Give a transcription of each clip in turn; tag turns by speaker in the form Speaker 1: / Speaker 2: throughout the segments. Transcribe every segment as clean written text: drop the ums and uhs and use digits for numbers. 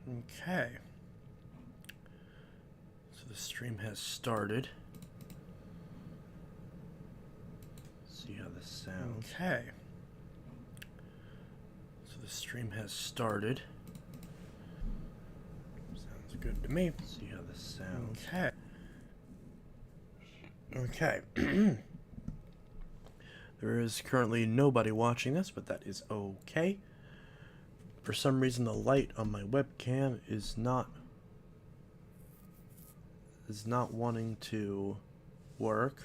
Speaker 1: Okay. So the stream has started. See how this sounds. Okay. So the stream has started. Sounds good to me. See how this sounds. Okay. Okay. There is currently nobody watching this, but that is okay. For some reason, the light on my webcam is not wanting to work.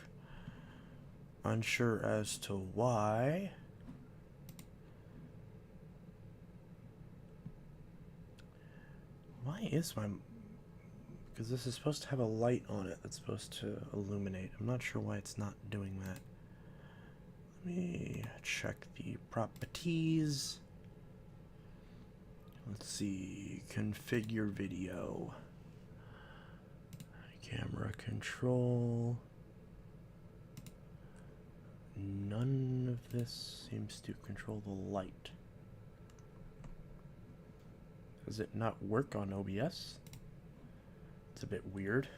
Speaker 1: Unsure as to why. Why is my... Because this is supposed to have a light on it that's supposed to illuminate. I'm not sure why it's not doing that. Let me check the properties. Let's see. Configure video. Camera control. None of this seems to control the light. Does it not work on OBS? It's a bit weird.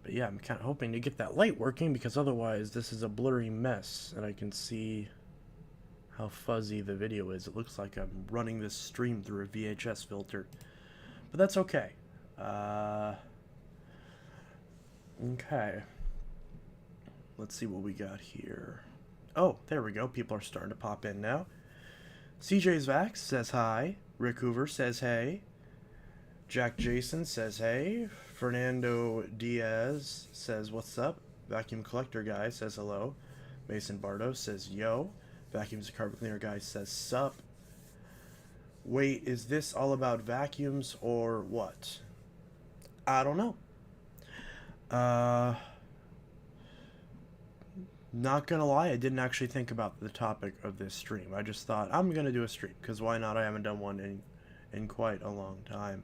Speaker 1: But yeah, I'm kind of hoping to get that light working, because otherwise this is a blurry mess and I can see how fuzzy the video is. It looks like I'm running this stream through a VHS filter. But that's okay. Okay. Let's see what we got here. Oh, there we go. People are starting to pop in now. CJ's Vax says hi. Rick Hoover says hey. Jack Jason says hey. Fernando Diaz says what's up. Vacuum Collector Guy says hello. Mason Bardo says yo. Vacuums Carpet Cleaner Guy says sup. Wait, is this all about vacuums or what? I don't know. Not gonna lie, I didn't actually think about the topic of this stream. I just thought, I'm gonna do a stream, because why not? I haven't done one in quite a long time.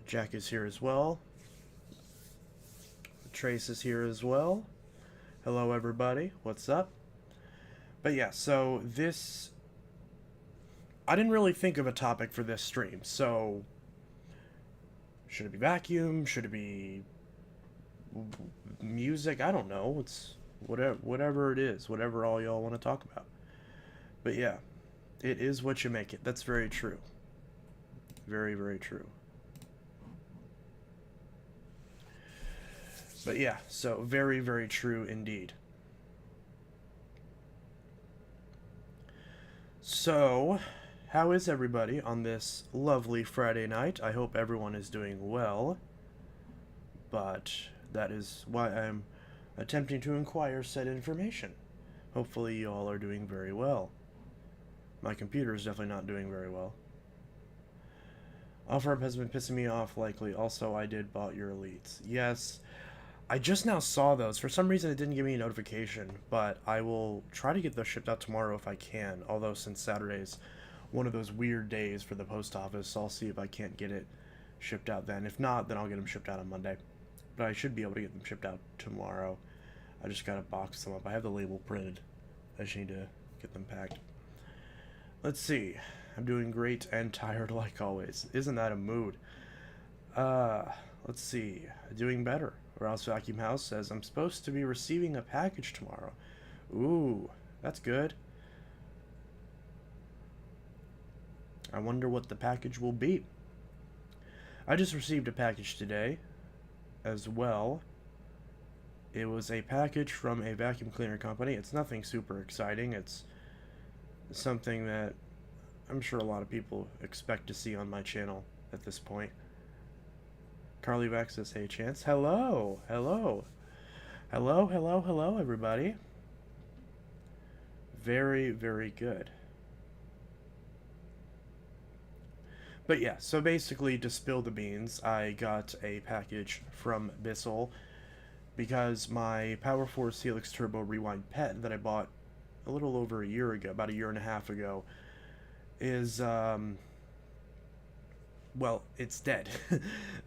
Speaker 1: Jack is here as well. Trace is here as well. Hello everybody, what's up? But yeah, so this... I didn't really think of a topic for this stream, so... Should it be vacuum? Should it be... music? I don't know. It's... whatever it is, whatever all y'all want to talk about. But yeah, it is what you make it. That's very true. Very, very true. But yeah, so very, very true indeed. So, how is everybody on this lovely Friday night? I hope everyone is doing well. But that is why I'm attempting to inquire said information. Hopefully you all are doing very well. My computer is definitely not doing very well. OfferUp has been pissing me off likely. Also, I did bought your elites. Yes, I just now saw those. For some reason it didn't give me a notification, but I will try to get those shipped out tomorrow if I can. Although since Saturday's one of those weird days for the post office, I'll see if I can't get it shipped out then. If not, then I'll get them shipped out on Monday. But I should be able to get them shipped out tomorrow. I just gotta box them up. I have the label printed. I just need to get them packed. Let's see. I'm doing great and tired like always. Isn't that a mood? Let's see. Doing better. Rouse Vacuum House says, I'm supposed to be receiving a package tomorrow. Ooh, that's good. I wonder what the package will be. I just received a package today as well. It was a package from a vacuum cleaner company. It's nothing super exciting. It's something that I'm sure a lot of people expect to see on my channel at this point. Carly Vax says, hey Chance. Hello, hello. Hello, hello, hello everybody. Very, very good. But yeah, so basically to spill the beans, I got a package from Bissell because my Power Force Helix Turbo Rewind Pet that I bought a little over a year ago, about a year and a half ago, is, well, it's dead.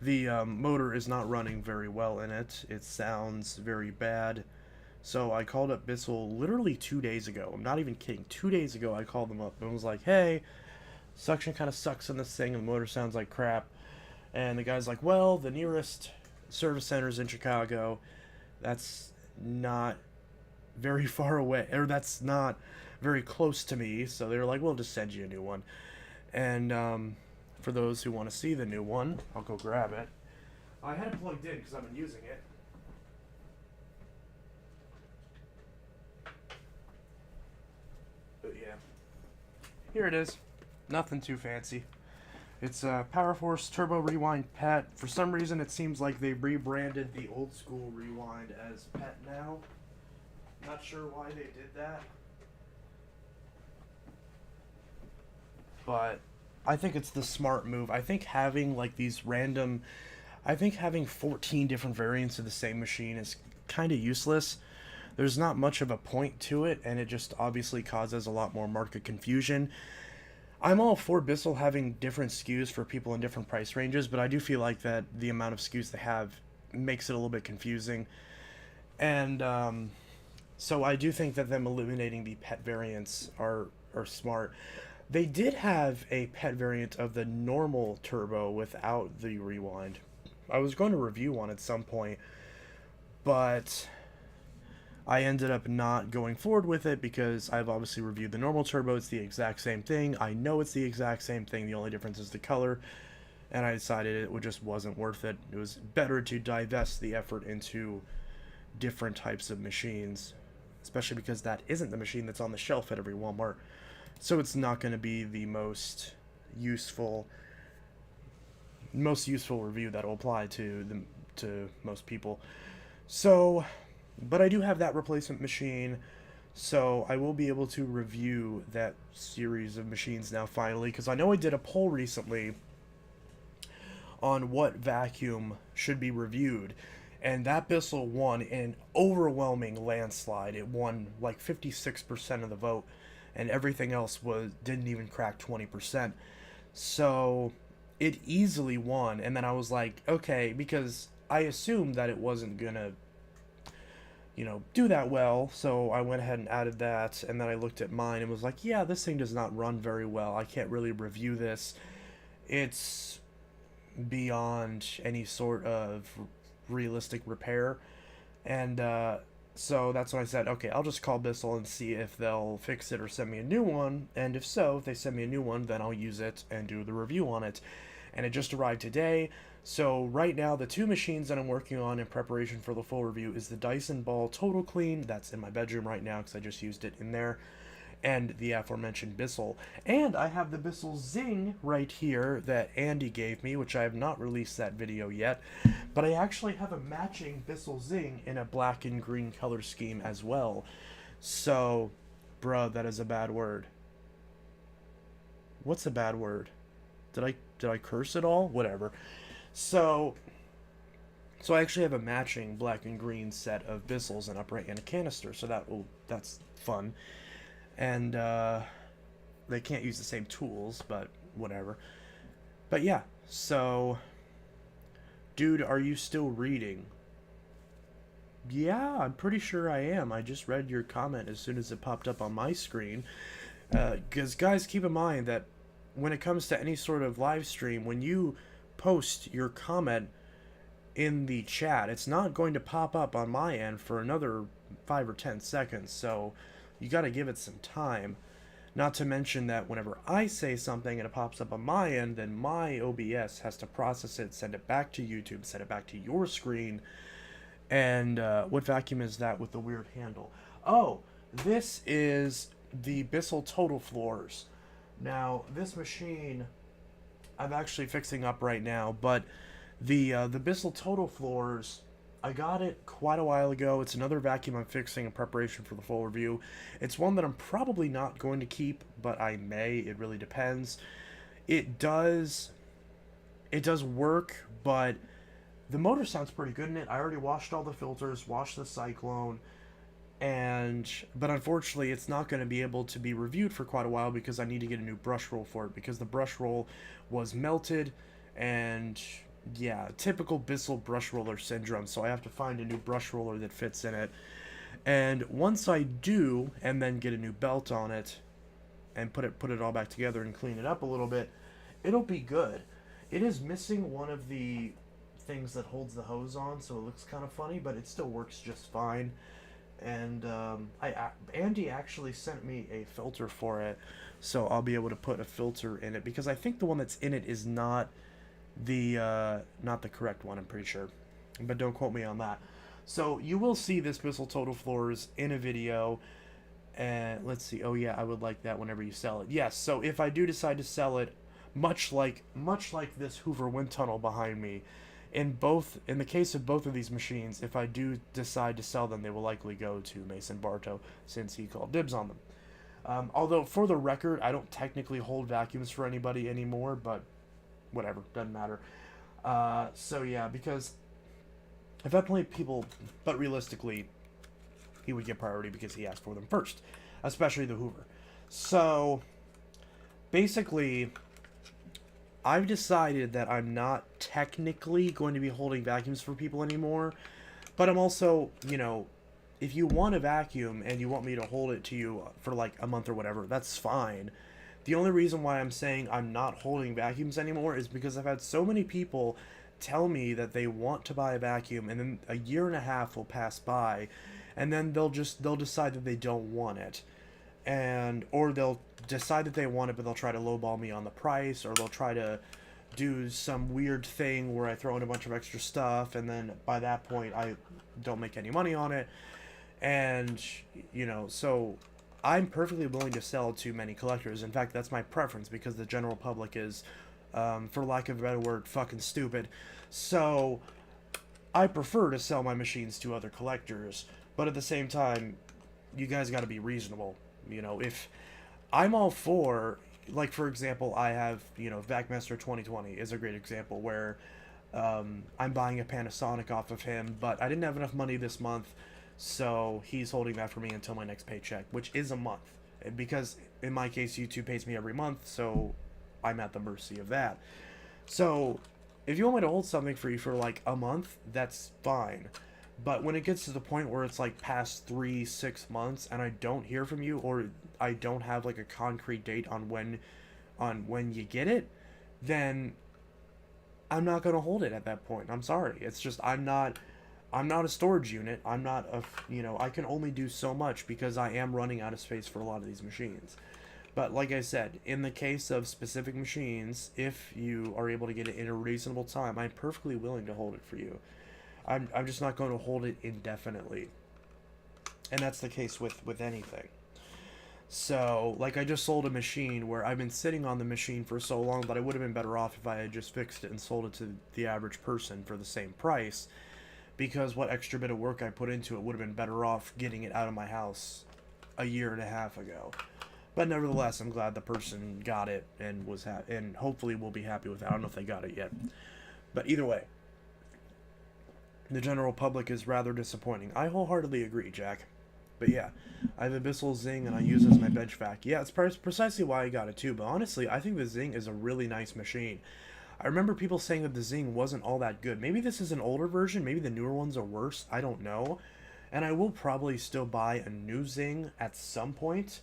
Speaker 1: The motor is not running very well in it. It sounds very bad. So I called up Bissell literally 2 days ago. I'm not even kidding. 2 days ago I called them up and was like, hey, suction kind of sucks in this thing and the motor sounds like crap. And the guy's like, well, the nearest service center is in Chicago. That's not very far away, or that's not very close to me. So they're like, we'll just send you a new one. And for those who want to see the new one, I'll go grab it. I had it plugged in because I've been using it. But yeah, here it is. Nothing too fancy. It's a Power Force Turbo Rewind PET. For some reason, it seems like they rebranded the old school Rewind as PET now. Not sure why they did that. But I think it's the smart move. I think having like these random... I think having 14 different variants of the same machine is kind of useless. There's not much of a point to it, and it just obviously causes a lot more market confusion. I'm all for Bissell having different SKUs for people in different price ranges, but I do feel like that the amount of SKUs they have makes it a little bit confusing. And so I do think that them eliminating the PET variants are smart. They did have a PET variant of the normal turbo without the rewind. I was going to review one at some point, but I ended up not going forward with it because I've obviously reviewed the normal turbo. It's the exact same thing. I know it's the exact same thing. The only difference is the color. And I decided it just wasn't worth it. It was better to divest the effort into different types of machines, especially because that isn't the machine that's on the shelf at every Walmart. So it's not going to be the most useful review that'll apply to most people. So, but I do have that replacement machine, so I will be able to review that series of machines now finally, because I know I did a poll recently on what vacuum should be reviewed, and that Bissell won in overwhelming landslide. It won like 56% of the vote, and everything else didn't even crack 20%. So it easily won, and then I was like, okay, because I assumed that it wasn't gonna do that well, so I went ahead and added that, and then I looked at mine and was like, yeah, this thing does not run very well. I can't really review this. It's beyond any sort of realistic repair, and so that's when I said, okay, I'll just call Bissell and see if they'll fix it or send me a new one, and if so, if they send me a new one, then I'll use it and do the review on it. And it just arrived today. So right now, the two machines that I'm working on in preparation for the full review is the Dyson Ball Total Clean. That's in my bedroom right now because I just used it in there. And the aforementioned Bissell. And I have the Bissell Zing right here that Andy gave me, which I have not released that video yet. But I actually have a matching Bissell Zing in a black and green color scheme as well. So, bruh, that is a bad word. What's a bad word? Did I curse at all? Whatever. So I actually have a matching black and green set of Bissells, an upright and a canister. So that's fun. And they can't use the same tools, but whatever. But yeah, so dude, are you still reading? Yeah, I'm pretty sure I am. I just read your comment as soon as it popped up on my screen. Because guys, keep in mind that when it comes to any sort of live stream, when you post your comment in the chat, it's not going to pop up on my end for another 5 or 10 seconds, so you got to give it some time. Not to mention that whenever I say something and it pops up on my end, then my OBS has to process it, send it back to YouTube, send it back to your screen. And what vacuum is that with the weird handle? Oh, this is the Bissell Total Floors. Now, this machine I'm actually fixing up right now, but the Bissell Total Floors, I got it quite a while ago. It's another vacuum I'm fixing in preparation for the full review. It's one that I'm probably not going to keep, but I may. It really depends. It does work, but the motor sounds pretty good in it. I already washed all the filters, washed the cyclone, but unfortunately it's not going to be able to be reviewed for quite a while because I need to get a new brush roll for it, because the brush roll was melted, and yeah, typical Bissell brush roller syndrome, so I have to find a new brush roller that fits in it. And once I do, and then get a new belt on it, and put it all back together and clean it up a little bit, it'll be good. It is missing one of the things that holds the hose on, so it looks kind of funny, but it still works just fine. And Andy actually sent me a filter for it, so I'll be able to put a filter in it, because I think the one that's in it is not the correct one. I'm pretty sure, but don't quote me on that. So you will see this Bissell Total Floors in a video. And let's see. Oh yeah, I would like that whenever you sell it. Yes. So if I do decide to sell it, much like this Hoover wind tunnel behind me, in the case of both of these machines, if I do decide to sell them, they will likely go to Mason Bartow, since he called dibs on them. Although for the record, I don't technically hold vacuums for anybody anymore, but whatever, doesn't matter. So yeah, because I've had plenty of people, but realistically, he would get priority because he asked for them first, especially the Hoover. So basically, I've decided that I'm not technically going to be holding vacuums for people anymore, but I'm also, you know, if you want a vacuum and you want me to hold it to you for like a month or whatever, that's fine. The only reason why I'm saying I'm not holding vacuums anymore is because I've had so many people tell me that they want to buy a vacuum, and then a year and a half will pass by, and then they'll decide that they don't want it, or they'll decide that they want it, but they'll try to lowball me on the price, or they'll try to do some weird thing where I throw in a bunch of extra stuff, and then by that point I don't make any money on it. And you know, so I'm perfectly willing to sell to many collectors. In fact, that's my preference, because the general public is, for lack of a better word, fucking stupid. So I prefer to sell my machines to other collectors. But at the same time, you guys got to be reasonable. You know, if I'm all for, like, for example, I have, you know, VacMaster 2020 is a great example where I'm buying a Panasonic off of him, but I didn't have enough money this month, so he's holding that for me until my next paycheck, which is a month. Because in my case, YouTube pays me every month, so I'm at the mercy of that. So if you want me to hold something for you for like a month, that's fine. But when it gets to the point where it's like past 3-6 months and I don't hear from you, or I don't have like a concrete date on when you get it, then I'm not going to hold it at that point. I'm sorry. It's just I'm not a storage unit. I'm not a, you know, I can only do so much because I am running out of space for a lot of these machines. But like I said, in the case of specific machines, if you are able to get it in a reasonable time, I'm perfectly willing to hold it for you. I'm just not going to hold it indefinitely. And that's the case with anything. So, like, I just sold a machine where I've been sitting on the machine for so long that I would have been better off if I had just fixed it and sold it to the average person for the same price. Because what extra bit of work I put into it would have been better off getting it out of my house a year and a half ago. But nevertheless, I'm glad the person got it and and hopefully will be happy with it. I don't know if they got it yet. But either way, the general public is rather disappointing. I wholeheartedly agree, Jack. But yeah, I have a Bissell Zing and I use it as my bench vac. Yeah, it's precisely why I got it too. But honestly, I think the Zing is a really nice machine. I remember people saying that the Zing wasn't all that good. Maybe this is an older version. Maybe the newer ones are worse. I don't know. And I will probably still buy a new Zing at some point.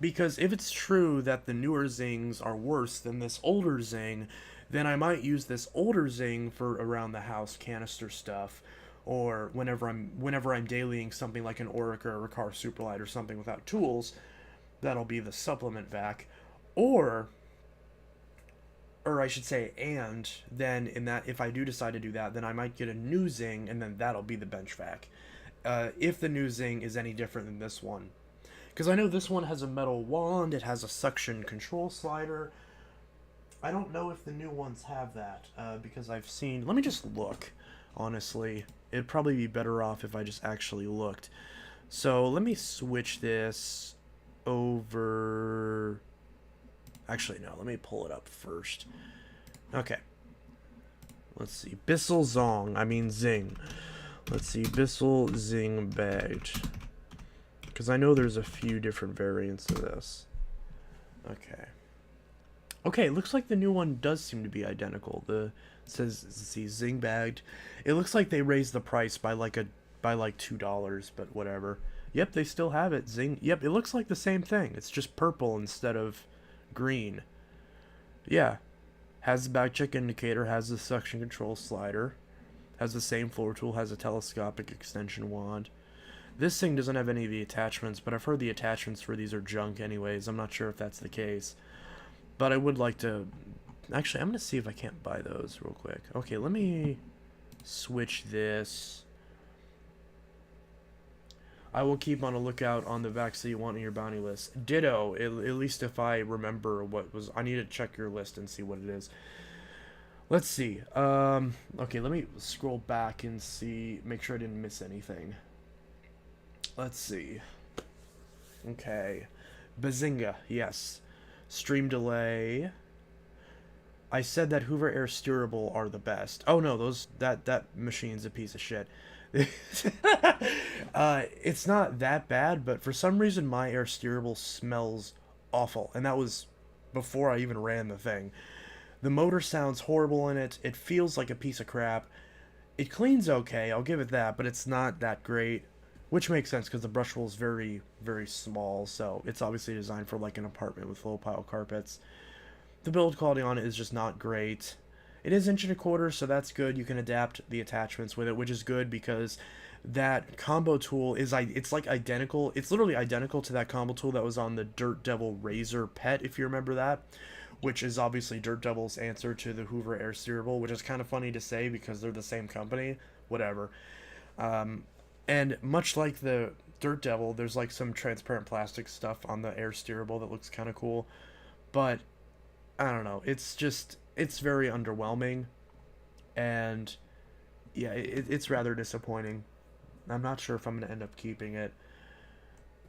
Speaker 1: Because if it's true that the newer Zings are worse than this older Zing, then I might use this older Zing for around the house canister stuff, or whenever I'm dailying something like an Orica or a Car Superlight or something without tools. That'll be the supplement vac, or I should say, and then in that, if I do decide to do that, then I might get a new Zing, and then that'll be the bench vac. If the new Zing is any different than this one. Because I know this one has a metal wand, it has a suction control slider. I don't know if the new ones have that, because I've seen... Let me just look, honestly. It'd probably be better off if I just actually looked. So, let me switch this over... Actually, no, let me pull it up first. Okay. Let's see. Bissell Zing. Let's see. Bissell Zing bagged. Because I know there's a few different variants of this. Okay. Okay, it looks like the new one does seem to be identical. It says, let's see, Zing bagged. It looks like they raised the price by like $2, but whatever. Yep, they still have it. Zing. Yep, it looks like the same thing. It's just purple instead of green. Yeah. Has the back check indicator, has the suction control slider, has the same floor tool, has a telescopic extension wand. This thing doesn't have any of the attachments, but I've heard the attachments for these are junk anyways. I'm not sure if that's the case. But I would like to... Actually, I'm going to see if I can't buy those real quick. Okay, let me switch this. I will keep on a lookout on the vacs that you want in your bounty list. Ditto, at least if I remember what was... I need to check your list and see what it is. Let's see. Okay, let me scroll back and see, make sure I didn't miss anything. Let's see. Okay. Bazinga, yes. Stream delay. I said that Hoover Air Steerable are the best. Oh no, that machine's a piece of shit. It's not that bad, but for some reason my Air Steerable smells awful, and that was before I even ran the thing. The motor sounds horrible in it. It feels like a piece of crap. It cleans okay, I'll give it that, but it's not that great. Which makes sense because the brush roll is very, very small, so it's obviously designed for like an apartment with low pile carpets. The build quality on it is just not great. It is 1.25 inches, so that's good. You can adapt the attachments with it, which is good because that combo tool is it's like identical. It's literally identical to that combo tool that was on the Dirt Devil Razor Pet, if you remember that, which is obviously Dirt Devil's answer to the Hoover Air Steerable, which is kind of funny to say because they're the same company. Whatever. And much like the Dirt Devil, there's like some transparent plastic stuff on the Air Steerable that looks kind of cool. But, I don't know. It's just, it's very underwhelming. And, yeah, it's rather disappointing. I'm not sure if I'm going to end up keeping it.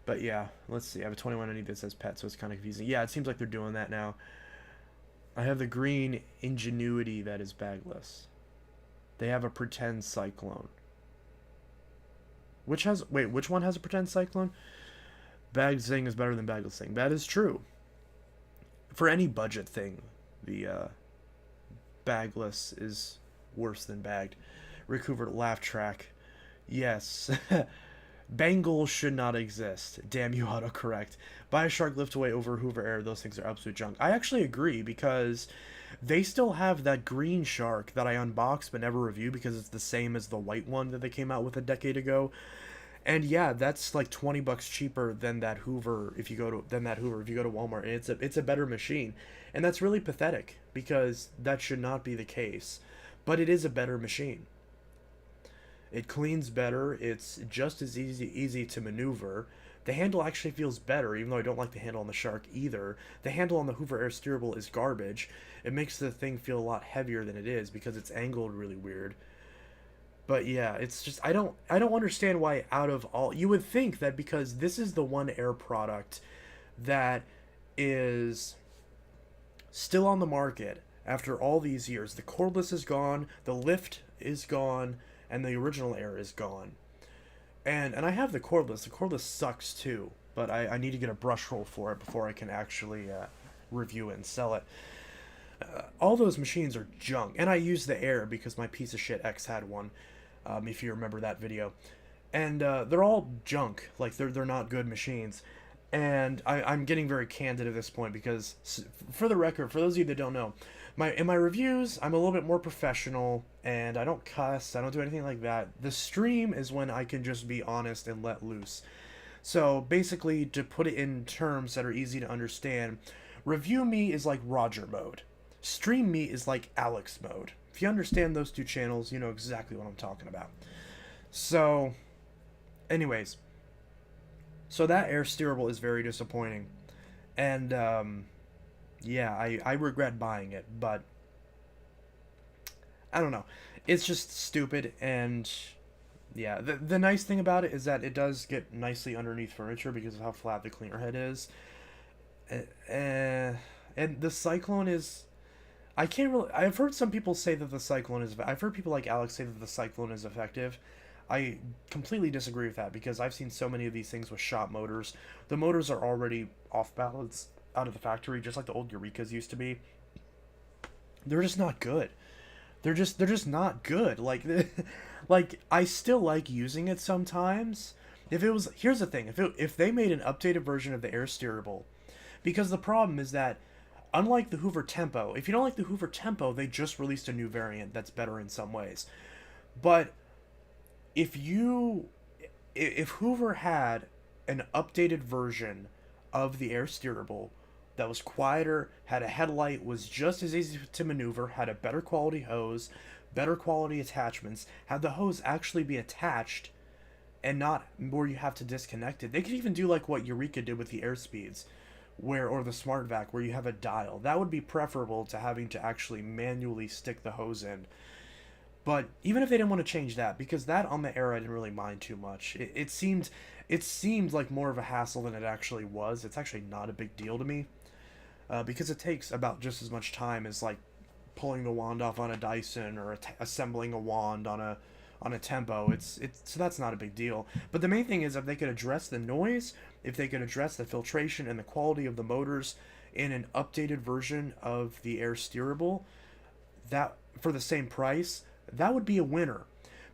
Speaker 1: But, yeah, let's see. I have a 2190 that says pet, so it's kind of confusing. Yeah, it seems like they're doing that now. I have the green Ingenuity that is bagless. They have a pretend Cyclone. Which one has a pretend Cyclone? Bagged Zing is better than bagless Zing. That is true. For any budget thing, the bagless is worse than bagged. Rick Hoover laugh track. Yes. Bangles should not exist. Damn you, autocorrect. Bioshock Liftaway over Hoover Air. Those things are absolute junk. I actually agree because they still have that green shark that I unboxed but never reviewed because it's the same as the white one that they came out with a decade ago. And yeah, that's like $20 cheaper than that Hoover if you go to Walmart. And it's a better machine. And that's really pathetic because that should not be the case. But it is a better machine. It cleans better. It's just as easy to maneuver. The handle actually feels better, even though I don't like the handle on the Shark either. The handle on the Hoover Air Steerable is garbage. It makes the thing feel a lot heavier than it is because it's angled really weird. But yeah, it's just I don't understand why out of all you would think that because this is the one Air product that is still on the market after all these years. The cordless is gone, the lift is gone, and the original Air is gone. And I have the cordless. The cordless sucks too, but I need to get a brush roll for it before I can actually review it and sell it. All those machines are junk, and I use the Air because my piece of shit ex had one, if you remember that video. And they're all junk. Like, they're not good machines. And I'm getting very candid at this point because, for the record, for those of you that don't know, in my reviews, I'm a little bit more professional, and I don't cuss, I don't do anything like that. The stream is when I can just be honest and let loose. So, basically, to put it in terms that are easy to understand, review me is like Roger mode. Stream me is like Alex mode. If you understand those two channels, you know exactly what I'm talking about. So, anyways. So that Air Steerable is very disappointing. And, yeah, I regret buying it, but I don't know. It's just stupid, and yeah. The nice thing about it is that it does get nicely underneath furniture because of how flat the cleaner head is. And the Cyclone is... I can't really... I've heard some people say that the Cyclone is... I've heard people like Alex say that the Cyclone is effective. I completely disagree with that because I've seen so many of these things with shop motors. The motors are already off balance out of the factory, just like the old Eurekas used to be. They're just not good. They're just not good. Like I still like using it sometimes, If it was, here's the thing, if they made an updated version of the air steerable, because the problem is that unlike the Hoover Tempo, if you don't like the Hoover Tempo, they just released a new variant that's better in some ways. But if you if Hoover had an updated version of the air steerable that was quieter, had a headlight, was just as easy to maneuver, had a better quality hose, better quality attachments, had the hose actually be attached and not where you have to disconnect it. They could even do like what Eureka did with the Airspeeds, or the Smart Vac, where you have a dial. That would be preferable to having to actually manually stick the hose in. But even if they didn't want to change that, because that on the air I didn't really mind too much. It seemed like more of a hassle than it actually was. It's actually not a big deal to me, because it takes about just as much time as like pulling the wand off on a Dyson or assembling a wand on a Tempo. It's so that's not a big deal. But the main thing is if they could address the noise, if they could address the filtration and the quality of the motors in an updated version of the air steerable, that for the same price, that would be a winner.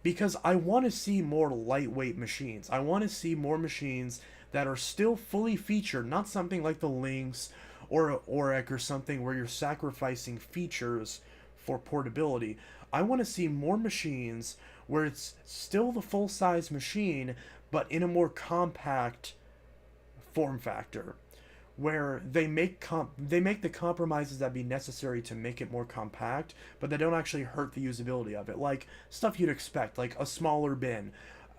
Speaker 1: Because I want to see more lightweight machines. I want to see more machines that are still fully featured, not something like the Lynx or a Auric or something where you're sacrificing features for portability. I want to see more machines where it's still the full-size machine, but in a more compact form factor, where they make the compromises that be necessary to make it more compact, but they don't actually hurt the usability of it. Like stuff you'd expect, like a smaller bin,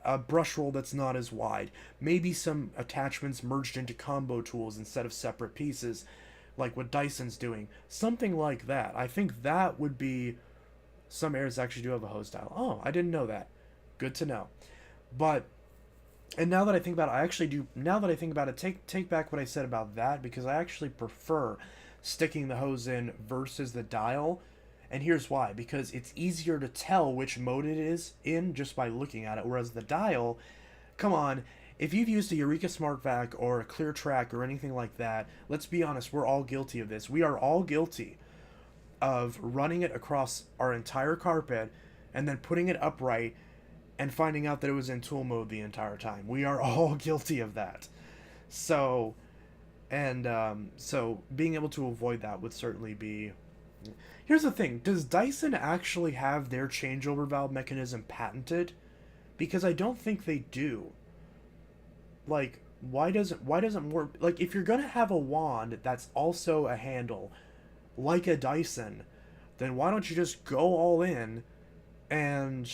Speaker 1: a brush roll that's not as wide, maybe some attachments merged into combo tools instead of separate pieces, like what Dyson's doing. Something like that. I think that would be. Some airs actually do have a hose dial. Oh, I didn't know that. Good to know. But and now that I think about it, I actually do. Now that I think about it, take back what I said about that, because I actually prefer sticking the hose in versus the dial. And here's why: because it's easier to tell which mode it is in just by looking at it. Whereas the dial, come on, if you've used a Eureka Smart Vac or a Clear Track or anything like that, let's be honest, we're all guilty of this. We are all guilty of running it across our entire carpet and then putting it upright and finding out that it was in tool mode the entire time. We are all guilty of that. So, so being able to avoid that would certainly be. Here's the thing: does Dyson actually have their changeover valve mechanism patented? Because I don't think they do. Like, why doesn't more, like, if you're gonna have a wand that's also a handle, like a Dyson, then why don't you just go all in and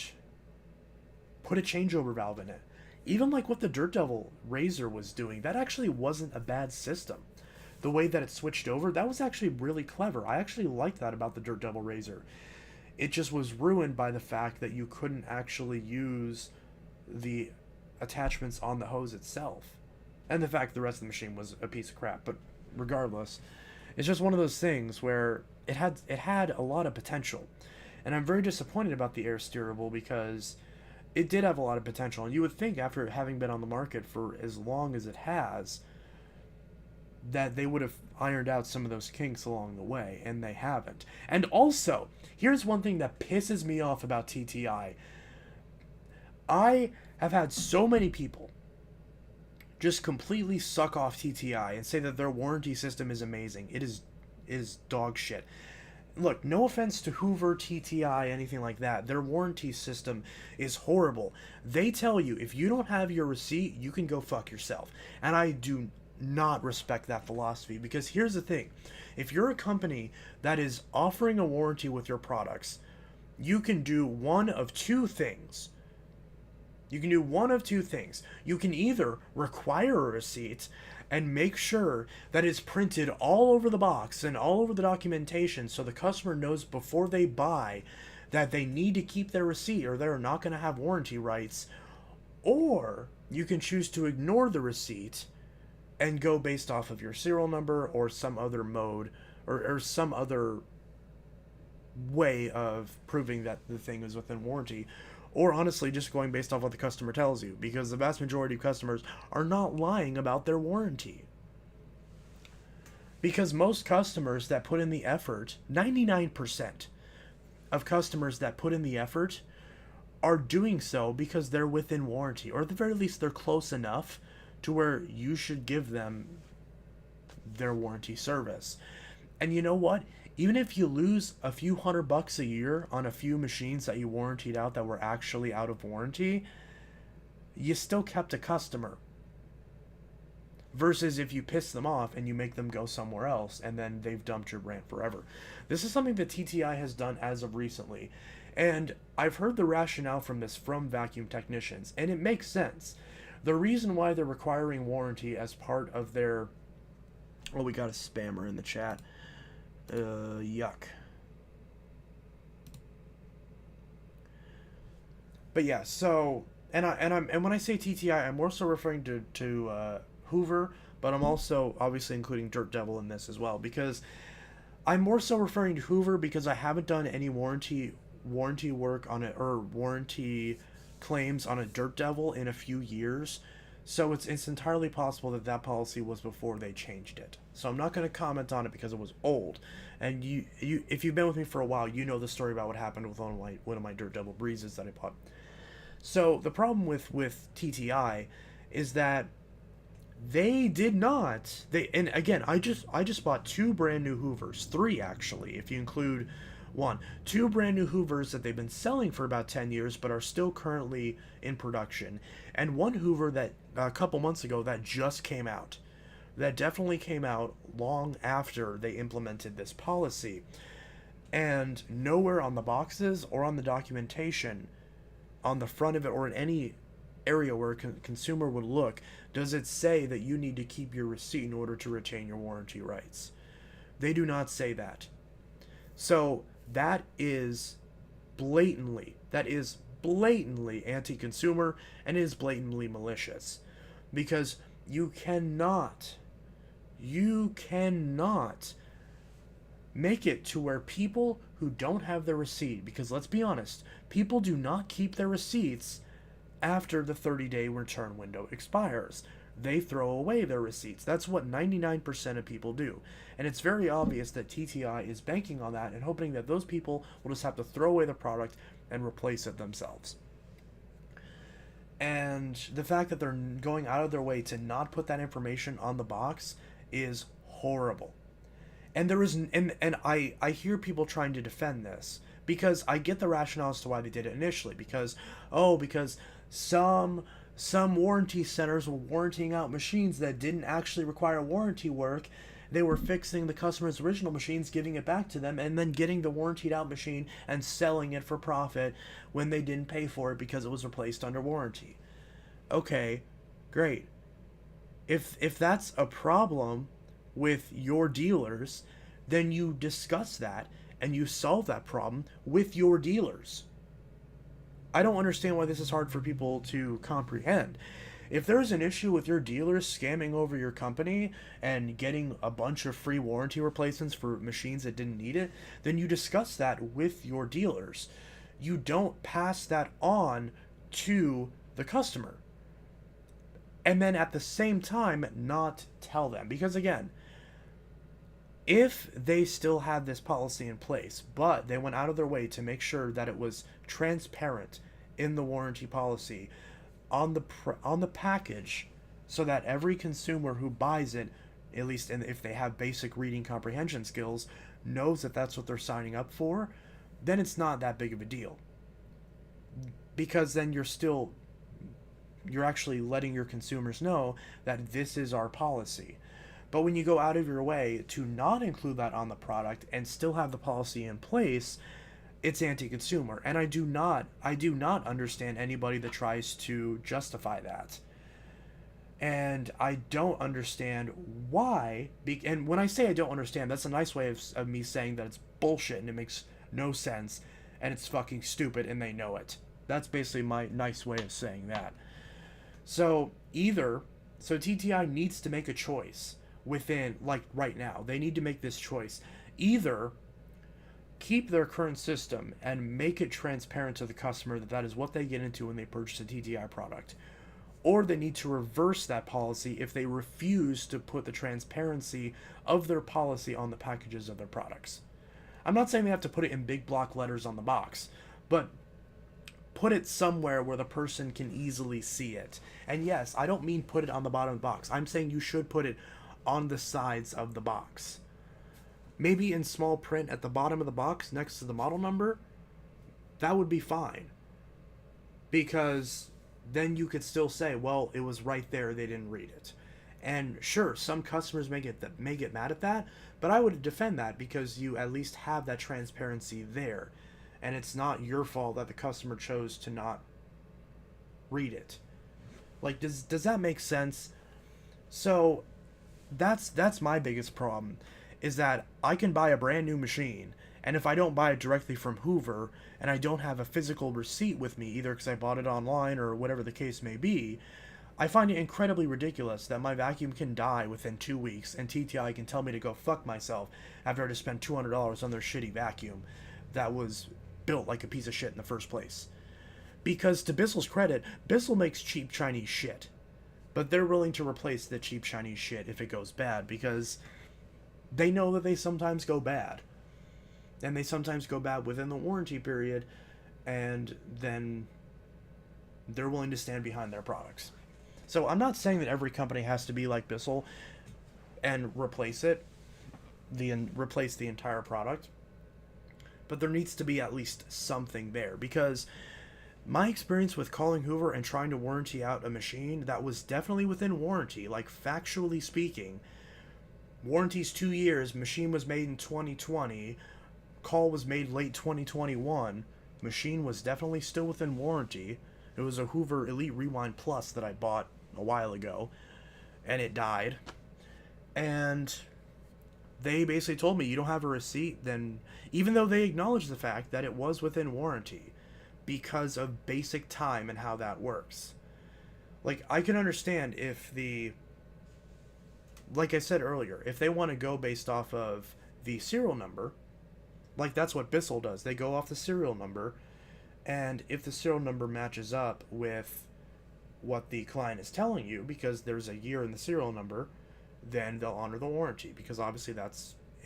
Speaker 1: put a changeover valve in it? Even like what the Dirt Devil Razor was doing, that actually wasn't a bad system. The way that it switched over, that was actually really clever. I actually liked that about the Dirt Devil Razor. It just was ruined by the fact that you couldn't actually use the attachments on the hose itself. And the fact the rest of the machine was a piece of crap. But regardless, it's just one of those things where it had a lot of potential. And I'm very disappointed about the air steerable, because it did have a lot of potential. And you would think, after having been on the market for as long as it has, that they would have ironed out some of those kinks along the way, and they haven't. And also, here's one thing that pisses me off about TTI. I have had so many people just completely suck off TTI and say that their warranty system is amazing. It is dog shit. Look, no offense to Hoover, TTI, anything like that. Their warranty system is horrible. They tell you if you don't have your receipt, you can go fuck yourself. And I do not respect that philosophy, because here's the thing: if you're a company that is offering a warranty with your products, you can do one of two things. You can do one of two things. You can either require a receipt and make sure that it's printed all over the box and all over the documentation, so the customer knows before they buy that they need to keep their receipt or they're not going to have warranty rights. Or you can choose to ignore the receipt and go based off of your serial number or some other mode, or some other way of proving that the thing is within warranty. Or honestly, just going based off what the customer tells you, because the vast majority of customers are not lying about their warranty. Because most customers that put in the effort, 99% of customers that put in the effort, are doing so because they're within warranty, or at the very least, they're close enough to where you should give them their warranty service. And you know what? Even if you lose a few $100 a year on a few machines that you warrantied out that were actually out of warranty, you still kept a customer. Versus if you piss them off and you make them go somewhere else and then they've dumped your brand forever. This is something that TTI has done as of recently. And I've heard the rationale from this from vacuum technicians, and it makes sense. The reason why they're requiring warranty as part of their... Oh, we got a spammer in the chat. Yuck. But yeah, so... And when I say TTI, I'm more so referring to Hoover, but I'm also obviously including Dirt Devil in this as well, because I'm more so referring to Hoover because I haven't done any warranty work on it, or warranty claims on a Dirt Devil in a few years. So it's entirely possible that that policy was before they changed it. So I'm not going to comment on it because it was old. And you if you've been with me for a while, you know the story about what happened with one of my Dirt Devil Breezes that I bought. So the problem with TTI is that they did not. And again, I just bought 2 brand new Hoovers, 3 actually, if you include one. 2 brand new Hoovers that they've been selling for about 10 years, but are still currently in production, and 1 Hoover that a couple months ago that just came out. That definitely came out long after they implemented this policy, and nowhere on the boxes or on the documentation, on the front of it, or in any area where a consumer would look, does it say that you need to keep your receipt in order to retain your warranty rights. They do not say that. So that is blatantly anti-consumer, and is blatantly malicious, because you cannot make it to where people who don't have their receipt, because let's be honest, people do not keep their receipts after the 30-day return window expires. They throw away their receipts. That's what 99% of people do. And it's very obvious that TTI is banking on that and hoping that those people will just have to throw away the product and replace it themselves. And the fact that they're going out of their way to not put that information on the box is horrible. And there is, and I hear people trying to defend this, because I get the rationale as to why they did it initially, because some warranty centers were warrantying out machines that didn't actually require warranty work. They were fixing the customer's original machines, giving it back to them, and then getting the warrantied out machine and selling it for profit when they didn't pay for it because it was replaced under warranty. Okay, great. If that's a problem with your dealers, then you discuss that and you solve that problem with your dealers. I don't understand why this is hard for people to comprehend. If there's an issue with your dealers scamming over your company and getting a bunch of free warranty replacements for machines that didn't need it, then you discuss that with your dealers. You don't pass that on to the customer. And then at the same time, not tell them. Because again, if they still had this policy in place, but they went out of their way to make sure that it was transparent in the warranty policy on the package, so that every consumer who buys it, at least if they have basic reading comprehension skills, knows that that's what they're signing up for, then it's not that big of a deal. Because then you're actually letting your consumers know that this is our policy. But when you go out of your way to not include that on the product and still have the policy in place, it's anti-consumer. And I do not understand anybody that tries to justify that. And I don't understand why. And when I say I don't understand, that's a nice way of me saying that it's bullshit and it makes no sense and it's fucking stupid and they know it. That's basically my nice way of saying that. So TTI needs to make a choice within, like right now. They need to make this choice. Either keep their current system and make it transparent to the customer that that is what they get into when they purchase a TTI product, or they need to reverse that policy if they refuse to put the transparency of their policy on the packages of their products. I'm not saying they have to put it in big block letters on the box, but put it somewhere where the person can easily see it. And yes, I don't mean put it on the bottom of the box. I'm saying you should put it on the sides of the box. Maybe in small print at the bottom of the box next to the model number. That would be fine. Because then you could still say, well, it was right there, they didn't read it. And sure, some customers may get mad at that, but I would defend that because you at least have that transparency there. And it's not your fault that the customer chose to not read it. Like, does that make sense? So that's my biggest problem, is that I can buy a brand new machine, and if I don't buy it directly from Hoover, and I don't have a physical receipt with me, either because I bought it online or whatever the case may be, I find it incredibly ridiculous that my vacuum can die within 2 weeks, and TTI can tell me to go fuck myself after I just spent $200 on their shitty vacuum that was built like a piece of shit in the first place. Because to Bissell's credit, Bissell makes cheap Chinese shit. But they're willing to replace the cheap Chinese shit if it goes bad, because they know that they sometimes go bad. And they sometimes go bad within the warranty period, and then they're willing to stand behind their products. So I'm not saying that every company has to be like Bissell and replace the entire product, but there needs to be at least something there, because my experience with calling Hoover and trying to warranty out a machine that was definitely within warranty, like factually speaking, warranty's 2 years, machine was made in 2020, call was made late 2021, machine was definitely still within warranty. It was a Hoover Elite Rewind Plus that I bought a while ago, and it died. And they basically told me, you don't have a receipt, then, even though they acknowledged the fact that it was within warranty, because of basic time and how that works. Like, I can understand if like I said earlier, if they want to go based off of the serial number, like that's what Bissell does. They go off the serial number, and if the serial number matches up with what the client is telling you, because there's a year in the serial number, then they'll honor the warranty, because obviously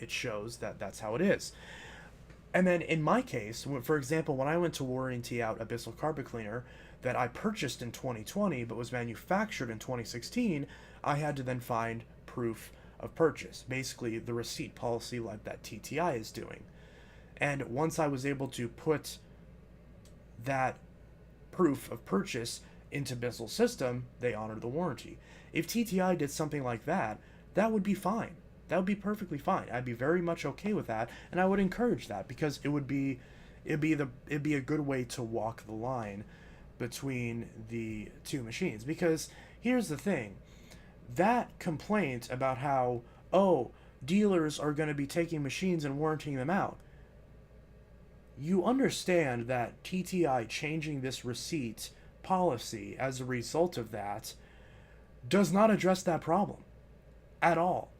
Speaker 1: it shows that that's how it is. And then in my case, for example, when I went to warranty out a Bissell carpet cleaner that I purchased in 2020 but was manufactured in 2016, I had to then find proof of purchase, basically the receipt policy like that TTI is doing. And once I was able to put that proof of purchase into Bissell's system, they honored the warranty. If TTI did something like that, that would be fine. That would be perfectly fine. I'd be very much okay with that, and I would encourage that, because it'd be a good way to walk the line between the two machines. Because here's the thing, that complaint about how, oh, dealers are going to be taking machines and warranting them out, you understand that TTI changing this receipt policy as a result of that does not address that problem at all.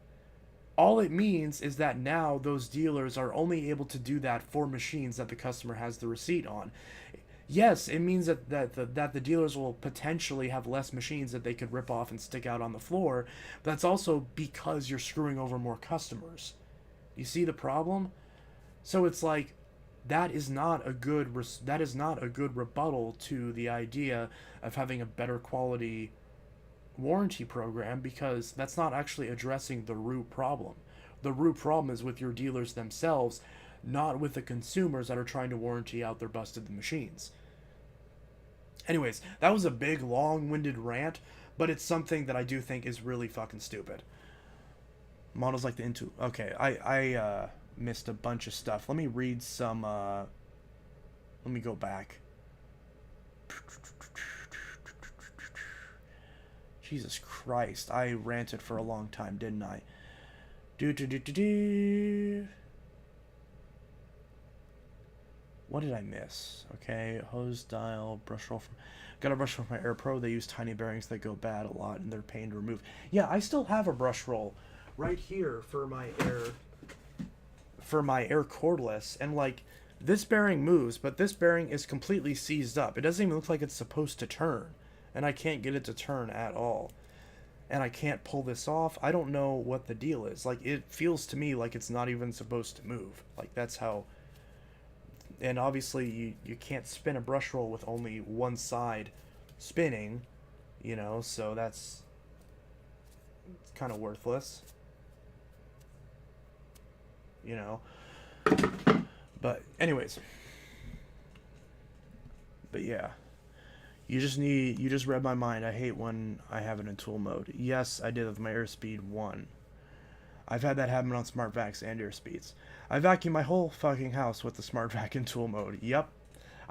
Speaker 1: All it means is that now those dealers are only able to do that for machines that the customer has the receipt on. Yes, it means that the dealers will potentially have less machines that they could rip off and stick out on the floor, but that's also because you're screwing over more customers. You see the problem? So it's like, that is not a good rebuttal to the idea of having a better quality warranty program, because that's not actually addressing the root problem. The root problem is with your dealers themselves, not with the consumers that are trying to warranty out their busted machines. Anyways, that was a big, long-winded rant, but it's something that I do think is really fucking stupid. Models like the Intu... Okay, I missed a bunch of stuff. Let me read some... Let me go back. Jesus Christ, I ranted for a long time, didn't I? What did I miss? Okay, hose dial, brush roll from... Got a brush roll from my Air Pro. They use tiny bearings that go bad a lot, and they're pain to remove. Yeah, I still have a brush roll right here for my Air cordless, and like, this bearing moves, but this bearing is completely seized up. It doesn't even look like it's supposed to turn, and I can't get it to turn at all. And I can't pull this off. I don't know what the deal is. Like, it feels to me like it's not even supposed to move. Like, that's how And obviously you can't spin a brush roll with only one side spinning, so that's kind of worthless, you know. But anyways, but yeah. You just read my mind. I hate when I have it in tool mode. Yes, I did with my airspeed 1. I've had that happen on smart vacs and airspeeds. I vacuum my whole fucking house with the smart vac in tool mode. Yep.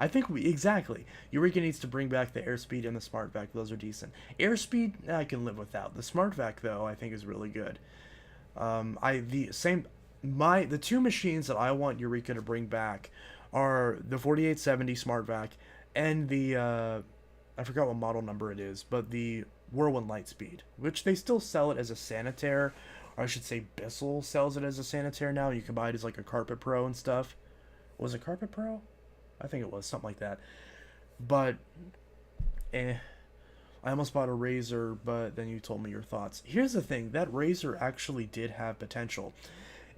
Speaker 1: Exactly. Eureka needs to bring back the airspeed and the smart vac. Those are decent. Airspeed, I can live without. The smart vac though, I think is really good. The two machines that I want Eureka to bring back are the 4870 smart vac and the I forgot what model number it is, but the Whirlwind Lightspeed, which they still sell it as a Sanitaire, or I should say Bissell sells it as a Sanitaire now. You can buy it as like a Carpet Pro and stuff. Was it Carpet Pro? I think it was, something like that. But, I almost bought a Razor, but then you told me your thoughts. Here's the thing, that Razor actually did have potential.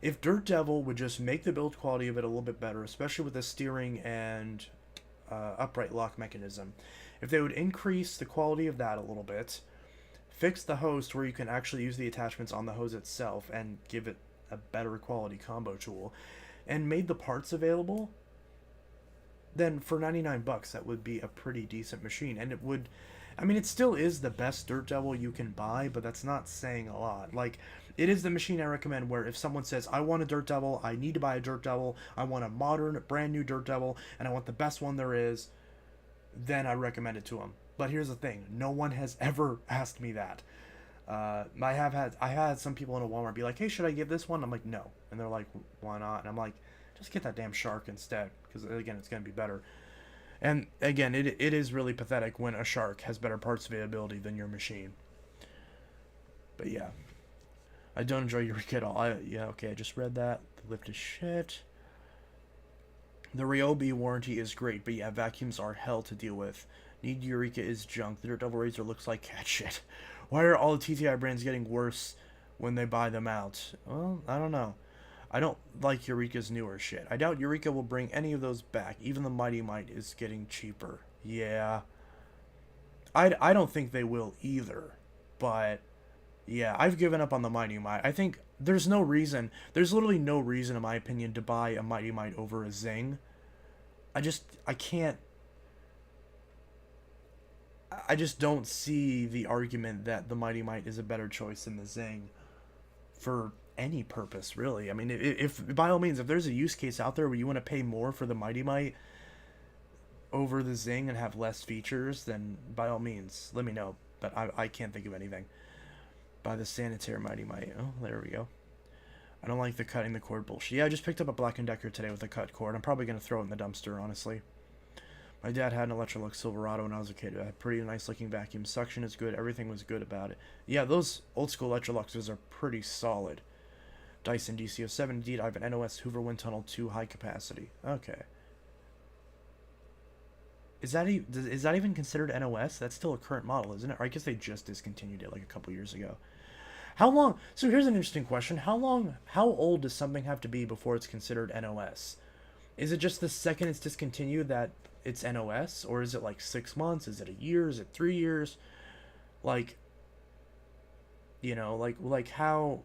Speaker 1: If Dirt Devil would just make the build quality of it a little bit better, especially with the steering and upright lock mechanism, if they would increase the quality of that a little bit, fix the hose to where you can actually use the attachments on the hose itself and give it a better quality combo tool, and made the parts available, then for 99 bucks that would be a pretty decent machine. And it would, I mean, it still is the best Dirt Devil you can buy, but that's not saying a lot. Like, it is the machine I recommend where if someone says, I want a Dirt Devil, I need to buy a Dirt Devil, I want a modern, brand new Dirt Devil, and I want the best one there is, then I recommend it to them. But here's the thing, no one has ever asked me that. I had some people in a Walmart be like, hey, should I get this one? I'm like, no. And they're like, why not? And I'm like, just get that damn Shark instead, because again, it's going to be better. And again, it is really pathetic when a Shark has better parts availability than your machine. But yeah, I don't enjoy Eureka at all. I just read that. The lift is shit. The Ryobi warranty is great, but yeah, vacuums are hell to deal with. Need Eureka is junk. The Dirt Devil Razor looks like cat shit. Why are all the TTI brands getting worse when they buy them out? Well, I don't know. I don't like Eureka's newer shit. I doubt Eureka will bring any of those back. Even the Mighty Might is getting cheaper. Yeah. I don't think they will either. But, yeah, I've given up on the Mighty Might. I think there's literally no reason, in my opinion, to buy a Mighty Might over a Zing. I just don't see the argument that the Mighty Might is a better choice than the Zing for any purpose, really. I mean, if by all means, if there's a use case out there where you want to pay more for the Mighty Might over the Zing and have less features, then by all means, let me know. But I can't think of anything. Buy the Sanitaire Mighty Might. Oh, there we go. I don't like the cutting the cord bullshit. Yeah, I just picked up a Black & Decker today with a cut cord. I'm probably going to throw it in the dumpster, honestly. My dad had an Electrolux Silverado when I was a kid. It had pretty nice looking vacuum. Suction is good. Everything was good about it. Yeah, those old school Electroluxes are pretty solid. Dyson DC07. Indeed, I have an NOS Hoover Wind Tunnel 2 high capacity. Okay. Is that even considered NOS? That's still a current model, isn't it? Or I guess they just discontinued it like a couple years ago. How long? So here's an interesting question. How old does something have to be before it's considered NOS? Is it just the second it's discontinued that it's NOS? Or is it like 6 months? Is it a year? Is it 3 years? Like, how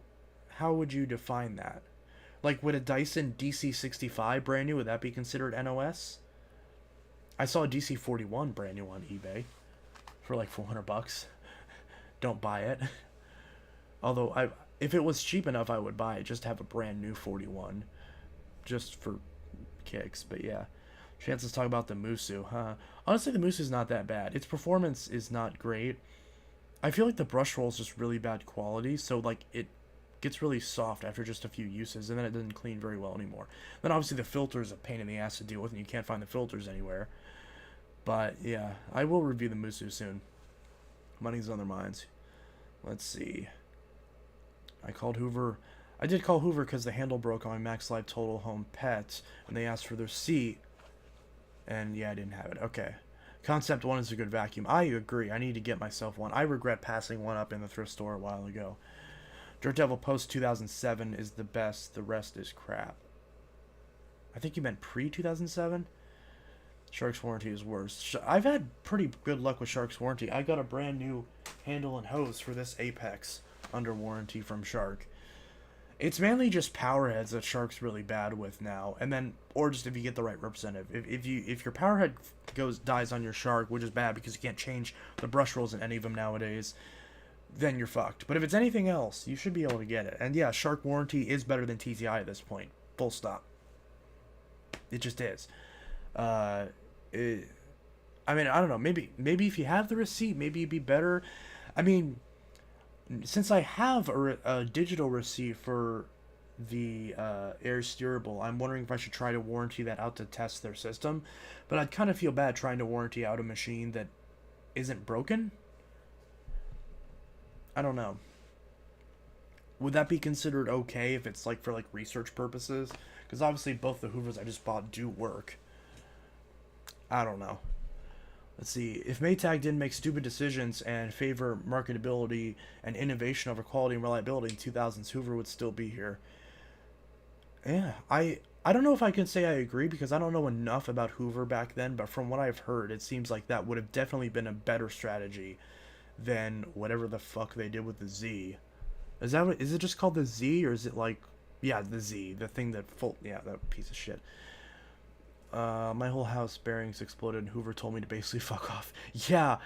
Speaker 1: would you define that? Like, would a Dyson DC65 brand new, would that be considered NOS? I saw a DC41 brand new on eBay for like $400. Don't buy it. Although, if it was cheap enough, I would buy it just to have a brand new 41. Just for kicks, but yeah. Chances talk about the Musu, huh? Honestly, the Musu's not that bad. Its performance is not great. I feel like the brush roll is just really bad quality, so like it gets really soft after just a few uses, and then it doesn't clean very well anymore. Then obviously the filter is a pain in the ass to deal with, and you can't find the filters anywhere. But yeah, I will review the Musu soon. Money's on their minds. Let's see. I called Hoover. I did call Hoover because the handle broke on my Max Life Total Home Pet, and they asked for their seat. And yeah, I didn't have it. Okay. Concept 1 is a good vacuum. I agree. I need to get myself one. I regret passing one up in the thrift store a while ago. Dirt Devil Post 2007 is the best. The rest is crap. I think you meant pre-2007. Shark's warranty is worse. I've had pretty good luck with Shark's warranty. I got a brand new handle and hose for this Apex under warranty from Shark. It's mainly just power heads that Shark's really bad with now, and then or just if you get the right representative. If your power head dies on your Shark, which is bad because you can't change the brush rolls in any of them nowadays, then you're fucked. But if it's anything else, you should be able to get it. And yeah, Shark warranty is better than TTI at this point. Full stop. It just is. I mean, I don't know. Maybe if you have the receipt, maybe it'd be better. I mean, since I have a digital receipt for the air steerable, I'm wondering if I should try to warranty that out to test their system. But I'd kind of feel bad trying to warranty out a machine that isn't broken. I don't know. Would that be considered okay if it's like for like research purposes? Because obviously both the Hoovers I just bought do work. I don't know. Let's see. If Maytag didn't make stupid decisions and favor marketability and innovation over quality and reliability in 2000s, Hoover would still be here. Yeah, I don't know if I can say I agree because I don't know enough about Hoover back then, but from what I've heard, it seems like that would have definitely been a better strategy than whatever the fuck they did with the Z. Is it just called the Z, or is it like, yeah, the Z, the thing that yeah, that piece of shit. My whole house bearings exploded and Hoover told me to basically fuck off. Yeah,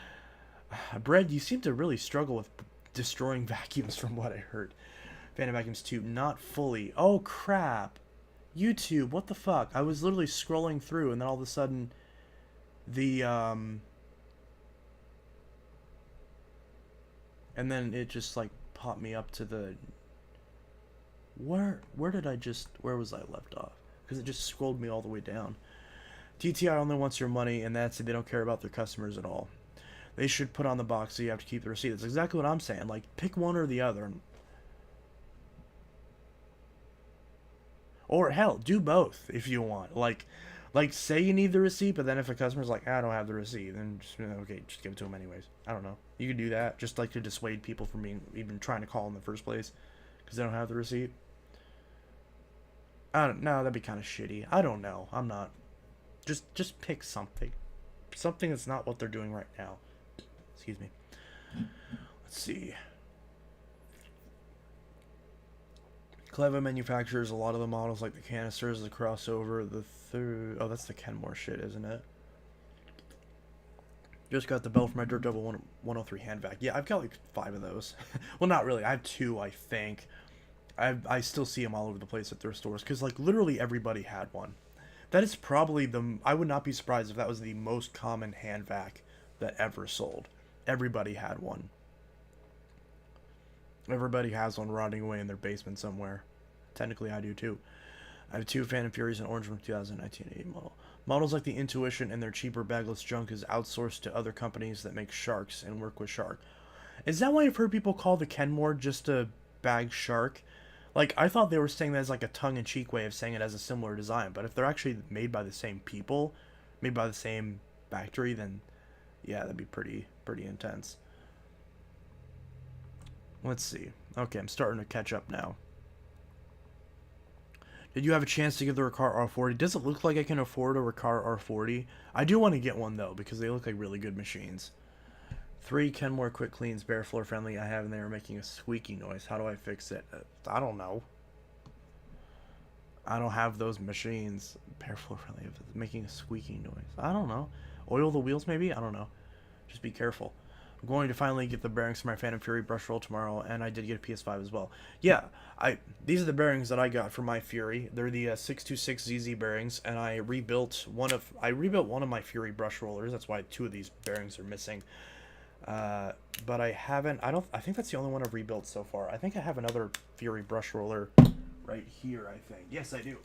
Speaker 1: Brad, you seem to really struggle with destroying vacuums from what I heard. Phantom vacuums too, not fully. Oh crap. YouTube, what the fuck? I was literally scrolling through and then all of a sudden the and then it just like popped me up to the where was I left off? Because it just scrolled me all the way down. TTI only wants your money, and that's it. They don't care about their customers at all. They should put on the box so you have to keep the receipt. That's exactly what I'm saying. Like, pick one or the other. Or, hell, do both if you want. Like say you need the receipt, but then if a customer's like, I don't have the receipt, then just, okay, just give it to them anyways. I don't know. You could do that, just like to dissuade people from even trying to call in the first place, because they don't have the receipt. I don't know. That'd be kind of shitty. I don't know. I'm not. Just pick something. Something that's not what they're doing right now. Excuse me. Let's see. Clever manufactures a lot of the models, like the canisters, the crossover, oh, that's the Kenmore shit, isn't it? Just got the belt for my Dirt Devil 103 hand vac. Yeah, I've got like 5 of those. Well, not really. I have 2, I think. I still see them all over the place at their stores, because like literally everybody had one. That is probably I would not be surprised if that was the most common hand vac that ever sold. Everybody had one. Everybody has one rotting away in their basement somewhere. Technically I do too. I have 2 Phantom Furies and Orange from 2019 model. Models like the Intuition and their cheaper bagless junk is outsourced to other companies that make Sharks and work with Shark. Is that why I've heard people call the Kenmore just a bag Shark? Like, I thought they were saying that as like a tongue-in-cheek way of saying it as a similar design, but if they're actually made by the same people, made by the same factory, then yeah, that'd be pretty intense. Let's see. Okay, I'm starting to catch up now. Did you have a chance to get the Riccar R40? Does it look like I can afford a Riccar R40? I do want to get one, though, because they look like really good machines. 3 Kenmore quick cleans, bare floor friendly. I have, and they are making a squeaky noise. How do I fix it? I don't know. I don't have those machines. Bare floor friendly, making a squeaky noise. I don't know. Oil the wheels, maybe? I don't know. Just be careful. I'm going to finally get the bearings for my Phantom Fury brush roll tomorrow, and I did get a PS5 as well. Yeah, these are the bearings that I got for my Fury. They're the 626 ZZ bearings, and I rebuilt one of my Fury brush rollers. That's why 2 of these bearings are missing. But I think that's the only one I've rebuilt so far. I think I have another Fury brush roller right here, I think. Yes, I do.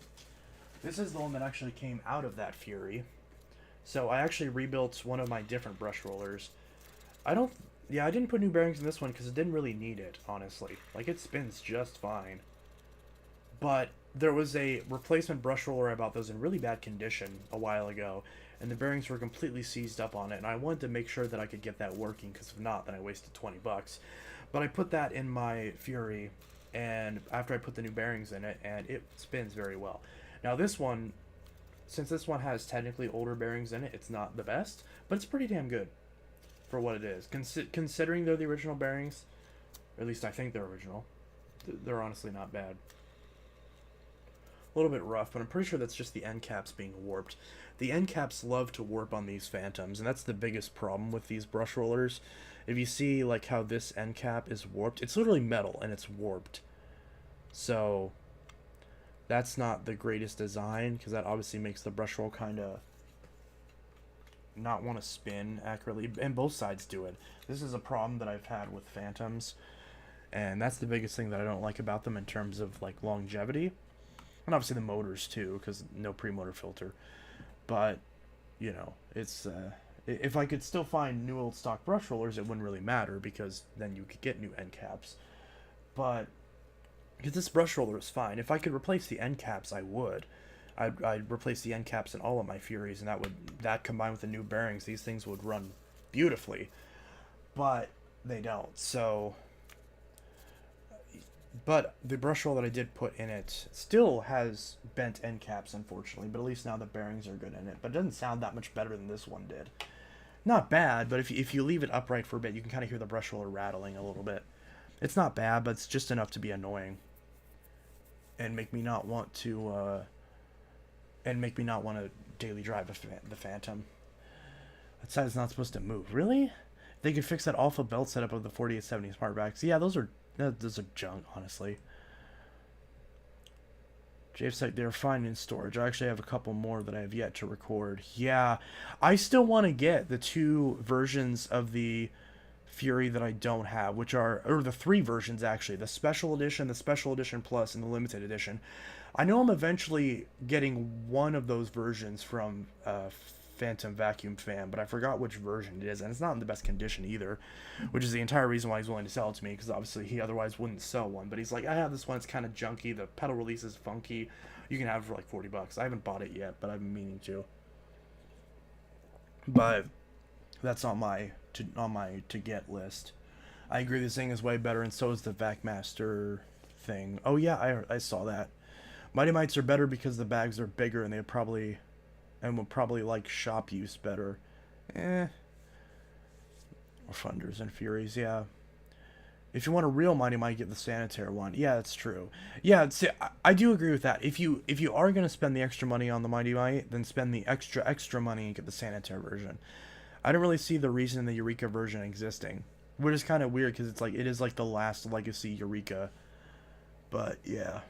Speaker 1: This is the one that actually came out of that Fury. So I actually rebuilt one of my different brush rollers. I didn't put new bearings in this one because it didn't really need it, honestly. Like, it spins just fine. But there was a replacement brush roller I bought that was in really bad condition a while ago, and the bearings were completely seized up on it, and I wanted to make sure that I could get that working, because if not, then I wasted 20 bucks. But I put that in my Fury, and after I put the new bearings in it, and it spins very well. Now this one, Since this one has technically older bearings in it, it's not the best, but it's pretty damn good for what it is. Considering they're the original bearings, or at least I think they're original, they're honestly not bad. A little bit rough, but I'm pretty sure that's just the end caps being warped. The end caps love to warp on these Phantoms, and that's the biggest problem with these brush rollers. If you see like how this end cap is warped, it's literally metal and it's warped. So that's not the greatest design, because that obviously makes the brush roll kind of not want to spin accurately, and both sides do it. This is a problem that I've had with Phantoms, and that's the biggest thing that I don't like about them in terms of like longevity. And obviously the motors too, because no pre-motor filter. But, you know, it's if I could still find new old stock brush rollers, it wouldn't really matter, because then you could get new end caps. But because this brush roller is fine. If I could replace the end caps, I would. I'd replace the end caps in all of my Furies, and that combined with the new bearings, these things would run beautifully. But they don't. So, but the brush roll that I did put in it still has bent end caps, unfortunately. But at least now the bearings are good in it. But it doesn't sound that much better than this one did. Not bad, but if you leave it upright for a bit, you can kind of hear the brush roller rattling a little bit. It's not bad, but it's just enough to be annoying and make me not want to daily drive the Phantom. That side's not supposed to move. Really? They could fix that alpha belt setup of the 4870 Smartbacks. Yeah, those are junk, honestly. JF's like, they're fine in storage. I actually have a couple more that I have yet to record. Yeah, I still want to get the 2 versions of the Fury that I don't have, which are, or the 3 versions actually, the Special Edition, the Special Edition Plus, and the Limited Edition. I know I'm eventually getting one of those versions from Phantom Vacuum Fan, but I forgot which version it is, and it's not in the best condition either, which is the entire reason why he's willing to sell it to me, because obviously he otherwise wouldn't sell one. But he's like, I have this one, it's kind of junky, the pedal release is funky, you can have it for like $40. I haven't bought it yet, but I've been meaning to. But that's on my to get list. I agree, this thing is way better, and so is the VacMaster thing. Oh yeah, I saw that. Mighty Mites are better because the bags are bigger, and will probably like shop use better. Or Funders and Furies, yeah. If you want a real Mighty Mite, get the Sanitaire one. Yeah, that's true. Yeah, I do agree with that. If you are gonna spend the extra money on the Mighty Mite, then spend the extra money and get the Sanitaire version. I don't really see the reason in the Eureka version existing, which is kind of weird, because it's like it is like the last legacy Eureka. But yeah.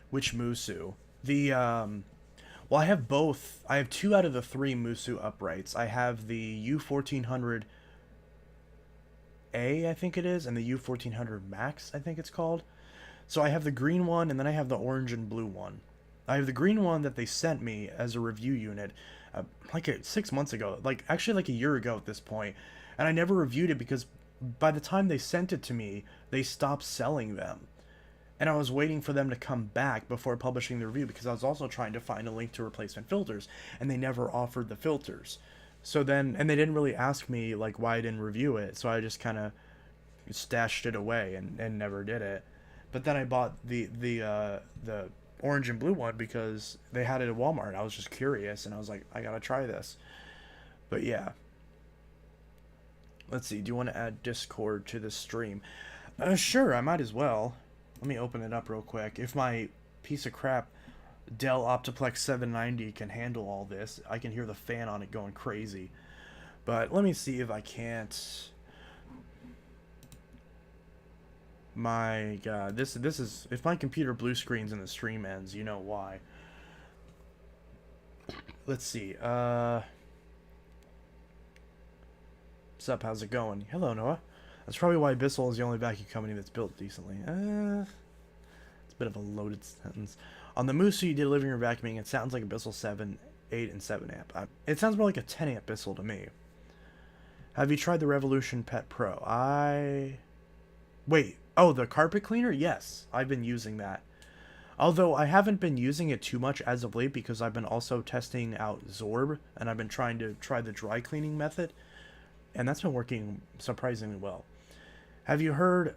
Speaker 1: Which Musu? The well, I have both. I have 2 out of the 3 Musu uprights. I have the U1400A, I think it is, and the U1400 Max, I think it's called. So I have the green one, and then I have the orange and blue one. I have the green one that they sent me as a review unit, like 6 months ago, actually like a year ago at this point, and I never reviewed it because by the time they sent it to me, they stopped selling them. And I was waiting for them to come back before publishing the review, because I was also trying to find a link to replacement filters, and they never offered the filters. So then, and they didn't really ask me like why I didn't review it, so I just kind of stashed it away and never did it. But then I bought the orange and blue one because they had it at Walmart. I was just curious, and I was like, I gotta try this. But yeah. Let's see, do you want to add Discord to the stream? Sure, I might as well. Let me open it up real quick. If my piece of crap Dell Optiplex 790 can handle all this, I can hear the fan on it going crazy. But let me see if I can't. My God, this is, if my computer blue screens and the stream ends, you know why. Let's see. What's up? How's it going? Hello, Noah. That's probably why Bissell is the only vacuum company that's built decently. It's a bit of a loaded sentence. On the Musu you did living room vacuuming, it sounds like a Bissell 7, 8, and 7 amp. It sounds more like a 10 amp Bissell to me. Have you tried the Revolution Pet Pro? Wait. Oh, the carpet cleaner? Yes, I've been using that. Although I haven't been using it too much as of late, because I've been also testing out Zorb, and I've been trying the dry cleaning method, and that's been working surprisingly well. Have you heard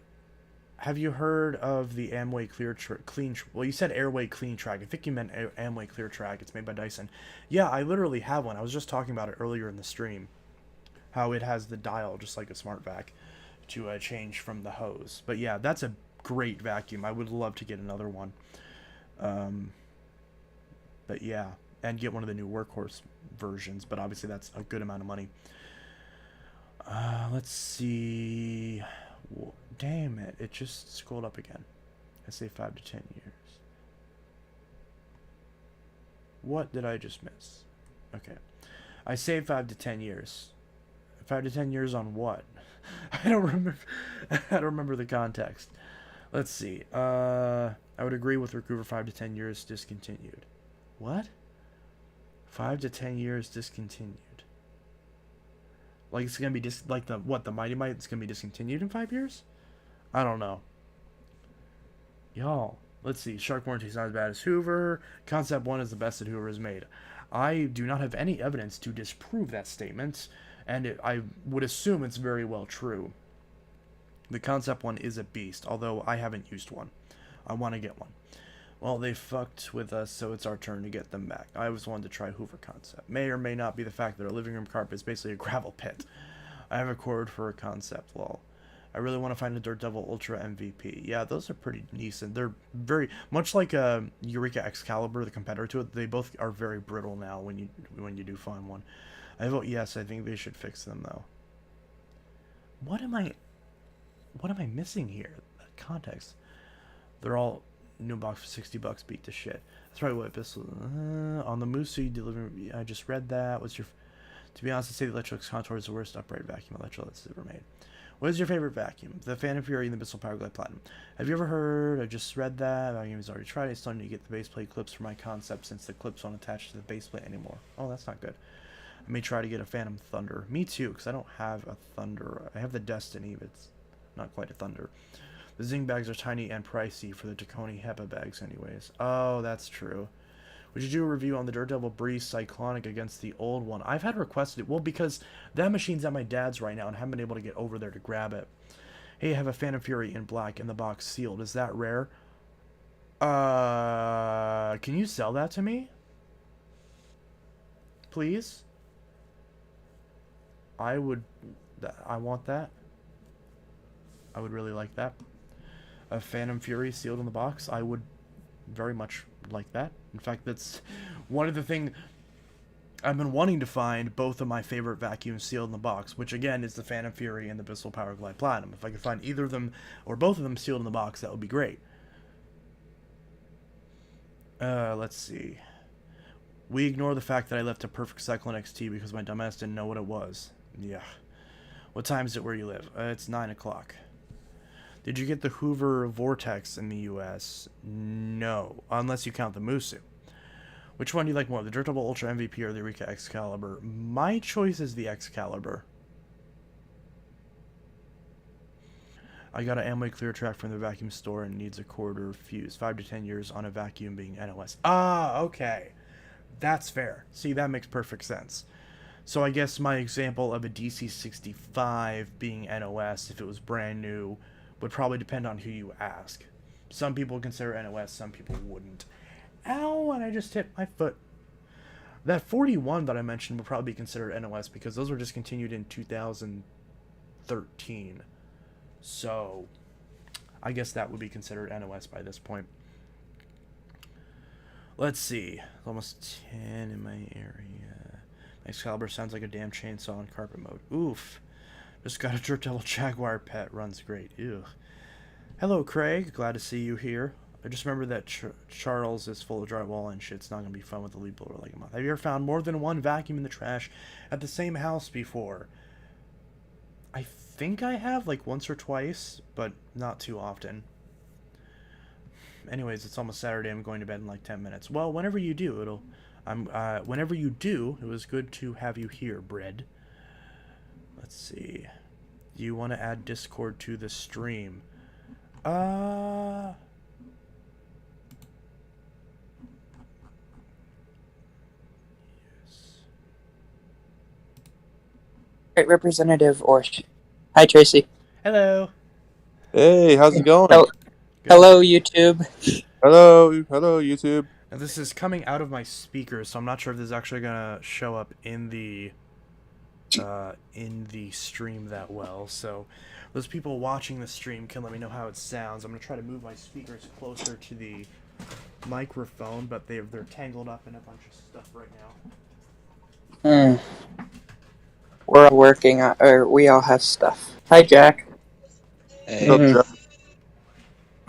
Speaker 1: have you heard of the Amway Clean? Well, you said Airway Clean Track. I think you meant Amway Clear Track. It's made by Dyson. Yeah, I literally have one. I was just talking about it earlier in the stream. How it has the dial just like a smart vac to change from the hose. But yeah, that's a great vacuum. I would love to get another one. But yeah, and get one of the new workhorse versions. But obviously that's a good amount of money. Let's see. Damn it! It just scrolled up again. I say 5 to 10 years. What did I just miss? Okay, I say 5 to 10 years. 5 to 10 years on what? I don't remember. I don't remember the context. Let's see. I would agree with Recruver 5 to 10 years discontinued. What? 5 to 10 years discontinued. Like it's gonna be like the Mighty Might. It's gonna be discontinued in 5 years. I don't know. Y'all, let's see. Shark Warranty's not as bad as Hoover. Concept 1 is the best that Hoover has made. I do not have any evidence to disprove that statement, and I would assume it's very well true. The Concept 1 is a beast, although I haven't used one. I want to get one. Well, they fucked with us, so it's our turn to get them back. I always wanted to try Hoover Concept. May or may not be the fact that our living room carpet is basically a gravel pit. I have a cord for a Concept, lol. I really want to find a Dirt Devil Ultra MVP. Yeah, those are pretty decent. They're very much like a Eureka Excalibur, the competitor to it. They both are very brittle now when you do find one. I vote yes. I think they should fix them though. What am I missing here? Context. They're all new box for $60. Beat the shit. That's probably what pistol on the Musu delivery. I just read that. What's your? To be honest, I'd say the Electrolux Contour is the worst upright vacuum Electrolux ever made. What is your favorite vacuum? The Phantom Fury and the Bissell Powerglide Platinum. Have you ever heard? I just read that. Vacuum has already tried it. Still need to get the base plate clips for my Concept since the clips won't attach to the base plate anymore. Oh, that's not good. I may try to get a Phantom Thunder. Me too, because I don't have a Thunder. I have the Destiny, but it's not quite a Thunder. The Zing bags are tiny and pricey for the Taconi HEPA bags anyways. Oh, that's true. Would you do a review on the Dirt Devil Breeze Cyclonic against the old one? I've had requested it. Well, because that machine's at my dad's right now and I haven't been able to get over there to grab it. Hey, I have a Phantom Fury in black in the box sealed. Is that rare? Can you sell that to me? Please? I want that. I would really like that. A Phantom Fury sealed in the box. I would very much like that. In fact, that's one of the things I've been wanting to find. Both of my favorite vacuums sealed in the box, which again is the Phantom Fury and the Bissell Powerglide Platinum. If I could find either of them or both of them sealed in the box, that would be great. Let's see. We ignore the fact that I left a Perfect Cyclone XT because my dumbass didn't know what it was. Yeah. What time is it where you live? It's 9 o'clock. Did you get the Hoover Vortex in the US? No, unless you count the Musu. Which one do you like more, the Dirt Devil Ultra MVP or the Eureka Excalibur? My choice is the Excalibur. I got an Amway Clear Track from the vacuum store and needs a quarter fuse. 5 to 10 years on a vacuum being NOS. Ah, okay. That's fair. See, that makes perfect sense. So I guess my example of a DC65 being NOS, if it was brand new, would probably depend on who you ask. Some people consider NOS, some people wouldn't. Ow, and I just hit my foot. That 41 that I mentioned would probably be considered NOS because those were discontinued in 2013. So, I guess that would be considered NOS by this point. Let's see. Almost 10 in my area. Excalibur sounds like a damn chainsaw in carpet mode. Oof. Just got a Dirt Devil Jaguar pet. Runs great. Ew. Hello, Craig. Glad to see you here. I just remember that Charles is full of drywall and shit's not going to be fun with the lead blower like a month. Have you ever found more than one vacuum in the trash at the same house before? I think I have, like once or twice, but not too often. Anyways, it's almost Saturday. I'm going to bed in like 10 minutes. Well, whenever you do, whenever you do, it was good to have you here, Bread. Let's see. Do you want to add Discord to the stream? Yes.
Speaker 2: Right, Representative Orsh. Hi, Tracy.
Speaker 1: Hello.
Speaker 2: Hey, how's it going?
Speaker 3: Hel-
Speaker 1: Good.
Speaker 3: Hello, YouTube.
Speaker 2: Hello, YouTube.
Speaker 1: Now this is coming out of my speakers, so I'm not sure if this is actually gonna show up in the stream that well. So those people watching the stream can let me know how it sounds. I'm gonna try to move my speakers closer to the microphone, but they're tangled up in a bunch of stuff right now.
Speaker 3: Hmm. We're all working on, or we all have stuff. Hi, Jack.
Speaker 2: What's up,
Speaker 3: Mm-hmm.
Speaker 2: Jeff?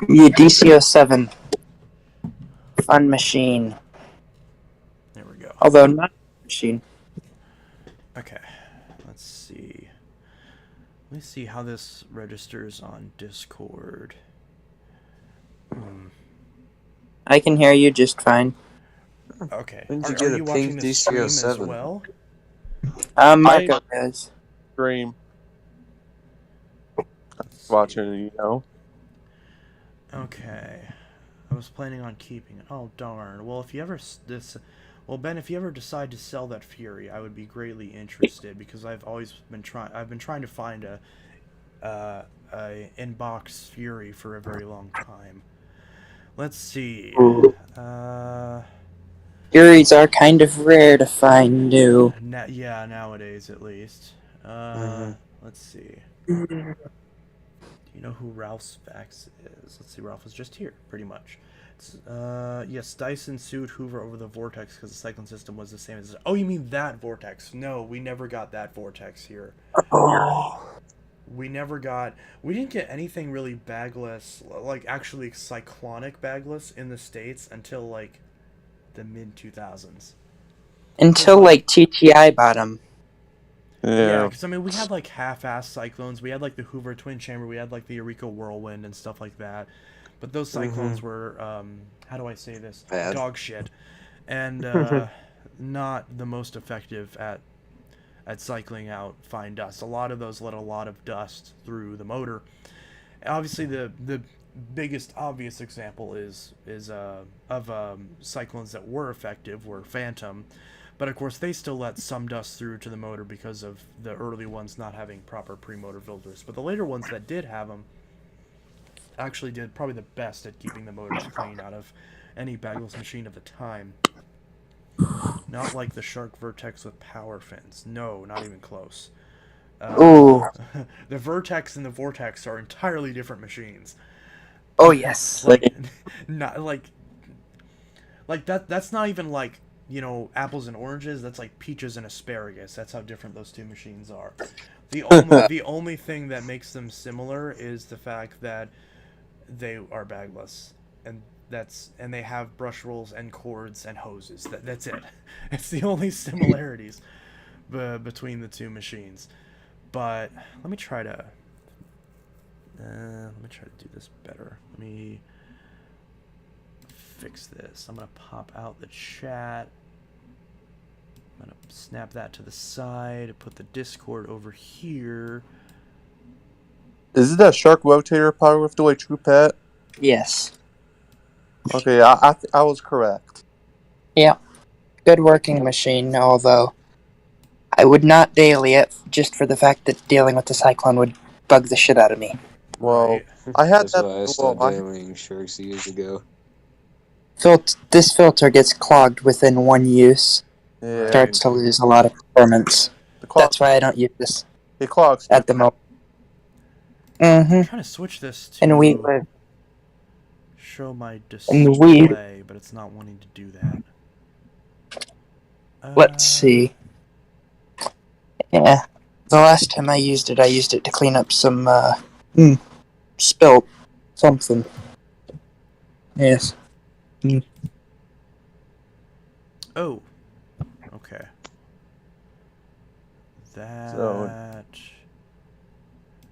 Speaker 3: Yeah, DC-07. Fun machine.
Speaker 1: There we go.
Speaker 3: Although not machine.
Speaker 1: Okay, let's see. Let me see how this registers on Discord.
Speaker 3: I can hear you just fine.
Speaker 1: Okay,
Speaker 4: When did you
Speaker 1: are
Speaker 4: get a
Speaker 1: you watching
Speaker 4: pink
Speaker 1: the stream as
Speaker 4: DC-07?
Speaker 1: well?
Speaker 2: I
Speaker 3: Marco is.
Speaker 2: stream
Speaker 1: Let's see.
Speaker 2: watching,
Speaker 1: Okay. I was planning on keeping it. Oh darn. Well, if you ever well, Ben, if you ever decide to sell that Fury, I would be greatly interested because I've been trying to find a inbox Fury for a very long time. Let's see.
Speaker 3: Ooh.
Speaker 1: Uh
Speaker 3: Furies are kind of rare to find new.
Speaker 1: yeah, nowadays at least.
Speaker 4: Mm-hmm.
Speaker 1: Let's see.
Speaker 3: Mm.
Speaker 1: Do you know who Ralph's fax is? Let's see. Ralph is just here, pretty much. Yes, Dyson sued Hoover over the vortex because the cycling system was the same as. Oh, you mean that vortex? No, we never got that vortex here.
Speaker 3: Oh.
Speaker 1: We never got. We didn't get anything really bagless, like actually cyclonic bagless in the states until like the mid 2000s.
Speaker 3: Until, like, TTI bottom.
Speaker 1: Yeah,
Speaker 2: Yeah.
Speaker 1: because I mean, we had like half-ass cyclones. We had like the Hoover twin chamber. We had like the Eureka whirlwind and stuff like that. But those
Speaker 4: Mm-hmm.
Speaker 1: cyclones were, how do I say this?
Speaker 4: Bad.
Speaker 1: Dog shit, and not the most effective at cycling out fine dust. A lot of those let a lot of dust through the motor. Obviously, the biggest obvious example is of cyclones that were effective were Phantom, but of course they still let some dust through to the motor because of the early ones not having proper pre-motor filters. But the later ones that did have them actually did probably the best at keeping the motors clean out of any bagless machine of the time. Not like the Shark Vertex with power fins. No, not even close. Uh,
Speaker 3: Ooh.
Speaker 1: the Vertex and the Vortex are entirely different machines.
Speaker 3: Oh, yes.
Speaker 1: like, not like that. That's not even like apples and oranges. That's like peaches and asparagus. That's how different those two machines are. The only thing that makes them similar is the fact that they are bagless, and they have brush rolls and cords and hoses. That's it. It's the only similarities between the two machines. But let me try to do this better. Let me fix this. I'm gonna pop out the chat. I'm gonna snap that to the side. Put the Discord over here.
Speaker 2: Is it that shark rotator power with the way True Pet?
Speaker 3: Yes.
Speaker 2: Okay, I was correct.
Speaker 3: Yeah. Good working machine, although I would not daily it just for the fact that dealing with the cyclone would bug the shit out of me.
Speaker 2: Well,
Speaker 1: Right.
Speaker 2: I had
Speaker 4: That's
Speaker 2: that.
Speaker 4: why I
Speaker 2: Well,
Speaker 4: stopped
Speaker 2: I
Speaker 4: dabbling sharks years ago.
Speaker 3: This filter gets clogged within one use.
Speaker 2: yeah.
Speaker 1: Right.
Speaker 3: Starts to lose a lot of performance.
Speaker 2: The clock.
Speaker 3: That's why I don't use this
Speaker 2: It clogs too.
Speaker 3: at the moment.
Speaker 1: I'm
Speaker 3: Mm-hmm.
Speaker 1: trying to switch this
Speaker 3: And we
Speaker 1: to
Speaker 3: live.
Speaker 1: show my
Speaker 3: And we.
Speaker 1: display, but it's not wanting to do that.
Speaker 3: Let's see. Yeah. The last time I used it to clean up some, spilt something. Yes.
Speaker 1: Oh. Okay. That.
Speaker 2: So-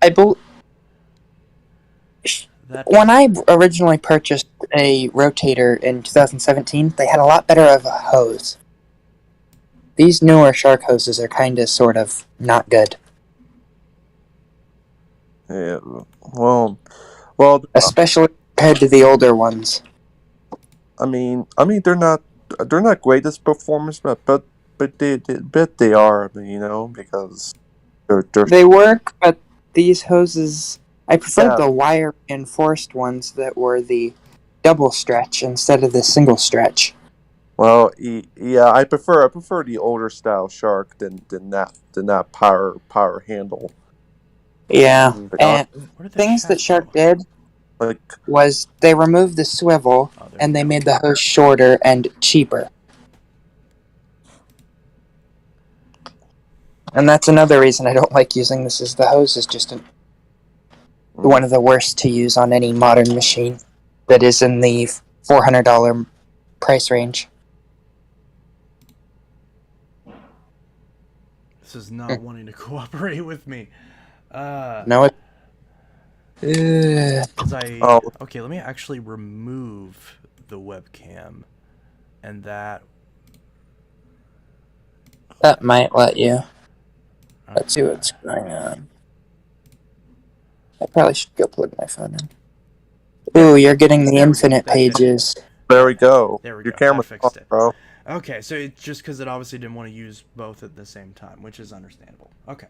Speaker 3: I believe.
Speaker 1: That.
Speaker 3: When I originally purchased a rotator in 2017, they had a lot better of a hose. These newer shark hoses are kind of, sort of, not good.
Speaker 2: Yeah. Well.
Speaker 3: Especially compared to the older ones.
Speaker 2: I mean, they're not greatest performance, but they are, because they're
Speaker 3: They work, but these hoses I preferred
Speaker 2: Yeah.
Speaker 3: the wire reinforced ones that were the double stretch instead of the single stretch.
Speaker 2: Well, yeah, I prefer the older style shark than that power handle.
Speaker 3: Yeah,
Speaker 4: Mhm.
Speaker 2: Like,
Speaker 3: and
Speaker 1: Where did the
Speaker 3: things that
Speaker 1: chat go?
Speaker 3: Shark did
Speaker 2: like
Speaker 3: was they removed the swivel
Speaker 1: Oh, there
Speaker 3: and
Speaker 1: we
Speaker 3: they
Speaker 1: go.
Speaker 3: made the hose shorter and cheaper. And that's another reason I don't like using this, is the hose is just one of the worst to use on any modern machine that is in the $400 price range.
Speaker 1: This is not wanting to cooperate with me.
Speaker 3: No, it.
Speaker 1: Because I...
Speaker 2: oh,
Speaker 1: Okay, let me actually remove the webcam. And that...
Speaker 3: That might let you. Let's see
Speaker 1: Okay.
Speaker 3: what's going on. I probably should go plug my phone in. Ooh, you're getting the
Speaker 1: There we go.
Speaker 3: infinite
Speaker 1: That did it.
Speaker 3: pages.
Speaker 2: there we go.
Speaker 1: There we
Speaker 2: Your
Speaker 1: go. That
Speaker 2: camera's
Speaker 1: fixed
Speaker 2: off,
Speaker 1: it.
Speaker 2: bro.
Speaker 1: Okay, so it's just because it obviously didn't want to use both at the same time, which is understandable. Okay.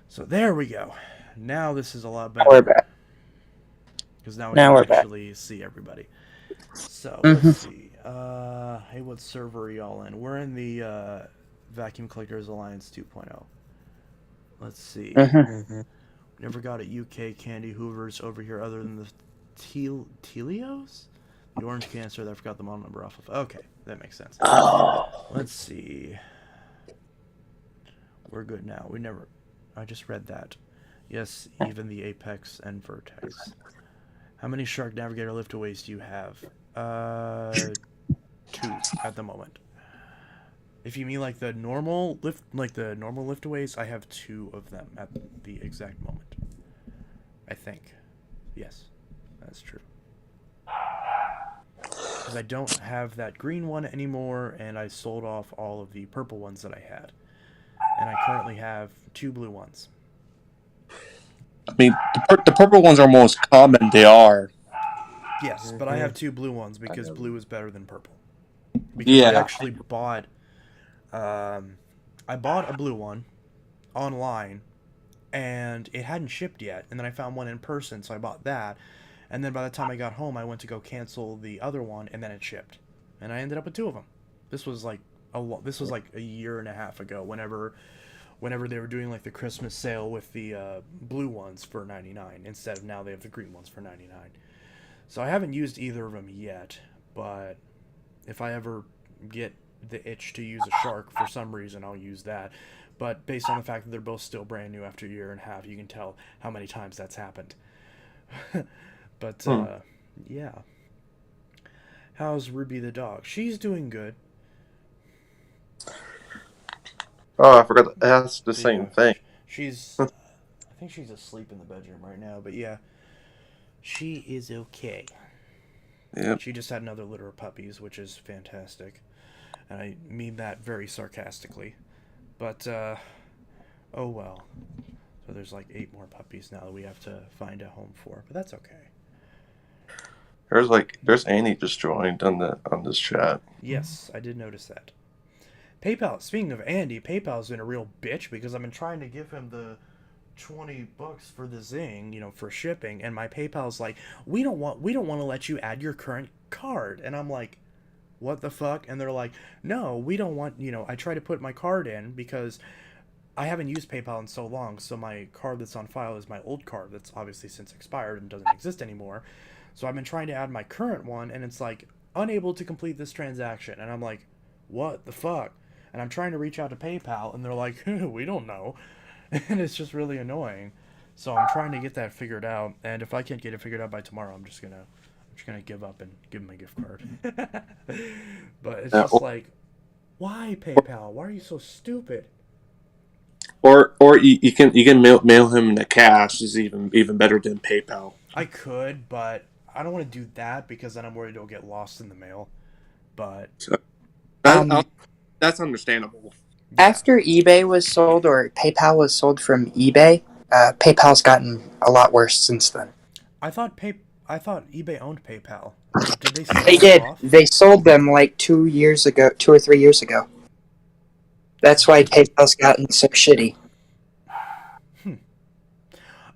Speaker 1: So there we go. Now this is a lot
Speaker 3: Now we're
Speaker 1: better.
Speaker 3: back.
Speaker 1: Because now we
Speaker 3: Now
Speaker 1: can
Speaker 3: we're back.
Speaker 1: actually see everybody. So,
Speaker 3: Mhm.
Speaker 1: let's see. Hey, what server are y'all in? We're in the Vacuum Collectors Alliance 2.0. Let's see.
Speaker 4: Mhm.
Speaker 1: Never got a UK Candy Hoovers over here other than the Telios? The orange canister that I forgot the model number off of. Okay, that makes sense.
Speaker 3: Oh.
Speaker 1: Let's see. We're good now. We never... I just read that. Yes, even the Apex and Vertex. How many Shark Navigator liftaways do you have? 2 at the moment. If you mean like the normal liftaways, I have 2 of them at the exact moment. I think. Yes, that's true. Because I don't have that green one anymore, and I sold off all of the purple ones that I had. And I currently have 2 blue ones.
Speaker 2: I mean, the purple ones are most common. They are.
Speaker 1: Yes, but I have 2 blue ones because
Speaker 4: know.
Speaker 1: blue is better than purple. Because I
Speaker 2: Yeah.
Speaker 1: actually bought... I bought a blue one online, and it hadn't shipped yet. And then I found one in person, so I bought that. And then by the time I got home, I went to go cancel the other one, and then it shipped. And I ended up with 2 of them. This was like a year and a half ago. Whenever they were doing like the Christmas sale with the blue ones for $99 instead of now they have the green ones for $99. So I haven't used either of them yet, but if I ever get the itch to use a shark for some reason, I'll use that. But based on the fact that they're both still brand new after a year and a half, you can tell how many times that's happened. But yeah. How's Ruby the dog? She's doing good.
Speaker 2: Oh, I forgot to ask the
Speaker 1: But
Speaker 2: same
Speaker 1: yeah,
Speaker 2: thing.
Speaker 1: she's I think she's asleep in the bedroom right now, but yeah. She is okay.
Speaker 2: Yep.
Speaker 1: She just had another litter of puppies, which is fantastic. And I mean that very sarcastically. But, oh well. So there's like 8 more puppies now that we have to find a home for. But that's okay.
Speaker 2: There's Annie just joined on this chat.
Speaker 1: Yes, I did notice that. PayPal, speaking of Andy, PayPal's been a real bitch because I've been trying to give him the $20 for the Zing, for shipping, and my PayPal's like, we don't want to let you add your current card. And I'm like, what the fuck? And they're like, no, we don't want, I try to put my card in because I haven't used PayPal in so long, so my card that's on file is my old card that's obviously since expired and doesn't exist anymore. So I've been trying to add my current one, and it's like, unable to complete this transaction. And I'm like, what the fuck? And I'm trying to reach out to PayPal, and they're like, we don't know. And it's just really annoying. So I'm trying to get that figured out, and if I can't get it figured out by tomorrow, I'm just gonna give up and give them a gift card. But it's
Speaker 2: Yeah,
Speaker 1: just like, why PayPal? Why are you so stupid?
Speaker 2: or you can mail him the cash is even better than PayPal.
Speaker 1: I could, but I don't want to do that because then I'm worried it'll get lost in the mail. But
Speaker 2: That, that's understandable.
Speaker 1: yeah.
Speaker 3: After eBay was sold, or PayPal was sold from eBay, PayPal's gotten a lot worse since then.
Speaker 1: I thought eBay owned PayPal. Did they sell
Speaker 3: They
Speaker 1: those
Speaker 3: did.
Speaker 1: off?
Speaker 3: They sold them like 2 or 3 years ago. That's why PayPal's gotten so shitty.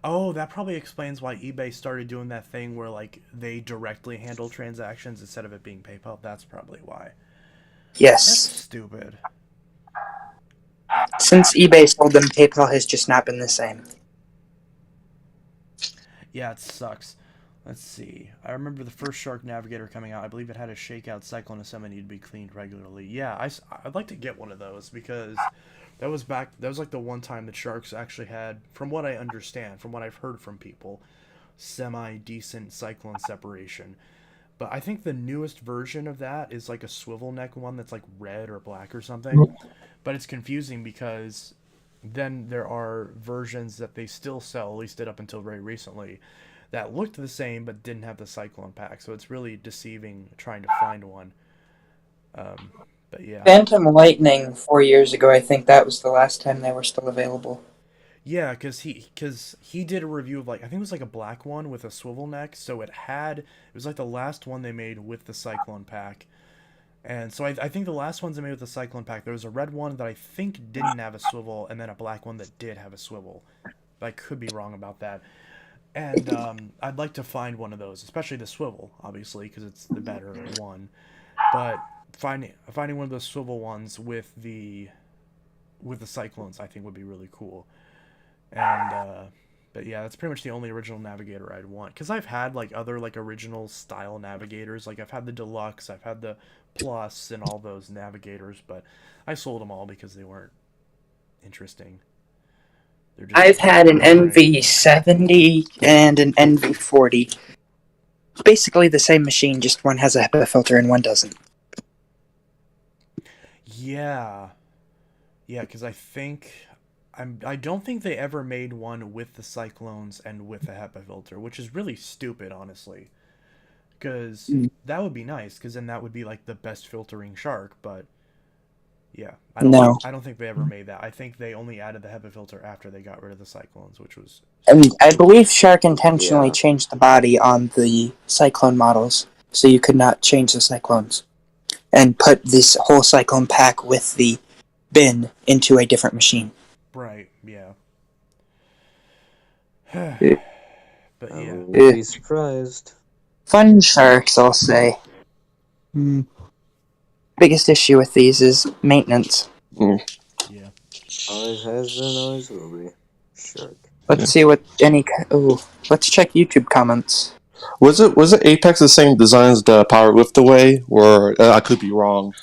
Speaker 1: Oh, that probably explains why eBay started doing that thing where like they directly handle transactions instead of it being PayPal. That's probably why. That's
Speaker 3: Yes.
Speaker 1: stupid.
Speaker 3: Since eBay sold them, PayPal has just not been the same.
Speaker 1: Yeah, it sucks. Let's see. I remember the first Shark Navigator coming out. I believe it had a shakeout cycle and a semi needed to be cleaned regularly. Yeah, I'd like to get one of those because that was back. That was like the one time that Sharks actually had, from what I understand, from what I've heard from people, semi decent cyclone separation. But I think the newest version of that is like a swivel neck one that's like red or black or something. But it's confusing because then there are versions that they still sell, at least did up until very recently, that looked the same but didn't have the cyclone pack. So it's really deceiving trying to find one. Um, but yeah.
Speaker 3: Phantom Lightning 4 years ago, I think that was the last time they were still available.
Speaker 1: Yeah, because he did a review of like I think it was like a black one with a swivel neck, so it was like the last one they made with the Cyclone pack, and so I think the last ones they made with the Cyclone pack, there was a red one that I think didn't have a swivel, and then a black one that did have a swivel. But I could be wrong about that, and I'd like to find one of those, especially the swivel, obviously, because it's the better one. But finding one of those swivel ones with the Cyclones, I think would be really cool. And but yeah, that's pretty much the only original navigator I'd want, because I've had like other like original style navigators, like I've had the deluxe, I've had the plus and all those navigators, but I sold them all because they weren't interesting. They're just
Speaker 3: I've had an
Speaker 1: boring.
Speaker 3: NV70 and an NV40. Basically the same machine, just one has a HEPA filter and one doesn't.
Speaker 1: Yeah, yeah, because I don't think they ever made one with the cyclones and with a HEPA filter, which is really stupid, honestly. Because that would be nice, because then that would be like the best filtering shark. But yeah,
Speaker 3: No.
Speaker 1: I don't think they ever made that. I think they only added the HEPA filter after they got rid of the cyclones, which was
Speaker 3: And
Speaker 1: stupid.
Speaker 3: I believe Shark intentionally
Speaker 2: Yeah.
Speaker 3: changed the body on the Cyclone models, so you could not change the Cyclones. And put this whole Cyclone pack with the bin into a different machine.
Speaker 1: Right? Yeah.
Speaker 2: Eh,
Speaker 1: But
Speaker 4: I
Speaker 1: yeah,
Speaker 4: wouldn't be surprised.
Speaker 3: Fun Sharks, I'll say. Biggest issue with these is maintenance.
Speaker 2: mm.
Speaker 1: yeah.
Speaker 4: Always has been, always will be. Shark.
Speaker 3: Let's see what any. Ooh, let's check YouTube comments.
Speaker 2: Was it Apex the same design as the Power Lift Away, or I could be wrong?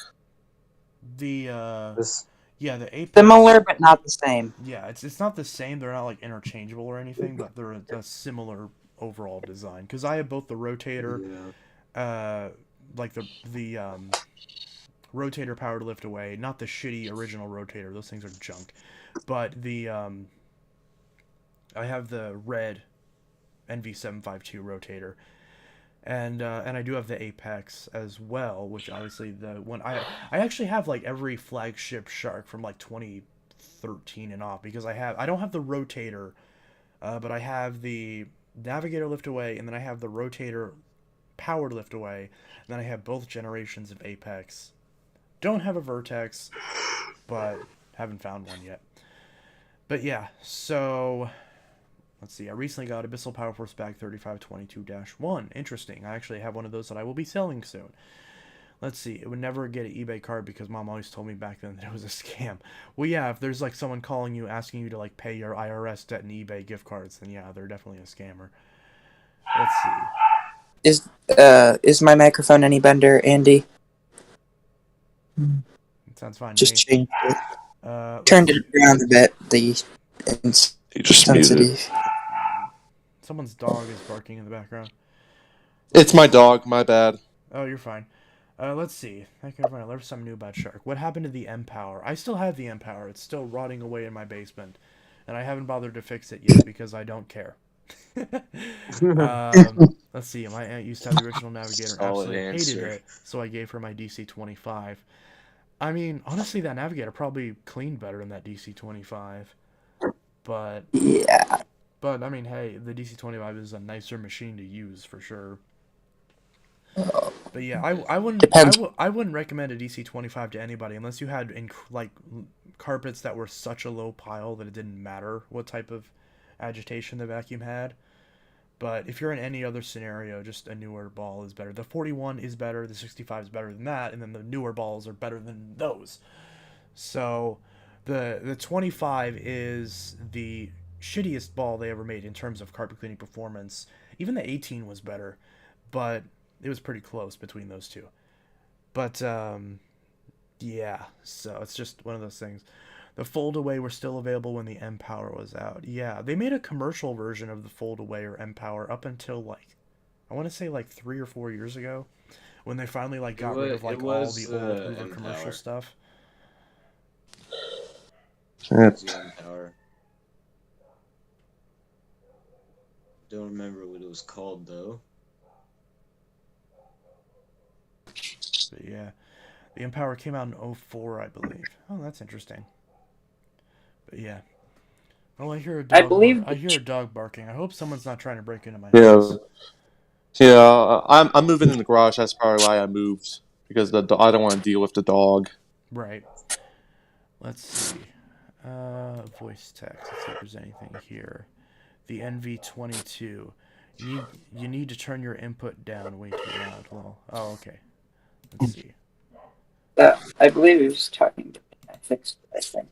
Speaker 1: The
Speaker 4: This
Speaker 1: yeah, the Apex.
Speaker 3: Similar, but not the same.
Speaker 1: Yeah, it's not the same. They're not like interchangeable or anything, but they're a similar overall design. Because I have both the rotator,
Speaker 4: yeah.
Speaker 1: uh, like the rotator power to lift away, not the shitty original rotator. Those things are junk. But the I have the red NV752 rotator, and I do have the Apex as well, which obviously the one I actually have like every flagship shark from like 2013 and off, because I don't have the rotator, but I have the navigator lift away, and then I have the rotator powered lift away, and then I have both generations of Apex. Don't have a Vertex, but haven't found one yet. But yeah, so let's see. I recently got Abyssal Power Force Bag 3522-1. Interesting. I actually have one of those that I will be selling soon. Let's see. It would never get an eBay card because Mom always told me back then that it was a scam. Well, yeah, if there's like someone calling you asking you to like pay your IRS debt in eBay gift cards, then yeah, they're definitely a scammer. Let's see.
Speaker 3: Is my microphone any better, Andy?
Speaker 1: It sounds fine to
Speaker 3: Just
Speaker 1: me.
Speaker 3: changed it.
Speaker 1: Let's
Speaker 3: Turned
Speaker 1: see.
Speaker 3: it around a bit. The
Speaker 2: You just muted.
Speaker 3: intensity.
Speaker 1: Someone's dog is barking in the background.
Speaker 2: It's my dog. My bad.
Speaker 1: Oh, you're fine. Let's see. Thank you, everyone. I learned something new about Shark. What happened to the Empower? I still have the Empower. It's still rotting away in my basement, and I haven't bothered to fix it yet because I don't care. Let's see. My aunt used to have the original Navigator and
Speaker 4: Solid
Speaker 1: absolutely hated
Speaker 4: answer.
Speaker 1: it, so I gave her my DC-25. I mean, honestly, that Navigator probably cleaned better than that DC-25, but
Speaker 3: Yeah.
Speaker 1: I mean, hey, the DC-25 is a nicer machine to use for sure. But yeah,
Speaker 3: Depends.
Speaker 1: I wouldn't recommend a DC-25 to anybody unless you had like carpets that were such a low pile that it didn't matter what type of agitation the vacuum had. But if you're in any other scenario, just a newer ball is better. The 41 is better, the 65 is better than that, and then the newer balls are better than those. So the 25 is the shittiest ball they ever made in terms of carpet cleaning performance. Even the 18 was better, but it was pretty close between those two. But yeah, so it's just one of those things. The foldaway were still available when the M Power was out. Yeah, they made a commercial version of the foldaway or M Power up until like I want to say like 3 or 4 years ago, when they finally like got rid of like all the old Hoover commercial stuff.
Speaker 4: It was the Empower. Don't remember what it was called though.
Speaker 1: But yeah, the Empower came out in 04, I believe. Oh, that's interesting. But yeah. Oh, I hear a dog. I hear a dog barking. I hope someone's not trying to break into my house.
Speaker 2: Yeah. I'm moving in the garage. That's probably why I moved, because I don't want to deal with the dog.
Speaker 1: Right. Let's see. Voice text. Let's see if there's anything here. The NV22. You need to turn your input down way too loud. Well, oh, okay. Let's see.
Speaker 3: I believe he was talking to me. I fixed it, I think.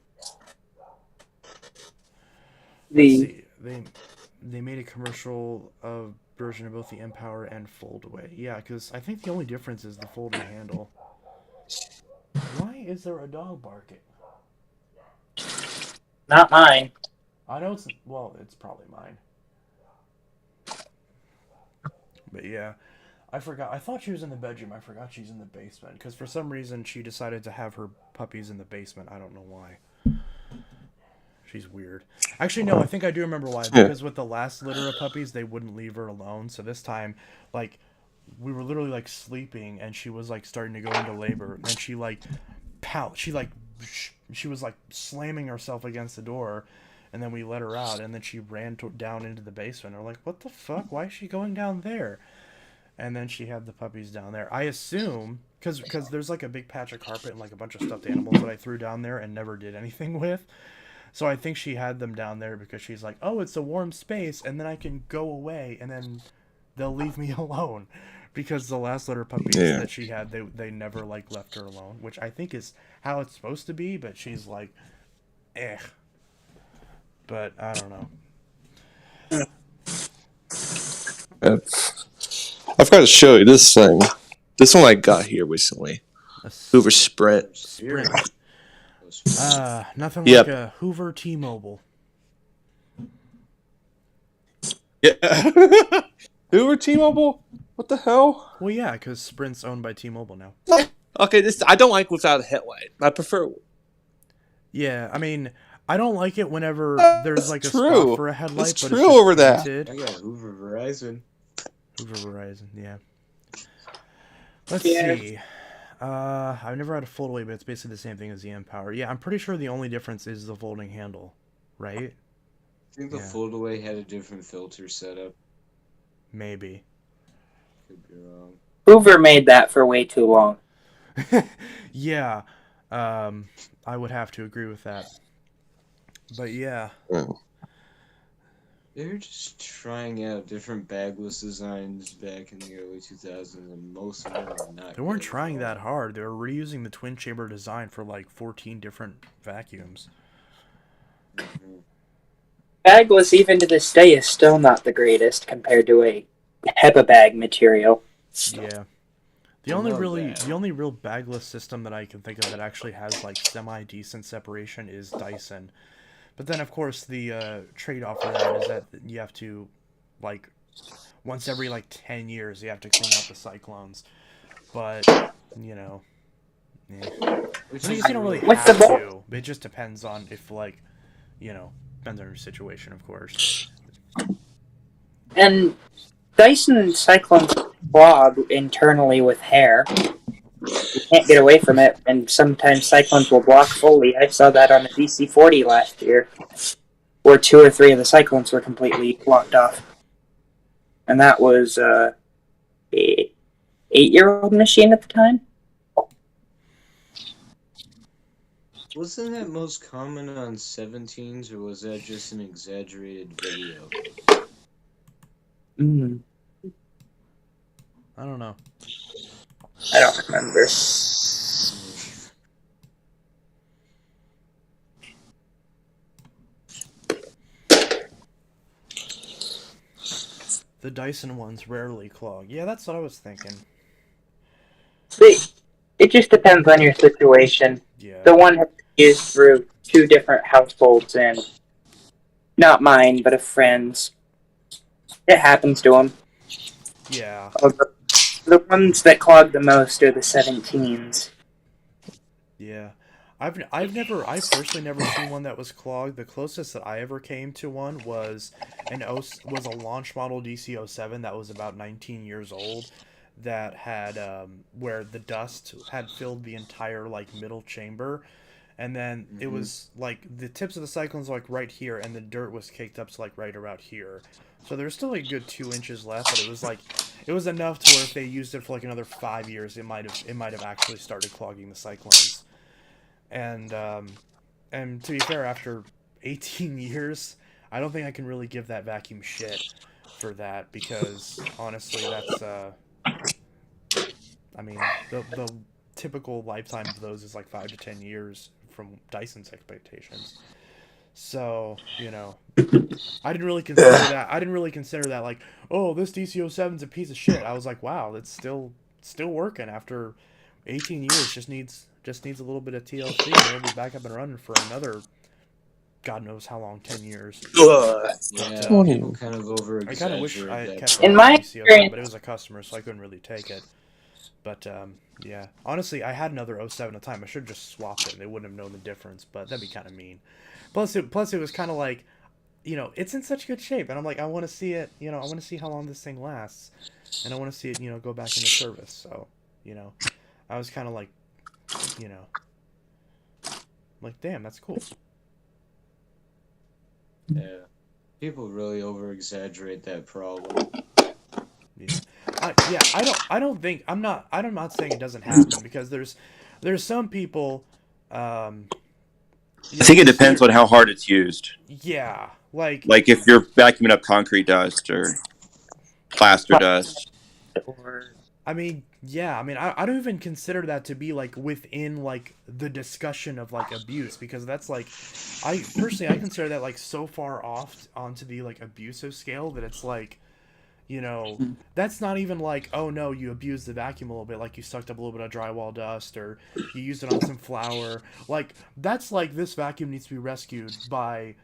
Speaker 1: Let's see. They made a commercial version of both the Empower and Foldaway. Yeah, because I think the only difference is the folding handle. Why is there a dog barking?
Speaker 3: Not mine.
Speaker 1: I know it's probably mine. But yeah, I forgot. I thought she was in the bedroom. I forgot she's in the basement because for some reason she decided to have her puppies in the basement. I don't know why. She's weird. Actually, no, I think I do remember why. Because with the last litter of puppies, they wouldn't leave her alone. So this time, like, we were literally like sleeping, and she was like starting to go into labor, and she like she was like slamming herself against the door, and then we let her out, and then she ran down into the basement. We're like, what the fuck? Why is she going down there? And then she had the puppies down there. I assume because there's like a big patch of carpet and like a bunch of stuffed animals that I threw down there and never did anything with. So I think she had them down there because she's like, oh, it's a warm space, and then I can go away, and then they'll leave me alone. Because the last litter of puppies that she had, they never like left her alone, which I think is how it's supposed to be. But she's like, But I don't know.
Speaker 2: I forgot to show you this thing. This one I got here recently. Hoover Sprint.
Speaker 1: Nothing like a Hoover T-Mobile.
Speaker 2: Yeah. Hoover T-Mobile? What the hell?
Speaker 1: Well, yeah, because Sprint's owned by T-Mobile now.
Speaker 2: Okay, I don't like without a headlight. I prefer...
Speaker 1: Yeah, I mean, I don't like it whenever there's like a
Speaker 2: true.
Speaker 1: spot for a headlight.
Speaker 2: It's
Speaker 1: but
Speaker 2: true
Speaker 1: it's
Speaker 2: over that.
Speaker 4: I got Hoover Verizon.
Speaker 1: Hoover Verizon, yeah. Let's see. I've never had a foldaway, but it's basically the same thing as the Empower. Yeah, I'm pretty sure the only difference is the folding handle, right?
Speaker 4: I think the foldaway had a different filter setup.
Speaker 1: Maybe.
Speaker 4: Could be wrong.
Speaker 3: Hoover made that for way too long.
Speaker 1: Yeah. I would have to agree with that. But yeah.
Speaker 4: They were just trying out different bagless designs back in the early 2000s, and most of them were not.
Speaker 1: They weren't trying that hard. They were reusing the twin chamber design for like 14 different vacuums.
Speaker 4: Mm-hmm.
Speaker 3: Bagless, even to this day, is still not the greatest compared to a HEPA bag material.
Speaker 1: Yeah. The only real bagless system that I can think of that actually has like semi-decent separation is Dyson. But then, of course, the trade-off for that is that you have to, like, once every, like, 10 years, you have to clean out the cyclones. But, you know, you don't really have to. It just depends on if, like, you know, depends on your situation, of course.
Speaker 3: And Dyson cyclones clog internally with hair. You can't get away from it, and sometimes cyclones will block fully. I saw that on a DC-40 last year, where 2 or 3 of the cyclones were completely blocked off. And that was a 8-year-old machine at the time.
Speaker 4: Wasn't that most common on 17s, or was that just an exaggerated video?
Speaker 3: Mm,
Speaker 1: I don't know.
Speaker 3: I don't remember.
Speaker 1: The Dyson ones rarely clog. Yeah, that's what I was thinking.
Speaker 3: It just depends on your situation.
Speaker 1: Yeah.
Speaker 3: The one has been used through 2 different households, and not mine, but a friend's. It happens to them.
Speaker 1: Yeah.
Speaker 3: The ones that clog the most are the 17s.
Speaker 1: Yeah. I've personally never seen one that was clogged. The closest that I ever came to one was was a launch model DC07 that was about 19 years old, that had where the dust had filled the entire like middle chamber, and then it was like the tips of the cyclones like right here, and the dirt was caked up to like right around here. So there's still a good 2 inches left, but it was enough to where if they used it for like another 5 years, it might have actually started clogging the cyclones. And to be fair, after 18 years, I don't think I can really give that vacuum shit for that, because honestly, that's I mean, the typical lifetime of those is like 5 to 10 years from Dyson's expectations. So, I didn't really consider that. I didn't really consider that like, oh, this DC07's a piece of shit. I was like, wow, it's still working after 18 years. Just needs a little bit of TLC, and it'll be back up and running for another God knows how long, 10 years.
Speaker 4: Yeah,
Speaker 1: But,
Speaker 4: people kind of
Speaker 1: I kind of wish I
Speaker 4: over-exaggerate
Speaker 1: had
Speaker 4: that
Speaker 1: kept
Speaker 3: In
Speaker 1: the
Speaker 3: my
Speaker 4: problem.
Speaker 1: DC07, but it
Speaker 3: experience,
Speaker 1: was a customer, so I couldn't really take it. But yeah, honestly, I had another '07 at the time. I should have just swapped it, and they wouldn't have known the difference. But that'd be kind of mean. Plus, it was kind of like, it's in such good shape, and I'm like, I want to see it. I want to see how long this thing lasts, and I want to see it, go back into service. So, I was kind of like, you know, like, damn, that's cool.
Speaker 4: Yeah. People really over-exaggerate that problem.
Speaker 1: Yeah. I'm not saying it doesn't happen, because there's some people,
Speaker 5: I think it depends on how hard it's used.
Speaker 1: yeah, like,
Speaker 5: Like if you're vacuuming up concrete dust or plaster dust.
Speaker 3: or
Speaker 1: I mean, yeah, I mean, I don't even consider that to be like within like the discussion of like abuse, because that's like, I consider that like so far off onto the like abusive scale that it's like, that's not even like, oh no, you abused the vacuum a little bit, like you sucked up a little bit of drywall dust, or you used it on some flour. Like, that's like, this vacuum needs to be rescued by,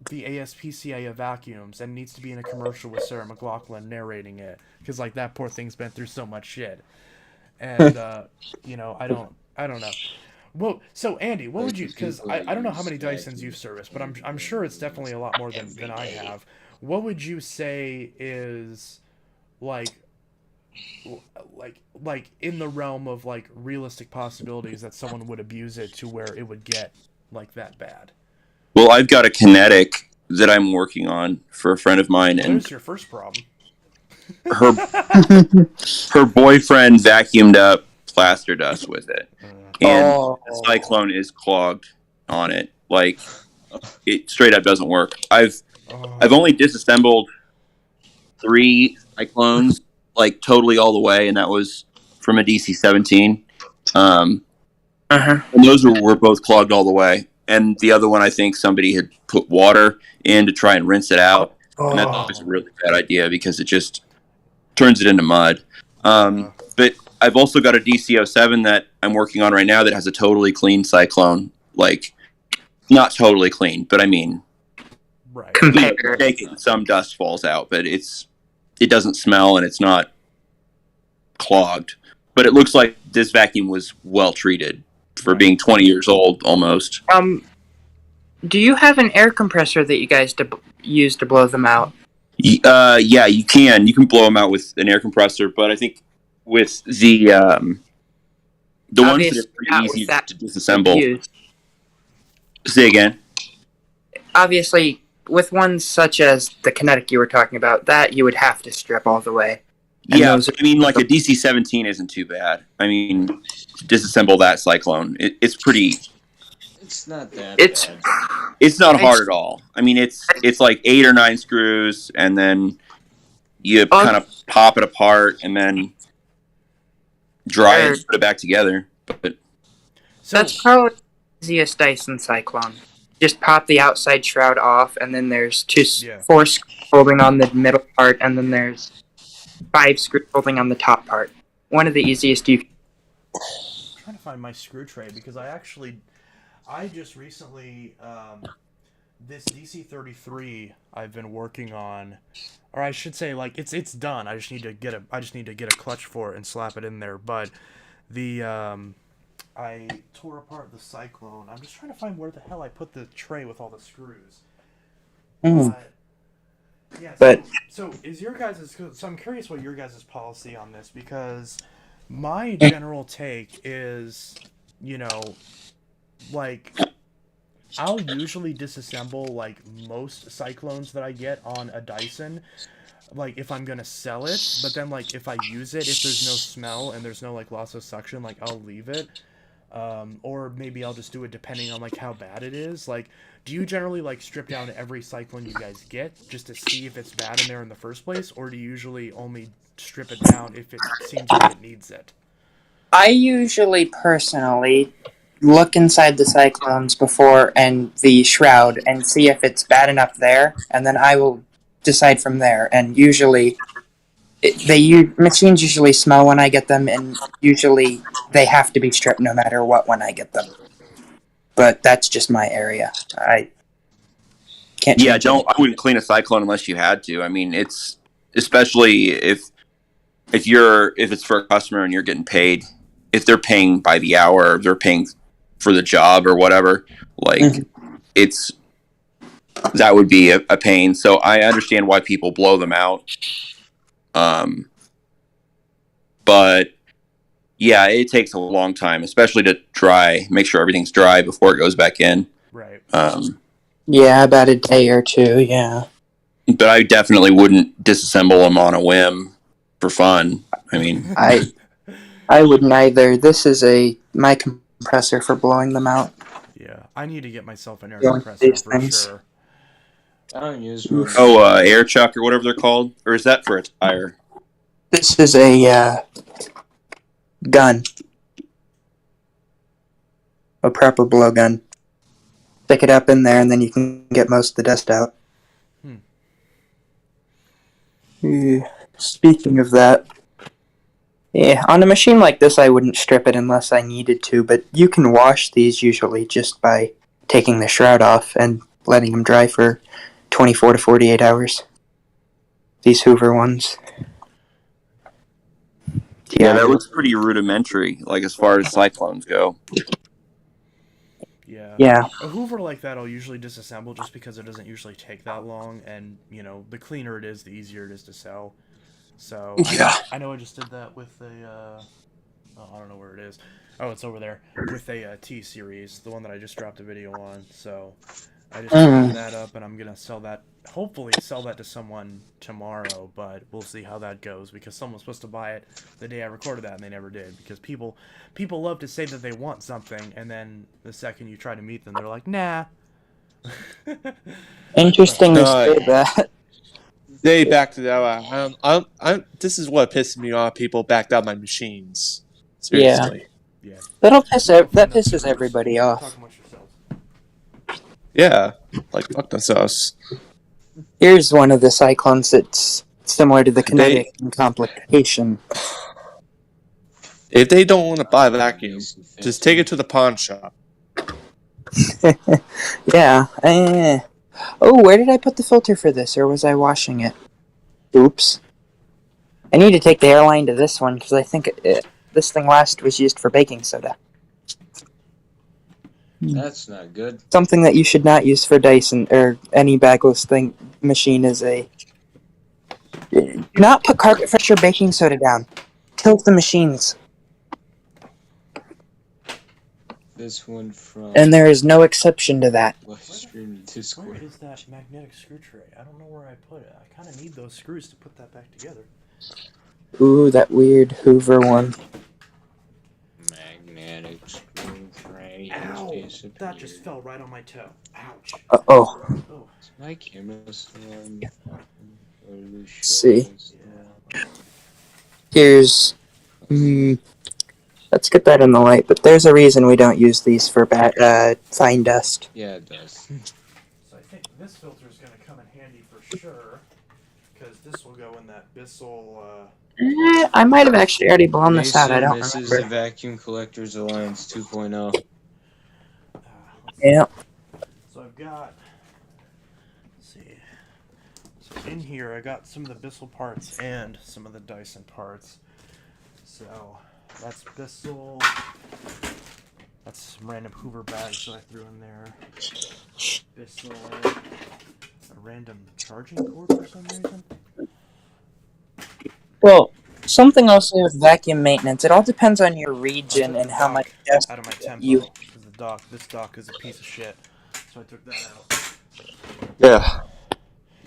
Speaker 1: the ASPCA of vacuums, and needs to be in a commercial with Sarah McLachlan narrating it, because like that poor thing's been through so much shit. And I don't know. Well, so Andy, what
Speaker 4: Like
Speaker 1: would you?
Speaker 4: the
Speaker 1: Because
Speaker 4: people
Speaker 1: I,
Speaker 4: that
Speaker 1: I don't know how
Speaker 4: use
Speaker 1: many Dysons you've
Speaker 4: vacuums
Speaker 1: serviced, but I'm
Speaker 4: and
Speaker 1: sure it's
Speaker 4: blame
Speaker 1: definitely a
Speaker 4: it
Speaker 1: lot more than I
Speaker 3: every day.
Speaker 1: have. What would you say is like like in the realm of like realistic possibilities that someone would abuse it to where it would get like that bad?
Speaker 5: Well, I've got a kinetic that I'm working on for a friend of mine,
Speaker 1: Well,
Speaker 5: and
Speaker 1: there's your first problem.
Speaker 5: her her boyfriend vacuumed up plaster dust with it, and the cyclone is clogged on it. Like it straight up doesn't work. I've only disassembled 3 cyclones like totally all the way, and that was from a DC-17. And those were both clogged all the way. And the other one, I think somebody had put water in to try and rinse it out, and that's always a really bad idea because it just turns it into mud. But I've also got a DC-07 that I'm working on right now that has a totally clean cyclone. Like, not totally clean, but I mean,
Speaker 1: Right.
Speaker 5: some dust falls out, but it doesn't smell and it's not clogged. But it looks like this vacuum was well treated for being 20 years old almost.
Speaker 3: Do you have an air compressor that you guys use to blow them out?
Speaker 5: Yeah, you can. You can blow them out with an air compressor, but I think with the ones that are pretty easy to disassemble. Say again.
Speaker 3: Obviously, with ones such as the kinetic you were talking about, that you would have to strip all the way.
Speaker 5: Yeah, I mean, like a DC-17 isn't too bad. I mean, to disassemble that cyclone, it's pretty
Speaker 4: It's not that
Speaker 3: It's
Speaker 4: bad.
Speaker 5: It's not hard at all. I mean, it's like 8 or 9 screws, and then you kind of pop it apart, and then dry it and put it back together. But
Speaker 1: So
Speaker 3: that's probably the easiest Dyson Cyclone. Just pop the outside shroud off, and then there's
Speaker 1: Yeah.
Speaker 3: 4 screws holding on the middle part, and then there's 5 screws holding on the top part. One of the easiest you.
Speaker 1: I'm trying to find my screw tray because I just recently this DC-33 I've been working on, or I should say like it's done. I just need to get a clutch for it and slap it in there. But the I tore apart the Cyclone. I'm just trying to find where the hell I put the tray with all the screws. Yeah. So is your guys'? So I'm curious what your guys' policy on this, because my general take is, like, I'll usually disassemble like most Cyclones that I get on a Dyson, like if I'm gonna sell it. But then like if I use it, if there's no smell and there's no like loss of suction, like I'll leave it. Or maybe I'll just do it depending on like how bad it is. Like, do you generally like strip down every Cyclone you guys get just to see if it's bad in there in the first place, or do you usually only strip it down if it seems like it needs it?
Speaker 3: I usually personally look inside the Cyclones before and the shroud and see if it's bad enough there, and then I will decide from there. And usually, machines usually smell when I get them, and usually they have to be stripped no matter what when I get them. But that's just my area. I can't.
Speaker 5: Yeah, I wouldn't clean a Cyclone unless you had to. I mean, it's especially if it's for a customer and you're getting paid. If they're paying by the hour, or they're paying for the job or whatever, like that would be a pain. So I understand why people blow them out. But yeah, it takes a long time, especially to make sure everything's dry before it goes back in.
Speaker 1: Right.
Speaker 3: Yeah, about a day or two. Yeah.
Speaker 5: But I definitely wouldn't disassemble them on a whim for fun. I mean,
Speaker 3: I wouldn't either. This is my compressor for blowing them out.
Speaker 1: Yeah, I need to get myself an air compressor for sure.
Speaker 4: I don't use one.
Speaker 5: Air chuck or whatever they're called, or is that for a tire?
Speaker 3: This is a gun, a proper blowgun. Stick it up in there, and then you can get most of the dust out. Speaking of that, yeah, on a machine like this, I wouldn't strip it unless I needed to, but you can wash these usually just by taking the shroud off and letting them dry for 24 to 48 hours. These Hoover ones.
Speaker 5: Yeah, that looks pretty rudimentary, like as far as Cyclones go.
Speaker 1: Yeah. A Hoover like that I'll usually disassemble just because it doesn't usually take that long, and the cleaner it is, the easier it is to sell. So I know I just did that with a I don't know where it is. Oh, it's over there with a T series, the one that I just dropped a video on. So I just set that up, and I'm gonna hopefully sell that to someone tomorrow. But we'll see how that goes, because someone was supposed to buy it the day I recorded that, and they never did. Because people love to say that they want something, and then the second you try to meet them, they're like, nah.
Speaker 3: Interesting to say that.
Speaker 6: They backed it out. This is what pisses me off. People backed out my machines. Seriously.
Speaker 1: Yeah.
Speaker 3: That pisses everybody off.
Speaker 6: Yeah, like fuck themselves.
Speaker 3: Here's one of the Cyclones that's similar to the Kinetic in complication.
Speaker 6: If they don't want to buy a vacuum, just take it to the pawn shop.
Speaker 3: Yeah. Oh, where did I put the filter for this, or was I washing it? Oops. I need to take the airline to this one, because I think this thing last was used for baking soda.
Speaker 4: That's not good.
Speaker 3: Something that you should not use for Dyson or any bagless machine is do not put carpet fresh or baking soda down. Kills the machines.
Speaker 4: This one from...
Speaker 3: And there is no exception to that.
Speaker 1: Where is that magnetic screw tray? I don't know where I put it. I kind of need those screws to put that back together.
Speaker 3: Ooh, that weird Hoover one.
Speaker 4: Magnetic screw tray.
Speaker 1: Ow!
Speaker 4: disappeared.
Speaker 1: That just fell right on my toe. Ouch.
Speaker 3: Oh.
Speaker 1: Oh.
Speaker 4: Is my camera still on? Or do we show
Speaker 3: See.
Speaker 4: this
Speaker 1: Yeah.
Speaker 4: now?
Speaker 3: Here's. Let's get that in the light. But there's a reason we don't use these for fine dust.
Speaker 4: Yeah, it does.
Speaker 1: So I think this filter is going to come in handy for sure, because this will go in that Bissell.
Speaker 3: I might have actually already blown this out. I
Speaker 4: Mason
Speaker 3: don't
Speaker 4: misses the
Speaker 3: remember.
Speaker 4: Vacuum Collectors Alliance 2.0.
Speaker 3: Yeah.
Speaker 1: So I've got. Let's see. So in here, I got some of the Bissell parts and some of the Dyson parts. So that's Bissell. That's some random Hoover bags that I threw in there. Bissell. A random charging cord for some reason.
Speaker 3: Well, something also with vacuum maintenance. It all depends on your region and how much dust
Speaker 1: out of my tempo.
Speaker 3: you.
Speaker 1: Because this dock is a piece of shit. So I took that out.
Speaker 2: Yeah.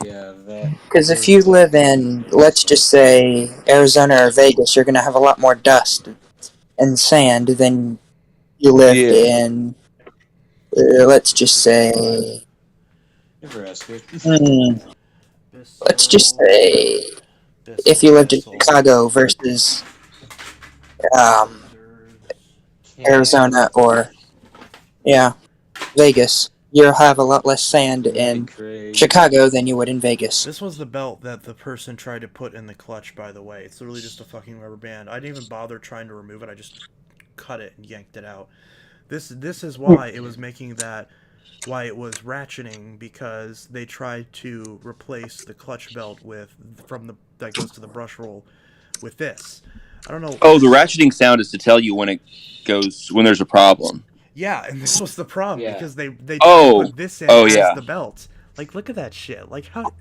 Speaker 4: Yeah, that.
Speaker 3: Because if you live in, let's just say, Arizona or Vegas, you're going to have a lot more dust and sand than you lived in, let's just say,
Speaker 4: Nebraska.
Speaker 3: let's just say, if you lived in Chicago versus Arizona or, Vegas, you'll have a lot less sand in Chicago than you would in Vegas.
Speaker 1: This was the belt that the person tried to put in the clutch, by the way. It's literally just a fucking rubber band. I didn't even bother trying to remove it. I just cut it and yanked it out. This is why it was making that, why it was ratcheting, because they tried to replace the clutch belt that goes to the brush roll with this. I don't know.
Speaker 5: Oh, the ratcheting sound is to tell you when there's a problem.
Speaker 1: Yeah, and this was the problem because they tried to put this in as the belt. Like, look at that shit. Like, how?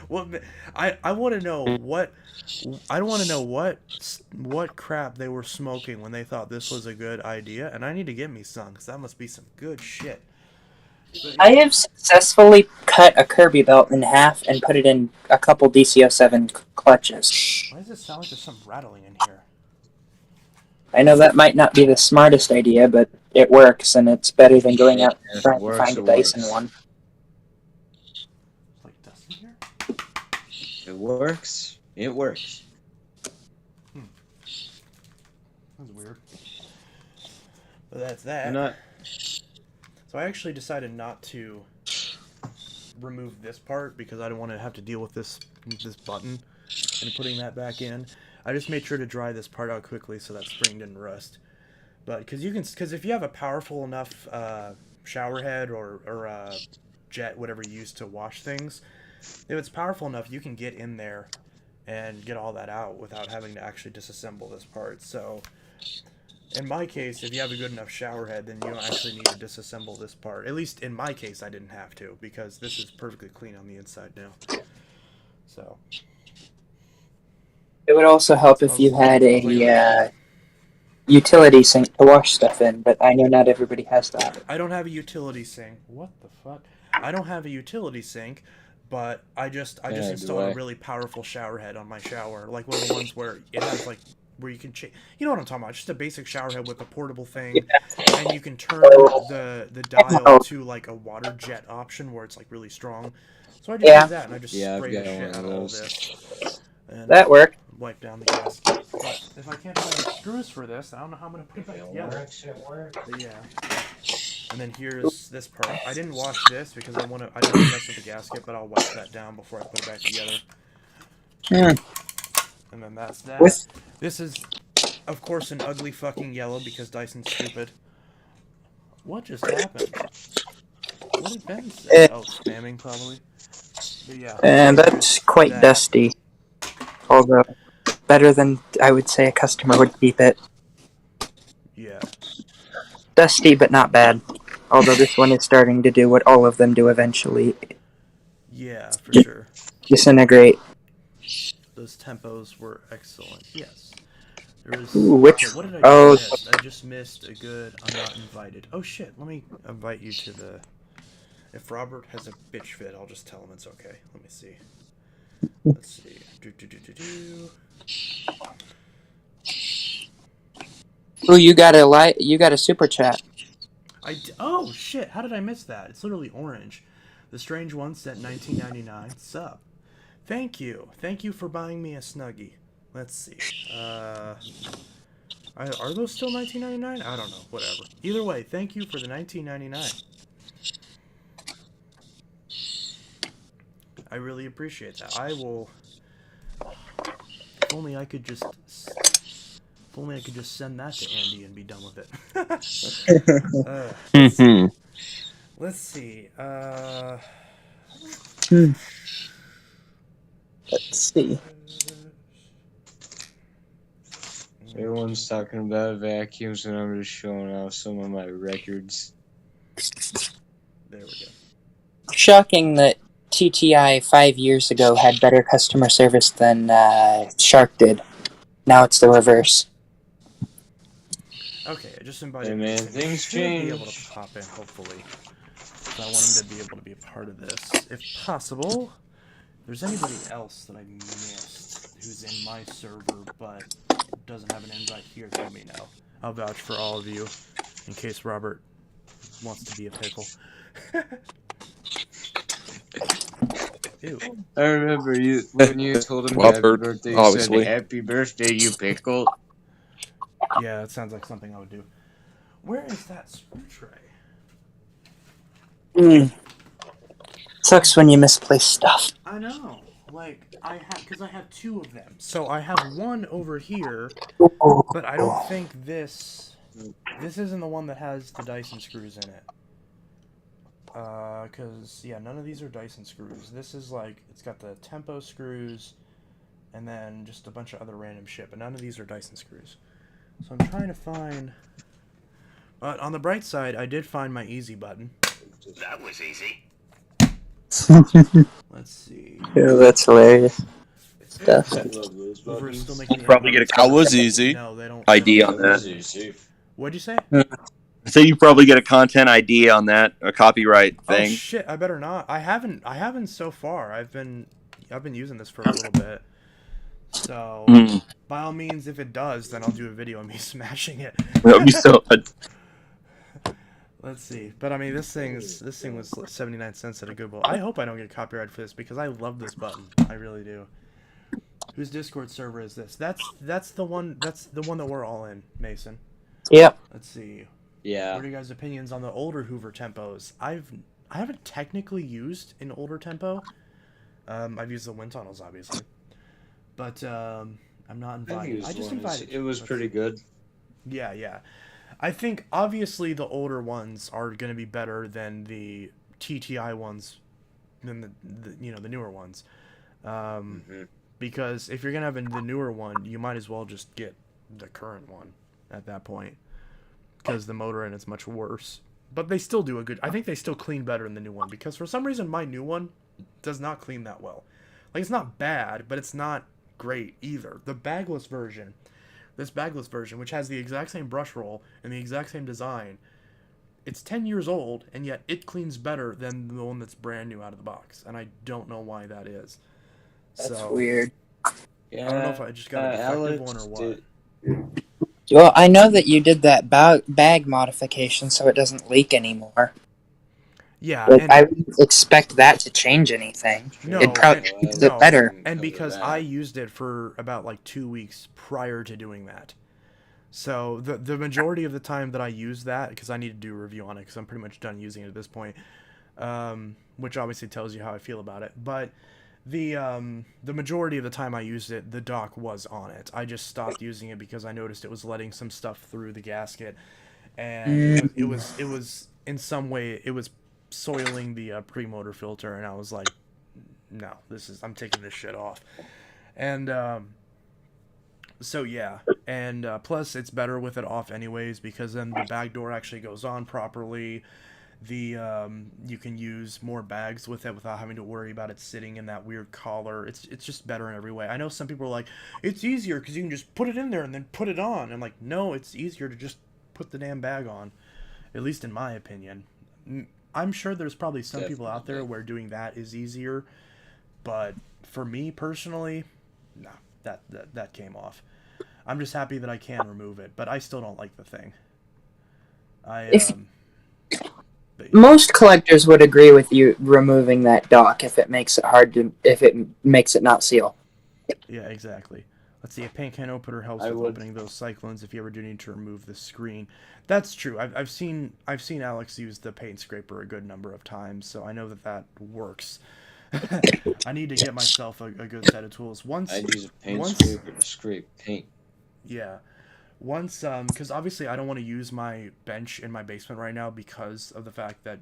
Speaker 1: Well, I want to know what. I don't want to know what crap they were smoking when they thought this was a good idea, and I need to get me some because that must be some good shit.
Speaker 3: I have successfully cut a Kirby belt in half and put it in a couple DC-07 clutches.
Speaker 1: Why does it sound like there's some rattling in here?
Speaker 3: I know that might not be the smartest idea, but it works, and it's better than going out and trying to find a Dyson one.
Speaker 1: Like dust in here?
Speaker 4: It works. It works.
Speaker 1: That's weird. But that's that. So I actually decided not to remove this part because I don't want to have to deal with this button and putting that back in. I just made sure to dry this part out quickly so that spring didn't rust. But because if you have a powerful enough shower head or jet, whatever you use to wash things, if it's powerful enough, you can get in there and get all that out without having to actually disassemble this part. So in my case, if you have a good enough shower head, then you don't actually need to disassemble this part. At least in my case, I didn't have to because this is perfectly clean on the inside now. So
Speaker 3: it would also help if you had a utility sink to wash stuff in, but I know not everybody has that.
Speaker 1: I don't have a utility sink. What the fuck? I don't have a utility sink, but I just installed a really powerful shower head on my shower, like one of the ones where it has like where you can change. You know what I'm talking about? Just a basic shower head with a portable thing, and you can turn the dial to like a water jet option where it's like really strong. So I just did that, and I just sprayed the shit out of all this. And
Speaker 3: that worked.
Speaker 1: Wipe down the gasket. But if I can't find the screws for this, I don't know how I'm gonna put it back together. But yeah. And then here's this part. I didn't wash this because I didn't want to mess with the gasket, but I'll wipe that down before I put it back together. And then that's that. This is, of course, an ugly fucking yellow because Dyson's stupid. What just happened? What did Ben say? Oh, spamming probably. But yeah.
Speaker 3: And that's quite dusty. Although better than I would say a customer would keep it.
Speaker 1: Yeah.
Speaker 3: Dusty, but not bad. Although this one is starting to do what all of them do eventually.
Speaker 1: Yeah, for sure.
Speaker 3: Disintegrate.
Speaker 1: Those tempos were excellent. Yes. There was.
Speaker 3: Ooh, which?
Speaker 1: Okay, what did I just miss? I just missed a good. I'm not invited. Oh shit! Let me invite you to the. If Robert has a bitch fit, I'll just tell him it's okay. Let me see. Let's see.
Speaker 3: Ooh, you got a super chat.
Speaker 1: Oh shit! How did I miss that? It's literally orange. The Strange One sent 1999. Sup? Thank you. Thank you for buying me a Snuggie. Let's see. Are those still 1999? I don't know. Whatever. Either way, thank you for the 1999. I really appreciate that. I will. If only I could just. If only I could just send that to Andy and be done with it. Let's see.
Speaker 3: Let's see.
Speaker 4: Everyone's talking about vacuums, and I'm just showing off some of my records.
Speaker 1: There we go.
Speaker 3: Shocking that TTI 5 years ago had better customer service than Shark did. Now it's the reverse.
Speaker 1: Okay, I just invited
Speaker 4: Hey man,
Speaker 1: Mason. He
Speaker 4: things
Speaker 1: should be able
Speaker 4: change.
Speaker 1: to pop in, hopefully. So I want him to be able to be a part of this, if possible. If there's anybody else that I missed who's in my server but doesn't have an invite here, let me know. I'll vouch for all of you in case Robert wants to be a pickle. Ew.
Speaker 4: I remember you when you told him
Speaker 2: Robert,
Speaker 4: happy birthday. You
Speaker 2: obviously.
Speaker 4: said, "Happy birthday, you pickle."
Speaker 1: Yeah, that sounds like something I would do. Where is that screw tray?
Speaker 3: Sucks when you misplace stuff.
Speaker 1: I know. Like, because I have two of them. So I have one over here, but I don't think this isn't the one that has the Dyson screws in it. Because, yeah, none of these are Dyson screws. This is like, it's got the tempo screws, and then just a bunch of other random shit, but none of these are Dyson screws. So I'm trying to find... But on the bright side, I did find my easy button.
Speaker 7: That was easy.
Speaker 1: Let's see.
Speaker 3: Yeah, that's hilarious. Stuff.
Speaker 1: Over still making the
Speaker 5: Probably get a
Speaker 6: That was easy.
Speaker 1: No, they don't.
Speaker 5: ID on
Speaker 1: they
Speaker 5: that.
Speaker 1: don't- What'd you say?
Speaker 5: So you probably get a content ID on that, a copyright
Speaker 1: Oh
Speaker 5: thing.
Speaker 1: shit! I better not. I haven't so far. I've been using this for a little bit. So by all means, if it does, then I'll do a video of me smashing it.
Speaker 5: That would be so.
Speaker 1: Let's see. But I mean, this thing was 79 cents at a Goodwill. I hope I don't get copyright for this because I love this button. I really do. Whose Discord server is this? That's the one. That's the one that we're all in, Mason.
Speaker 3: Yep.
Speaker 1: Let's see.
Speaker 4: Yeah.
Speaker 1: What are you guys' opinions on the older Hoover tempos? I haven't technically used an older tempo. I've used the wind tunnels, obviously, but I'm not invited. I just invited.
Speaker 4: It was pretty good.
Speaker 1: Yeah. I think obviously the older ones are going to be better than the TTI ones, than the newer ones. Because if you're gonna have the newer one, you might as well just get the current one at that point, because the motor in it's much worse. But they still do a good. I think they still clean better in the new one, because for some reason my new one does not clean that well. Like, it's not bad, but it's not great either. The bagless version, which has the exact same brush roll and the exact same design, it's 10 years old, and yet it cleans better than the one that's brand new out of the box, and I don't know why that is.
Speaker 3: That's weird.
Speaker 4: Yeah,
Speaker 1: I don't know if I just got a defective one or what.
Speaker 3: Well, I know that you did that bag modification so it doesn't leak anymore.
Speaker 1: Yeah,
Speaker 3: Like,
Speaker 1: and
Speaker 3: I wouldn't expect that to change anything.
Speaker 1: No,
Speaker 3: It'd probably
Speaker 1: and-
Speaker 3: make
Speaker 1: no,
Speaker 3: it better.
Speaker 1: and because I used it for about like 2 weeks prior to doing that. So the majority of the time that I use that, because I need to do a review on it because I'm pretty much done using it at this point, which obviously tells you how I feel about it. But the majority of the time I used it, the dock was on it. I just stopped using it because I noticed it was letting some stuff through the gasket, and it was in some way it was soiling the pre-motor filter, and I was like, no, I'm taking this shit off. And so yeah, and plus it's better with it off anyways, because then the bag door actually goes on properly. You can use more bags with it without having to worry about it sitting in that weird collar. It's just better in every way. I know some people are like, it's easier because you can just put it in there and then put it on. I'm like, no, it's easier to just put the damn bag on, at least in my opinion. I'm sure there's probably some people out there where doing that is easier, but for me personally, no, that came off. I'm just happy that I can remove it, but I still don't like the thing.
Speaker 3: Most collectors would agree with you removing that dock if it makes it not seal.
Speaker 1: Yeah, exactly. Let's see. A paint can opener helps
Speaker 4: I
Speaker 1: with
Speaker 4: would.
Speaker 1: opening those cyclones if you ever do need to remove the screen. That's true. I've seen Alex use the paint scraper a good number of times, so I know that works. I need to get myself a good set of tools.
Speaker 4: I'd use a paint
Speaker 1: Once,
Speaker 4: scraper to scrape paint.
Speaker 1: yeah. Once, because obviously I don't want to use my bench in my basement right now because of the fact that,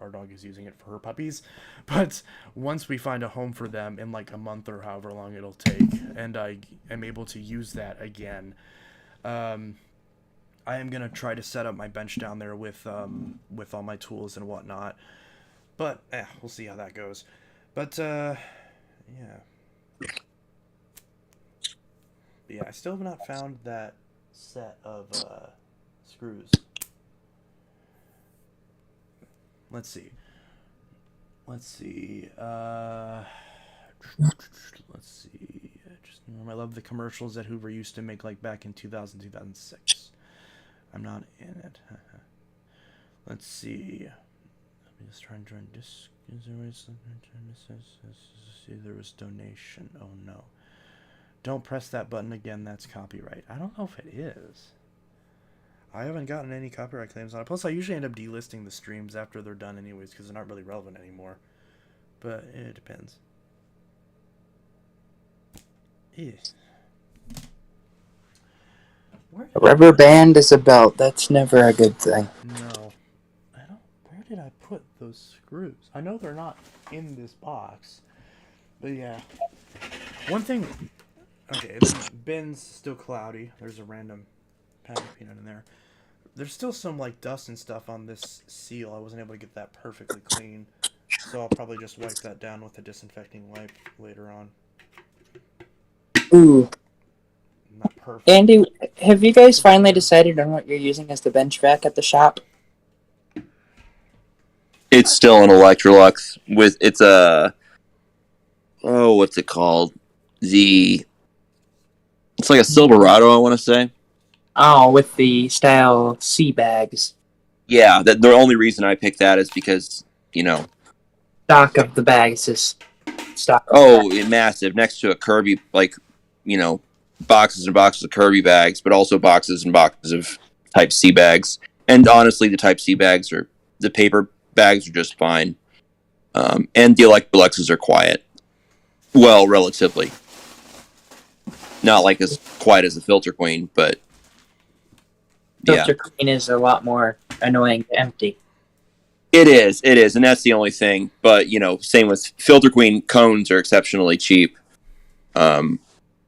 Speaker 1: our dog is using it for her puppies. But once we find a home for them in like a month or however long it'll take, and I am able to use that again, I am gonna try to set up my bench down there with all my tools and whatnot. But we'll see how that goes. But yeah. But yeah, I still have not found that set of screws. Let's see. Let's see. I love the commercials that Hoover used to make like back in 2000, 2006. I'm not in it. Let's see. Let me just try and join disc. Is there see there was donation. Oh no. Don't press that button again, that's copyright. I don't know if it is. I haven't gotten any copyright claims on it. Plus, I usually end up delisting the streams after they're done anyways, because they're not really relevant anymore. But it depends. Yeah.
Speaker 3: A rubber band is a belt. That's never a good thing.
Speaker 1: No. Where did I put those screws? I know they're not in this box. But yeah. One thing... Okay, the bin's still cloudy. There's a random pack of peanut in there. There's still some like dust and stuff on this seal. I wasn't able to get that perfectly clean. So I'll probably just wipe that down with a disinfecting wipe later on.
Speaker 3: Ooh.
Speaker 1: Not perfect.
Speaker 3: Andy, have you guys finally decided on what you're using as the bench vac at the shop?
Speaker 5: It's still an Electrolux it's a what's it called? It's like a Silverado, I want to say.
Speaker 3: Oh, with the style sea bags.
Speaker 5: Yeah, the only reason I picked that is because,
Speaker 3: Stock of the bags is stock.
Speaker 5: Massive. Next to a Kirby, boxes and boxes of Kirby bags, but also boxes and boxes of Type C bags. And honestly, the Type C bags the paper bags are just fine. And the Electroluxes are quiet. Well, relatively. Not like as quiet as the Filter Queen, but
Speaker 3: Filter Queen is a lot more annoying to empty.
Speaker 5: It is, and that's the only thing. But, same with Filter Queen, cones are exceptionally cheap. But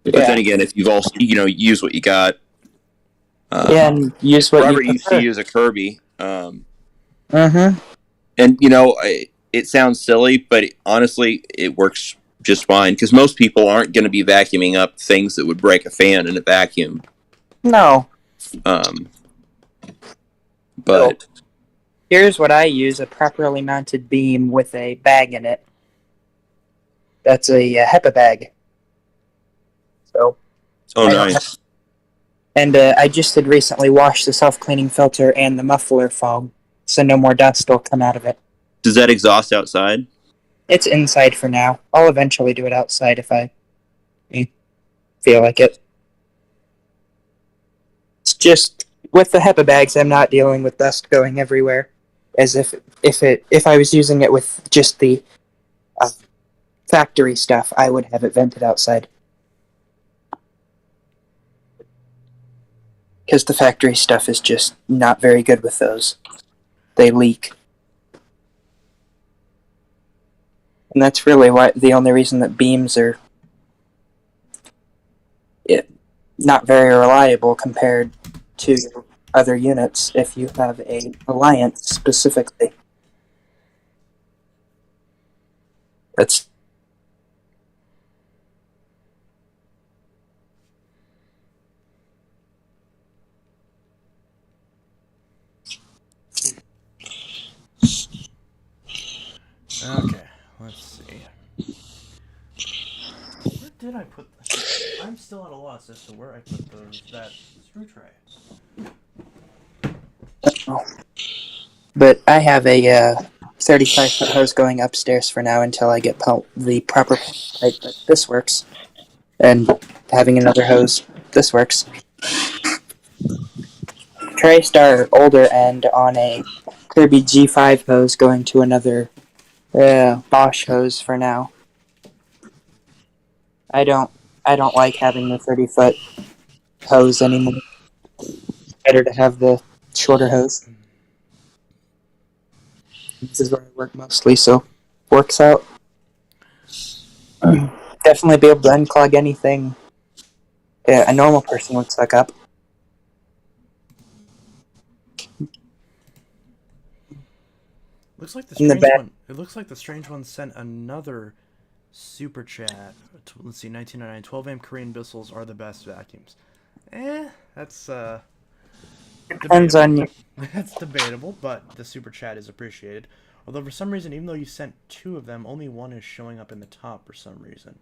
Speaker 5: then again, if you've also, use what you got.
Speaker 3: And use what
Speaker 5: Robert
Speaker 3: you
Speaker 5: used to use a Kirby.
Speaker 3: Mm-hmm.
Speaker 5: And, it sounds silly, but honestly, it works just fine. Because most people aren't going to be vacuuming up things that would break a fan in a vacuum.
Speaker 3: No.
Speaker 5: But...
Speaker 3: Here's what I use, a properly mounted beam with a bag in it. That's a HEPA bag. So.
Speaker 5: Nice.
Speaker 3: And I just had recently washed the self-cleaning filter and the muffler foam, so no more dust will come out of it.
Speaker 5: Does that exhaust outside?
Speaker 3: It's inside for now. I'll eventually do it outside if I feel like it. It's just, with the HEPA bags, I'm not dealing with dust going everywhere. As if I was using it with just the factory stuff, I would have it vented outside. Because the factory stuff is just not very good with those. They leak. And that's really the only reason that beams are not very reliable compared to other units if you have a Alliance specifically. That's
Speaker 1: Okay, let's see. Where did I put this? I'm still at a loss as to where I put that screw tray.
Speaker 3: But I have a 35-foot hose going upstairs for now until I get the proper pipe. But this works, and having another hose, this works. Traced our older end on a Kirby G5 hose going to another Bosch hose for now. I don't like having the 30-foot hose anymore. Better to have the shorter hose. This is where I work mostly, so works out. Definitely be able to unclog anything a normal person would suck up.
Speaker 1: Looks like the
Speaker 3: In the
Speaker 1: strange
Speaker 3: back.
Speaker 1: one. It looks like the strange one sent another super chat. Let's see, 1999. 12 amp Korean whistles are the best vacuums. That's
Speaker 3: Depends on you.
Speaker 1: That's debatable, but the super chat is appreciated. Although for some reason, even though you sent 2 of them, only one is showing up in the top for some reason.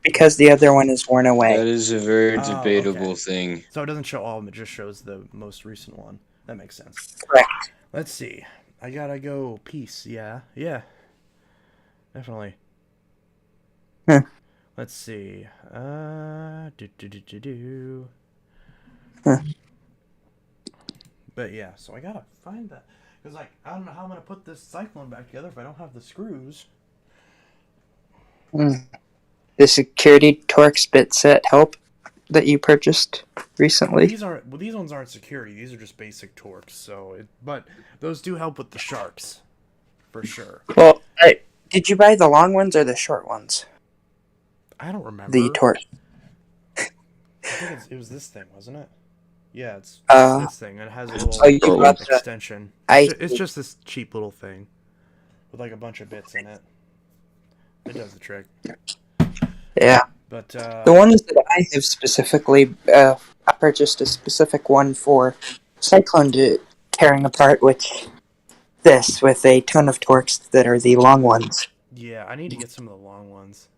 Speaker 3: Because the other one is worn away.
Speaker 4: That is a very
Speaker 1: Oh,
Speaker 4: debatable
Speaker 1: okay.
Speaker 4: thing.
Speaker 1: So it doesn't show all of them, it just shows the most recent one. That makes sense.
Speaker 3: Correct.
Speaker 1: Let's see. I gotta go peace. Yeah. Definitely. Let's see. But yeah, so I gotta find that. Because, like, I don't know how I'm gonna put this Cyclone back together if I don't have the screws.
Speaker 3: The security Torx bit set help that you purchased recently.
Speaker 1: These ones aren't security. These are just basic Torx. But those do help with the sharks, for sure.
Speaker 3: Well, did you buy the long ones or the short ones?
Speaker 1: I don't remember.
Speaker 3: The Torx.
Speaker 1: I think it was this thing, wasn't it? Yeah, it's this thing. It has a little extension. It's just this cheap little thing with like a bunch of bits in it. It does the trick.
Speaker 3: Yeah.
Speaker 1: But
Speaker 3: the ones that I have specifically, I purchased a specific one for Cyclone tearing apart, which this with a ton of Torx that are the long ones.
Speaker 1: Yeah, I need to get some of the long ones.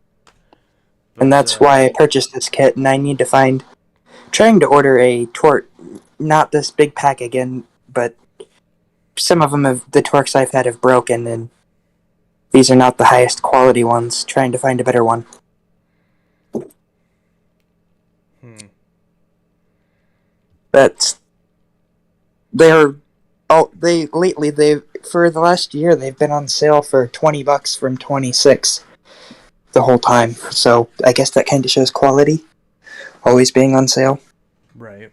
Speaker 3: But, and that's why I purchased this kit, and I need to find... Trying to order a Torx, not this big pack again, but some of them the Torx I've had have broken, and these are not the highest quality ones. Trying to find a better one. But lately for the last year they've been on sale for $20 from $26 the whole time. So I guess that kind of shows quality. Always being on sale.
Speaker 1: Right.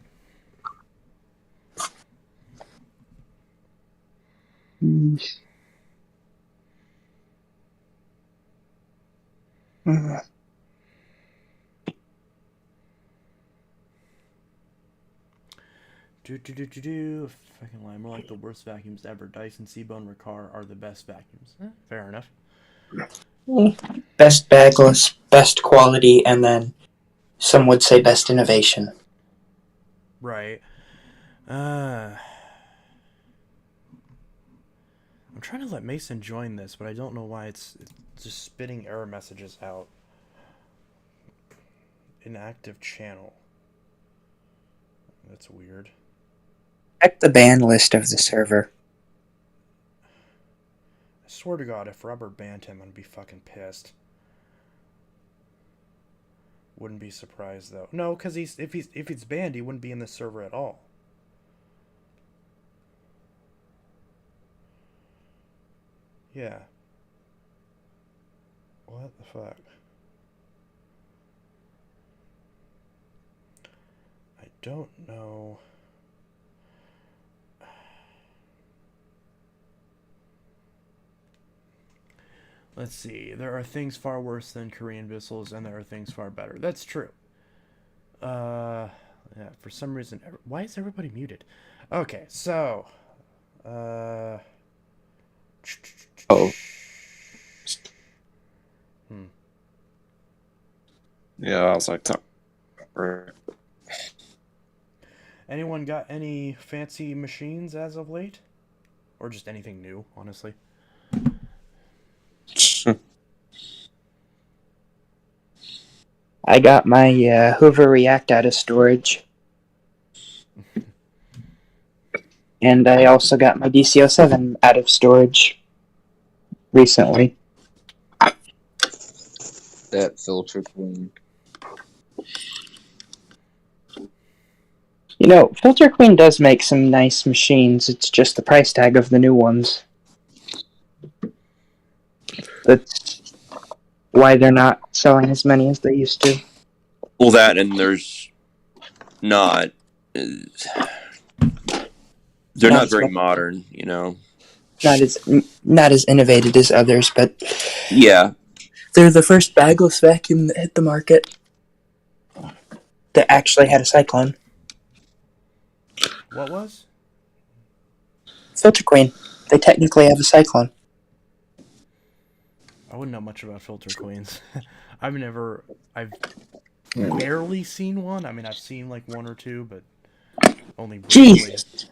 Speaker 1: If I can lie, more like the worst vacuums ever. Dyson, Seabone, Riccar are the best vacuums. Fair enough.
Speaker 3: Best bagless, best quality, and then some would say best innovation.
Speaker 1: Right. I'm trying to let Mason join this, but I don't know why it's just spitting error messages out. Inactive channel. That's weird.
Speaker 3: Check the ban list of the server.
Speaker 1: I swear to God, if Robert banned him, I'd be fucking pissed. Wouldn't be surprised though. No, because if he's banned, he wouldn't be in this server at all. Yeah. What the fuck? I don't know. Let's see. There are things far worse than Korean whistles, and there are things far better. That's true. Yeah, for some reason... Why is everybody muted? Okay, so...
Speaker 6: Oh. Yeah, I was like...
Speaker 1: Anyone got any fancy machines as of late? Or just anything new, honestly?
Speaker 3: I got my Hoover React out of storage. And I also got my DC-07 out of storage recently.
Speaker 4: That filter queen.
Speaker 3: You know, Filter Queen does make some nice machines. It's just the price tag of the new ones. That's why they're not selling as many as they used to.
Speaker 5: Well, that and there's not. They're not very modern, you know.
Speaker 3: Not as innovative as others, but
Speaker 5: Yeah.
Speaker 3: they're the first bagless vacuum that hit the market that actually had a cyclone.
Speaker 1: What was?
Speaker 3: Filter Queen. They technically have a cyclone.
Speaker 1: I wouldn't know much about filter queens. I've barely seen one. I mean, I've seen like one or two, but only briefly.
Speaker 3: Jesus!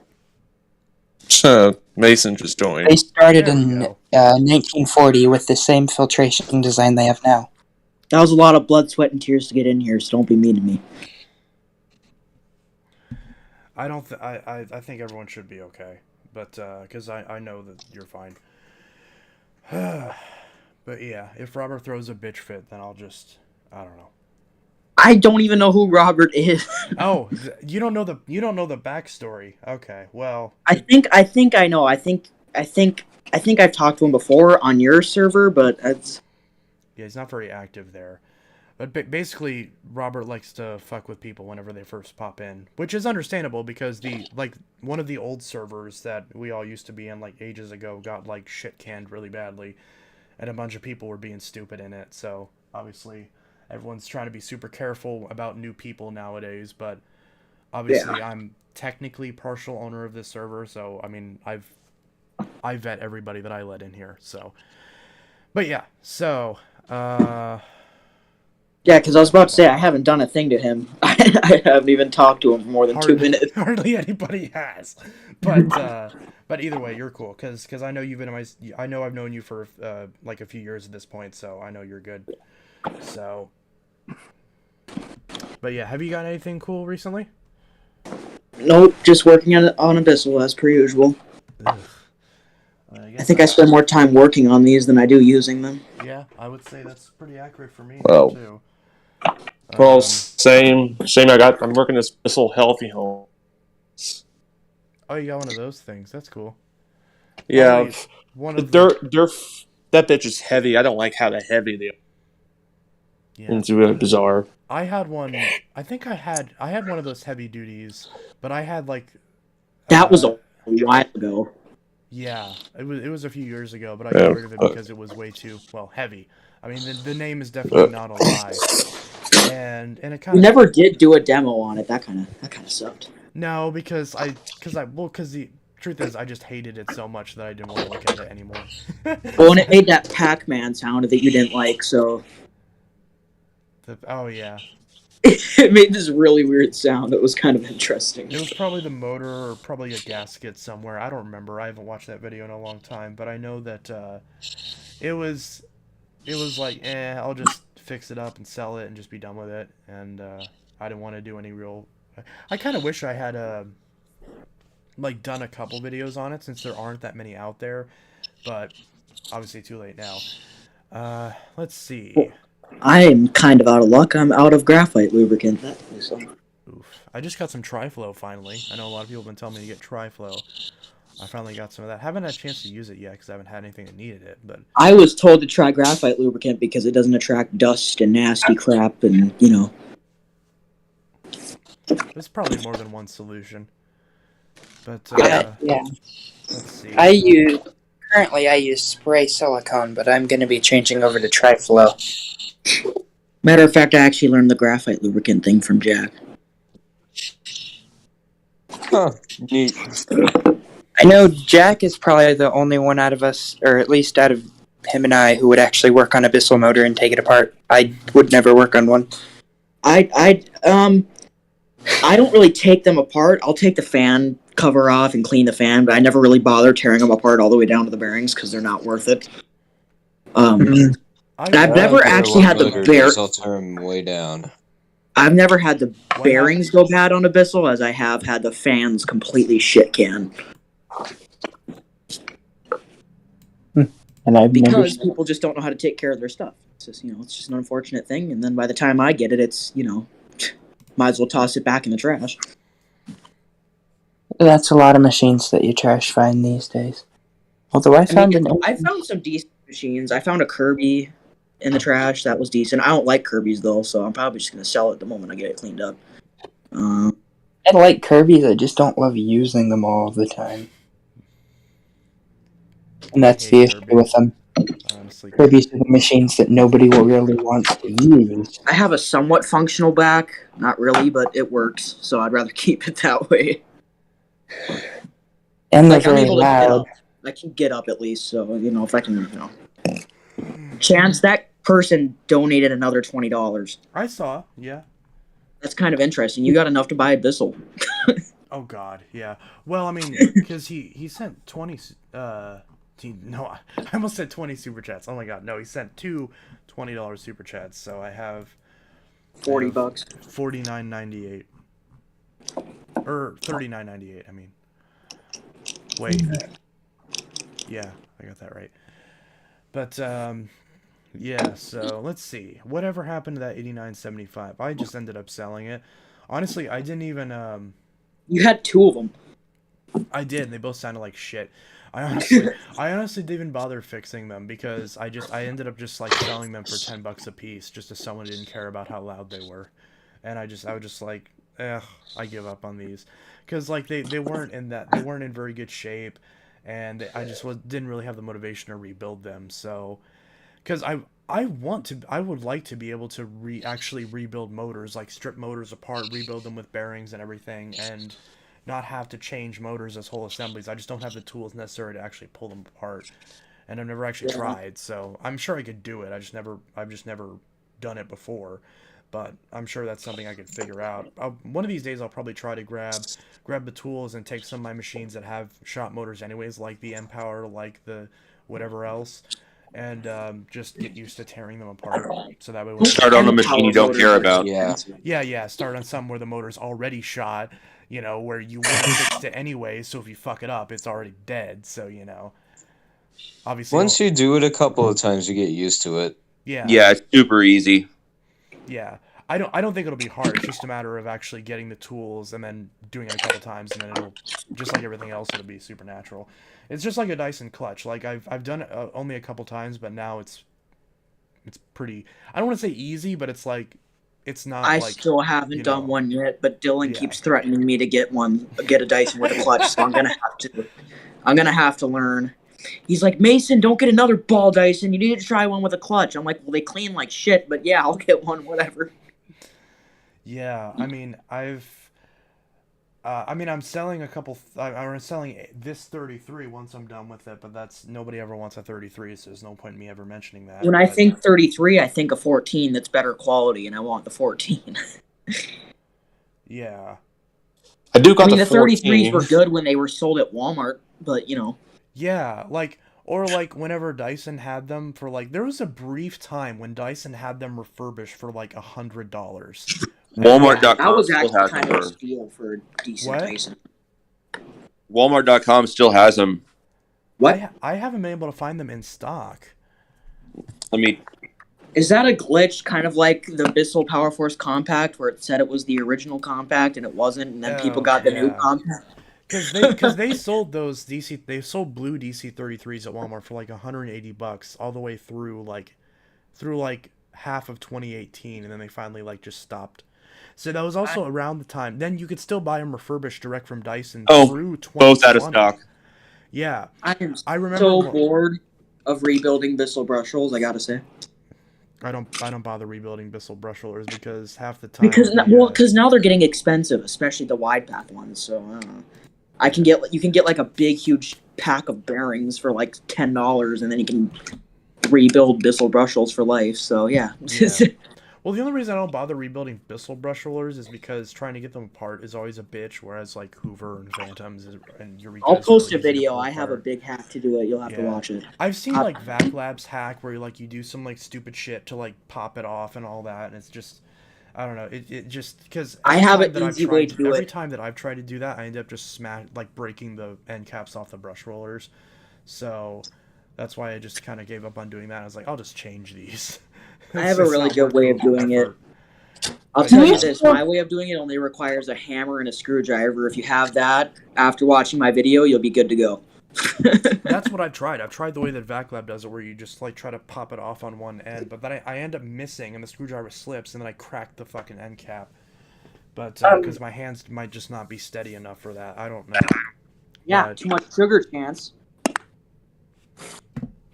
Speaker 6: Mason just joined.
Speaker 3: They started
Speaker 1: There we
Speaker 3: in
Speaker 1: go.
Speaker 3: 1940 with the same filtration design they have now.
Speaker 8: That was a lot of blood, sweat, and tears to get in here, so don't be mean to me.
Speaker 1: I don't. I think everyone should be okay, but because I know that you're fine. But yeah, if Robert throws a bitch fit, then I don't know.
Speaker 8: I don't even know who Robert is.
Speaker 1: Oh, you don't know the backstory. Okay, well.
Speaker 8: I think I know. I think I've talked to him before on your server, but it's...
Speaker 1: Yeah, he's not very active there. But basically, Robert likes to fuck with people whenever they first pop in, which is understandable because one of the old servers that we all used to be in like ages ago got like shit canned really badly, and a bunch of people were being stupid in it. So obviously, everyone's trying to be super careful about new people nowadays. But obviously, yeah. I'm technically partial owner of this server, so I mean, I vet everybody that I let in here. So, but yeah, so.
Speaker 8: Yeah, because I was about to say I haven't done a thing to him. I haven't even talked to him for more than 2 minutes.
Speaker 1: Hardly anybody has, but either way, you're cool because I know you've been I know I've known you for like a few years at this point, so I know you're good. So, but yeah, have you got anything cool recently?
Speaker 8: Nope, just working on Abyssal as per usual. I think I spend more time working on these than I do using them.
Speaker 1: Yeah, I would say that's pretty accurate for me too.
Speaker 6: Well, same. I'm working this Abyssal Healthy Home.
Speaker 1: Oh, you got one of those things. That's cool.
Speaker 6: Yeah, that bitch is heavy. I don't like how heavy they are. Yeah. It's really bizarre.
Speaker 1: I had one. I think I had one of those heavy duties, but I had like.
Speaker 8: That was a while ago.
Speaker 1: Yeah, it was a few years ago, but I got rid of it because it was way too heavy. I mean, the name is definitely not a lie, and it kind of.
Speaker 8: We never did do a demo on it. That kind of sucked.
Speaker 1: No, because the truth is I just hated it so much that I didn't want to look at it anymore.
Speaker 8: Well, and it made that Pac-Man sound that you didn't like, so.
Speaker 1: Oh yeah.
Speaker 8: It made this really weird sound that was kind of interesting.
Speaker 1: It was probably the motor or probably a gasket somewhere. I don't remember. I haven't watched that video in a long time, but I know that it was like, I'll just fix it up and sell it and just be done with it. And I didn't want to do any real. I kind of wish I had like done a couple videos on it since there aren't that many out there, but obviously too late now. Let's see.
Speaker 8: Well, I am kind of out of luck. I'm out of graphite lubricant.
Speaker 1: Oof. I just got some Triflow finally. I know a lot of people have been telling me to get Triflow. I finally got some of that. Haven't had a chance to use it yet because I haven't had anything that needed it. But
Speaker 8: I was told to try graphite lubricant because it doesn't attract dust and nasty crap, and you know.
Speaker 1: There's probably more than one solution. But
Speaker 3: yeah.
Speaker 1: Let's see.
Speaker 3: Currently I use spray silicone, but I'm going to be changing over to Triflow.
Speaker 8: Matter of fact, I actually learned the graphite lubricant thing from Jack.
Speaker 2: Huh, neat.
Speaker 3: I know Jack is probably the only one out of us, or at least out of him and I, who would actually work on a Abyssal motor and take it apart. I would never work on one.
Speaker 8: I don't really take them apart. I'll take the fan cover off and clean the fan, but I never really bother tearing them apart all the way down to the bearings because they're not worth it. I've never actually had the
Speaker 4: I'll tear them way down.
Speaker 8: I've never had the bearings go bad on Abyssal, as I have had the fans completely shit can.
Speaker 9: And I've never
Speaker 8: Because people just don't know how to take care of their stuff. It's just, it's just an unfortunate thing. And then by the time I get it, it's, might as well toss it back in the trash.
Speaker 9: That's a lot of machines that you trash find these days. Although I found
Speaker 8: some decent machines. I found a Kirby in the trash that was decent. I don't like Kirby's though, so I'm probably just gonna sell it the moment I get it cleaned up.
Speaker 9: I like Kirby's. I just don't love using them all the time. And that's the issue with them.
Speaker 1: Honestly,
Speaker 9: Kirby's are the machines that nobody will really want to use.
Speaker 8: I have a somewhat functional back. Not really, but it works. So I'd rather keep it that way.
Speaker 9: And they're
Speaker 8: Like, I'm
Speaker 9: very
Speaker 8: able to get
Speaker 9: loud.
Speaker 8: up. I can get up at least, so, if I can, Chance, that person donated another $20.
Speaker 1: I saw, yeah.
Speaker 8: That's kind of interesting. You got enough to buy a Bissell.
Speaker 1: Oh God, yeah. Well, I mean, because he sent 20. No, I almost said 20 super chats. Oh my God, no, he sent two $20 super chats. So I have
Speaker 8: $40.
Speaker 1: $49.98 or $39.98. I mean, wait, yeah, I got that right. But yeah. So let's see. Whatever happened to that 89.75? I just ended up selling it. Honestly, I didn't even
Speaker 8: You had two of them.
Speaker 1: I did, and they both sounded like shit. I honestly didn't even bother fixing them because I ended up just like selling them for $10 a piece just as someone didn't care about how loud they were, and I was just like, I give up on these, because like they weren't in very good shape, and I just didn't really have the motivation to rebuild them. So, because I would like to be able to actually rebuild motors, like strip motors apart, rebuild them with bearings and everything, and not have to change motors as whole assemblies. I just don't have the tools necessary to actually pull them apart, and I've never actually tried. So I'm sure I could do it. I've just never done it before, but I'm sure that's something I could figure out. One of these days I'll probably try to grab the tools and take some of my machines that have shot motors anyways, like the M-Power, like the whatever else, and just get used to tearing them apart. So that way when
Speaker 5: Start on a machine you don't care about.
Speaker 4: Yeah.
Speaker 1: Start on some where the motor's already shot, where you would have fixed it anyway, so if you fuck it up, it's already dead, so, obviously...
Speaker 4: Once you do it a couple of times, you get used to it.
Speaker 1: Yeah.
Speaker 5: Yeah, it's super easy.
Speaker 1: Yeah. I don't think it'll be hard. It's just a matter of actually getting the tools and then doing it a couple times, and then it'll, just like everything else, it'll be supernatural. It's just like a Dyson clutch. Like, I've done it only a couple times, but now it's pretty... I don't want to say easy, but it's like... It's not.
Speaker 8: I still haven't done one yet, but Dylan keeps threatening me to get a Dyson with a clutch, so I'm gonna have to learn. He's like, Mason, don't get another ball Dyson. You need to try one with a clutch. I'm like, well, they clean like shit, but yeah, I'll get one, whatever.
Speaker 1: Yeah, I mean, I'm selling a couple. I'm selling this 33 once I'm done with it, but nobody ever wants a 33, so there's no point in me ever mentioning that.
Speaker 8: When I think 33, I think a 14 that's better quality, and I want the 14.
Speaker 1: Yeah.
Speaker 6: I do got
Speaker 8: the
Speaker 6: 14.
Speaker 8: 33s were good when they were sold at Walmart, but
Speaker 1: Yeah, or whenever Dyson had them for there was a brief time when Dyson had them refurbished for $100.
Speaker 5: Walmart.com
Speaker 8: that was
Speaker 5: still
Speaker 8: actually
Speaker 5: has
Speaker 8: kind
Speaker 5: them.
Speaker 8: of a steal for a decent Dyson.
Speaker 5: Walmart.com still has them.
Speaker 8: What?
Speaker 1: I haven't been able to find them in stock.
Speaker 8: Is that a glitch, kind of like the Bissell Power Force Compact, where it said it was the original Compact and it wasn't, and then people got the new Compact?
Speaker 1: Because they sold those they sold blue DC-33s at Walmart for $180 all the way through half of 2018, and then they finally just stopped. So that was also around the time. Then you could still buy them refurbished direct from Dyson through 2020.
Speaker 5: Both out of stock.
Speaker 1: Yeah,
Speaker 8: I
Speaker 1: remember.
Speaker 8: So bored of rebuilding Bissell brush rolls, I gotta say.
Speaker 1: I don't bother rebuilding Bissell brush rollers because half the time.
Speaker 8: Because now they're getting expensive, especially the wide path ones. So I don't know. You can get a big huge pack of bearings for $10, and then you can rebuild Bissell brush rolls for life. So yeah.
Speaker 1: Well, the only reason I don't bother rebuilding Bissell brush rollers is because trying to get them apart is always a bitch, whereas Hoover and Phantoms and Eureka.
Speaker 8: I'll post a video. I have a big hack to do it. You'll have to watch it.
Speaker 1: I've seen Vac Labs hack where you do some stupid shit to pop it off and all that, and it's just, I don't know. It just because
Speaker 8: I have an easy way to do it.
Speaker 1: Every time that I've tried to do that, I end up just breaking the end caps off the brush rollers. So That's why I just kind of gave up on doing that. I was like, I'll just change these.
Speaker 8: I have a really good way of doing it. I'll
Speaker 1: But
Speaker 8: tell
Speaker 1: yeah.
Speaker 8: you this, my way of doing it only requires a hammer and a screwdriver. If you have that, after watching my video, you'll be good to go.
Speaker 1: That's what I've tried. I've tried the way that VacLab does it, where you just like try to pop it off on one end, but then I end up missing, and the screwdriver slips, and then I crack the fucking end cap. But because my hands might just not be steady enough for that, I don't know.
Speaker 8: Yeah,
Speaker 1: But
Speaker 8: too much sugar, Chance.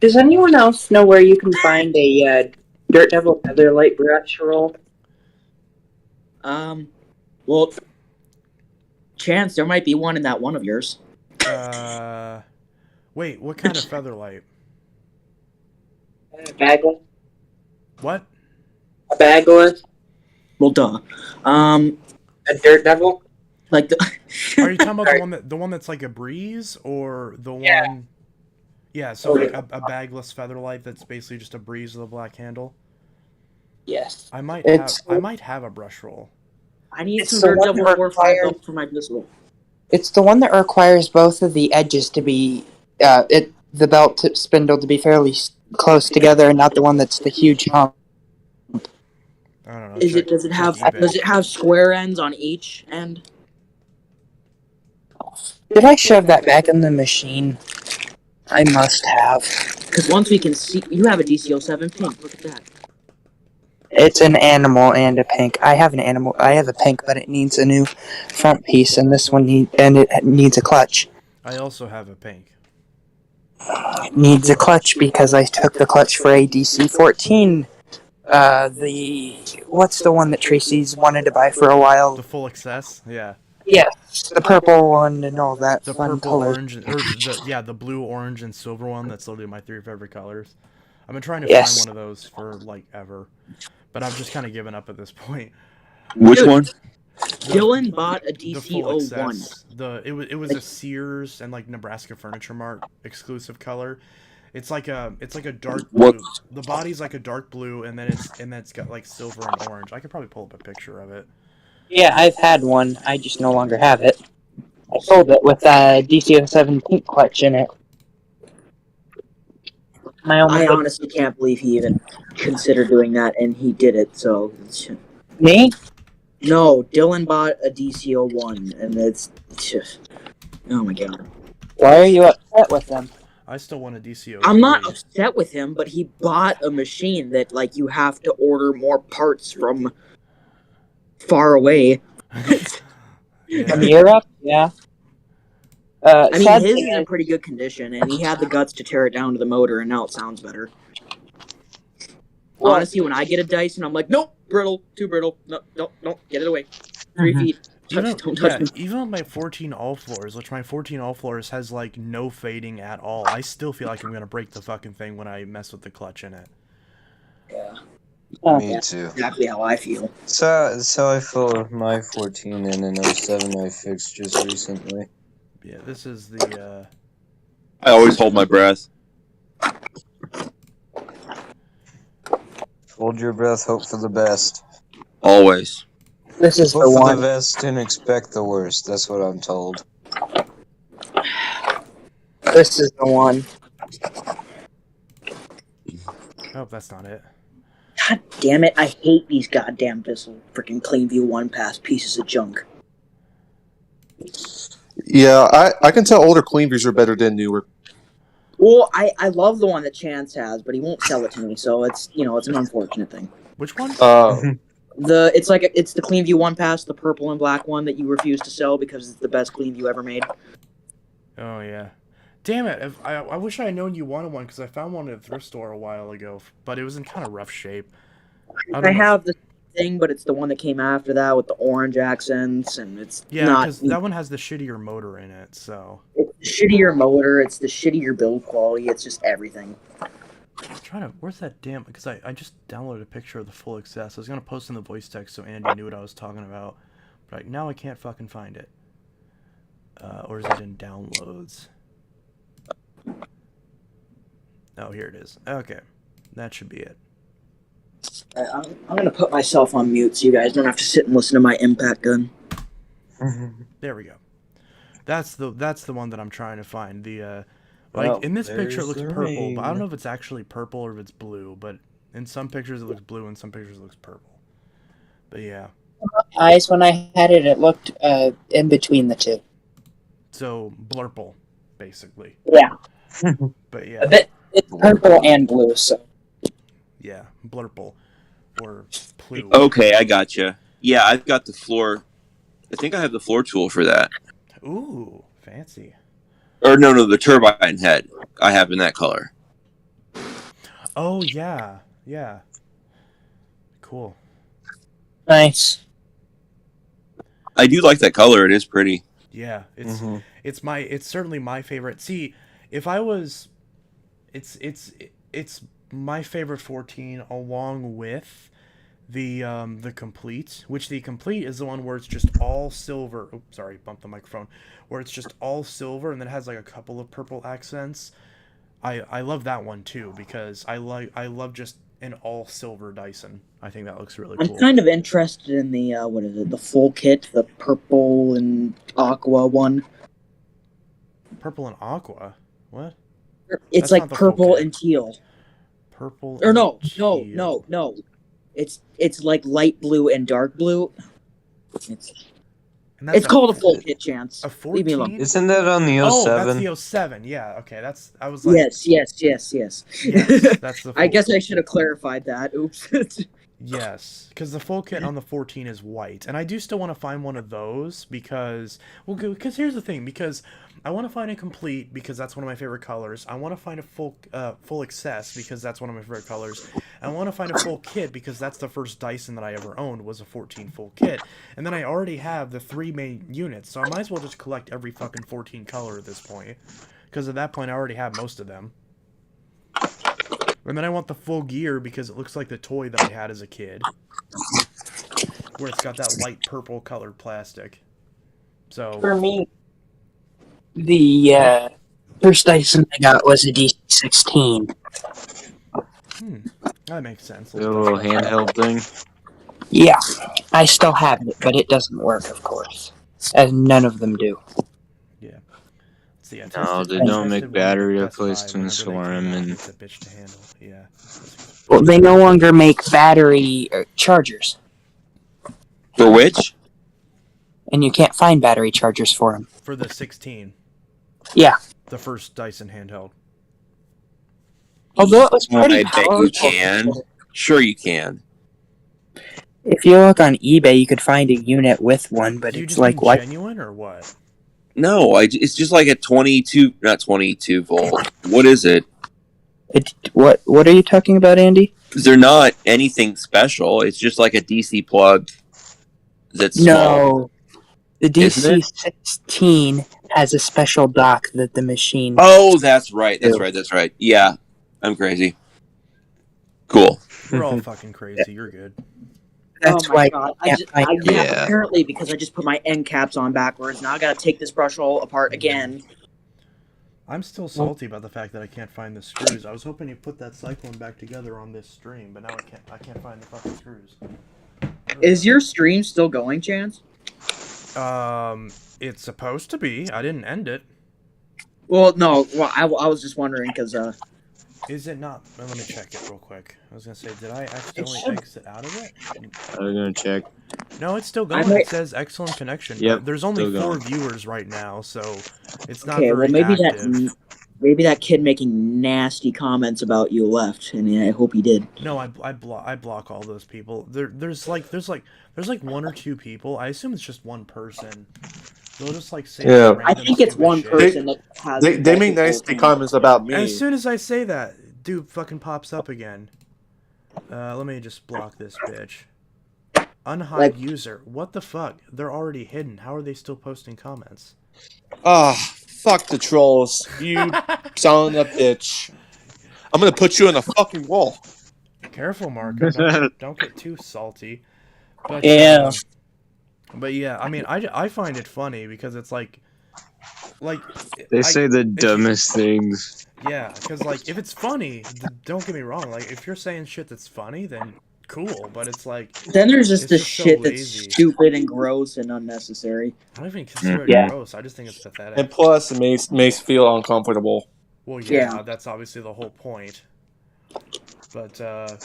Speaker 3: Does anyone else know where you can find a Dirt Devil Featherlight brush roll?
Speaker 8: Well, Chance, there might be one in that one of yours.
Speaker 1: Wait, what kind of Featherlight?
Speaker 3: A bagless?
Speaker 1: What?
Speaker 3: A bagless?
Speaker 8: Well, duh.
Speaker 3: A Dirt Devil?
Speaker 8: Like the.
Speaker 1: Are you talking about the one that's like a breeze, or the one? Yeah, so like a bagless Featherlight that's basically just a breeze with a black handle.
Speaker 3: Yes.
Speaker 1: I might have a brush roll.
Speaker 8: I need
Speaker 3: It's
Speaker 8: some
Speaker 3: the
Speaker 8: Dirt
Speaker 3: one
Speaker 8: Devil
Speaker 3: that
Speaker 8: 4 5
Speaker 3: requires-
Speaker 8: for my Blizzle.
Speaker 9: It's the one that requires both of the edges to be, the belt tip spindle to be fairly close together, and not the one that's the huge hump.
Speaker 1: I don't know.
Speaker 8: Does it have square ends on each end?
Speaker 9: Did I shove that back in the machine? I must have.
Speaker 8: Because once we can see, you have a DCO7 pink. Look at that.
Speaker 9: It's an animal and a pink. I have a pink, but it needs a new front piece, and this one it needs a clutch.
Speaker 1: I also have a pink.
Speaker 9: It needs a clutch because I took the clutch for a DC-14. What's the one that Tracy's wanted to buy for a while?
Speaker 1: The full excess, yeah.
Speaker 9: Yes, the purple one and all that
Speaker 1: The
Speaker 9: fun
Speaker 1: purple,
Speaker 9: color.
Speaker 1: orange, the blue, orange, and silver one. That's literally my 3 favorite colors. I've been trying to
Speaker 9: Yes.
Speaker 1: find one of those for like ever, but I've just kind of given up at this point.
Speaker 5: Which one?
Speaker 8: Dylan bought a
Speaker 1: The full
Speaker 8: DCO1.
Speaker 1: excess. It was a Sears and like Nebraska Furniture Mart exclusive color. It's like a dark blue.
Speaker 5: What?
Speaker 1: The body's like a dark blue, and then it's got like silver and orange. I could probably pull up a picture of it.
Speaker 9: Yeah, I've had one. I just no longer have it. I sold it with a DC-07 pink clutch in it.
Speaker 8: I honestly can't believe he even considered doing that, and he did it. So
Speaker 9: Me?
Speaker 8: no, Dylan bought a DCO1, and it's just, oh my god.
Speaker 9: Why are you upset with them?
Speaker 1: I still want a DCO.
Speaker 8: I'm not upset with him, but he bought a machine that like you have to order more parts from far away.
Speaker 9: From Europe? Yeah.
Speaker 8: I mean,
Speaker 9: sad
Speaker 8: his
Speaker 9: thing
Speaker 8: is in
Speaker 9: is-
Speaker 8: pretty good condition, and he had the guts to tear it down to the motor, and now it sounds better.
Speaker 9: Well-
Speaker 8: Honestly, when I get a Dyson, I'm like, nope, brittle, too brittle. No, get it away. 3 feet. Don't touch me.
Speaker 1: Even with my 14 all floors, which my 14 all floors has like no fading at all, I still feel like I'm gonna break the fucking thing when I mess with the clutch in it.
Speaker 8: Yeah.
Speaker 4: Me too.
Speaker 8: Exactly how I feel.
Speaker 4: So I feel with my 14 and an 07 I fixed just recently.
Speaker 1: Yeah, this is the.
Speaker 5: I always hold my breath.
Speaker 4: Hold your breath, hope for the best.
Speaker 5: Always.
Speaker 9: This is
Speaker 4: Hope
Speaker 9: the
Speaker 4: for
Speaker 9: one.
Speaker 4: the best and expect the worst. That's what I'm told.
Speaker 9: This is the one.
Speaker 1: Oh, that's not it.
Speaker 8: God damn it, I hate these goddamn Bissell freaking Cleanview 1-pass pieces of junk.
Speaker 2: Yeah, I can tell older Cleanviews are better than newer.
Speaker 8: Well, I love the one that Chance has, but he won't sell it to me, so it's it's an unfortunate thing.
Speaker 1: Which one?
Speaker 8: It's the Cleanview 1-pass, the purple and black one that you refuse to sell because it's the best Cleanview ever made.
Speaker 1: Oh yeah. Damn it! I wish I had known you wanted one because I found one at a thrift store a while ago, but it was in kind of rough shape.
Speaker 8: I have the thing, but it's the one that came after that with the orange accents, and it's not.
Speaker 1: Because that one has the shittier motor in it, so.
Speaker 8: It's the shittier motor, it's the shittier build quality, it's just everything.
Speaker 1: I'm trying to. Where's that damn? Because I just downloaded a picture of the full excess. I was gonna post in the voice text so Andy knew what I was talking about, but now I can't fucking find it. Or is it in downloads? Oh, here it is. Okay, that should be it.
Speaker 8: I'm gonna put myself on mute so you guys don't have to sit and listen to my impact gun.
Speaker 1: There we go. That's the one that I'm trying to find. Like,
Speaker 4: Well,
Speaker 1: in this picture, it
Speaker 4: there's
Speaker 1: looks
Speaker 4: the
Speaker 1: purple, but I don't
Speaker 4: rain.
Speaker 1: know if it's actually purple or if it's blue, but in some pictures it looks blue, in some pictures it looks purple. But yeah.
Speaker 9: Eyes, when I had it, it looked in between the two.
Speaker 1: So, blurple, basically.
Speaker 9: Yeah.
Speaker 1: But yeah.
Speaker 9: A bit, it's purple and blue, so.
Speaker 1: Yeah, blurple. Or blue.
Speaker 5: Okay, I gotcha. Yeah, I've got the floor. I think I have the floor tool for that.
Speaker 1: Ooh, fancy.
Speaker 5: Or no, the turbine head. I have in that color.
Speaker 1: Oh, yeah. Yeah. Cool.
Speaker 9: Nice.
Speaker 5: I do like that color. It is pretty.
Speaker 1: Yeah, it's certainly my favorite. See, if I was it's my favorite 14 along with the complete, which the complete is the one where it's just all silver. Oops, sorry, bumped the microphone. Where it's just all silver and then it has like a couple of purple accents. I love that one too because I love just an all silver Dyson. I think that looks really cool.
Speaker 8: I'm kind of interested in the what is it? The full kit, the purple and aqua one.
Speaker 1: Purple and aqua. What?
Speaker 8: It's
Speaker 1: That's
Speaker 8: like
Speaker 1: not the full
Speaker 8: purple
Speaker 1: kit.
Speaker 8: and teal.
Speaker 1: Purple.
Speaker 8: Or
Speaker 1: and
Speaker 8: no.
Speaker 1: teal.
Speaker 8: It's like light blue and dark blue.
Speaker 1: And that's
Speaker 8: It's called a full kit, Chance.
Speaker 1: A 14?
Speaker 8: Leave me alone.
Speaker 4: Isn't that on the 07?
Speaker 1: Oh, that's the 07. Yeah, okay. I was like...
Speaker 8: Yes.
Speaker 1: Yes, that's the full
Speaker 8: I guess I
Speaker 1: kit.
Speaker 8: should have clarified that. Oops.
Speaker 1: Yes, because the full kit on the 14 is white. And I do still want to find one of those because... Well, because here's the thing. Because I want to find a complete because that's one of my favorite colors. I want to find a full excess because that's one of my favorite colors. I want to find a full kit because that's the first Dyson that I ever owned was a 14 full kit. And then I already have the 3 main units, so I might as well just collect every fucking 14 color at this point. Because at that point I already have most of them. And then I want the full gear because it looks like the toy that I had as a kid. Where it's got that light purple colored plastic. So
Speaker 9: For me, the first Dyson I got was a DC-16.
Speaker 1: That makes sense.
Speaker 4: The little handheld thing.
Speaker 9: Yeah, I still have it, but it doesn't work, of course. As none of them do.
Speaker 1: Yeah. See,
Speaker 4: No, they don't make battery replacements for them, and
Speaker 1: it's a bitch to handle. Yeah.
Speaker 9: Well, they no longer make battery chargers.
Speaker 5: For which?
Speaker 9: And you can't find battery chargers for them.
Speaker 1: For the 16.
Speaker 9: Yeah.
Speaker 1: The first Dyson handheld.
Speaker 9: Although it was pretty
Speaker 5: I bet
Speaker 9: powerful.
Speaker 5: you can. Sure you can.
Speaker 9: If you look on eBay, you could find a unit with one, but
Speaker 1: Do you
Speaker 9: it's
Speaker 1: just
Speaker 9: like
Speaker 1: mean
Speaker 9: what?
Speaker 1: genuine or what?
Speaker 5: No, it's just like a 22, not 22 volt. What is it?
Speaker 9: What are you talking about, Andy?
Speaker 5: They're not anything special. It's just like a DC plug that's small.
Speaker 9: No. The
Speaker 5: Isn't it?
Speaker 9: DC-16 has a special dock that the machine...
Speaker 5: Oh, that's right. Yeah, I'm crazy. Cool.
Speaker 1: We're all fucking crazy. You're good.
Speaker 9: That's
Speaker 8: oh my
Speaker 9: why
Speaker 8: god!
Speaker 9: you can't find it.
Speaker 4: Yeah.
Speaker 8: Apparently, because I just put my end caps on backwards. Now I gotta take this brush hole apart again.
Speaker 1: I'm still salty about the fact that I can't find the screws. I was hoping you put that cyclone back together on this stream, but now I can't find the fucking screws.
Speaker 8: Is your stream still going, Chance?
Speaker 1: It's supposed to be. I didn't end it.
Speaker 8: Well, no. Well, I was just wondering because
Speaker 1: Is it not? Let me check it real quick. I was gonna say, did I accidentally exit out of it?
Speaker 4: I was gonna check.
Speaker 1: No, it's still going. It says excellent connection.
Speaker 4: Yep,
Speaker 1: But there's only
Speaker 4: still
Speaker 1: 4
Speaker 4: going.
Speaker 1: viewers right now, so it's not
Speaker 8: okay.
Speaker 1: very
Speaker 8: Well, maybe
Speaker 1: active.
Speaker 8: maybe that kid making nasty comments about you left, and I hope he did.
Speaker 1: No, I block all those people. There's like 1 or 2 people. I assume it's just one person. They'll just like say
Speaker 2: Yeah.
Speaker 1: random
Speaker 8: I think it's
Speaker 1: stupid
Speaker 8: one
Speaker 1: shit.
Speaker 8: person that has.
Speaker 2: They make nasty comments about me.
Speaker 1: As soon as I say that, dude fucking pops up again. Let me just block this bitch. Unhide user. What the fuck? They're already hidden. How are they still posting comments?
Speaker 6: Ah, fuck the trolls. You son of a bitch. I'm gonna put you on a fucking wall.
Speaker 1: Careful, Mark. Don't get too salty. But,
Speaker 9: Yeah.
Speaker 1: But yeah, I mean, I find it funny because it's like
Speaker 4: They say the dumbest things.
Speaker 1: Yeah, because like if it's funny, don't get me wrong. Like if you're saying shit that's funny, then cool. But it's like
Speaker 8: Then there's just
Speaker 1: it's
Speaker 8: this
Speaker 1: so
Speaker 8: shit that's
Speaker 1: lazy.
Speaker 8: stupid and gross and unnecessary.
Speaker 1: I don't even consider it
Speaker 9: Yeah.
Speaker 1: gross. I just think it's pathetic.
Speaker 6: And plus, it makes me feel uncomfortable.
Speaker 1: Well, yeah, that's obviously the whole point. But,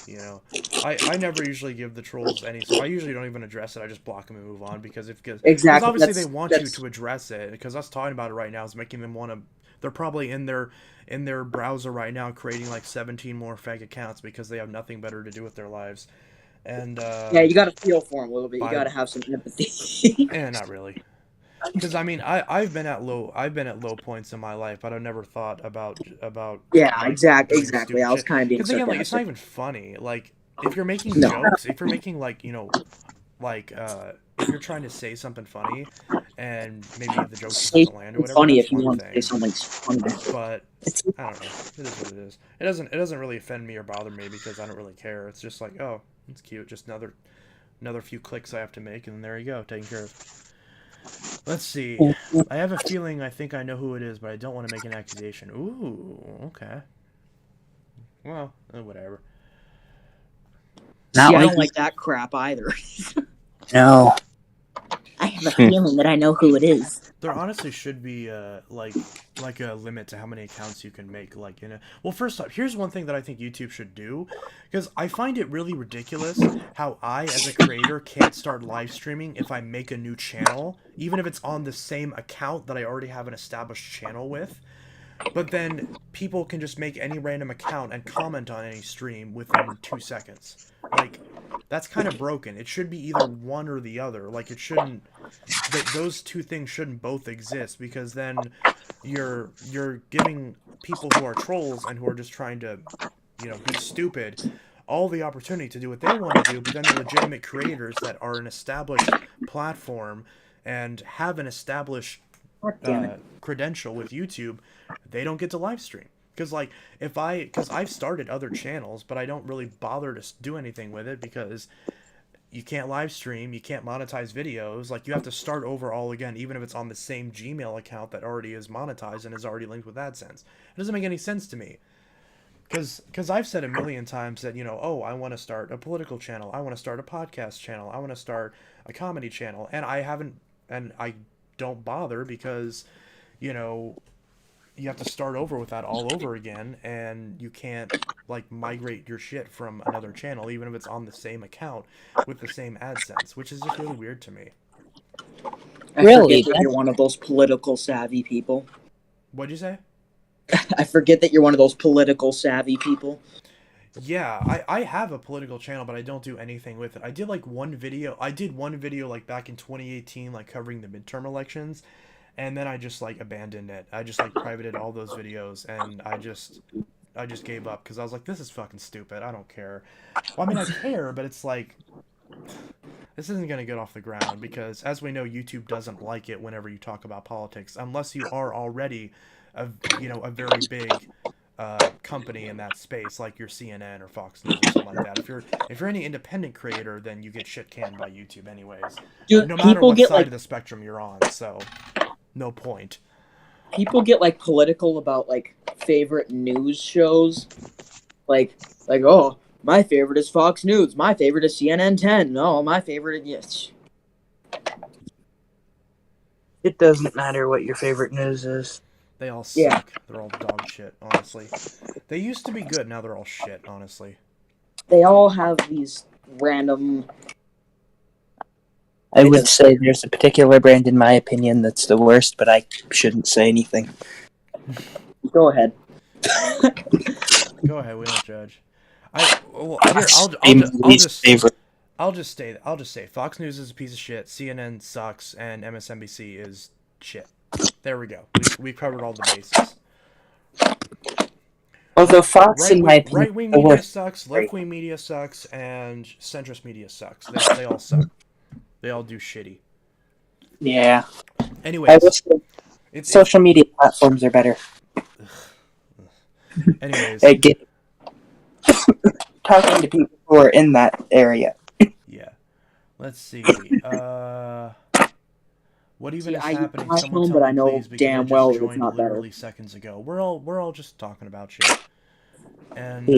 Speaker 1: you know, I never usually give the trolls any... I usually don't even address it. I just block them and move on. Because
Speaker 8: Exactly.
Speaker 1: obviously they want you to address it. Because us talking about it right now is making them want to... They're probably in their browser right now creating like 17 more fake accounts because they have nothing better to do with their lives. And,
Speaker 8: yeah, you gotta feel for them a little bit. You gotta have some empathy.
Speaker 1: Not really. Because I mean, I've been at low points in my life, but I've never thought about
Speaker 8: yeah,
Speaker 1: like,
Speaker 8: exactly. I was kind of being
Speaker 1: because again, like, it's not even funny. Like, if you're making jokes, if you're making like, you know, like if you're trying to say something funny, and maybe the joke doesn't land or whatever,
Speaker 8: funny
Speaker 1: that's
Speaker 8: if you
Speaker 1: one
Speaker 8: want
Speaker 1: thing.
Speaker 8: to say something funny.
Speaker 1: But I don't know. It is what it is. It doesn't really offend me or bother me because I don't really care. It's just like, oh, it's cute. Just another few clicks I have to make, and there you go, taken care of. Let's see. I have a feeling I think I know who it is, but I don't want to make an accusation. Ooh, okay. Well, whatever.
Speaker 8: See, I don't like that crap either.
Speaker 9: No.
Speaker 8: I have a feeling that I know who it is.
Speaker 1: There honestly should be like a limit to how many accounts you can make. Like, you know. Well, first off, here's one thing that I think YouTube should do, because I find it really ridiculous how I, as a creator, can't start live streaming if I make a new channel, even if it's on the same account that I already have an established channel with. But then people can just make any random account and comment on any stream within 2 seconds. Like, that's kind of broken. It should be either one or the other. Like, it shouldn't... Those two things shouldn't both exist, because then you're giving people who are trolls and who are just trying to, you know, be stupid all the opportunity to do what they want to do, but then the legitimate creators that are an established platform and have an established credential with YouTube, they don't get to live stream. Because, like, because I've started other channels, but I don't really bother to do anything with it because you can't live stream, you can't monetize videos. Like, you have to start over all again, even if it's on the same Gmail account that already is monetized and is already linked with AdSense. It doesn't make any sense to me. Because I've said a million times that, you know, oh, I want to start a political channel, I want to start a podcast channel, I want to start a comedy channel, and I don't bother because, you know, you have to start over with that all over again, and you can't, like, migrate your shit from another channel, even if it's on the same account with the same AdSense, which is just really weird to me.
Speaker 8: I forget that you're one of those political savvy people.
Speaker 1: What'd you say?
Speaker 8: I forget that you're one of those political savvy people.
Speaker 1: Yeah, I have a political channel, but I don't do anything with it. I did one video like back in 2018, like covering the midterm elections, and then I just like abandoned it. I just like privated all those videos, and I just gave up because I was like, this is fucking stupid. I don't care. Well, I mean, I care, but it's like, this isn't gonna get off the ground because, as we know, YouTube doesn't like it whenever you talk about politics, unless you are already a very big company in that space, like your CNN or Fox News or something like that. If you're any independent creator, then you get shit canned by YouTube anyways.
Speaker 8: Dude,
Speaker 1: no matter what side of the spectrum you're on, so no point.
Speaker 8: People get like political about like favorite news shows, like oh, my favorite is Fox News, my favorite is CNN 10. No, my favorite is
Speaker 9: It doesn't matter what your favorite news is.
Speaker 1: They all suck. Yeah. They're all dog shit, honestly. They used to be good, now they're all shit, honestly.
Speaker 8: They all have these random...
Speaker 9: I would say there's a particular brand, in my opinion, that's the worst, but I shouldn't say anything.
Speaker 8: Go ahead.
Speaker 1: Go ahead, we don't judge. I'll just say Fox News is a piece of shit, CNN sucks, and MSNBC is shit. There we go. We've covered all the bases.
Speaker 9: Although Fox, in my opinion,
Speaker 1: right-wing media sucks, left-wing media sucks, and centrist media sucks. They all suck. They all do shitty.
Speaker 9: Yeah.
Speaker 1: Anyways,
Speaker 9: social media platforms are better.
Speaker 1: Anyways,
Speaker 9: talking to people who are in that area.
Speaker 1: Yeah. Let's see. What even is happening? Someone tell me, please, because I just joined literally seconds ago. We're all just talking about shit. And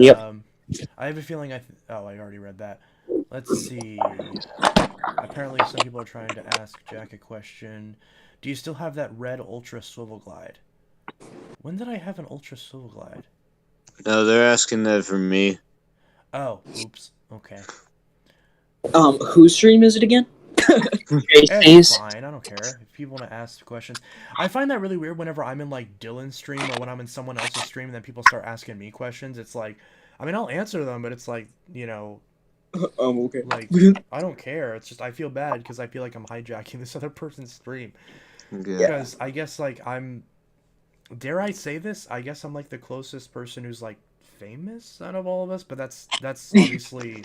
Speaker 1: I have a feeling I already read that. Let's see. Apparently some people are trying to ask Jack a question. Do you still have that red Ultra Swivel Glide? When did I have an Ultra Soul Glide?
Speaker 4: No, they're asking that for me.
Speaker 1: Oh, oops. Okay.
Speaker 8: Whose stream is it again?
Speaker 1: It's fine. I don't care if people want to ask questions. I find that really weird whenever I'm in like Dylan's stream or when I'm in someone else's stream and then people start asking me questions. It's like, I mean, I'll answer them, but it's like,
Speaker 8: Okay.
Speaker 1: like I don't care. It's just I feel bad because I feel like I'm hijacking this other person's stream.
Speaker 4: Yeah.
Speaker 1: Because I guess like dare I say this? I guess I'm like the closest person who's like famous out of all of us, but that's obviously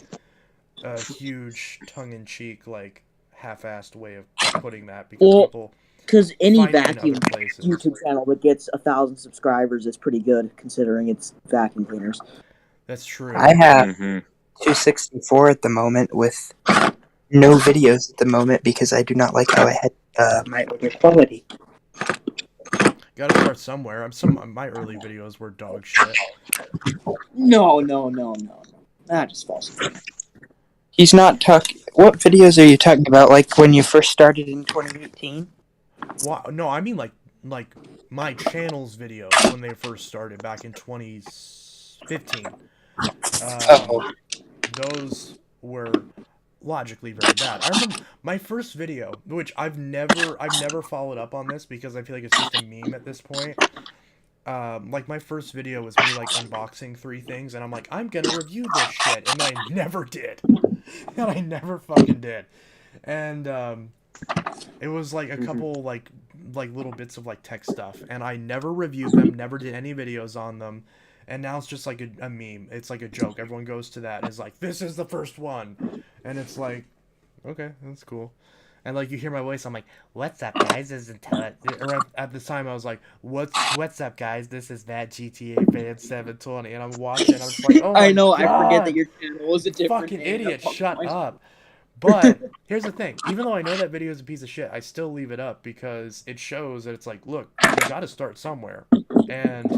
Speaker 1: a huge tongue-in-cheek like half-assed way of putting that
Speaker 8: because any
Speaker 1: find me in
Speaker 8: vacuum
Speaker 1: other places.
Speaker 8: YouTube channel that gets 1,000 subscribers is pretty good considering it's vacuum cleaners.
Speaker 1: That's true.
Speaker 9: I have 264 at the moment with no videos at the moment because I do not like how I had my audio quality.
Speaker 1: Gotta start somewhere. My early videos were dog shit.
Speaker 8: No. That just false.
Speaker 9: He's not talking. What videos are you talking about? Like when you first started in 2018?
Speaker 1: Wow, no, I mean like my channel's videos when they first started back in 2015. Those were logically very bad. I remember my first video, which I've never followed up on this because I feel like it's just a meme at this point. Like my first video was me like unboxing 3 things, and I'm like, I'm gonna review this shit, and I never did, and I never fucking did, and it was like a couple like little bits of like tech stuff, and I never reviewed them, never did any videos on them. And now it's just like a meme. It's like a joke. Everyone goes to that and is like, this is the first one. And it's like, okay, that's cool. And like you hear my voice, I'm like, what's up, guys? This is or at the time I was like, what's up, guys? This is that GTA fan 720. And I'm watching, and I'm just like, oh my
Speaker 8: I know,
Speaker 1: God,
Speaker 8: I forget that your channel was a different
Speaker 1: fucking
Speaker 8: name.
Speaker 1: idiot, shut up. But here's the thing. Even though I know that video is a piece of shit, I still leave it up because it shows that it's like, look, you gotta start somewhere. And,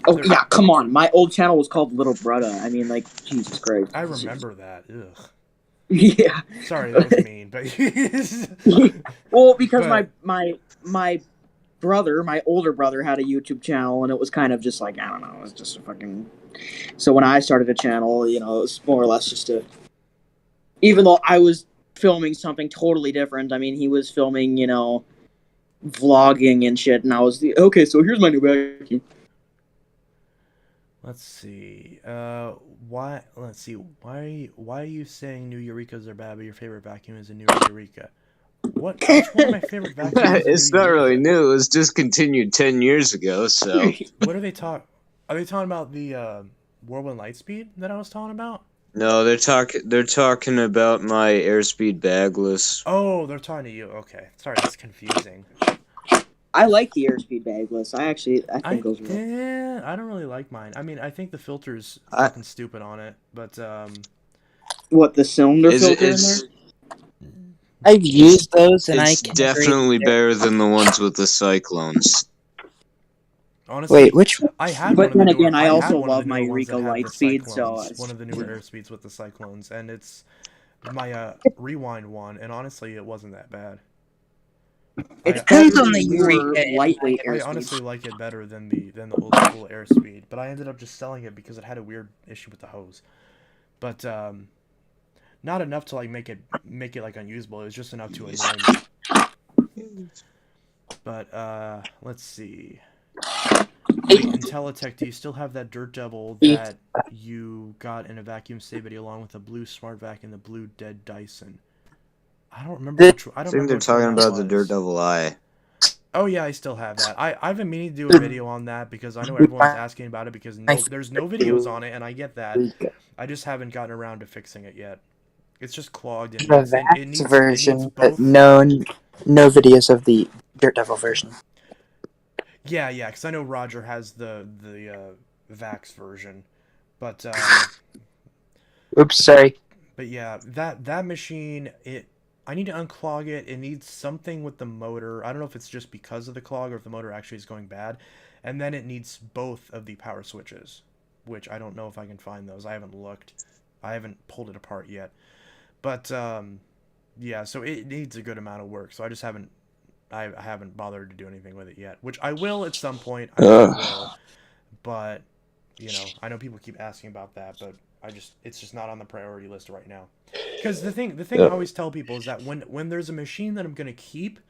Speaker 8: Oh yeah, come on. My old channel was called Little Brother. I mean, like, Jesus Christ.
Speaker 1: I remember that. Ugh.
Speaker 8: Yeah.
Speaker 1: Sorry, that was mean, but
Speaker 8: well, because my brother, my older brother, had a YouTube channel, and it was kind of just like, I don't know, it was just a fucking. So when I started a channel, it was more or less just a. Even though I was filming something totally different, I mean, he was filming, vlogging and shit, and I was okay. So here's my new vacuum.
Speaker 1: Let's see. Why are you saying new Eurekas are bad, but your favorite vacuum is a new Eureka? Which one of my favorite vacuums?
Speaker 4: It's not really new. It was discontinued 10 years ago. So
Speaker 1: what are they talking? Are they talking about the Whirlwind Lightspeed that I was talking about?
Speaker 4: No, they're talking about my airspeed bagless.
Speaker 1: Oh, they're talking to you. Okay, sorry, that's confusing.
Speaker 8: I like the airspeed bagless. I think those are.
Speaker 1: Yeah, I don't really like mine. I mean, I think the filter's fucking stupid on it, but
Speaker 8: What, the cylinder filter in there?
Speaker 9: I've used those, and
Speaker 4: it's definitely better than the ones with the cyclones.
Speaker 1: Honestly,
Speaker 9: wait, which?
Speaker 1: I had.
Speaker 8: But
Speaker 1: one
Speaker 8: then
Speaker 1: of the
Speaker 8: again, I also
Speaker 1: one of
Speaker 8: love
Speaker 1: the
Speaker 8: my
Speaker 1: newer ones
Speaker 8: Eureka
Speaker 1: that had the
Speaker 8: Lightspeed, so
Speaker 1: cyclones, one of the newer airspeeds with the cyclones, and it's my rewind one, and honestly, it wasn't that bad.
Speaker 8: It
Speaker 9: depends on the Eureka.
Speaker 8: lightweight
Speaker 1: I
Speaker 8: airspeed.
Speaker 1: honestly like it better than the old school airspeed, but I ended up just selling it because it had a weird issue with the hose. But not enough to like make it like unusable. It was just enough to annoy me. But let's see. Wait, Intelitech, do you still have that Dirt Devil that you got in a vacuum save video along with the blue Smart Vac and the blue Dead Dyson? I don't remember. I
Speaker 4: think they're talking about the Dirt Devil Eye.
Speaker 1: Oh yeah, I still have that. I've been meaning to do a video on that because I know everyone's asking about it because there's no videos on it, and I get that. I just haven't gotten around to fixing it yet. It's just clogged. And
Speaker 9: The VAX version, but no videos of the Dirt Devil version.
Speaker 1: Yeah, because I know Roger has the Vax version, but
Speaker 9: oops, sorry.
Speaker 1: But yeah, that machine, I need to unclog it. It needs something with the motor. I don't know if it's just because of the clog or if the motor actually is going bad. And then it needs both of the power switches, which I don't know if I can find those. I haven't looked. I haven't pulled it apart yet. But yeah, so it needs a good amount of work. So I just haven't I haven't bothered to do anything with it yet, which I will at some point. I will, but I know people keep asking about that, but it's just not on the priority list right now. Because the thing I always tell people is that when there's a machine that I'm gonna keep,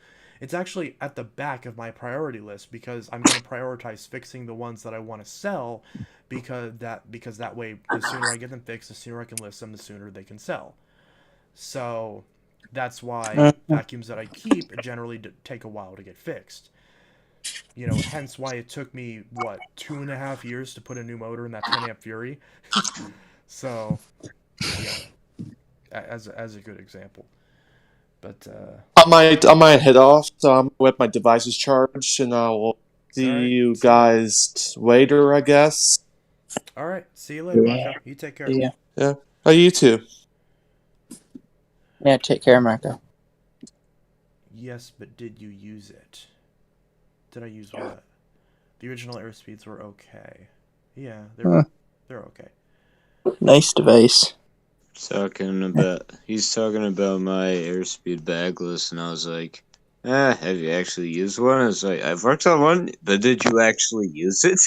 Speaker 1: it's actually at the back of my priority list because I'm gonna prioritize fixing the ones that I want to sell, because that way the sooner I get them fixed, the sooner I can list them, the sooner they can sell. So that's why vacuums that I keep generally take a while to get fixed. Hence why it took me 2.5 years to put a new motor in that 10 amp Fury. So, as a good example. But
Speaker 6: I might head off, so I'm gonna let my devices charged, and I will see you guys later, I guess.
Speaker 1: All right, see you later, Marco. You take care.
Speaker 6: Yeah. Oh, you too.
Speaker 9: Yeah, take care, Marco.
Speaker 1: Yes, but did you use it? Did I use what? The original airspeeds were okay. Yeah, they're okay.
Speaker 9: Nice device.
Speaker 4: He's talking about my airspeed bagless, and I was like, have you actually used one? I was like, I've worked on one, but did you actually use it?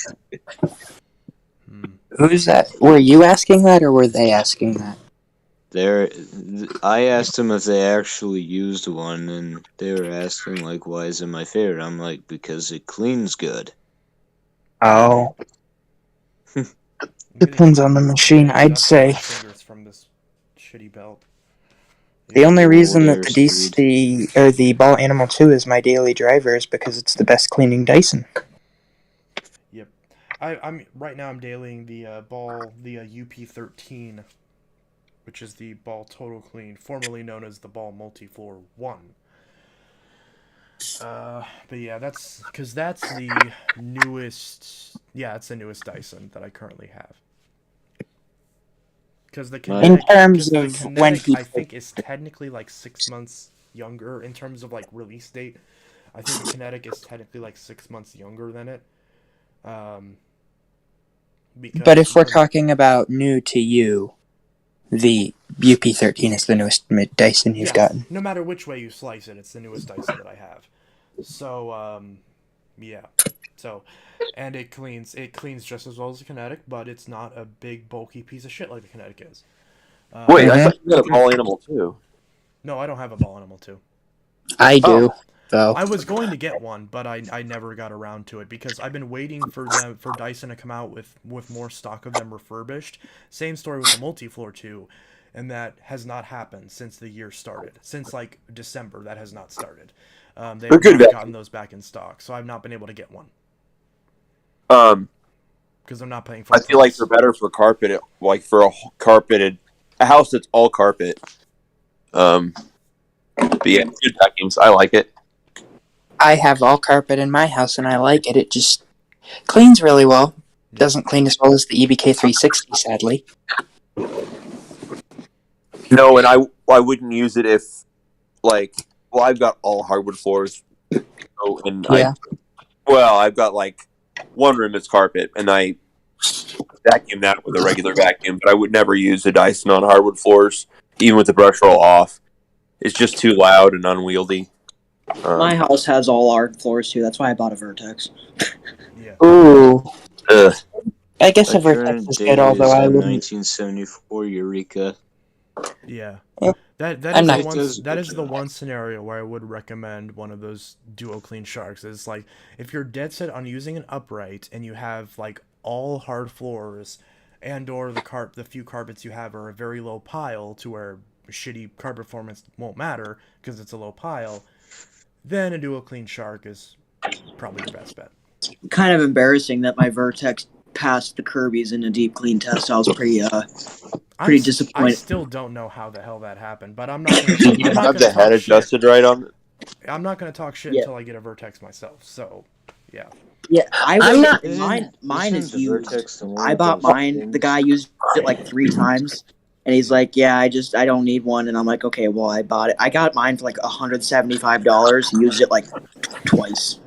Speaker 9: Who's that? Were you asking that, or were they asking that?
Speaker 4: I asked them if they actually used one, and they were asking, like, why is it my favorite? I'm like, because it cleans good.
Speaker 9: Oh. Depends on the machine, I'd say.
Speaker 1: From this shitty belt.
Speaker 9: The only reason that the DC or the Ball Animal 2 is my daily driver is because it's the best cleaning Dyson.
Speaker 1: Yep. I'm right now. I'm dailying the UP13, which is the Ball Total Clean, formerly known as the Ball Multifloor 1. But yeah, that's the newest. Yeah, it's the newest Dyson that I currently have. Because the Kinetic,
Speaker 9: in terms of when
Speaker 1: I think is technically like 6 months younger in terms of like release date. I think the Kinetic is technically like 6 months younger than it.
Speaker 9: But if we're talking about new to you, the UP13 is the newest Dyson you've gotten.
Speaker 1: No matter which way you slice it, it's the newest Dyson that I have. So, yeah. So, and it cleans just as well as the Kinetic, but it's not a big, bulky piece of shit like the Kinetic is.
Speaker 2: Wait, I thought you had a Ball Animal too.
Speaker 1: No, I don't have a Ball Animal 2.
Speaker 9: I do, though.
Speaker 1: I was going to get one, but I never got around to it because I've been waiting for Dyson to come out with more stock of them refurbished. Same story with the Multifloor 2, and that has not happened since the year started. Since like December, that has not started. They have not gotten those back in stock, so I've not been able to get one. Because I'm not paying for.
Speaker 2: I feel like they're better for carpet, like for a house that's all carpet. But yeah, good vacuums. I like it.
Speaker 9: I have all carpet in my house, and I like it. It just cleans really well. Doesn't clean as well as the EBK 360, sadly.
Speaker 2: No, and I wouldn't use it if, like, I've got all hardwood floors, and I've got like one room that's carpet, and I vacuum that with a regular vacuum, but I would never use a Dyson on hardwood floors, even with the brush roll off. It's just too loud and unwieldy.
Speaker 8: My house has all hard floors too. That's why I bought a Vertex.
Speaker 1: Yeah.
Speaker 9: Ooh. I guess a Vertex is good, although I wouldn't.
Speaker 4: 1974 Eureka.
Speaker 1: Yeah.
Speaker 9: Yeah.
Speaker 1: That is the one scenario where I would recommend one of those duo clean sharks. It's like if you're dead set on using an upright and you have like all hard floors and or the few carpets you have are a very low pile to where shitty carpet performance won't matter because it's a low pile, then a duo clean shark is probably your best bet.
Speaker 8: Kind of embarrassing that my Vertex passed the Kirby's in a deep clean test. I was pretty disappointed.
Speaker 1: I still don't know how the hell that happened, but I'm not going to.
Speaker 2: You have the head adjusted right on.
Speaker 1: I'm not going to talk shit until I get a Vertex myself. So, yeah.
Speaker 8: Yeah, I'm not. Mine is used. I bought mine. The guy used it like 3 times, and he's like, "Yeah, I don't need one." And I'm like, "Okay, well, I bought it. I got mine for like $175. And used it like twice."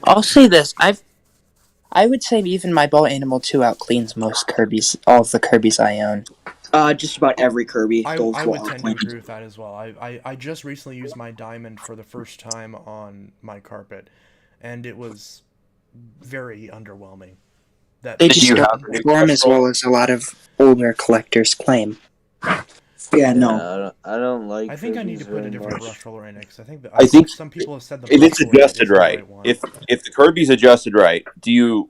Speaker 9: I'll say this: I would say even my Ball Animal 2 out cleans most Kirby's, all of the Kirby's I own.
Speaker 8: Just about every Kirby.
Speaker 1: I
Speaker 8: those
Speaker 1: would
Speaker 8: are
Speaker 1: tend to
Speaker 8: cleaned.
Speaker 1: agree with that as well. I just recently used my diamond for the first time on my carpet, and it was very underwhelming.
Speaker 9: They just don't perform as well as a lot of older collectors claim.
Speaker 8: Yeah, no.
Speaker 4: I don't like.
Speaker 1: I think I need to
Speaker 4: Kirby's
Speaker 1: put a
Speaker 4: very
Speaker 1: different
Speaker 4: much.
Speaker 1: brush roller in it because
Speaker 2: I think
Speaker 1: some people have said the
Speaker 2: if it's
Speaker 1: brush roller
Speaker 2: adjusted
Speaker 1: isn't the
Speaker 2: right,
Speaker 1: one.
Speaker 2: if the Kirby's adjusted right, do you?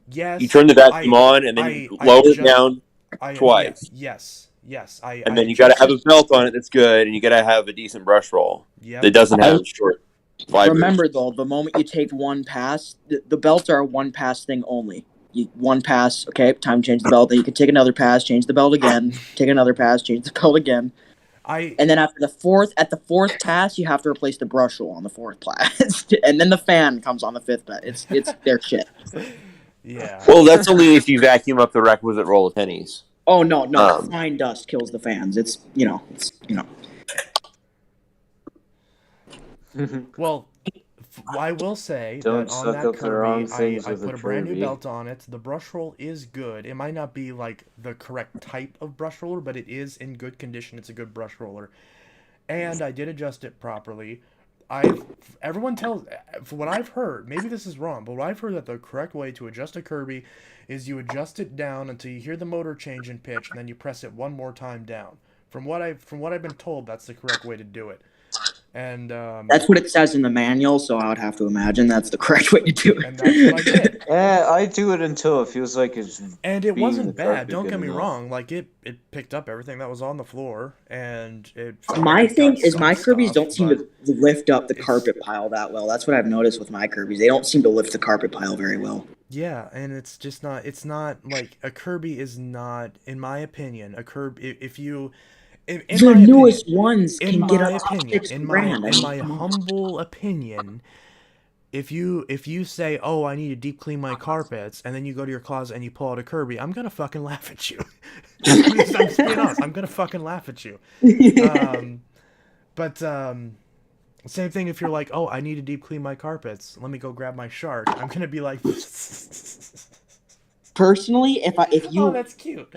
Speaker 1: Yes.
Speaker 2: You turn the vacuum on and then you lower it down twice.
Speaker 1: Yes.
Speaker 2: And then you got to have a belt on it that's good, and you got to have a decent brush roll that doesn't have short vibrators.
Speaker 8: Remember though, the moment you take one pass, the belts are a one pass thing only. One pass, okay, time to change the belt. Then you can take another pass, change the belt again, take another pass, change the belt again. And then at the fourth pass, you have to replace the brush roll on the fourth pass, and then the fan comes on the fifth pass. It's their shit.
Speaker 1: Yeah.
Speaker 2: Well, that's only if you vacuum up the requisite roll of pennies.
Speaker 8: Oh no, fine dust kills the fans. It's.
Speaker 1: Well, I will say
Speaker 4: Don't
Speaker 1: that on
Speaker 4: suck
Speaker 1: that
Speaker 4: up the wrong
Speaker 1: Kirby,
Speaker 4: things
Speaker 1: I
Speaker 4: with
Speaker 1: put
Speaker 4: a
Speaker 1: a brand new
Speaker 4: Kirby.
Speaker 1: belt on it. The brush roll is good. It might not be like the correct type of brush roller, but it is in good condition. It's a good brush roller, and I did adjust it properly. Everyone tells, from what I've heard, maybe this is wrong, but what I've heard that the correct way to adjust a Kirby is you adjust it down until you hear the motor change in pitch, and then you press it one more time down. From what I've been told, that's the correct way to do it. And
Speaker 8: that's what it says in the manual, so I would have to imagine that's the correct way to do it.
Speaker 1: And that's what I did.
Speaker 4: I do it until it feels like it's.
Speaker 1: And it wasn't bad. Don't get me wrong. Like it picked up everything that was on the floor, and it.
Speaker 8: My thing is my Kirby's don't seem to lift up the carpet pile that well. That's what I've noticed with my Kirby's. They don't seem to lift the carpet pile very well.
Speaker 1: Yeah, and it's just not. It's not like a Kirby is not, in my opinion, a Kirby. If you. In
Speaker 8: your
Speaker 1: my
Speaker 8: newest
Speaker 1: opinion,
Speaker 8: ones can get up to
Speaker 1: in my humble opinion, if you say, "Oh, I need to deep clean my carpets," and then you go to your closet and you pull out a Kirby, I'm gonna fucking laugh at you. I'm just being honest. I'm gonna fucking laugh at you. But same thing if you're like, "Oh, I need to deep clean my carpets. Let me go grab my shark." I'm gonna be like,
Speaker 8: personally, if you
Speaker 1: oh, that's cute.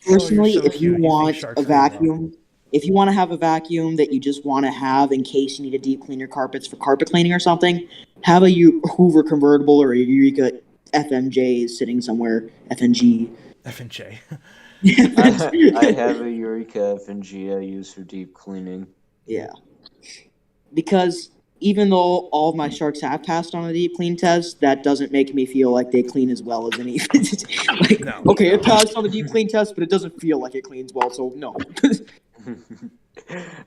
Speaker 8: Personally, if you want a vacuum, if you want to have a vacuum that you just want to have in case you need to deep clean your carpets for carpet cleaning or something, have a Hoover convertible or a Eureka FMJ sitting somewhere. FNG.
Speaker 1: FNJ.
Speaker 4: I have a Eureka FNG I use for deep cleaning.
Speaker 8: Yeah. Because even though all of my sharks have passed on a deep clean test, that doesn't make me feel like they clean as well as any. Okay, it passed on the deep clean test, but it doesn't feel like it cleans well, so no.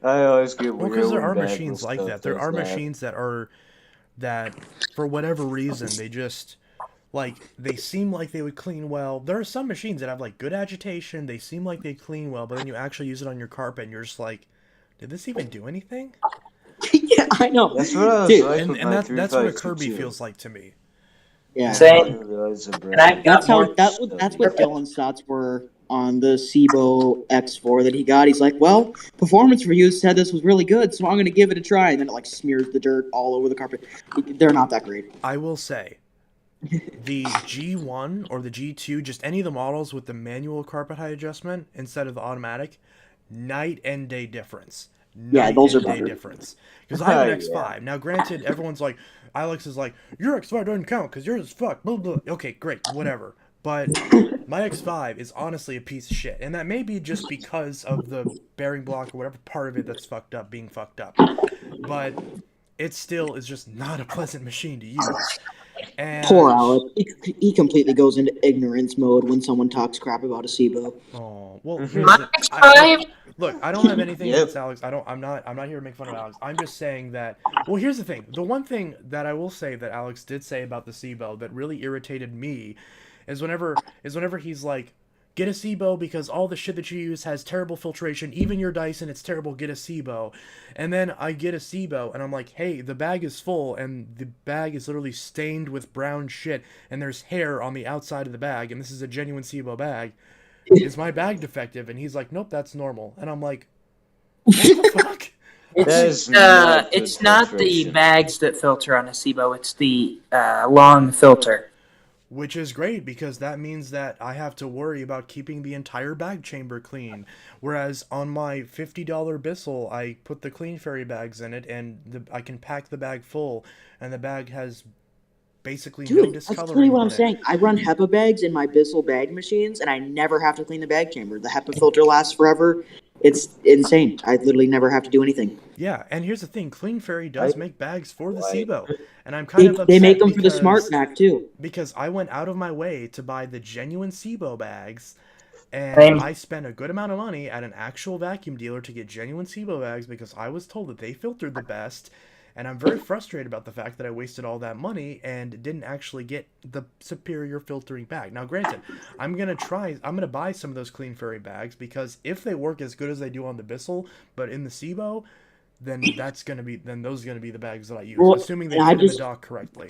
Speaker 4: I always get weird.
Speaker 1: Because there are machines like that. There are machines that for whatever reason they just they seem like they would clean well. There are some machines that have like good agitation. They seem like they clean well, but then you actually use it on your carpet and you're just like, did this even do anything?
Speaker 8: Yeah, I know.
Speaker 4: That's what I was like.
Speaker 1: And that's what a Kirby feels like to me.
Speaker 8: Yeah.
Speaker 3: Same.
Speaker 8: That's what Dylan's thoughts were on the SIBO X4 that he got. He's like, well, Performance Reviews said this was really good, so I'm going to give it a try. And then it smears the dirt all over the carpet. They're not that great.
Speaker 1: I will say, the G1 or the G2, just any of the models with the manual carpet height adjustment instead of the automatic, night and day difference.
Speaker 8: Those are better.
Speaker 1: Difference. Because I have an X5. Now, granted, everyone's like, Alex is like, your X5 doesn't count because yours is fucked. Blah, blah. Okay, great, whatever. But my X5 is honestly a piece of shit. And that may be just because of the bearing block or whatever part of it that's fucked up being fucked up. But it still is just not a pleasant machine to use. And
Speaker 8: poor Alex. He completely goes into ignorance mode when someone talks crap about a SIBO.
Speaker 1: Oh, well, look, I don't have anything against Alex. I'm not here to make fun of Alex. I'm just saying that. Well, here's the thing. The one thing that I will say that Alex did say about the SIBO that really irritated me is whenever he's like, get a SIBO because all the shit that you use has terrible filtration. Even your Dyson, it's terrible. Get a SIBO. And then I get a SIBO and I'm like, hey, the bag is full and the bag is literally stained with brown shit and there's hair on the outside of the bag and this is a genuine SIBO bag. Is my bag defective? And he's like, nope, that's normal. And I'm like, what the fuck?
Speaker 9: It's not the bags that filter on a SIBO. It's the long filter.
Speaker 1: Which is great because that means that I have to worry about keeping the entire bag chamber clean. Whereas on my $50 Bissell, I put the Clean Fairy bags in it and I can pack the bag full and the bag has basically no
Speaker 8: Dude, that's
Speaker 1: discoloring
Speaker 8: literally what
Speaker 1: on
Speaker 8: I'm
Speaker 1: it.
Speaker 8: saying. I run HEPA bags in my Bissell bag machines, and I never have to clean the bag chamber. The HEPA filter lasts forever. It's insane. I literally never have to do anything.
Speaker 1: Yeah, and here's the thing: Clean Fairy does make bags for the
Speaker 2: Right.
Speaker 1: SIBO, and I'm kind of upset
Speaker 8: They make them for the
Speaker 1: because
Speaker 8: smart vac too.
Speaker 1: because I went out of my way to buy the genuine SIBO bags, and
Speaker 9: Same.
Speaker 1: I spent a good amount of money at an actual vacuum dealer to get genuine SIBO bags because I was told that they filtered the best, and I'm very frustrated about the fact that I wasted all that money and didn't actually get the superior filtering bag. Now, granted, I'm gonna buy some of those Clean Fairy bags because if they work as good as they do on the Bissell, but in the SIBO, then those are gonna be the bags that I use,
Speaker 8: Well,
Speaker 1: assuming they
Speaker 8: and
Speaker 1: fit in the dock correctly.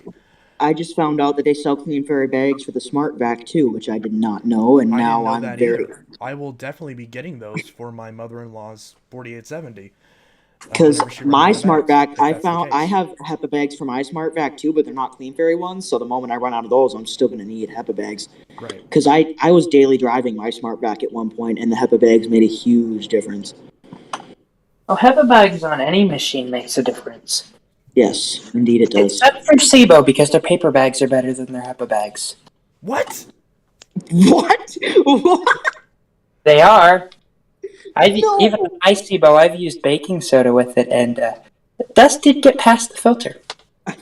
Speaker 8: I just found out that they sell Clean Fairy bags for the smart vac too, which I did not know, and
Speaker 1: I didn't
Speaker 8: now
Speaker 1: know
Speaker 8: I'm
Speaker 1: that
Speaker 8: very
Speaker 1: either. I will definitely be getting those for my mother-in-law's 4870.
Speaker 8: because
Speaker 1: Whenever she runs
Speaker 8: my
Speaker 1: out of
Speaker 8: smart
Speaker 1: bags,
Speaker 8: vac.
Speaker 1: if
Speaker 8: I
Speaker 1: that's the
Speaker 8: found I
Speaker 1: case.
Speaker 8: have HEPA bags for my smart vac too, but they're not Clean Fairy ones. So the moment I run out of those, I'm still going to need HEPA bags.
Speaker 1: Right.
Speaker 8: Because I was daily driving my smart vac at one point, and the HEPA bags made a huge difference.
Speaker 9: Oh, HEPA bags on any machine makes a difference.
Speaker 8: Yes, indeed it does.
Speaker 9: Except for SIBO, because their paper bags are better than their HEPA bags.
Speaker 1: What?
Speaker 8: What? What?
Speaker 9: They are.
Speaker 8: No.
Speaker 9: Even on my SIBO, I've used baking soda with it, and dust did get past the filter.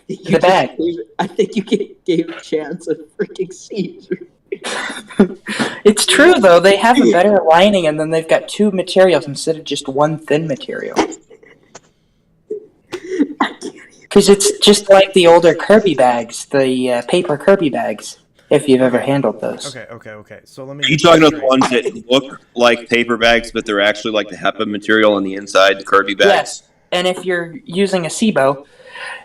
Speaker 9: The bag.
Speaker 8: I think you gave a chance a freaking seizure.
Speaker 9: It's true, though. They have a better lining, and then they've got two materials instead of just one thin material. Because it's just like the older Kirby bags, the paper Kirby bags, if you've ever handled those.
Speaker 1: Okay. So let me.
Speaker 5: Are you talking about the ones that look like paper bags, but they're actually like the HEPA material on the inside, the Kirby bags?
Speaker 9: Yes, and if you're using a SIBO,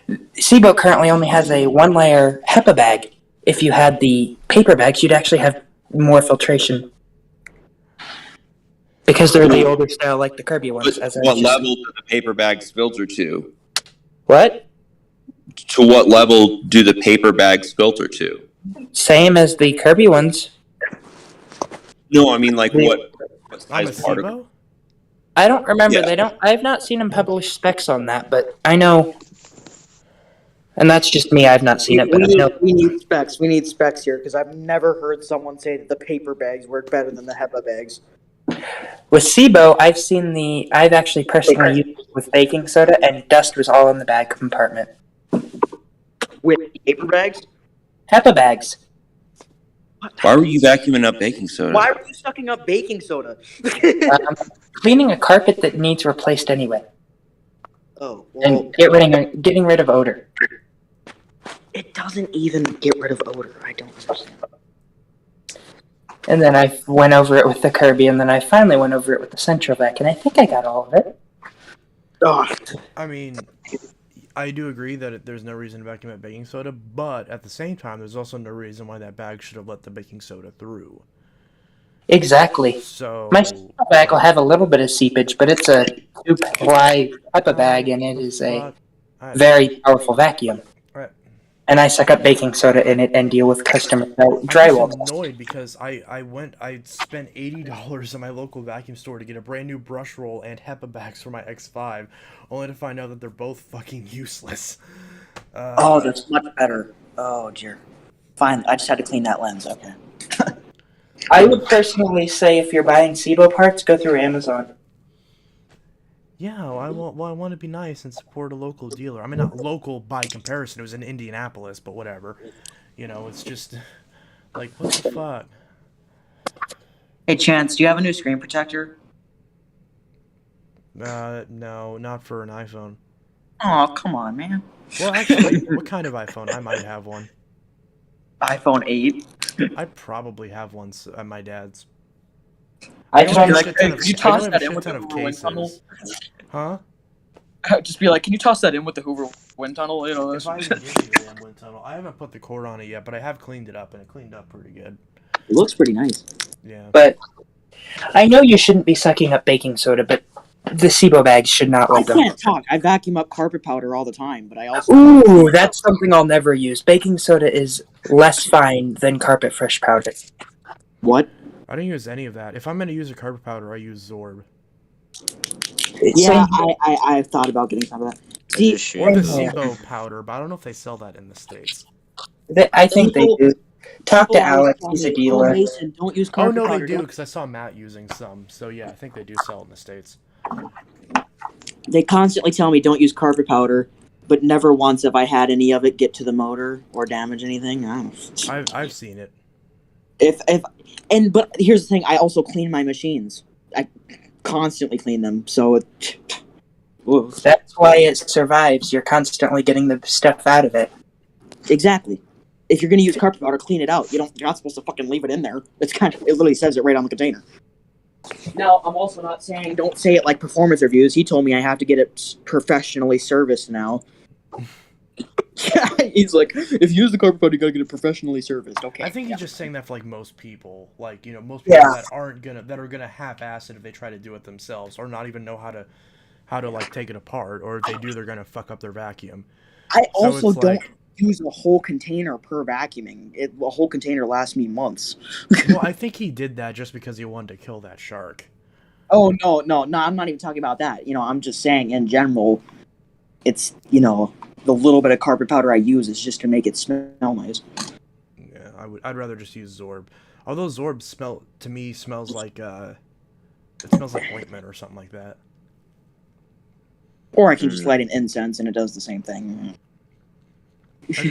Speaker 9: SIBO currently only has a one-layer HEPA bag. If you had the paper bags, you'd actually have more filtration. Because they're the older style, like the Kirby ones.
Speaker 5: But what level do the paper bags filter to?
Speaker 9: What?
Speaker 5: To what level do the paper bags filter to?
Speaker 9: Same as the Kirby ones.
Speaker 5: No, I mean like what
Speaker 1: I'm a
Speaker 5: size particle?
Speaker 1: SIBO?
Speaker 9: I don't remember.
Speaker 5: Yeah.
Speaker 9: I've not seen them publish specs on that, but I know. And that's just me. I've not seen it, but I know.
Speaker 8: We need specs. We need specs here because I've never heard someone say that the paper bags work better than the HEPA bags.
Speaker 9: With SIBO, I've actually personally used it with baking soda, and dust was all in the bag compartment.
Speaker 8: With paper bags?
Speaker 9: HEPA bags.
Speaker 5: Why were you vacuuming up baking soda?
Speaker 8: Why were you sucking up baking soda?
Speaker 9: Cleaning a carpet that needs replaced anyway,
Speaker 8: Oh, well,
Speaker 9: and getting rid of odor.
Speaker 8: it doesn't even get rid of odor. I don't understand.
Speaker 9: And then I went over it with the Kirby, and then I finally went over it with the Central Vac, and I think I got all of it.
Speaker 8: Oh,
Speaker 1: I mean, I do agree that there's no reason to vacuum up baking soda, but at the same time, there's also no reason why that bag should have let the baking soda through.
Speaker 9: Exactly.
Speaker 1: So
Speaker 9: My Central Vac will have a little bit of seepage, but it's a 2-ply HEPA bag, and it is a very powerful vacuum.
Speaker 1: Right.
Speaker 9: And I suck up baking soda in it and deal with customer drywall.
Speaker 1: I'm annoyed because I spent $80 at my local vacuum store to get a brand new brush roll and HEPA bags for my X5, only to find out that they're both fucking useless.
Speaker 8: oh, that's much better. Oh, dear. Fine, I just had to clean that lens. Okay.
Speaker 9: I would personally say if you're buying SIBO parts, go through Amazon.
Speaker 1: Yeah, I want to be nice and support a local dealer. I mean, not local by comparison. It was in Indianapolis, but whatever. You know, it's just like, what the fuck?
Speaker 8: Hey, Chance, do you have a new screen protector?
Speaker 1: No, not for an iPhone.
Speaker 8: Oh, come on, man.
Speaker 1: Well, actually, what kind of iPhone? I might have one.
Speaker 8: iPhone 8.
Speaker 1: I probably have one at my dad's.
Speaker 9: I
Speaker 1: don't
Speaker 9: just
Speaker 1: have a
Speaker 9: like,
Speaker 1: shit ton of-
Speaker 10: you
Speaker 1: I
Speaker 10: toss
Speaker 1: don't have
Speaker 10: that
Speaker 1: a
Speaker 10: in
Speaker 1: shit
Speaker 10: with
Speaker 1: ton
Speaker 10: the
Speaker 1: of
Speaker 10: Hoover wind tunnel?
Speaker 1: cases. Huh?
Speaker 10: Just be like, can you toss that in with the Hoover wind tunnel? You know,
Speaker 1: If I even give you the damn wind tunnel, I haven't put the cord on it yet, but I have cleaned it up, and it cleaned up pretty good.
Speaker 8: It looks pretty nice.
Speaker 1: Yeah.
Speaker 9: but I know you shouldn't be sucking up baking soda, but The SIBO bags should not
Speaker 8: I
Speaker 9: let them.
Speaker 8: can't talk. I vacuum up carpet powder all the time, but I also
Speaker 9: Ooh, that's something I'll never use. Baking soda is less fine than carpet fresh powder.
Speaker 8: What?
Speaker 1: I don't use any of that. If I'm going to use a carpet powder, I use Zorb.
Speaker 8: Yeah, I've thought about getting some of that. See,
Speaker 1: Or the SIBO powder, but I don't know if they sell that in the States.
Speaker 9: I think they do. Talk to
Speaker 8: people always
Speaker 9: Alex,
Speaker 8: tell
Speaker 9: he's a
Speaker 8: me,
Speaker 9: dealer.
Speaker 8: Oh, Mason, don't use
Speaker 1: Oh,
Speaker 8: carpet
Speaker 1: no,
Speaker 8: powder.
Speaker 1: they do,
Speaker 8: don't-"
Speaker 1: because I saw Matt using some. So, yeah, I think they do sell it in the States.
Speaker 8: They constantly tell me don't use carpet powder, but never once have I had any of it get to the motor or damage anything. I don't know.
Speaker 1: I've seen it.
Speaker 8: But here's the thing: I also clean my machines. I constantly clean them, so
Speaker 9: that's why it survives. You're constantly getting the stuff out of it.
Speaker 8: Exactly. If you're going to use carpet powder, clean it out. You're not supposed to fucking leave it in there. It literally says it right on the container. Now, I'm also not saying don't say it like performance reviews. He told me I have to get it professionally serviced now. Yeah, he's like, if you use the carpet powder, you gotta get it professionally serviced. Okay.
Speaker 1: I think he's just saying that for like most people, like most people that are gonna half-ass it if they try to do it themselves, or not even know how to like take it apart, or if they do, they're gonna fuck up their vacuum.
Speaker 8: I also don't use a whole container per vacuuming. A whole container lasts me months.
Speaker 1: Well, I think he did that just because he wanted to kill that shark.
Speaker 8: Oh no! I'm not even talking about that. I'm just saying in general, it's the little bit of carpet powder I use is just to make it smell nice.
Speaker 1: Yeah, I'd rather just use Zorb. Although Zorb smells like it smells like ointment or something like that.
Speaker 8: Or I can just light an incense and it does the same thing.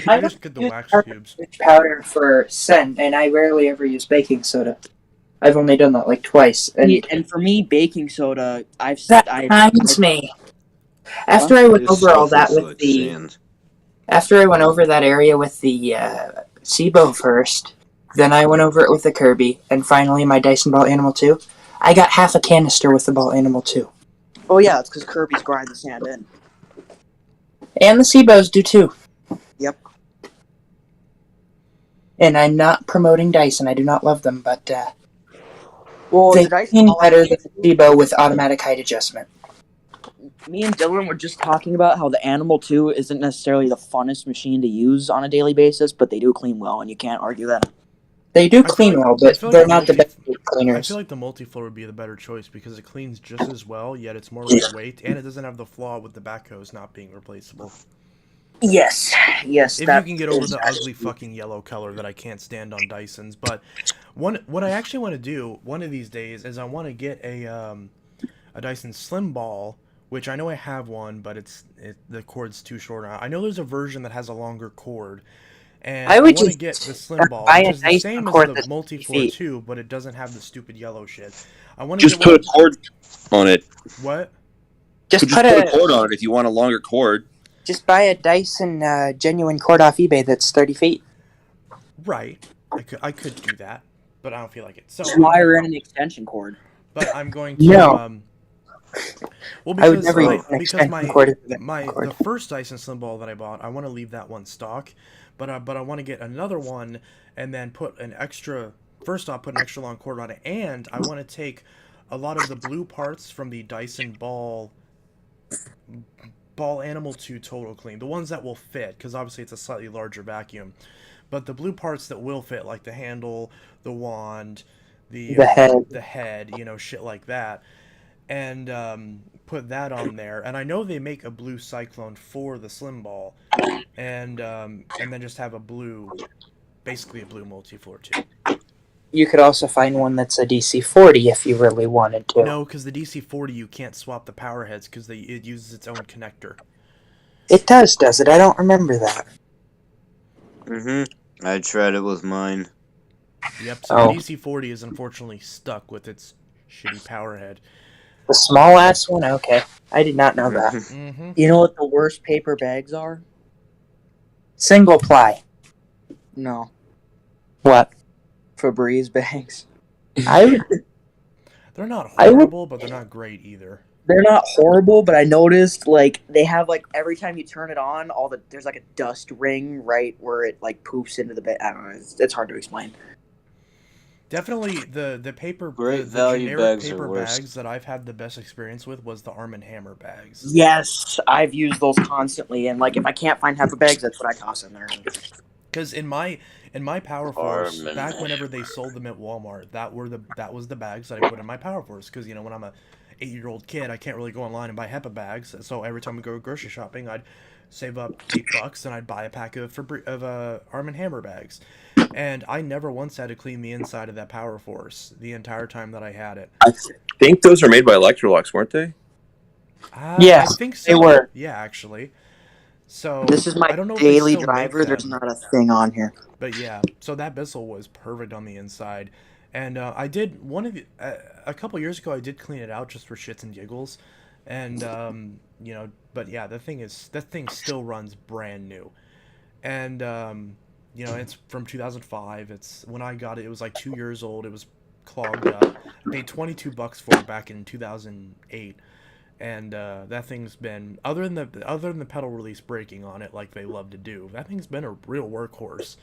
Speaker 1: I just get the wax cubes.
Speaker 9: Powder for scent, and I rarely ever use baking soda. I've only done that like twice.
Speaker 8: And for me, baking soda,
Speaker 9: That reminds me. After I went over all that with after I went over that area with the SIBO first, then I went over it with the Kirby, and finally my Dyson Ball Animal 2. I got half a canister with the Ball Animal 2.
Speaker 8: Oh yeah, it's because Kirby's grind the sand in.
Speaker 9: And the SIBOs do too.
Speaker 8: Yep.
Speaker 9: And I'm not promoting Dyson. I do not love them, but they
Speaker 8: the
Speaker 9: clean better than the SIBO with automatic height adjustment.
Speaker 8: Me and Dylan were just talking about how the Animal 2 isn't necessarily the funnest machine to use on a daily basis, but they do clean well, and you can't argue that.
Speaker 9: They do clean well, but they're not the best cleaners.
Speaker 1: I feel like the multi-floor would be the better choice because it cleans just as well, yet it's more lightweight, and it doesn't have the flaw with the back hose not being replaceable.
Speaker 8: Yes.
Speaker 1: If you can get over the ugly fucking yellow color that I can't stand on Dysons, but what I actually want to do one of these days is I want to get a Dyson Slim Ball, which I know I have one, but the cord's too short. I know there's a version that has a longer cord, and I want to get the Slim Ball, which is the same as the multi-floor too, but it doesn't have the stupid yellow shit. I want to
Speaker 5: just put a cord on it.
Speaker 1: What?
Speaker 9: Just
Speaker 5: put a cord on it if you want a longer cord.
Speaker 9: Just buy a Dyson genuine cord off eBay that's 30 feet.
Speaker 1: Right. I could do that, but I don't feel like it. So
Speaker 8: wire in an extension cord.
Speaker 1: But I'm going to well, because
Speaker 9: I would never use an extension cord.
Speaker 1: The first Dyson Slim Ball that I bought, I want to leave that one stock, but I want to get another one and then put an extra. First off, put an extra long cord on it, and I want to take a lot of the blue parts from the Dyson Ball Animal 2 Total Clean, the ones that will fit, because obviously it's a slightly larger vacuum, but the blue parts that will fit, like the handle, the wand, the head, shit like that, and put that on there. And I know they make a blue Cyclone for the Slim Ball, and then just have basically a blue multi-floor too.
Speaker 9: You could also find one that's a DC-40 if you really wanted to.
Speaker 1: No, because the DC-40 you can't swap the power heads because it uses its own connector.
Speaker 9: It does it? I don't remember that.
Speaker 4: Mm-hmm. I tried it with mine.
Speaker 1: Yep, so the DC-40 is unfortunately stuck with its shitty power head.
Speaker 9: The small ass one? Okay. I did not know that.
Speaker 1: Mm-hmm.
Speaker 8: You know what the worst paper bags are?
Speaker 9: Single ply.
Speaker 8: No.
Speaker 9: What?
Speaker 8: Febreze bags.
Speaker 1: They're not horrible, but they're not great either.
Speaker 8: They're not horrible, but I noticed they have every time you turn it on, there's a dust ring right where it poofs into the bed. I don't know. It's hard to explain.
Speaker 1: Definitely the paper,
Speaker 4: Great
Speaker 1: the
Speaker 4: value
Speaker 1: generic
Speaker 4: bags are
Speaker 1: paper
Speaker 4: worse.
Speaker 1: bags that I've had the best experience with was the Arm & Hammer bags.
Speaker 8: Yes, I've used those constantly, and like if I can't find HEPA bags, that's what I toss in there.
Speaker 1: Because in my Power Force,
Speaker 4: Arm &
Speaker 1: back whenever they sold them at Walmart, that was the bags that I put in my Power Force. Because when I'm a 8-year-old kid, I can't really go online and buy HEPA bags. So every time we go grocery shopping, I'd save up $8 and I'd buy a pack of Arm & Hammer bags. And I never once had to clean the inside of that Power Force the entire time that I had it.
Speaker 2: I think those are made by Electrolux, weren't they?
Speaker 3: Yes,
Speaker 1: I think so.
Speaker 3: they were.
Speaker 1: Yeah, actually. So
Speaker 8: This is my
Speaker 1: I don't know if they
Speaker 8: daily
Speaker 1: still make
Speaker 8: driver. There's
Speaker 1: them.
Speaker 8: not a thing on here.
Speaker 1: But yeah, so that Bissell was perfect on the inside, and I did a couple years ago. I did clean it out just for shits and giggles, and but yeah, that thing still runs brand new, and it's from 2005. It's when I got it. It was like 2 years old. It was clogged up. I paid $22 for it back in 2008. And that thing's been other than the pedal release breaking on it like they love to do. That thing's been a real workhorse.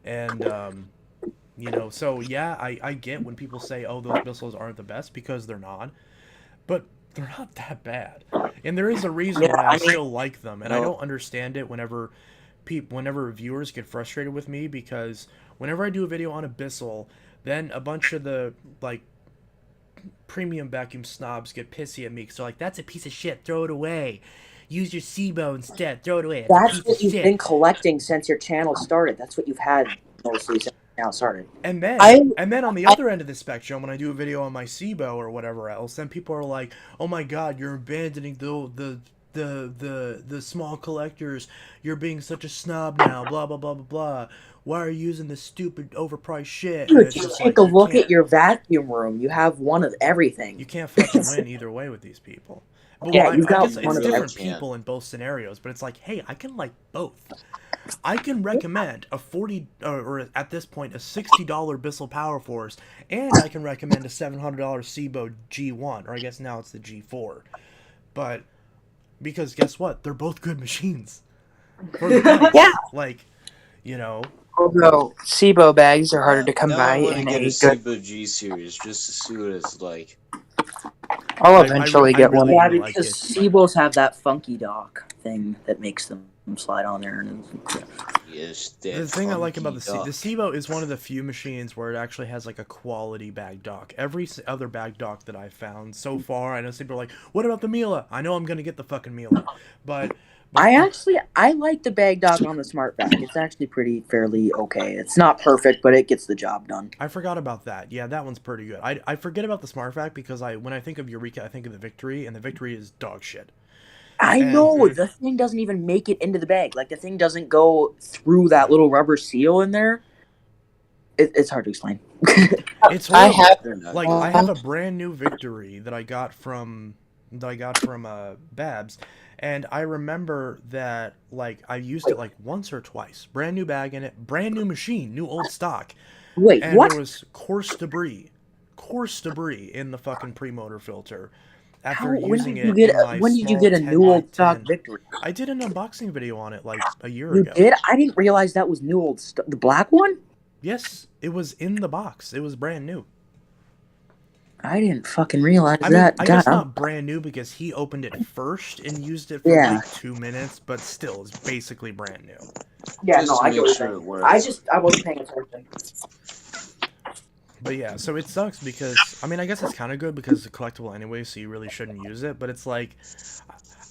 Speaker 1: And so yeah, I get when people say, oh, those missiles aren't the best, because they're not, but they're not that bad, and there is a reason why I still like them. And I don't understand it whenever viewers get frustrated with me, because whenever I do a video on a Bissell, then a bunch of the premium vacuum snobs get pissy at me because they're like, that's a piece of shit, throw it away, use your SIBO instead, throw it away,
Speaker 8: That's what you've been collecting since your channel started. That's what you've had mostly since your channel started.
Speaker 1: And then on the other end of the spectrum, when I do a video on my SIBO or whatever else, then people are like, oh my god, you're abandoning the small collectors, you're being such a snob now, blah blah blah blah blah, why are you using this stupid overpriced shit?
Speaker 8: Dude, just take a look at your vacuum room. You have one of everything.
Speaker 1: You can't fucking win either way with these people. But
Speaker 8: yeah, you've got
Speaker 1: it's different people in both scenarios, but it's like, hey, I can like both. I can recommend a $40 or at this point a $60 Bissell Power Force, and I can recommend a $700 SIBO G1, or I guess now it's the G4. But because guess what? They're both good machines.
Speaker 3: Yeah.
Speaker 1: Like,
Speaker 3: Although SIBO bags are harder to come
Speaker 4: now
Speaker 3: by
Speaker 4: I want to
Speaker 3: in
Speaker 4: get
Speaker 3: a
Speaker 4: a
Speaker 3: good.
Speaker 4: SIBO G series just to see what it's like.
Speaker 3: I'll eventually get one.
Speaker 8: Yeah, because SIBOs have that funky dock thing that makes them slide on there.
Speaker 4: Yes,
Speaker 1: the thing I like about the SIBO is one of the few machines where it actually has like a quality bag dock. Every other bag dock that I've found so far, I know some people are like, what about the Miele? I know I'm going to get the fucking Miele. But
Speaker 8: I like the bag dock on the Smart Vac. It's actually fairly okay. It's not perfect, but it gets the job done.
Speaker 1: I forgot about that. Yeah, that one's pretty good. I forget about the Smart Vac because when I think of Eureka, I think of the Victory, and the Victory is dog shit.
Speaker 8: I know the thing doesn't even make it into the bag. Like the thing doesn't go through that little rubber seal in there. It's hard to explain.
Speaker 1: It's horrible. I have a brand new Victory that I got from Babs, and I remember that like I used it like once or twice. Brand new bag in it, brand new machine, new old stock.
Speaker 8: Wait,
Speaker 1: and
Speaker 8: what?
Speaker 1: There was coarse debris in the fucking pre-motor filter. After using it,
Speaker 8: when did you get a new old stock Victory?
Speaker 1: I did an unboxing video on it like a year
Speaker 8: ago.
Speaker 1: You
Speaker 8: did? I didn't realize that was new old stock. The black one?
Speaker 1: Yes, it was in the box. It was brand new.
Speaker 8: I didn't fucking realize that.
Speaker 1: I guess not brand new because he opened it first and used it for like 2 minutes, but still, it's basically brand new.
Speaker 8: Yeah, no, I get sure it works. I wasn't paying attention.
Speaker 1: But yeah, so it sucks because, I guess it's kind of good because it's a collectible anyway, so you really shouldn't use it, but it's like,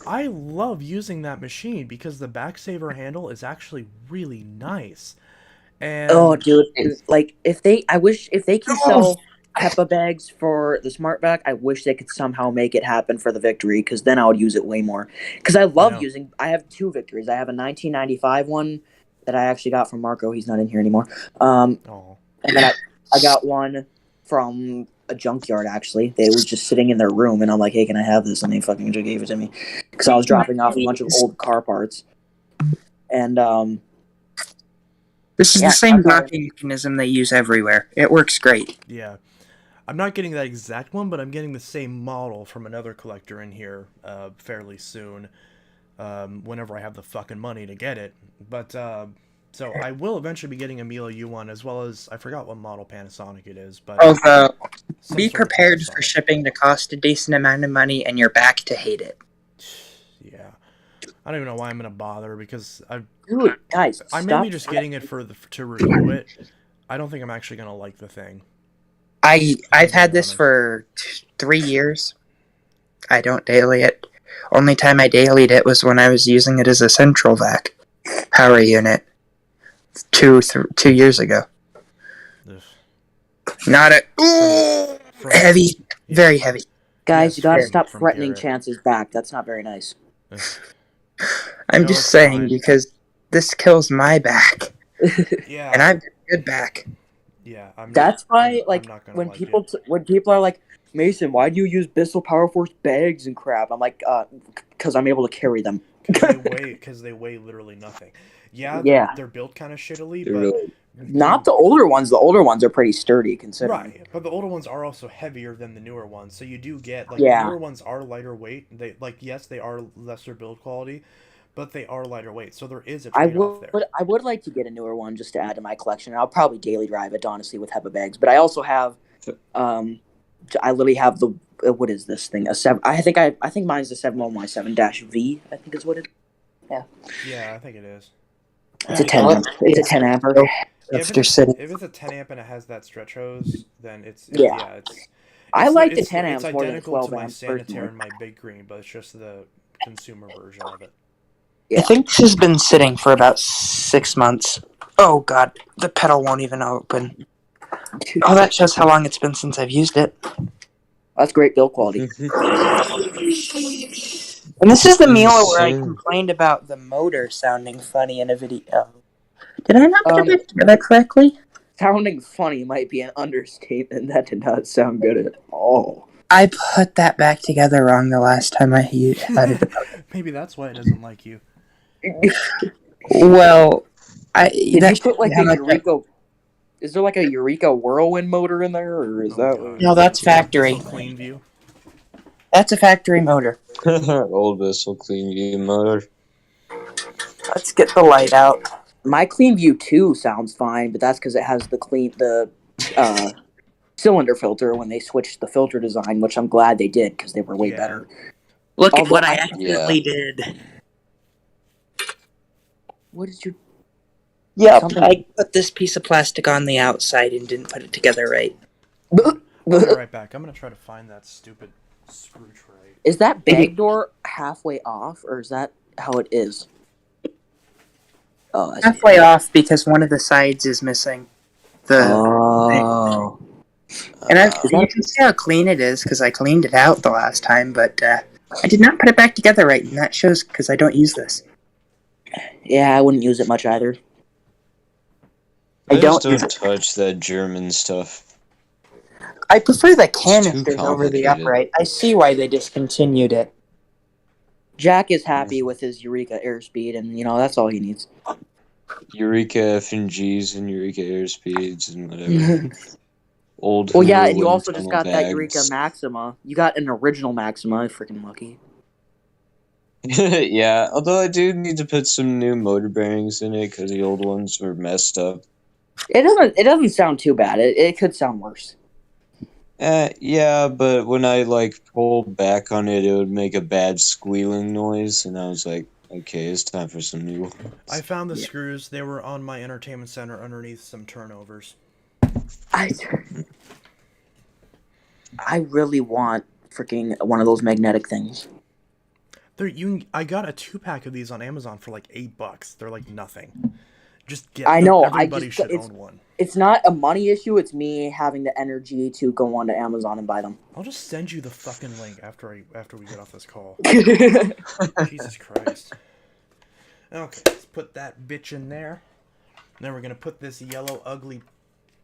Speaker 1: I love using that machine because the backsaver handle is actually really nice. And
Speaker 8: oh, dude, I wish if they can sell HEPA bags for the Smart Vac, I wish they could somehow make it happen for the Victory, because then I would use it way more. Because I love I have two Victories. I have a 1995 one that I actually got from Marco. He's not in here anymore. And then I got one from a junkyard, actually. They were just sitting in their room, and I'm like, hey, can I have this? And they fucking just gave it to me. Because I was dropping off a bunch of old car parts. And,
Speaker 3: this is the same docking mechanism they use everywhere. It works great.
Speaker 1: Yeah. I'm not getting that exact one, but I'm getting the same model from another collector in here fairly soon. Whenever I have the fucking money to get it. But, So I will eventually be getting a Miele U1 as well as I forgot what model Panasonic it is, but
Speaker 9: be prepared for shipping to cost a decent amount of money and you're back to hate it.
Speaker 1: Yeah, I don't even know why I'm gonna bother because
Speaker 8: Dude, guys,
Speaker 1: I'm mainly just getting it to review it. I don't think I'm actually gonna like the thing.
Speaker 9: I've had this for 3 years. I don't daily it. Only time I dailied it was when I was using it as a central vac power unit 2 years ago.
Speaker 1: Ugh.
Speaker 9: Not heavy, very heavy.
Speaker 8: Guys,
Speaker 1: Yes,
Speaker 8: you gotta
Speaker 1: from-
Speaker 8: stop
Speaker 1: from
Speaker 8: threatening
Speaker 1: Garrett.
Speaker 8: Chance's back. That's not very nice.
Speaker 9: I'm
Speaker 1: No,
Speaker 9: just
Speaker 1: it's
Speaker 9: saying
Speaker 1: fine.
Speaker 9: because this kills my back,
Speaker 1: Yeah,
Speaker 9: and I've got a good back.
Speaker 1: yeah.
Speaker 8: That's why,
Speaker 1: I'm
Speaker 8: like,
Speaker 1: not gonna
Speaker 8: when
Speaker 1: like
Speaker 8: people
Speaker 1: it.
Speaker 8: when people are like, Mason, why do you use Bissell Power Force bags and crap? I'm like, because I'm able to carry them.
Speaker 1: Because they weigh literally nothing. Yeah,
Speaker 8: Yeah.
Speaker 1: they're built kind of shittily,
Speaker 4: They're
Speaker 1: but
Speaker 4: really-
Speaker 8: Not the older ones. The older ones are pretty sturdy, considering.
Speaker 1: right. But the older ones are also heavier than the newer ones, so you do get the
Speaker 8: Yeah.
Speaker 1: newer ones are lighter weight. They yes, they are lesser build quality, but they are lighter weight, so there is a
Speaker 8: I
Speaker 1: trade-off there.
Speaker 8: would like to get a newer one just to add to my collection. I'll probably daily drive it, honestly, with HEPA bags. But I also have, I literally have the what is this thing? I think mine's the 711Y7-V. I think is what it.
Speaker 1: Yeah, I think it is.
Speaker 8: It's a 10. It's a 10 amper.
Speaker 1: Yeah, if it's a 10 amp and it has that stretch hose, then it's
Speaker 8: I like the
Speaker 1: it's
Speaker 8: 10 amps more than the
Speaker 1: identical
Speaker 8: 12
Speaker 1: to my
Speaker 8: amps.
Speaker 1: Sanitaire
Speaker 8: Personally.
Speaker 1: and my Big Green, but it's just the consumer version of it.
Speaker 9: I think this has been sitting for about 6 months. Oh god, the pedal won't even open. Oh, that shows how long it's been since I've used it.
Speaker 8: That's great build quality.
Speaker 9: And this is the Miele where I
Speaker 4: Insane.
Speaker 9: complained about the motor sounding funny in a video. Did I not put it together correctly?
Speaker 8: Sounding funny might be an understatement. That did not sound good at all.
Speaker 9: I put that back together wrong the last time I had it.
Speaker 1: Maybe that's why it doesn't like you.
Speaker 9: Well,
Speaker 8: Did you put like a Eureka? Is there like a Eureka whirlwind motor in there, or is that?
Speaker 1: God.
Speaker 9: No, that's factory.
Speaker 1: Clean view.
Speaker 9: That's a factory motor.
Speaker 4: Old Bissell Clean View motor.
Speaker 9: Let's get the light out.
Speaker 8: My Clean View 2 sounds fine, but that's because it has the cylinder filter when they switched the filter design, which I'm glad they did because they were way better.
Speaker 9: Look at what I accidentally did.
Speaker 8: What did you?
Speaker 9: Yep, I put this piece of plastic on the outside and didn't put it together right.
Speaker 1: I'll be right back. I'm gonna try to find that stupid screw tray.
Speaker 8: Is that bag door halfway off, or is that how it is? Oh,
Speaker 9: Halfway off because one of the sides is missing.
Speaker 8: Oh.
Speaker 9: And you can see how clean it is because I cleaned it out the last time, but I did not put it back together right, and that shows because I don't use this.
Speaker 8: Yeah, I wouldn't use it much either.
Speaker 4: I don't touch that German stuff.
Speaker 9: I prefer the canisters over the upright. I see why they discontinued it.
Speaker 8: Jack is happy with his Eureka airspeed, and that's all he needs.
Speaker 4: Eureka F&Gs and Eureka airspeeds and whatever. Old.
Speaker 8: Well, yeah, and you also just got that Eureka Maxima. You got an original Maxima. Freaking lucky.
Speaker 4: Yeah, although I do need to put some new motor bearings in it because the old ones were messed up.
Speaker 8: It doesn't sound too bad. It could sound worse.
Speaker 4: Yeah, but when I pulled back on it, it would make a bad squealing noise, and I was like, okay, it's time for some new ones.
Speaker 1: I found the screws. They were on my entertainment center underneath some turnovers.
Speaker 8: I really want freaking one of those magnetic things.
Speaker 1: I got a 2-pack of these on Amazon for like $8. They're like nothing. Just get them.
Speaker 8: I know.
Speaker 1: Everybody should own one.
Speaker 8: It's not a money issue. It's me having the energy to go onto Amazon and buy them.
Speaker 1: I'll just send you the fucking link after we get off this call. Jesus Christ. Okay, let's put that bitch in there. Then we're gonna put this yellow ugly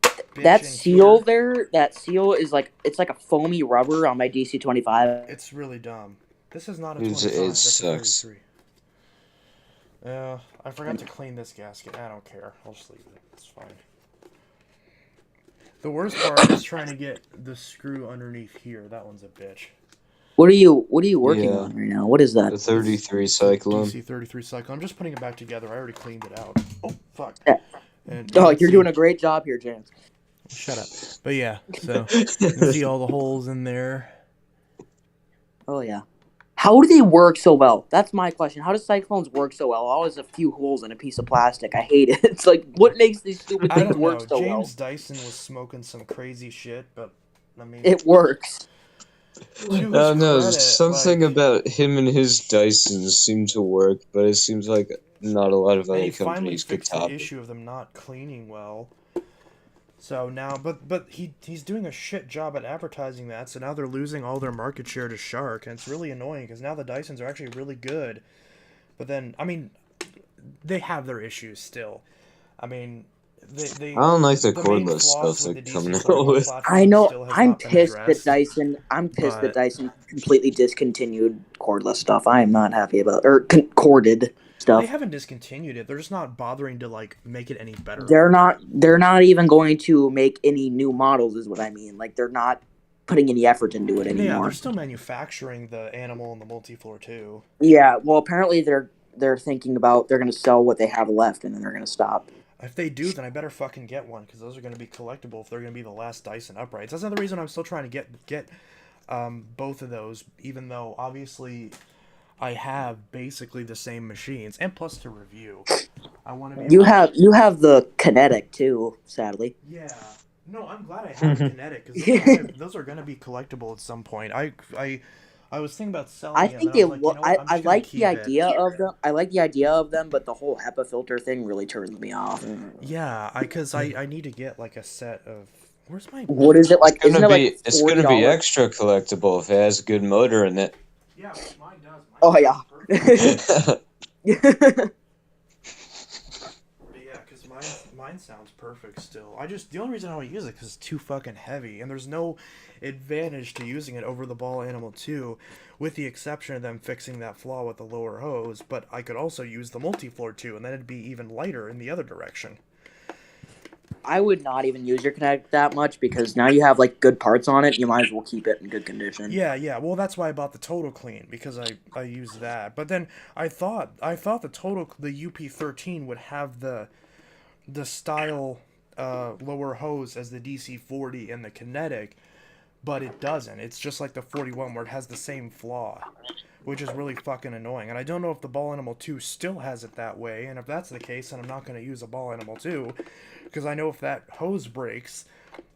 Speaker 1: bitch
Speaker 8: that
Speaker 1: in
Speaker 8: seal
Speaker 1: here.
Speaker 8: there. That seal is it's like a foamy rubber on my DC-25.
Speaker 1: It's really dumb. This is not a 25.
Speaker 4: It
Speaker 1: That's
Speaker 4: sucks.
Speaker 1: a 33. I forgot to clean this gasket. I don't care. I'll just leave it. It's fine. The worst part is trying to get the screw underneath here. That one's a bitch.
Speaker 8: What are you working on right now? What is that?
Speaker 4: The 33 Cyclone.
Speaker 1: DC-33 Cyclone. I'm just putting it back together. I already cleaned it out. Oh, fuck.
Speaker 8: Yeah.
Speaker 1: And
Speaker 8: You're doing a great job here, James.
Speaker 1: Shut up. But yeah, so you can see all the holes in there.
Speaker 8: Oh, yeah. How do they work so well? That's my question. How do cyclones work so well? Always a few holes in a piece of plastic. I hate it. It's like, what makes these stupid things work so well?
Speaker 1: James Dyson was smoking some crazy shit, but I mean,
Speaker 8: it works.
Speaker 4: No, something about him and his Dyson seem to work, but it seems like not a lot of other companies could top it.
Speaker 1: He finally fixed the issue of them not cleaning well. So now, but he's doing a shit job at advertising that. So now they're losing all their market share to Shark, and it's really annoying because now the Dysons are actually really good. But then, I mean, they have their issues still. I mean, I
Speaker 4: don't like the cordless stuff they're coming out with.
Speaker 8: I know. I'm pissed that Dyson. That Dyson completely discontinued cordless stuff. I am not happy about corded stuff.
Speaker 1: They haven't discontinued it. They're just not bothering to like make it any better.
Speaker 8: They're not even going to make any new models. Is what I mean. Like they're not putting any effort into it anymore.
Speaker 1: Yeah, they're still manufacturing the Animal and the Multi-Floor too.
Speaker 8: Yeah. Well, apparently they're thinking about they're going to sell what they have left and then they're going to stop.
Speaker 1: If they do, then I better fucking get one because those are going to be collectible if they're going to be the last Dyson uprights. That's another reason I'm still trying to get both of those, even though obviously I have basically the same machines and plus to review. I want to be.
Speaker 8: You have the Kinetic too, sadly.
Speaker 1: Yeah. No, I'm glad I have the Kinetic because those are going to be collectible at some point. I was thinking about selling.
Speaker 8: I think it will. I like the idea of them. I like the idea of them, but the whole HEPA filter thing really turns me off.
Speaker 1: Yeah, because I need to get like a set of. Where's my?
Speaker 8: What is it like?
Speaker 4: It's gonna be extra collectible if it has a good motor in it.
Speaker 1: Yeah, mine does.
Speaker 8: Oh yeah.
Speaker 1: Mine sounds perfect still. The only reason I don't use it because it's too fucking heavy, and there's no advantage to using it over the Ball Animal 2, with the exception of them fixing that flaw with the lower hose, but I could also use the Multi-Floor 2, and then it'd be even lighter in the other direction.
Speaker 8: I would not even use your Kinetic that much, because now you have, like, good parts on it, you might as well keep it in good condition.
Speaker 1: Yeah, well, that's why I bought the Total Clean, because I used that. But then I thought the UP13 would have the style lower hose as the DC40 and the Kinetic, but it doesn't. It's just like the 41 where it has the same flaw, which is really fucking annoying. And I don't know if the Ball Animal 2 still has it that way, and if that's the case, then I'm not going to use a Ball Animal 2, because I know if that hose breaks,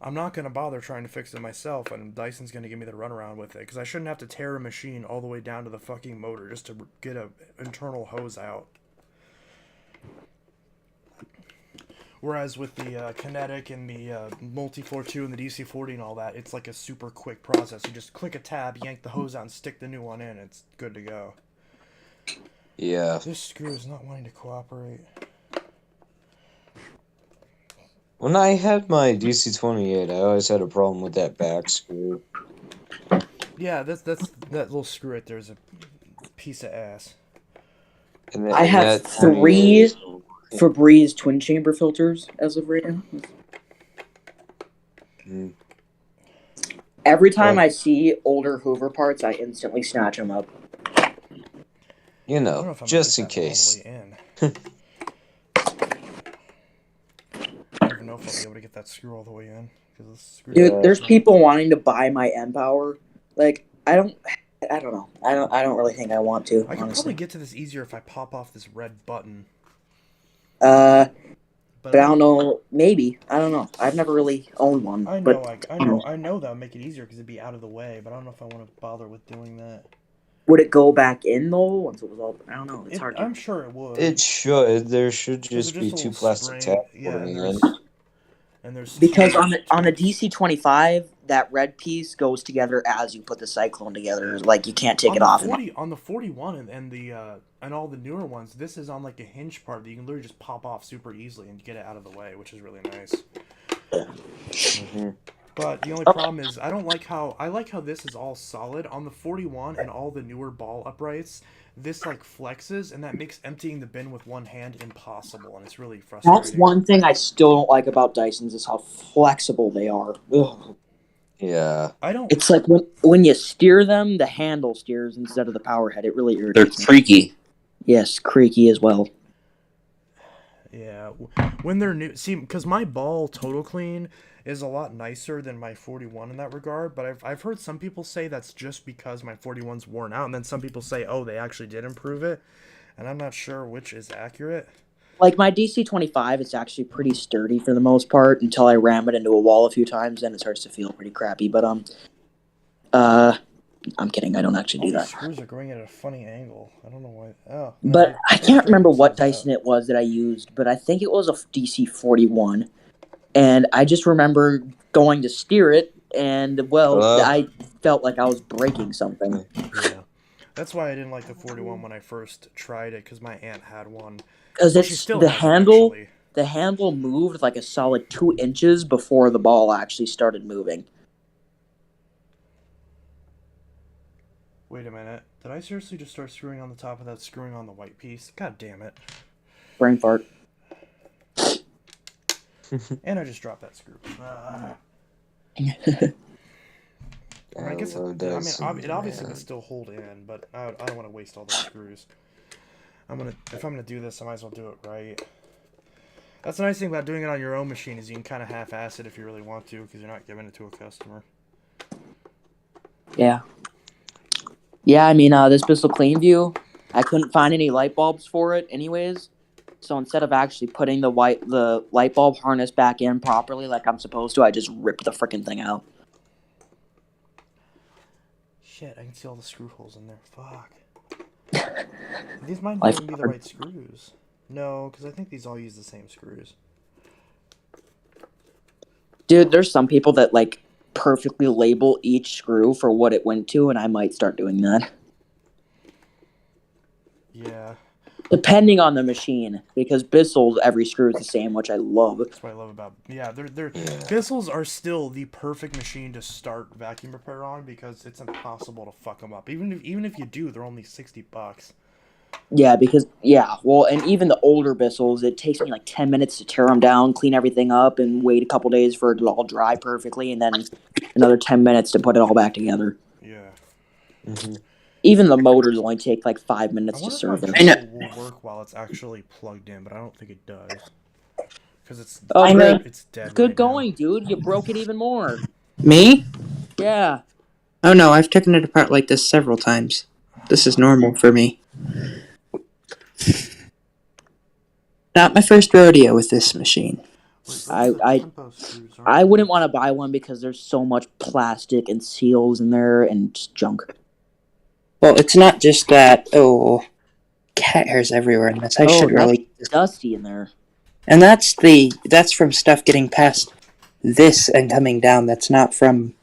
Speaker 1: I'm not going to bother trying to fix it myself, and Dyson's going to give me the runaround with it, because I shouldn't have to tear a machine all the way down to the fucking motor just to get an internal hose out. Whereas with the Kinetic and the Multi-Floor 2 and the DC40 and all that, it's like a super quick process. You just click a tab, yank the hose out, and stick the new one in. It's good to go.
Speaker 4: Yeah.
Speaker 1: This screw is not wanting to cooperate.
Speaker 4: When I had my DC28, I always had a problem with that back screw.
Speaker 1: Yeah, that little screw right there is a piece of ass.
Speaker 8: I have 3 Febreze twin chamber filters as of right now. Every time I see older Hoover parts, I instantly snatch them up.
Speaker 4: You know, just in case.
Speaker 1: I don't even know if I'll be able to get that screw all the way in.
Speaker 8: Dude, there's people wanting to buy my M-Power. Like, I don't know. I don't really think I want to.
Speaker 1: I can probably get to this easier if I pop off this red button.
Speaker 8: But I don't know. Maybe, I don't know. I've never really owned one.
Speaker 1: I know that would make it easier because it'd be out of the way. But I don't know if I want to bother with doing that.
Speaker 8: Would it go back in though once it was all? I don't know. It's hard.
Speaker 1: I'm sure it would.
Speaker 4: It should. There should just be 2 plastic tabs.
Speaker 1: And there's
Speaker 8: because on the DC25, that red piece goes together as you put the Cyclone together. Like you can't take it off.
Speaker 1: On the 41 and all the newer ones, this is on like a hinge part that you can literally just pop off super easily and get it out of the way, which is really nice.
Speaker 4: Mm-hmm.
Speaker 1: But the only problem is I like how this is all solid on the 41 and all the newer ball uprights. This like flexes, and that makes emptying the bin with one hand impossible, and it's really frustrating.
Speaker 8: That's one thing I still don't like about Dysons is how flexible they are. Ugh.
Speaker 4: Yeah.
Speaker 1: I don't.
Speaker 8: It's like when you steer them, the handle steers instead of the power head. It really
Speaker 5: They're
Speaker 8: irritates me.
Speaker 5: creaky.
Speaker 8: Yes, creaky as well.
Speaker 1: Yeah, when they're new, see, because my ball total clean is a lot nicer than my 41 in that regard, but I've heard some people say that's just because my 41's worn out, and then some people say, oh, they actually did improve it, and I'm not sure which is accurate.
Speaker 8: Like my DC-25, it's actually pretty sturdy for the most part until I ram it into a wall a few times, then it starts to feel pretty crappy. But I'm kidding. I don't actually
Speaker 1: All
Speaker 8: do
Speaker 1: these
Speaker 8: that.
Speaker 1: screws are going at a funny angle. I don't know why. Oh,
Speaker 8: But I can't remember what Dyson
Speaker 1: it.
Speaker 8: it was that I used, but I think it was a DC-41, and I just remember going to steer it, and well, I felt like I was breaking something.
Speaker 1: Yeah, that's why I didn't like the 41 when I first tried it, because my aunt had one.
Speaker 8: Because
Speaker 1: Well,
Speaker 8: it's the handle. The handle moved like a solid 2 inches before the ball actually started moving.
Speaker 1: Wait a minute. Did I seriously just start screwing on the top of that, screwing on the white piece? God damn it.
Speaker 8: Brain fart.
Speaker 1: And I just dropped that screw. I guess it obviously can still hold in, but I don't want to waste all those screws. If I'm gonna do this, I might as well do it right. That's the nice thing about doing it on your own machine, is you can kind of half-ass it if you really want to, because you're not giving it to a customer.
Speaker 8: Yeah. Yeah, I mean, this Bissell Cleanview, I couldn't find any light bulbs for it anyways. So instead of actually putting the light bulb harness back in properly like I'm supposed to, I just ripped the freaking thing out.
Speaker 1: Shit, I can see all the screw holes in there. Fuck. These might not even be the right screws. No, because I think these all use the same screws.
Speaker 8: Dude, there's some people that, like, perfectly label each screw for what it went to, and I might start doing that.
Speaker 1: Yeah.
Speaker 8: Depending on the machine, because Bissell's every screw is the same, which I love.
Speaker 1: That's what I love about... Yeah, Bissell's are still the perfect machine to start vacuum repair on, because it's impossible to fuck them up. Even if you do, they're only $60.
Speaker 8: Yeah, because, well, and even the older Bissells, it takes me like 10 minutes to tear them down, clean everything up, and wait a couple days for it to all dry perfectly, and then another 10 minutes to put it all back together.
Speaker 1: Yeah.
Speaker 8: Mm-hmm. Even the motors only take like 5 minutes to serve them.
Speaker 1: It will work while it's actually plugged in, but I don't think it does. Because it's dead.
Speaker 8: Good
Speaker 1: right
Speaker 8: going,
Speaker 1: now.
Speaker 8: dude. You broke it even more.
Speaker 9: Me?
Speaker 8: Yeah.
Speaker 9: Oh no, I've taken it apart like this several times. This is normal for me. Not my first rodeo with this machine.
Speaker 8: I wouldn't want to buy one because there's so much plastic and seals in there and just junk.
Speaker 9: Well, it's not just that. Oh, cat hairs everywhere in this. I should really.
Speaker 8: It's dusty in there.
Speaker 9: And that's from stuff getting past this and coming down. That's not from,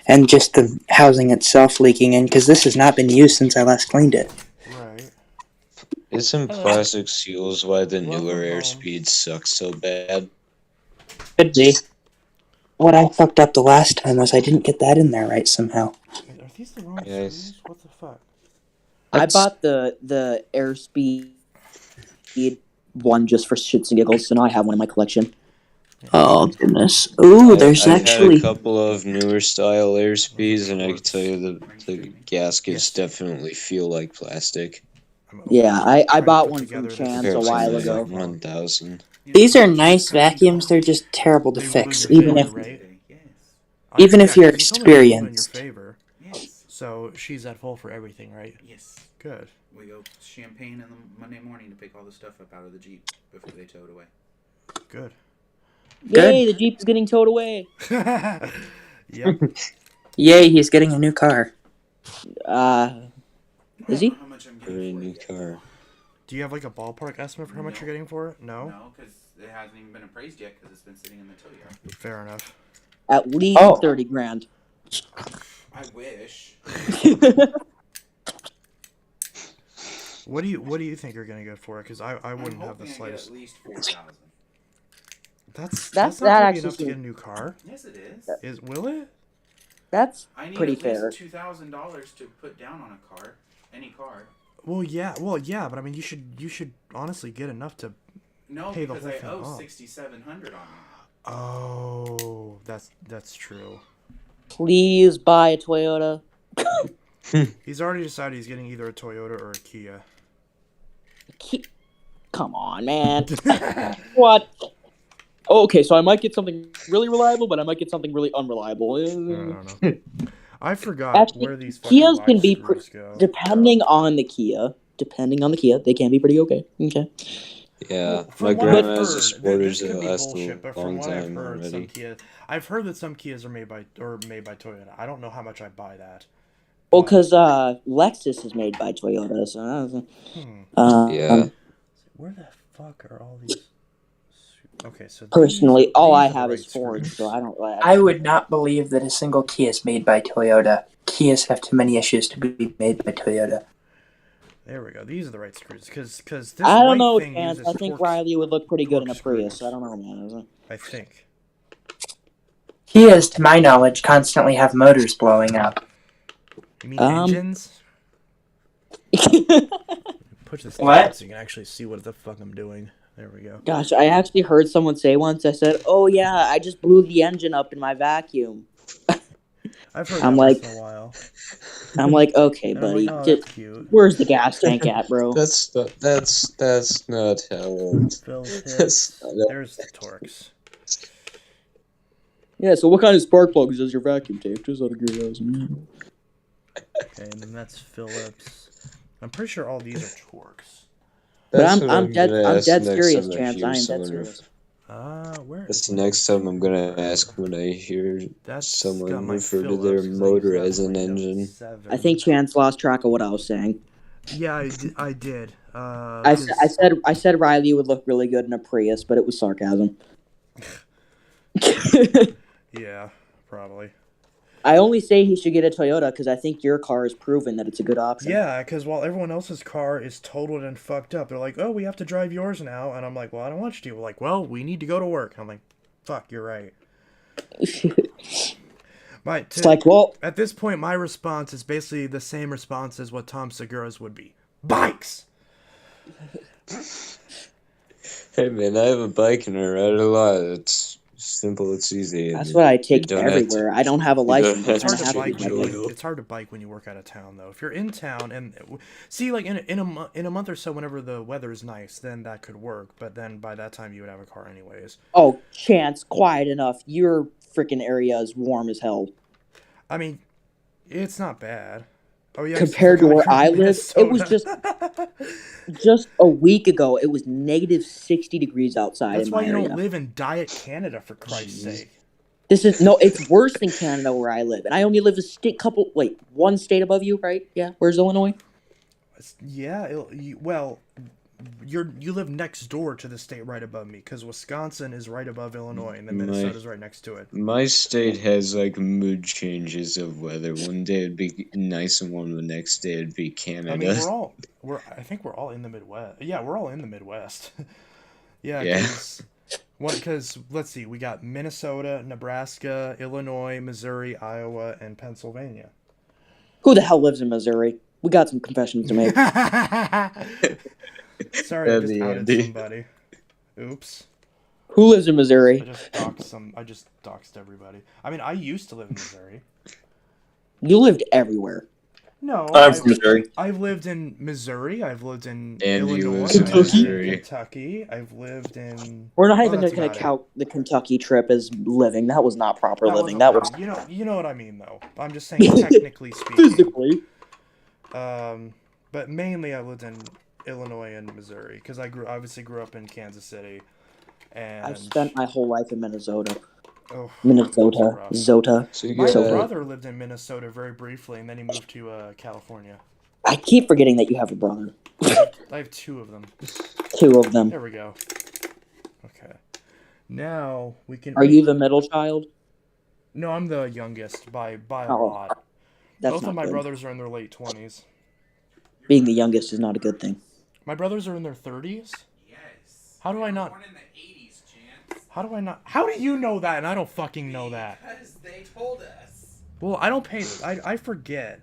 Speaker 9: and just the housing itself leaking in, because this has not been used since I last cleaned it.
Speaker 1: Right.
Speaker 4: Isn't plastic seals why the newer airspeeds suck so bad?
Speaker 9: Could be. What I fucked up the last time was I didn't get that in there right somehow.
Speaker 1: Wait, are these the wrong screws? What the fuck?
Speaker 8: I bought the airspeed one just for shits and giggles, so now I have one in my collection.
Speaker 9: Oh goodness! Ooh, there's actually
Speaker 4: had a couple of newer style airspeeds, and I can tell you the gaskets definitely feel like plastic.
Speaker 8: Yeah, I bought one from Chance a while ago.
Speaker 4: 1000.
Speaker 9: These are nice vacuums. They're just terrible to fix, even if you're experienced.
Speaker 1: So she's at fault for everything, right?
Speaker 11: Yes.
Speaker 1: Good.
Speaker 11: We go champagne in the Monday morning to pick all the stuff up out of the Jeep before they tow it away.
Speaker 1: Good.
Speaker 8: Yay, the Jeep is getting towed away.
Speaker 1: Yep.
Speaker 9: Yay, he's getting a new car.
Speaker 8: Is he?
Speaker 11: How much I'm getting for
Speaker 4: new car.
Speaker 1: Do you have like a ballpark estimate for how much you're getting for it? No?
Speaker 11: No, because it hasn't even been appraised yet because it's been sitting in the tow yard.
Speaker 1: Fair enough.
Speaker 8: At least 30 grand.
Speaker 11: I wish.
Speaker 1: What do you think you're gonna get for it? Because I wouldn't have the slightest.
Speaker 11: At least 4,000.
Speaker 1: That's
Speaker 8: that
Speaker 1: not
Speaker 8: actually
Speaker 1: enough to get a new car.
Speaker 11: Yes, it is.
Speaker 1: Will it?
Speaker 8: That's
Speaker 11: I
Speaker 8: pretty
Speaker 11: need
Speaker 8: fair.
Speaker 11: at least $2,000 to put down on a car, any car.
Speaker 1: Well, yeah, but I mean, you should honestly get enough to pay the whole thing
Speaker 11: owe
Speaker 1: off.
Speaker 11: $6,700 on it.
Speaker 1: Oh, that's true.
Speaker 8: Please buy a Toyota.
Speaker 1: He's already decided he's getting either a Toyota or a Kia.
Speaker 8: Come on, man. What? Oh, okay, so I might get something really reliable, but I might get something really unreliable.
Speaker 1: I don't know. I forgot
Speaker 8: Actually,
Speaker 1: where these fucking
Speaker 8: Kias can be
Speaker 1: screws go.
Speaker 8: depending on the Kia. Depending on the Kia, they can be pretty okay. Okay.
Speaker 4: Yeah,
Speaker 1: From
Speaker 4: my
Speaker 1: what
Speaker 4: grandma
Speaker 1: I've
Speaker 4: has a
Speaker 1: heard,
Speaker 4: Sportage
Speaker 1: this could
Speaker 4: that
Speaker 1: be
Speaker 4: lasts
Speaker 1: bullshit,
Speaker 4: a
Speaker 1: but from
Speaker 4: long
Speaker 1: what I've
Speaker 4: time
Speaker 1: heard, some
Speaker 4: already.
Speaker 1: Kia, I've heard that some Kias are made by Toyota. I don't know how much I buy that.
Speaker 8: Well, because Lexus is made by Toyota, so
Speaker 4: Yeah.
Speaker 1: Where the fuck are all these? Okay, so
Speaker 8: personally, all I
Speaker 1: these are
Speaker 8: have
Speaker 1: the
Speaker 8: is
Speaker 1: right
Speaker 8: Ford,
Speaker 1: screws.
Speaker 8: so I don't.
Speaker 9: I would not believe that a single Kia is made by Toyota. Kias have too many issues to be made by Toyota.
Speaker 1: There we go. These are the right screws, because this
Speaker 8: I don't
Speaker 1: white
Speaker 8: know,
Speaker 1: thing
Speaker 8: Chance.
Speaker 1: uses
Speaker 8: I think
Speaker 1: Torx.
Speaker 8: Riley would look pretty good in a
Speaker 1: Torx
Speaker 8: Prius.
Speaker 1: screws.
Speaker 8: I don't know, man.
Speaker 1: I think.
Speaker 9: Kias, to my knowledge, constantly have motors blowing up.
Speaker 1: You mean engines? Push this
Speaker 9: What?
Speaker 1: down so you can actually see what the fuck I'm doing. There we go.
Speaker 8: Gosh, I actually heard someone say once. I said, "Oh yeah, I just blew the engine up in my vacuum."
Speaker 1: I've heard
Speaker 8: I'm
Speaker 1: that
Speaker 8: like,
Speaker 1: once in a while.
Speaker 8: I'm like, okay,
Speaker 1: And I'm
Speaker 8: buddy,
Speaker 1: like, oh, that's cute.
Speaker 8: where's the gas tank at, bro?
Speaker 4: That's not how it.
Speaker 1: Phil
Speaker 4: That's not
Speaker 1: There's the Torx.
Speaker 8: Yeah. So, what kind of spark plugs does your vacuum take? Just out of curiosity.
Speaker 1: Okay, and then that's Phillips. I'm pretty sure all these are Torx.
Speaker 8: But
Speaker 4: That's
Speaker 8: I'm
Speaker 4: what
Speaker 8: dead
Speaker 4: ask
Speaker 8: serious,
Speaker 4: time I
Speaker 8: Chance.
Speaker 4: hear
Speaker 8: I am dead
Speaker 4: someone
Speaker 8: serious.
Speaker 1: Where?
Speaker 4: That's the next time I'm gonna ask when I hear
Speaker 1: got
Speaker 4: someone
Speaker 1: my
Speaker 4: refer to
Speaker 1: Phillips,
Speaker 4: their
Speaker 1: 'cause I
Speaker 4: motor
Speaker 1: use that
Speaker 4: as
Speaker 1: for
Speaker 4: an
Speaker 1: my Note
Speaker 4: engine.
Speaker 1: 7.
Speaker 8: I think Chance lost track of what I was saying.
Speaker 1: Yeah, I did.
Speaker 8: I said Riley would look really good in a Prius, but it was sarcasm.
Speaker 1: Yeah, probably.
Speaker 8: I only say he should get a Toyota because I think your car has proven that it's a good option.
Speaker 1: Yeah, because while everyone else's car is totaled and fucked up, they're like, oh, we have to drive yours now. And I'm like, well, I don't want you to. Like, well, we need to go to work. I'm like, fuck, you're right.
Speaker 8: It's like, well,
Speaker 1: at this point, my response is basically the same response as what Tom Segura's would be. Bikes!
Speaker 4: Hey man, I have a bike and I ride a lot. It's simple, it's easy.
Speaker 8: That's what I take everywhere. I don't have a license.
Speaker 1: It's hard to bike when you work out of town, though. If you're in town and see, like in a month or so, whenever the weather is nice, then that could work. But then by that time, you would have a car anyways.
Speaker 8: Oh, Chance, quiet enough. Your freaking area is warm as hell.
Speaker 1: I mean, it's not bad. Oh yeah.
Speaker 8: Compared to where I live, it was just a week ago. It was negative 60 degrees outside.
Speaker 1: That's
Speaker 8: in
Speaker 1: why
Speaker 8: my
Speaker 1: you
Speaker 8: area.
Speaker 1: don't live in Diet Canada, for Christ's sake.
Speaker 8: It's worse than Canada where I live, and I only live one state above you, right? Yeah, where's Illinois?
Speaker 1: Yeah, well, you live next door to the state right above me, because Wisconsin is right above Illinois, and then Minnesota's right next to it.
Speaker 4: My state has like mood changes of weather. One day it'd be nice and warm, the next day it'd be Canada.
Speaker 1: I mean, I think we're all in the Midwest. Yeah, we're all in the Midwest. Yeah. Because let's see, we got Minnesota, Nebraska, Illinois, Missouri, Iowa, and Pennsylvania.
Speaker 8: Who the hell lives in Missouri? We got some confessions to make.
Speaker 1: Sorry, I just outed somebody. Oops.
Speaker 8: Who lives in Missouri?
Speaker 1: I just doxed everybody. I mean, I used to live in Missouri.
Speaker 8: You lived everywhere.
Speaker 1: No,
Speaker 5: I'm from Missouri.
Speaker 1: I've lived in Missouri. I've lived in
Speaker 4: Andy
Speaker 1: Illinois. Kentucky. I've lived in.
Speaker 8: We're not even going to count the Kentucky trip as living. That was not proper living. That was.
Speaker 1: You know what I mean, though. I'm just saying, technically speaking.
Speaker 8: Physically.
Speaker 1: But mainly I lived in Illinois and Missouri because I obviously grew up in Kansas City. And
Speaker 8: I've spent my whole life in Minnesota.
Speaker 1: Oh,
Speaker 8: Minnesota. Zota.
Speaker 1: My brother lived in Minnesota very briefly, and then he moved to California.
Speaker 8: I keep forgetting that you have a brother.
Speaker 1: I have two of them.
Speaker 8: Two of them.
Speaker 1: There we go. Okay. Now we can.
Speaker 8: Are you the middle child?
Speaker 1: No, I'm the youngest by a lot. Both of my brothers are in their late 20s.
Speaker 8: Being the youngest is not a good thing.
Speaker 1: My brothers are in their 30s?
Speaker 11: Yes.
Speaker 1: How do I not?
Speaker 11: Born in the 80s, Chance.
Speaker 1: How do I not? How do you know that and I don't fucking know that?
Speaker 11: Because they told us.
Speaker 1: Well, I don't pay. I forget.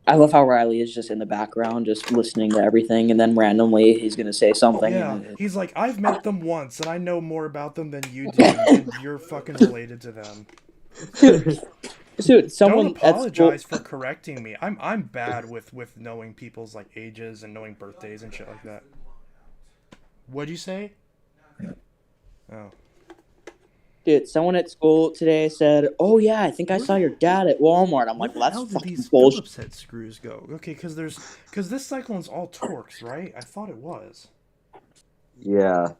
Speaker 8: I love how Riley is just in the background, just listening to everything, and then randomly he's going to say something.
Speaker 1: Yeah, he's like, I've met them once, and I know more about them than you do, and you're fucking related to them.
Speaker 8: Dude, someone
Speaker 1: Don't apologize for correcting me. I'm bad with knowing people's like ages and knowing birthdays and shit like that. What'd you say? Oh.
Speaker 8: Dude, someone at school today said, "Oh yeah, I think I saw your dad at Walmart." I'm like, "Well, that's fucking
Speaker 1: these
Speaker 8: bullshit."
Speaker 1: Phillips head screws go? Okay, because this Cyclone's all Torx, right? I thought it was.
Speaker 4: Yeah.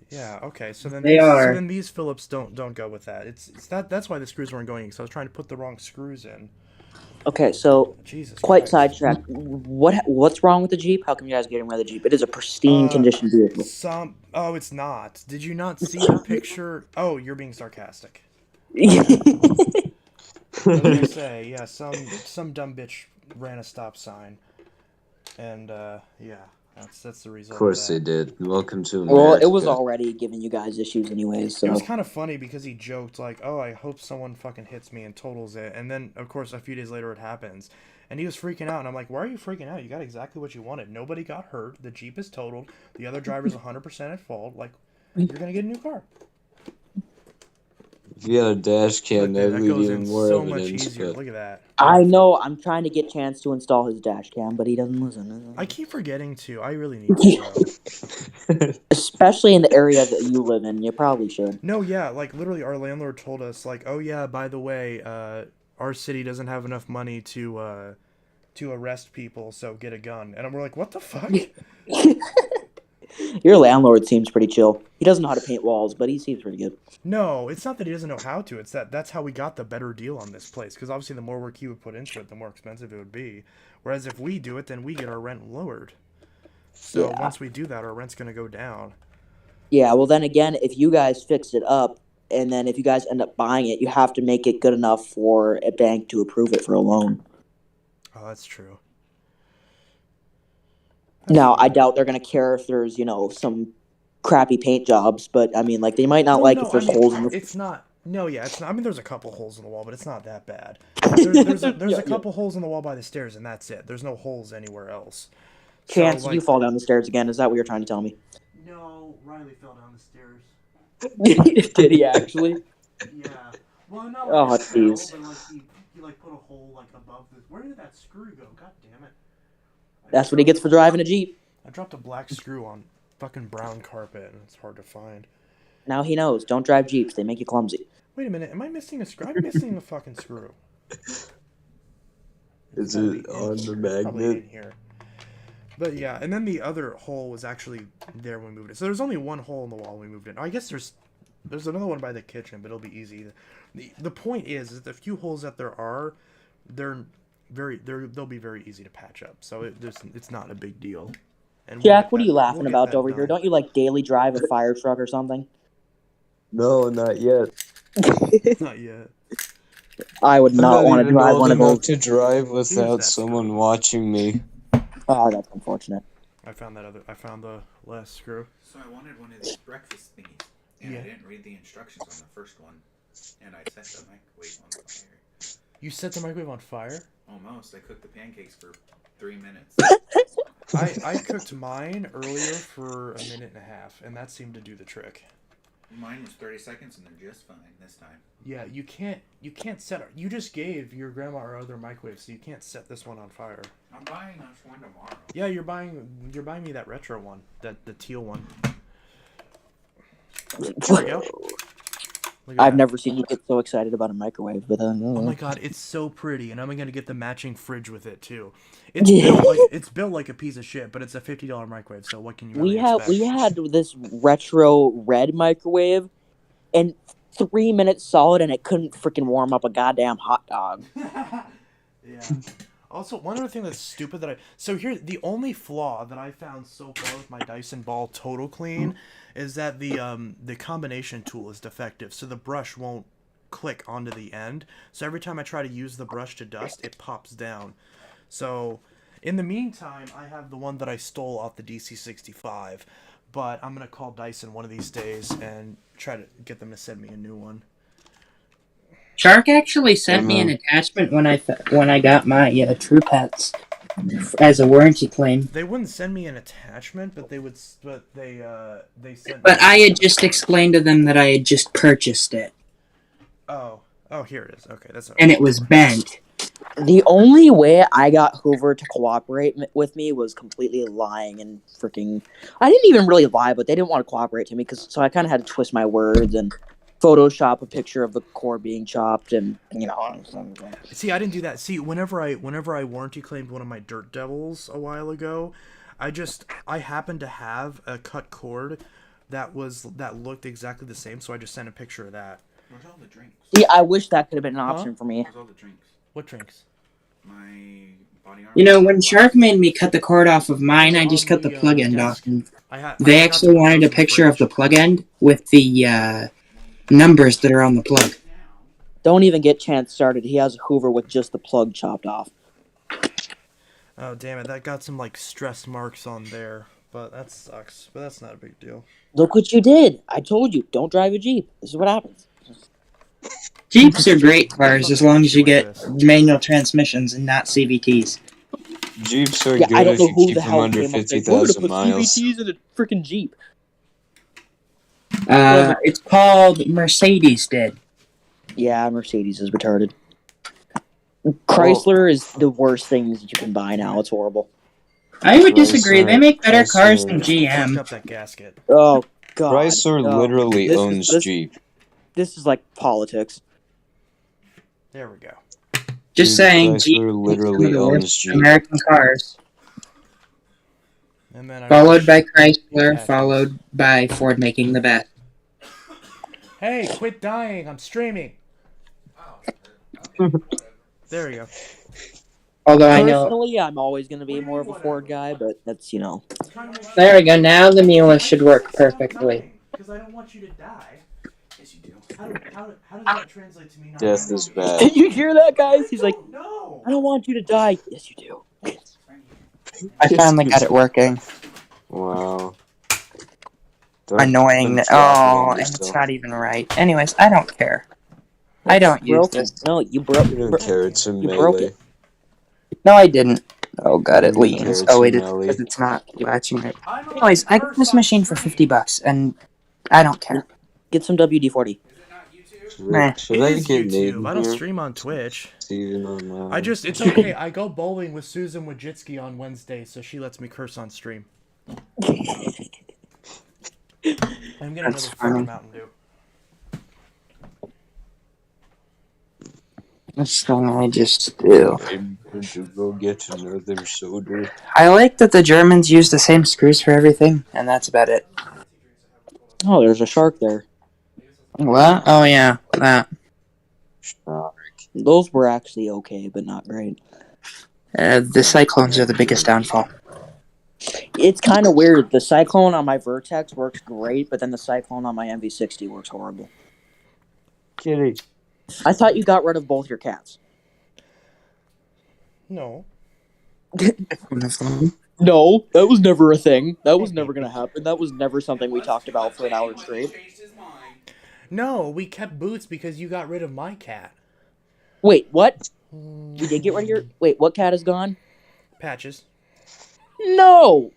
Speaker 1: Yeah. Okay. So then
Speaker 3: They are.
Speaker 1: So then these Phillips don't go with that. It's that's why the screws weren't going. So I was trying to put the wrong screws in.
Speaker 8: Okay, so
Speaker 1: Jesus
Speaker 8: quite
Speaker 1: Christ.
Speaker 8: sidetracked. What's wrong with the Jeep? How come you guys are getting rid of the Jeep? It is a pristine condition vehicle.
Speaker 1: Oh, it's not. Did you not see the picture? Oh, you're being sarcastic.
Speaker 8: Yeah.
Speaker 1: I was gonna say, yeah, some dumb bitch ran a stop sign, and yeah, that's the result.
Speaker 4: Of course
Speaker 1: of
Speaker 4: they did. Welcome to America.
Speaker 8: Well, it was already giving you guys issues anyways, so.
Speaker 1: It was kind of funny because he joked like, "Oh, I hope someone fucking hits me and totals it," and then of course a few days later it happens, and he was freaking out, and I'm like, "Why are you freaking out? You got exactly what you wanted. Nobody got hurt. The Jeep is totaled. The other driver's 100% at fault. Like, you're gonna get a new car."
Speaker 4: If you had a dash cam,
Speaker 1: Look, dude,
Speaker 4: that'd
Speaker 1: that
Speaker 4: lead
Speaker 1: goes
Speaker 4: even
Speaker 1: in
Speaker 4: more
Speaker 1: so
Speaker 4: evidence.
Speaker 1: much easier.
Speaker 4: But...
Speaker 1: Look at that.
Speaker 8: I know. I'm trying to get Chance to install his dash cam, but he doesn't listen.
Speaker 1: I keep forgetting to. I really need to.
Speaker 8: Especially in the area that you live in, you probably should.
Speaker 1: No, yeah, like literally, our landlord told us, like, "Oh yeah, by the way, our city doesn't have enough money to arrest people, so get a gun." And we're like, "What the fuck?"
Speaker 8: Your landlord seems pretty chill. He doesn't know how to paint walls, but he seems pretty good.
Speaker 1: No, it's not that he doesn't know how to. It's that's how we got the better deal on this place. Because obviously, the more work he would put into it, the more expensive it would be. Whereas if we do it, then we get our rent lowered. So once we do that, our rent's gonna go down.
Speaker 8: Yeah, well then again, if you guys fix it up, and then if you guys end up buying it, you have to make it good enough for a bank to approve it for a loan.
Speaker 1: Oh, that's true.
Speaker 8: Now, I doubt they're going to care if there's, some crappy paint jobs, but, I mean, like, they might not if there's holes in the...
Speaker 1: It's not... No, yeah, it's not... I mean, there's a couple holes in the wall, but it's not that bad. There's a couple holes in the wall by the stairs, and that's it. There's no holes anywhere else.
Speaker 8: Chance, did you fall down the stairs again? Is that what you're trying to tell me?
Speaker 1: No, Riley fell down the stairs.
Speaker 8: Did he actually?
Speaker 1: Yeah. Well, not
Speaker 8: oh, jeez.
Speaker 1: But, he put a hole, above the... Where did that screw go? God damn it.
Speaker 8: That's what he gets for driving a Jeep.
Speaker 1: I dropped a black screw on fucking brown carpet, and it's hard to find.
Speaker 8: Now he knows. Don't drive Jeeps. They make you clumsy.
Speaker 1: Wait a minute. Am I missing a screw? I'm missing a fucking screw.
Speaker 4: Is it on the magnet?
Speaker 1: Probably in here. But yeah, and then the other hole was actually there when we moved it. So there's only one hole in the wall when we moved it. I guess there's another one by the kitchen, but it'll be easy. The point is the few holes that there are, they'll be very easy to patch up. So it's not a big deal. And
Speaker 8: Jack, what are you laughing about over here? Don't you daily drive a fire truck or something?
Speaker 4: No, not yet.
Speaker 1: Not yet.
Speaker 8: I would not want to drive one of those.
Speaker 4: To drive without someone watching me.
Speaker 8: Oh, that's unfortunate.
Speaker 1: I found the last screw.
Speaker 11: So I wanted one of these breakfast thingies, and I didn't read the instructions on the first one, and I set the microwave on fire.
Speaker 1: You set the microwave on fire?
Speaker 11: Almost. I cooked the pancakes for 3 minutes.
Speaker 1: I cooked mine earlier for 1.5 minutes, and that seemed to do the trick.
Speaker 11: Mine was 30 seconds, and they're just fine this time.
Speaker 1: Yeah, you can't set it. You just gave your grandma our other microwave, so you can't set this one on fire.
Speaker 11: I'm buying this one tomorrow.
Speaker 1: Yeah, you're buying me that retro one, the teal one. There we go.
Speaker 8: I've never seen you get so excited about a microwave, but
Speaker 1: oh my god, it's so pretty, and I'm gonna get the matching fridge with it too. It's built like a piece of shit, but it's a $50 microwave. So what can you?
Speaker 8: We had this retro red microwave, and 3 minutes solid, and it couldn't freaking warm up a goddamn hot dog.
Speaker 1: Yeah. Also, one other thing that's stupid here's the only flaw that I found so far with my Dyson Ball Total Clean is that the combination tool is defective, so the brush won't click onto the end. So every time I try to use the brush to dust, it pops down. So in the meantime, I have the one that I stole off the DC65, but I'm gonna call Dyson one of these days and try to get them to send me a new one.
Speaker 3: Shark actually sent me an attachment when I got my True Pets as a warranty claim.
Speaker 1: They wouldn't send me an attachment, but they sent.
Speaker 3: But I had just explained to them that I had just purchased it.
Speaker 1: Oh, Oh, here it is. Okay, that's.
Speaker 9: And it was bent.
Speaker 8: The only way I got Hoover to cooperate with me was completely lying and freaking. I didn't even really lie, but they didn't want to cooperate to me so I kind of had to twist my words and Photoshop a picture of the core being chopped, and
Speaker 1: See, I didn't do that. See, whenever I warranty claimed one of my Dirt Devils a while ago, I happened to have a cut cord that looked exactly the same, so I just sent a picture of that.
Speaker 11: Where's all the drinks?
Speaker 8: Yeah, I wish that could have been an option for me.
Speaker 11: Where's all the drinks?
Speaker 1: What drinks?
Speaker 11: My body armor.
Speaker 9: You know, when Shark made me cut the cord off of mine, I just cut the plug end off. And they actually wanted a picture of the plug end with the numbers that are on the plug.
Speaker 8: Don't even get Chance started. He has a Hoover with just the plug chopped off.
Speaker 1: Oh, damn it. That got some, like, stress marks on there. But that sucks. But that's not a big deal.
Speaker 8: Look what you did. I told you, don't drive a Jeep. This is what happens.
Speaker 9: Jeeps are great cars as long as you get manual transmissions and not CVTs.
Speaker 4: Jeeps are good if you keep them under 50,000 miles.
Speaker 8: CVTs in a freaking Jeep.
Speaker 9: It's called Mercedes did.
Speaker 8: Yeah, Mercedes is retarded. Chrysler is the worst thing that you can buy now. It's horrible.
Speaker 9: I would disagree. They make better cars than GM.
Speaker 1: Up that gasket.
Speaker 8: Oh, God.
Speaker 4: Chrysler literally owns Jeep.
Speaker 8: This is like politics.
Speaker 1: There we go.
Speaker 9: Just saying,
Speaker 4: Chrysler
Speaker 9: Jeep
Speaker 4: literally owns Jeep.
Speaker 9: American cars.
Speaker 1: And then
Speaker 9: Followed by Chrysler, followed by Ford making the best.
Speaker 1: Hey, quit dying. I'm streaming. There we go.
Speaker 9: Although I know...
Speaker 8: Personally, I'm always going to be more of a Ford guy, but that's,
Speaker 9: There we go. Now the Mula should work perfectly.
Speaker 1: Because I don't want you to die. Yes, you do. How does that translate to me?
Speaker 4: Death is bad.
Speaker 8: Did you hear that, guys? He's like,
Speaker 1: no.
Speaker 8: I don't want you to die. Yes, you do.
Speaker 9: I finally got it working.
Speaker 4: Wow.
Speaker 9: Annoying. Oh, and it's not even right. Anyways, I don't care. I don't use this.
Speaker 8: No, you broke it.
Speaker 4: You don't care, it's in
Speaker 8: broke
Speaker 4: melee.
Speaker 8: it.
Speaker 9: No, I didn't. Oh god, it
Speaker 4: You don't care,
Speaker 9: leans.
Speaker 4: it's
Speaker 9: Oh wait,
Speaker 4: in
Speaker 9: it's
Speaker 4: melee.
Speaker 9: because it's not latching right. Anyways, I got this machine for $50, and I don't care.
Speaker 8: Get some WD-40.
Speaker 9: Nah.
Speaker 4: Should I
Speaker 1: It is
Speaker 4: get
Speaker 1: YouTube.
Speaker 4: Nate
Speaker 1: I don't
Speaker 4: here?
Speaker 1: stream on Twitch.
Speaker 4: Steven online.
Speaker 1: It's okay. I go bowling with Susan Wojcicki on Wednesday, so she lets me curse on stream. I'm getting another fucking Mountain Dew.
Speaker 9: That's the thing I just do.
Speaker 4: I'm going to go get another soda.
Speaker 9: I like that the Germans use the same screws for everything, and that's about it.
Speaker 8: Oh, there's a shark there.
Speaker 9: What? Oh yeah, that.
Speaker 8: Those were actually okay, but not great.
Speaker 9: The cyclones are the biggest downfall.
Speaker 8: It's kind of weird. The cyclone on my Vertex works great, but then the cyclone on my MV60 works horrible.
Speaker 4: Kitty.
Speaker 8: I thought you got rid of both your cats.
Speaker 1: No.
Speaker 8: No, that was never a thing. That was never going to happen. That was never something we talked about for an hour straight.
Speaker 1: No, we kept Boots because you got rid of my cat.
Speaker 8: Wait, what? We did get rid of your... Wait, what cat is gone?
Speaker 1: Patches.
Speaker 8: No!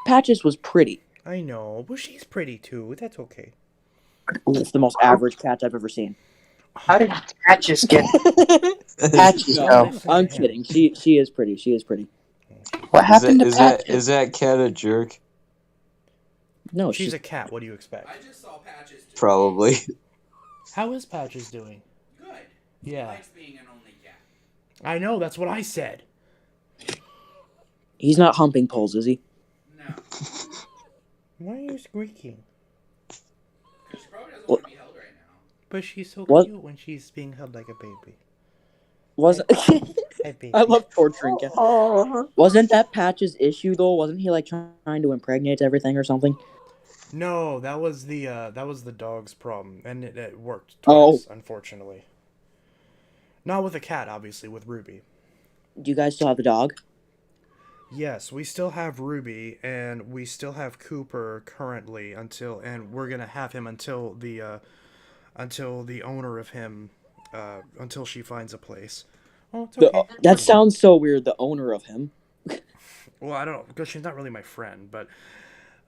Speaker 8: Patches was pretty.
Speaker 1: I know, but she's pretty too. That's okay.
Speaker 8: It's the most average cat I've ever seen.
Speaker 9: How did Patches get? Patches go.
Speaker 8: I'm kidding. She is pretty. She is pretty.
Speaker 9: What happened to Patches?
Speaker 4: Is that cat a jerk?
Speaker 8: No,
Speaker 1: she's a cat. What do you expect?
Speaker 11: I just saw Patches.
Speaker 4: Probably.
Speaker 1: How is Patches doing?
Speaker 11: Good.
Speaker 1: Yeah.
Speaker 11: He likes being an only cat.
Speaker 1: I know. That's what I said.
Speaker 8: He's not humping poles, is he?
Speaker 11: No.
Speaker 1: Why are you squeaking?
Speaker 11: She probably doesn't want to be held right now.
Speaker 1: But she's so
Speaker 8: What?
Speaker 1: cute when she's being held like a baby.
Speaker 8: Wasn't
Speaker 1: Hey, baby.
Speaker 8: I love torturing cats. Wasn't that Patch's issue though? Wasn't he like trying to impregnate everything or something?
Speaker 1: No, that was the dog's problem, and it worked twice, unfortunately. Not with a cat, obviously, with Ruby.
Speaker 8: Do you guys still have the dog?
Speaker 1: Yes, we still have Ruby, and we still have Cooper currently and we're gonna have him until the owner of him, until she finds a place. Oh, it's okay.
Speaker 8: That sounds so weird. The owner of him.
Speaker 1: Well, I don't know, because she's not really my friend, but,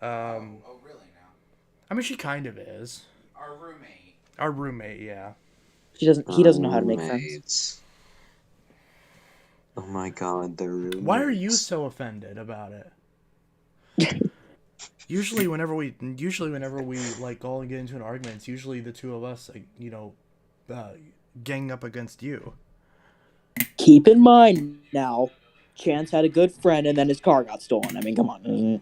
Speaker 11: Oh, really now?
Speaker 1: I mean, she kind of is.
Speaker 11: Our roommate.
Speaker 1: Our roommate, yeah.
Speaker 8: He doesn't know how to make friends.
Speaker 4: Roommates. Oh my god, they're roommates.
Speaker 1: Why are you so offended about it? Usually, whenever we like all get into an argument, it's usually the two of us, gang up against you.
Speaker 8: Keep in mind now, Chance had a good friend, and then his car got stolen. I mean, come on.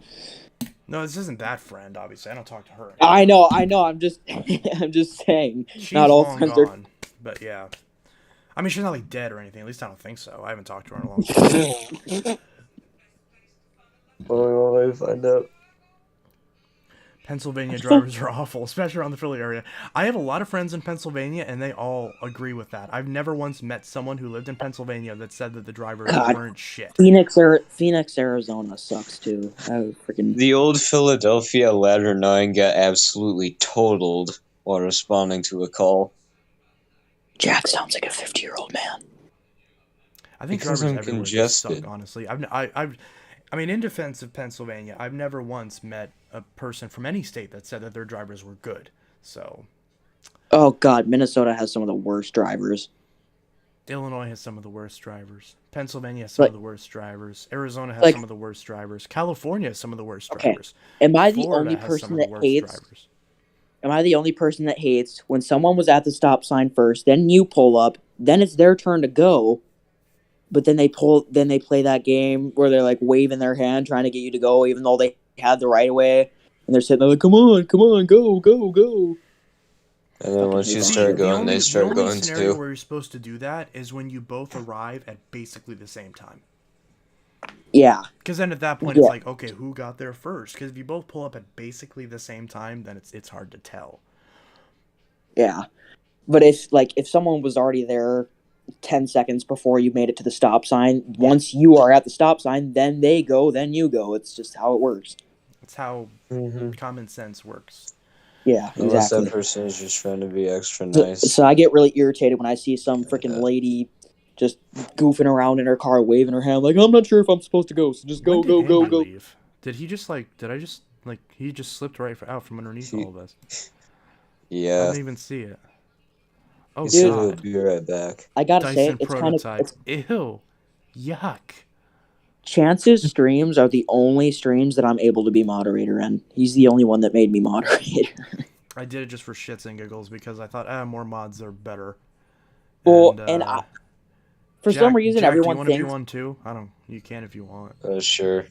Speaker 1: No, this isn't that friend. Obviously, I don't talk to her
Speaker 8: anymore. I know. I'm just saying.
Speaker 1: She's
Speaker 8: not all
Speaker 1: long
Speaker 8: friends
Speaker 1: gone, but yeah. I mean, she's not like dead or anything. At least I don't think so. I haven't talked to her in a long time.
Speaker 4: Well, I find out.
Speaker 1: Pennsylvania drivers are awful, especially around the Philly area. I have a lot of friends in Pennsylvania, and they all agree with that. I've never once met someone who lived in Pennsylvania that said that the drivers weren't shit.
Speaker 8: Phoenix, Arizona sucks too.
Speaker 4: The old Philadelphia Ladder 9 got absolutely totaled while responding to a call.
Speaker 8: Jack sounds like a 50-year-old man.
Speaker 1: I think
Speaker 4: because
Speaker 1: drivers
Speaker 4: I'm
Speaker 1: everywhere
Speaker 4: congested.
Speaker 1: just suck, honestly. I mean, in defense of Pennsylvania, I've never once met a person from any state that said that their drivers were good. So.
Speaker 8: Oh God, Minnesota has some of the worst drivers.
Speaker 1: Illinois has some of the worst drivers. Pennsylvania has some of the worst drivers. Arizona has some of the worst drivers. California has some of the worst drivers.
Speaker 8: Am I
Speaker 1: Florida
Speaker 8: the only person that hates?
Speaker 1: Drivers.
Speaker 8: Am I the only person that hates when someone was at the stop sign first, then you pull up, then it's their turn to go, but then they play that game where they're like waving their hand trying to get you to go, even though they had the right of way, and they're sitting there like, come on, go.
Speaker 4: And then once you start going, they start going too.
Speaker 1: The scenario where you're supposed to do that is when you both arrive at basically the same time.
Speaker 8: Yeah.
Speaker 1: Because then at that point, it's like, okay, who got there first? Because if you both pull up at basically the same time, then it's hard to tell.
Speaker 8: Yeah. But if someone was already there 10 seconds before you made it to the stop sign, once you are at the stop sign, then they go, then you go. It's just how it works.
Speaker 1: It's how common sense works.
Speaker 8: Yeah,
Speaker 4: Unless
Speaker 8: exactly.
Speaker 4: that person is just trying to be extra nice.
Speaker 8: So I get really irritated when I see some freaking lady just goofing around in her car, waving her hand like, I'm not sure if I'm supposed to go, so just go.
Speaker 1: Leave? Did he just he just slipped out from underneath all of us?
Speaker 4: Yeah.
Speaker 1: I didn't even see it. Oh,
Speaker 4: dude,
Speaker 1: God.
Speaker 4: He'll be right back.
Speaker 8: I gotta
Speaker 1: Dyson
Speaker 8: say, it's
Speaker 1: prototype.
Speaker 8: kind of...
Speaker 1: Ew. Yuck.
Speaker 8: Chance's streams are the only streams that I'm able to be moderator in. He's the only one that made me moderator.
Speaker 1: I did it just for shits and giggles because I thought, more mods are better.
Speaker 8: Well, for
Speaker 1: Jack,
Speaker 8: some reason,
Speaker 1: Jack,
Speaker 8: everyone
Speaker 1: do you
Speaker 8: thinks...
Speaker 1: to be one too? You can if you want.
Speaker 4: Sure.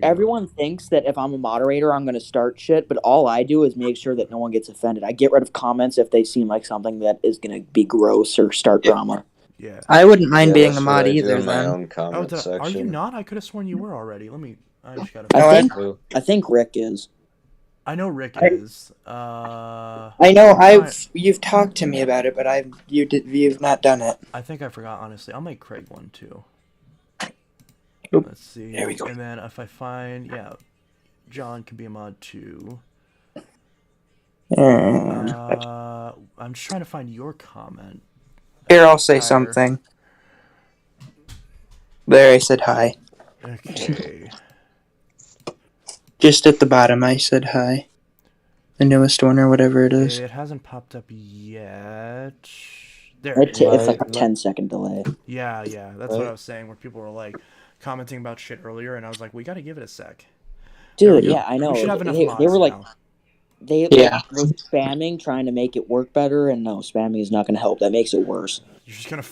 Speaker 8: Everyone thinks that if I'm a moderator, I'm going to start shit, but all I do is make sure that no one gets offended. I get rid of comments if they seem like something that is going to be gross or start drama.
Speaker 1: Yeah.
Speaker 9: I wouldn't mind being a mod either, then.
Speaker 1: Are you not? I could have sworn you were already. I just gotta...
Speaker 8: I think Rick is.
Speaker 1: I know Rick is.
Speaker 9: I know you've talked to me about it, but you've not done it.
Speaker 1: I think I forgot, honestly. I'll make Craig one too.
Speaker 9: Oop.
Speaker 1: Let's see.
Speaker 9: There we go.
Speaker 1: And then if I find, John can be a mod too. I'm just trying to find your comment.
Speaker 9: Here, I'll say something. There, I said hi.
Speaker 1: Okay.
Speaker 9: Just at the bottom, I said hi. The newest one or whatever it is.
Speaker 1: It hasn't popped up yet.
Speaker 8: It's like a 10-second delay.
Speaker 1: Yeah, that's what I was saying, where people were like commenting about shit earlier, and I was like, we gotta give it a sec.
Speaker 8: Dude, yeah, I know.
Speaker 1: We should have enough mods
Speaker 8: they were like,
Speaker 1: now.
Speaker 8: they were spamming, trying to make it work better, and no, spamming is not going to help. That makes it worse.
Speaker 1: You're just gonna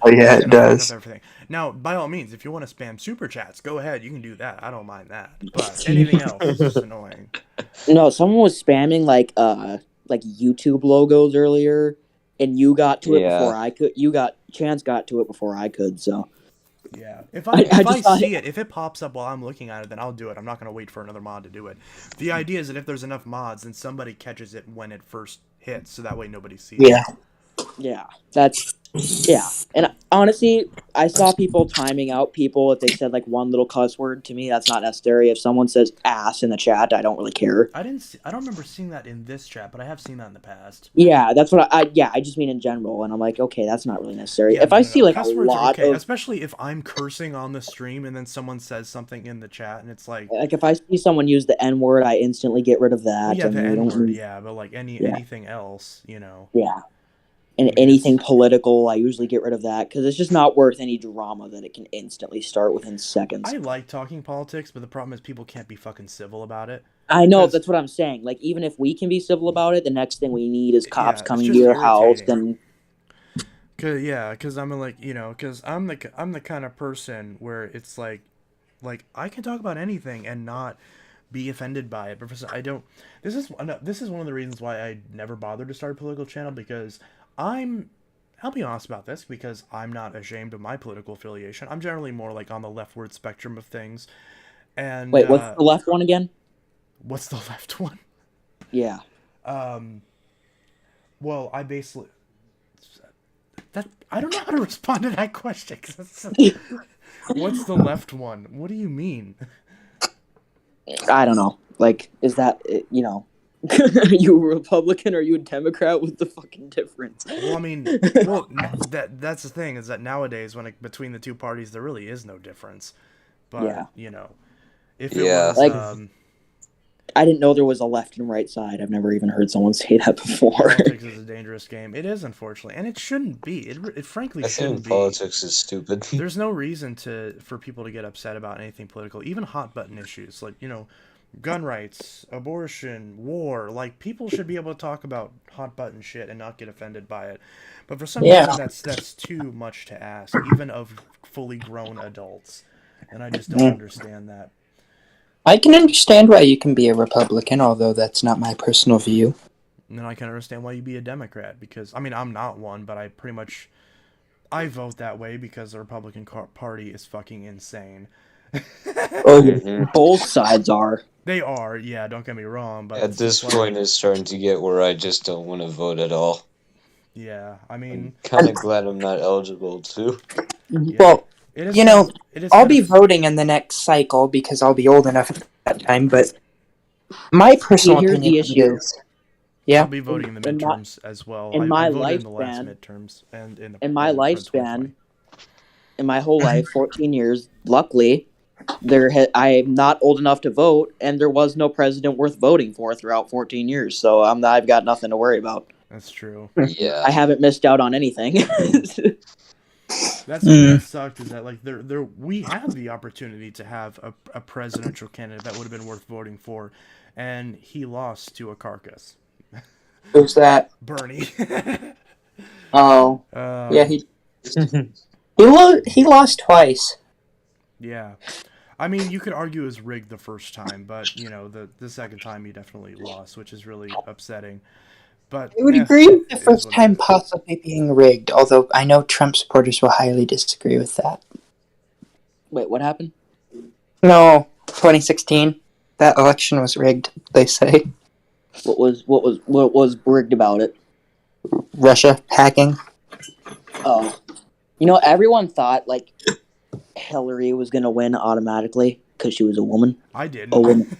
Speaker 9: it does.
Speaker 1: Everything. Now, by all means, if you want to spam super chats, go ahead. You can do that. I don't mind that. But anything else is just annoying.
Speaker 8: No, someone was spamming like YouTube logos earlier, and you got to it before I could. Chance got to it before I could. So.
Speaker 1: Yeah, if I see it, if it pops up while I'm looking at it, then I'll do it. I'm not going to wait for another mod to do it. The idea is that if there's enough mods, then somebody catches it when it first hits, so that way nobody sees it.
Speaker 8: Yeah, and honestly, I saw people timing out people if they said like one little cuss word. To me, that's not necessary. If someone says ass in the chat, I don't really care.
Speaker 1: I don't remember seeing that in this chat, but I have seen that in the past.
Speaker 8: Yeah, that's what I just mean in general, and I'm like, okay, that's not really necessary. Yeah, I see like
Speaker 1: cuss
Speaker 8: a
Speaker 1: words
Speaker 8: lot
Speaker 1: are okay,
Speaker 8: of,
Speaker 1: especially if I'm cursing on the stream and then someone says something in the chat, and it's like
Speaker 8: if I see someone use the N word, I instantly get rid of that.
Speaker 1: Well, yeah, the N word, but like anything else,
Speaker 8: Yeah. And anything political, I usually get rid of that because it's just not worth any drama that it can instantly start within seconds.
Speaker 1: I like talking politics, but the problem is people can't be fucking civil about it.
Speaker 8: I know, that's what I'm saying. Like, even if we can be civil about it, the next thing we need is cops coming to your house and...
Speaker 1: Because I'm like, because I'm the kind of person where it's like I can talk about anything and not be offended by it. But I don't. This is one of the reasons why I never bothered to start a political channel, because I'll be honest about this, because I'm not ashamed of my political affiliation. I'm generally more like on the leftward spectrum of things. And
Speaker 8: wait, what's the left one again?
Speaker 1: What's the left one?
Speaker 8: Yeah.
Speaker 1: Well, I basically I don't know how to respond to that question. What's the left one? What do you mean?
Speaker 8: I don't know. Like, is that, are you a Republican or are you a Democrat? What's the fucking difference?
Speaker 1: Well, I mean, that's the thing, is that nowadays, between the two parties, there really is no difference. But, if it was...
Speaker 8: Like, I didn't know there was a left and right side. I've never even heard someone say that before.
Speaker 1: Politics is a dangerous game. It is, unfortunately, and it shouldn't be. It frankly shouldn't be.
Speaker 4: Politics is stupid.
Speaker 1: There's no reason for people to get upset about anything political, even hot button issues like gun rights, abortion, war. Like, people should be able to talk about hot button shit and not get offended by it. But for some reason, that's too much to ask, even of fully grown adults, and I just don't understand that.
Speaker 9: I can understand why you can be a Republican, although that's not my personal view.
Speaker 1: And I can understand why you'd be a Democrat, because, I mean, I'm not one, but I vote that way because the Republican Party is fucking insane.
Speaker 8: Both sides are.
Speaker 1: They are, yeah, don't get me wrong. But
Speaker 4: at this point, it's starting to get where I just don't want to vote at all.
Speaker 1: Yeah, I mean...
Speaker 4: I'm kind of glad I'm not eligible, too.
Speaker 1: Yeah.
Speaker 9: Well... I'll be voting in the next cycle because I'll be old enough at that time, but my personal opinion is... Yeah.
Speaker 1: I'll be voting in the midterms as well.
Speaker 8: In my
Speaker 1: voted
Speaker 8: lifespan,
Speaker 1: in the last midterms and
Speaker 8: in my lifespan, in my whole life, 14 years, luckily, I'm not old enough to vote, and there was no president worth voting for throughout 14 years, so I've got nothing to worry about.
Speaker 1: That's true.
Speaker 4: Yeah.
Speaker 8: I haven't missed out on anything.
Speaker 1: That's what sucked, is that we have the opportunity to have a presidential candidate that would have been worth voting for, and he lost to a carcass.
Speaker 9: Who's that?
Speaker 1: Bernie.
Speaker 9: Oh, yeah, he lost twice.
Speaker 1: Yeah, I mean, you could argue it was rigged the first time, but the second time he definitely lost, which is really upsetting. But
Speaker 9: I would agree with the first time possibly being rigged, although I know Trump supporters will highly disagree with that.
Speaker 8: Wait, what happened?
Speaker 9: No, 2016. That election was rigged, they say.
Speaker 8: What was rigged about it?
Speaker 9: Russia hacking.
Speaker 8: Oh. Everyone thought, Hillary was going to win automatically because she was a woman.
Speaker 1: I didn't.
Speaker 8: A woman.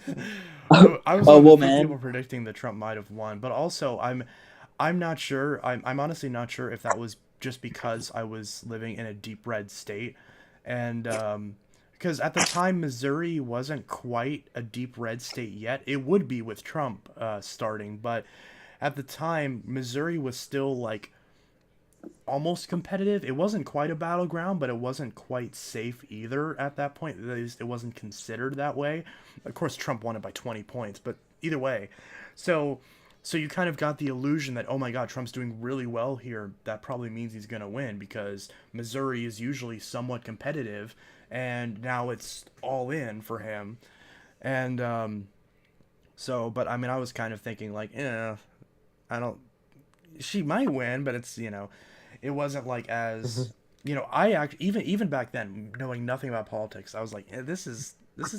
Speaker 1: I was one of the people predicting that Trump might have won, but also I'm not sure. I'm honestly not sure if that was just because I was living in a deep red state, and because at the time Missouri wasn't quite a deep red state yet. It would be with Trump starting, but at the time Missouri was still almost competitive. It wasn't quite a battleground, but it wasn't quite safe either at that point. At least it wasn't considered that way. Of course, Trump won it by 20 points, but either way. So you kind of got the illusion that, oh my God, Trump's doing really well here. That probably means he's going to win, because Missouri is usually somewhat competitive, and now it's all in for him. And but I mean, I was kind of thinking she might win, but it's, it wasn't as, even back then, knowing nothing about politics, I was like, this is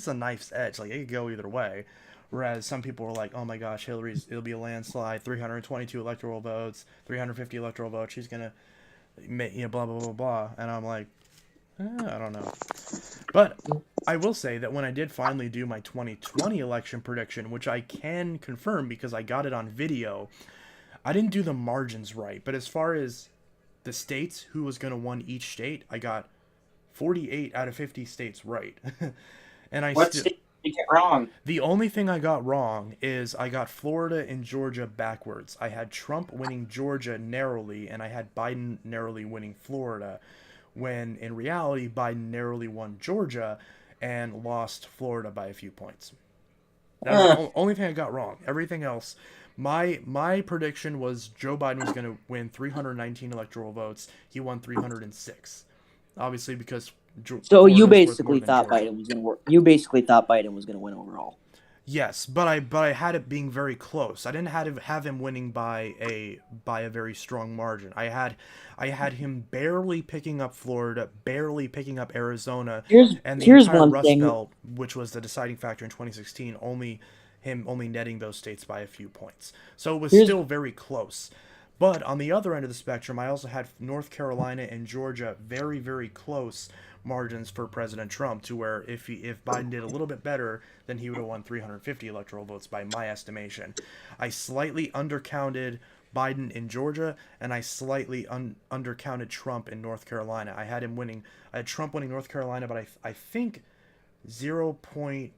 Speaker 1: a knife's edge. It could go either way. Whereas some people were like, oh my gosh, it'll be a landslide, 322 electoral votes, 350 electoral votes, she's gonna blah, blah, blah, blah. And I'm like, I don't know. But I will say that when I did finally do my 2020 election prediction, which I can confirm because I got it on video, I didn't do the margins right. But as far as the states, who was going to win each state, I got 48 out of 50 states right. And
Speaker 3: What state did
Speaker 8: you get wrong?
Speaker 1: The only thing I got wrong is I got Florida and Georgia backwards. I had Trump winning Georgia narrowly, and I had Biden narrowly winning Florida, when in reality, Biden narrowly won Georgia and lost Florida by a few points. That was the only thing I got wrong. Everything else, my prediction was Joe Biden was going to win 319 electoral votes. He won 306. Obviously, because
Speaker 8: So
Speaker 1: Florida's
Speaker 8: you
Speaker 1: worth more
Speaker 8: basically
Speaker 1: than
Speaker 8: thought
Speaker 1: Georgia.
Speaker 8: Biden was going to work. You basically thought Biden was going to win overall.
Speaker 1: Yes, but I had it being very close. I didn't have him winning by a very strong margin. I had him barely picking up Florida, barely picking up Arizona, and the
Speaker 8: Here's
Speaker 1: entire
Speaker 8: one
Speaker 1: Rust
Speaker 8: thing.
Speaker 1: Belt, which was the deciding factor in 2016, only netting those states by a few points. So it was still very close. But on the other end of the spectrum, I also had North Carolina and Georgia very, very close margins for President Trump, to where if Biden did a little bit better, then he would have won 350 electoral votes by my estimation. I slightly undercounted Biden in Georgia, and I slightly undercounted Trump in North Carolina. I had Trump winning North Carolina, but I think 0.5.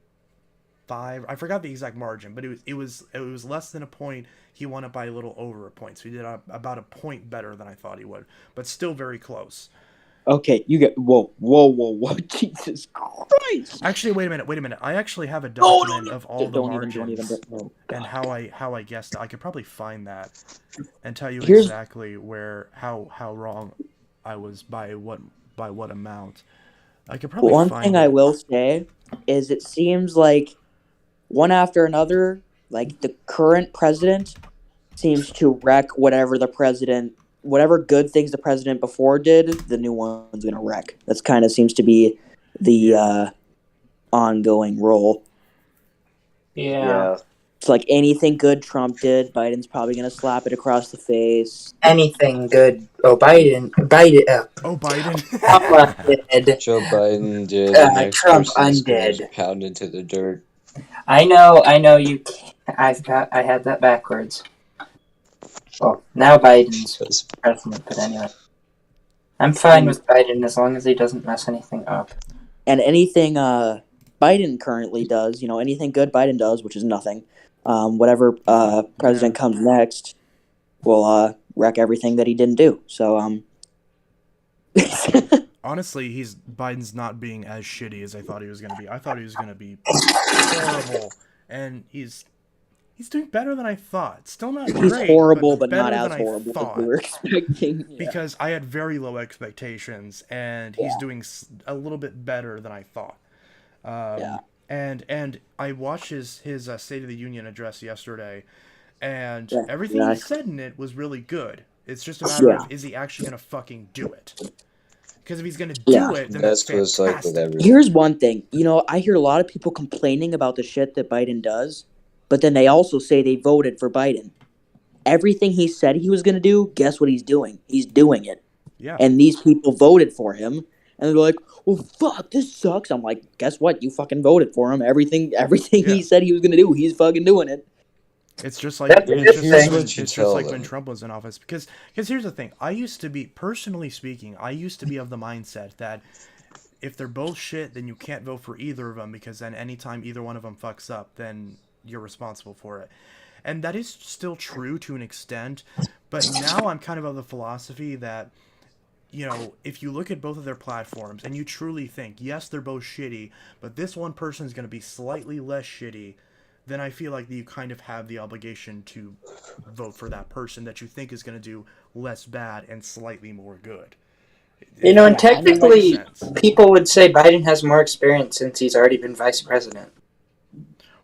Speaker 1: I forgot the exact margin, but it was less than a point. He won it by a little over a point, so he did about a point better than I thought he would, but still very close.
Speaker 8: Okay, you get whoa, Jesus Christ!
Speaker 1: Actually, wait a minute. I actually have a document of all the margins and how I guessed it. I could probably find that and tell you exactly how wrong I was by what amount. I could probably
Speaker 8: One
Speaker 1: find
Speaker 8: thing I will say is it seems like one after another, like the current president seems to wreck whatever good things the president before did, the new one's going to wreck. That's kind of seems to be the ongoing role.
Speaker 9: Yeah.
Speaker 8: It's like anything good Trump did, Biden's probably going to slap it across the face.
Speaker 9: Anything good. Biden.
Speaker 4: Obama did. Joe Biden did. The next
Speaker 9: Trump
Speaker 4: person's gonna
Speaker 9: undid.
Speaker 4: pound into the dirt.
Speaker 9: I know you can't. I had that backwards. Well, now Biden's president, but anyway. I'm fine with Biden as long as he doesn't mess anything up.
Speaker 8: And anything Biden currently does, anything good Biden does, which is nothing, whatever president comes next will wreck everything that he didn't do. So,
Speaker 1: honestly, Biden's not being as shitty as I thought he was going to be. I thought he was going to be horrible, and he's doing better than I thought. Still not great.
Speaker 8: He's horrible, but
Speaker 1: better
Speaker 8: not as
Speaker 1: than
Speaker 8: horrible
Speaker 1: I thought.
Speaker 8: as we were expecting.
Speaker 1: Because I had very low expectations, and he's doing a little bit better than I thought. And I watched his State of the Union address yesterday, and everything he said in it was really good. It's just a matter of, is he actually going to fucking do it? Because if he's going to do it, then that's fantastic.
Speaker 8: Here's one thing. I hear a lot of people complaining about the shit that Biden does, but then they also say they voted for Biden. Everything he said he was going to do, guess what he's doing? He's doing it.
Speaker 1: Yeah.
Speaker 8: And these people voted for him, and they're like, well, fuck, this sucks. I'm like, guess what? You fucking voted for him. Everything he said he was going to do, he's fucking doing it.
Speaker 1: It's just like when Trump was in office. Because here's the thing. Personally speaking, I used to be of the mindset that if they're both shit, then you can't vote for either of them, because then anytime either one of them fucks up, then you're responsible for it. And that is still true to an extent. But now I'm kind of the philosophy that, if you look at both of their platforms and you truly think, yes, they're both shitty, but this one person is going to be slightly less shitty, then I feel like you kind of have the obligation to vote for that person that you think is going to do less bad and slightly more good.
Speaker 9: And technically, people would say Biden has more experience since he's already been vice president.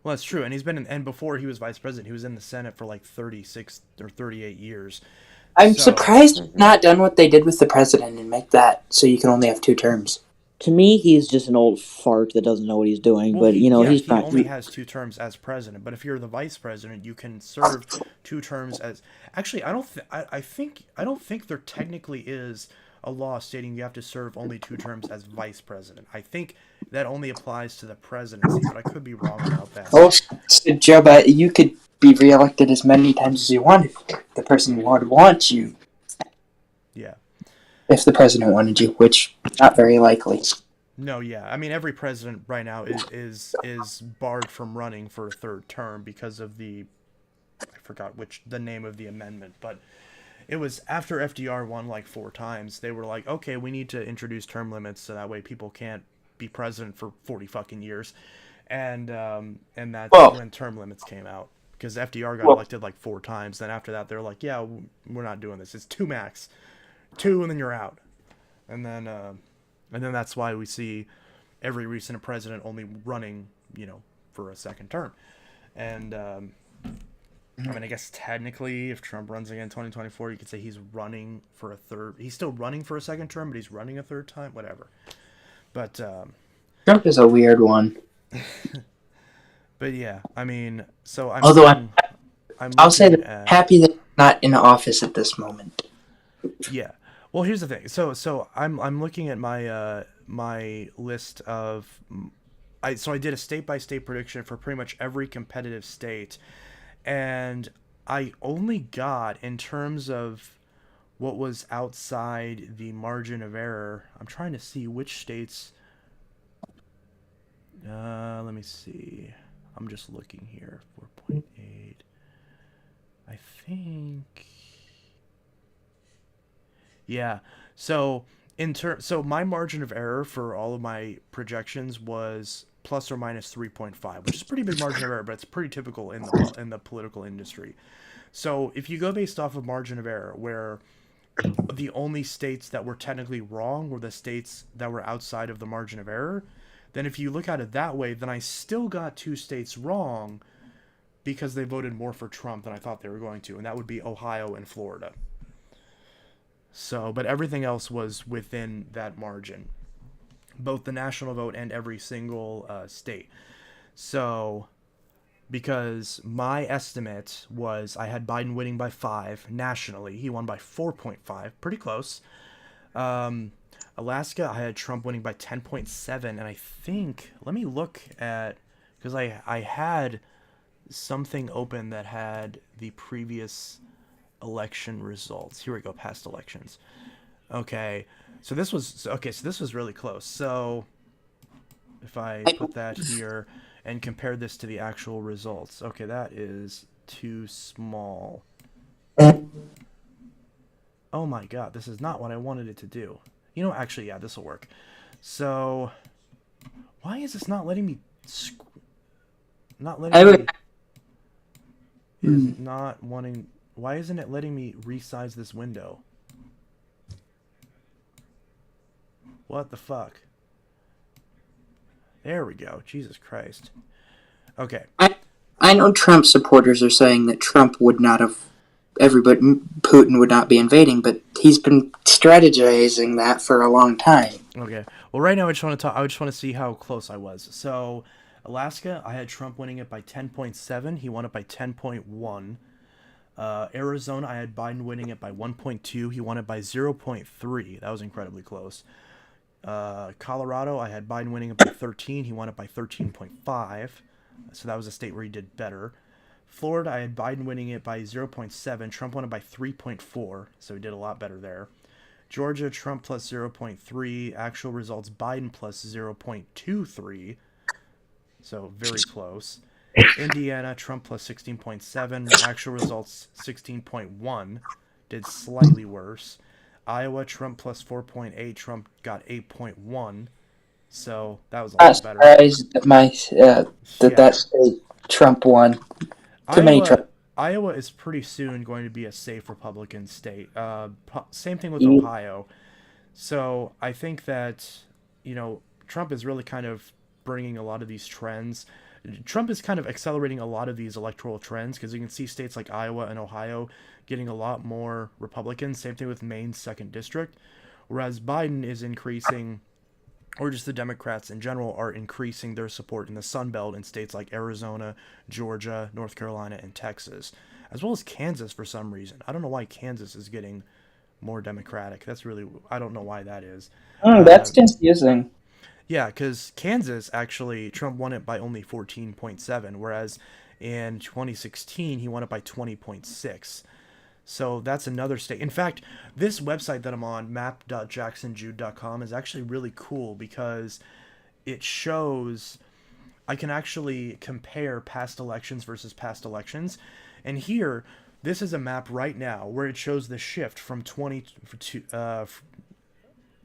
Speaker 1: Well, that's true, and and before he was vice president, he was in the Senate for like 36 or 38 years.
Speaker 9: I'm surprised he's not done what they did with the president and make that so you can only have 2 terms.
Speaker 8: To me, he's just an old fart that doesn't know what he's doing.
Speaker 1: Well,
Speaker 8: but
Speaker 1: he only has 2 terms as president. But if you're the vice president, you can serve 2 terms as. Actually, I don't think there technically is a law stating you have to serve only 2 terms as vice president. I think that only applies to the presidency, but I could be wrong about that.
Speaker 9: Oh, Joe, but you could be reelected as many times as you want if the person would want you.
Speaker 1: Yeah.
Speaker 9: If the president wanted you, which not very likely.
Speaker 1: No, yeah. I mean, every president right now is barred from running for a third term because of I forgot the name of the amendment, but it was after FDR won like 4 times. They were like, okay, we need to introduce term limits so that way people can't be president for 40 fucking years, and that's when term limits came out because FDR got elected like 4 times. Then after that, they're like, yeah, we're not doing this. It's 2 max, 2, and then you're out. And then that's why we see every recent president only running, for a second term. And I mean, I guess technically, if Trump runs again in 2024, you could say he's running for a third. He's still running for a second term, but he's running a third time. Whatever. But
Speaker 9: Trump is a weird one.
Speaker 1: But yeah, I mean, so
Speaker 9: I'll say that I'm happy that he's not in office at this moment.
Speaker 1: Yeah. Well, here's the thing. So I'm looking at my my list of I did a state by state prediction for pretty much every competitive state, and I only got, in terms of what was outside the margin of error, I'm trying to see which states. Let me see. I'm just looking here. 4.8. I think. Yeah. So so my margin of error for all of my projections was plus or minus 3.5, which is a pretty big margin of error, but it's pretty typical in the political industry. So if you go based off of margin of error, where the only states that were technically wrong were the states that were outside of the margin of error, then if you look at it that way, then I still got 2 states wrong because they voted more for Trump than I thought they were going to, and that would be Ohio and Florida. So, but everything else was within that margin, both the national vote and every single state. So, because my estimate was I had Biden winning by 5 nationally. He won by 4.5, pretty close. Alaska, I had Trump winning by 10.7, and I think, let me look at, because I had something open that had the previous election results. Here we go, past elections. Okay, so this was really close. So if I put that here and compare this to the actual results, okay, that is too small. Oh my god, this is not what I wanted it to do. Actually, yeah, this will work. So why is this not letting me why isn't it letting me resize this window? What the fuck? There we go. Jesus Christ. Okay.
Speaker 9: I know Trump supporters are saying that Trump would not have, Putin would not be invading, but he's been strategizing that for a long time.
Speaker 1: Okay. Well, right now I just want to see how close I was. So, Alaska, I had Trump winning it by 10.7. He won it by 10.1. Arizona, I had Biden winning it by 1.2. He won it by 0.3. That was incredibly close. Colorado, I had Biden winning it by 13. He won it by 13.5. So that was a state where he did better. Florida, I had Biden winning it by 0.7. Trump won it by 3.4. So he did a lot better there. Georgia, Trump plus 0.3. Actual results, Biden plus 0.23. So very close. Indiana, Trump plus 16.7. Actual results, 16.1. Did slightly worse. Iowa, Trump plus 4.8. Trump got 8.1. So that was a lot better.
Speaker 9: I'm surprised that state Trump won.
Speaker 1: Iowa is pretty soon going to be a safe Republican state. Same thing with Ohio. So I think that, Trump is really kind of bringing a lot of these trends. Trump is kind of accelerating a lot of these electoral trends because you can see states like Iowa and Ohio getting a lot more Republicans. Same thing with Maine's 2nd district. Whereas Biden is increasing, or just the Democrats in general, are increasing their support in the Sun Belt in states like Arizona, Georgia, North Carolina, and Texas, as well as Kansas for some reason. I don't know why Kansas is getting more Democratic. I don't know why that is.
Speaker 9: That's confusing.
Speaker 1: Yeah, because Kansas, actually, Trump won it by only 14.7, whereas in 2016, he won it by 20.6. So that's another state. In fact, this website that I'm on, map.jacksonjude.com, is actually really cool because it shows I can actually compare past elections versus past elections. And here, this is a map right now where it shows the shift from 20 to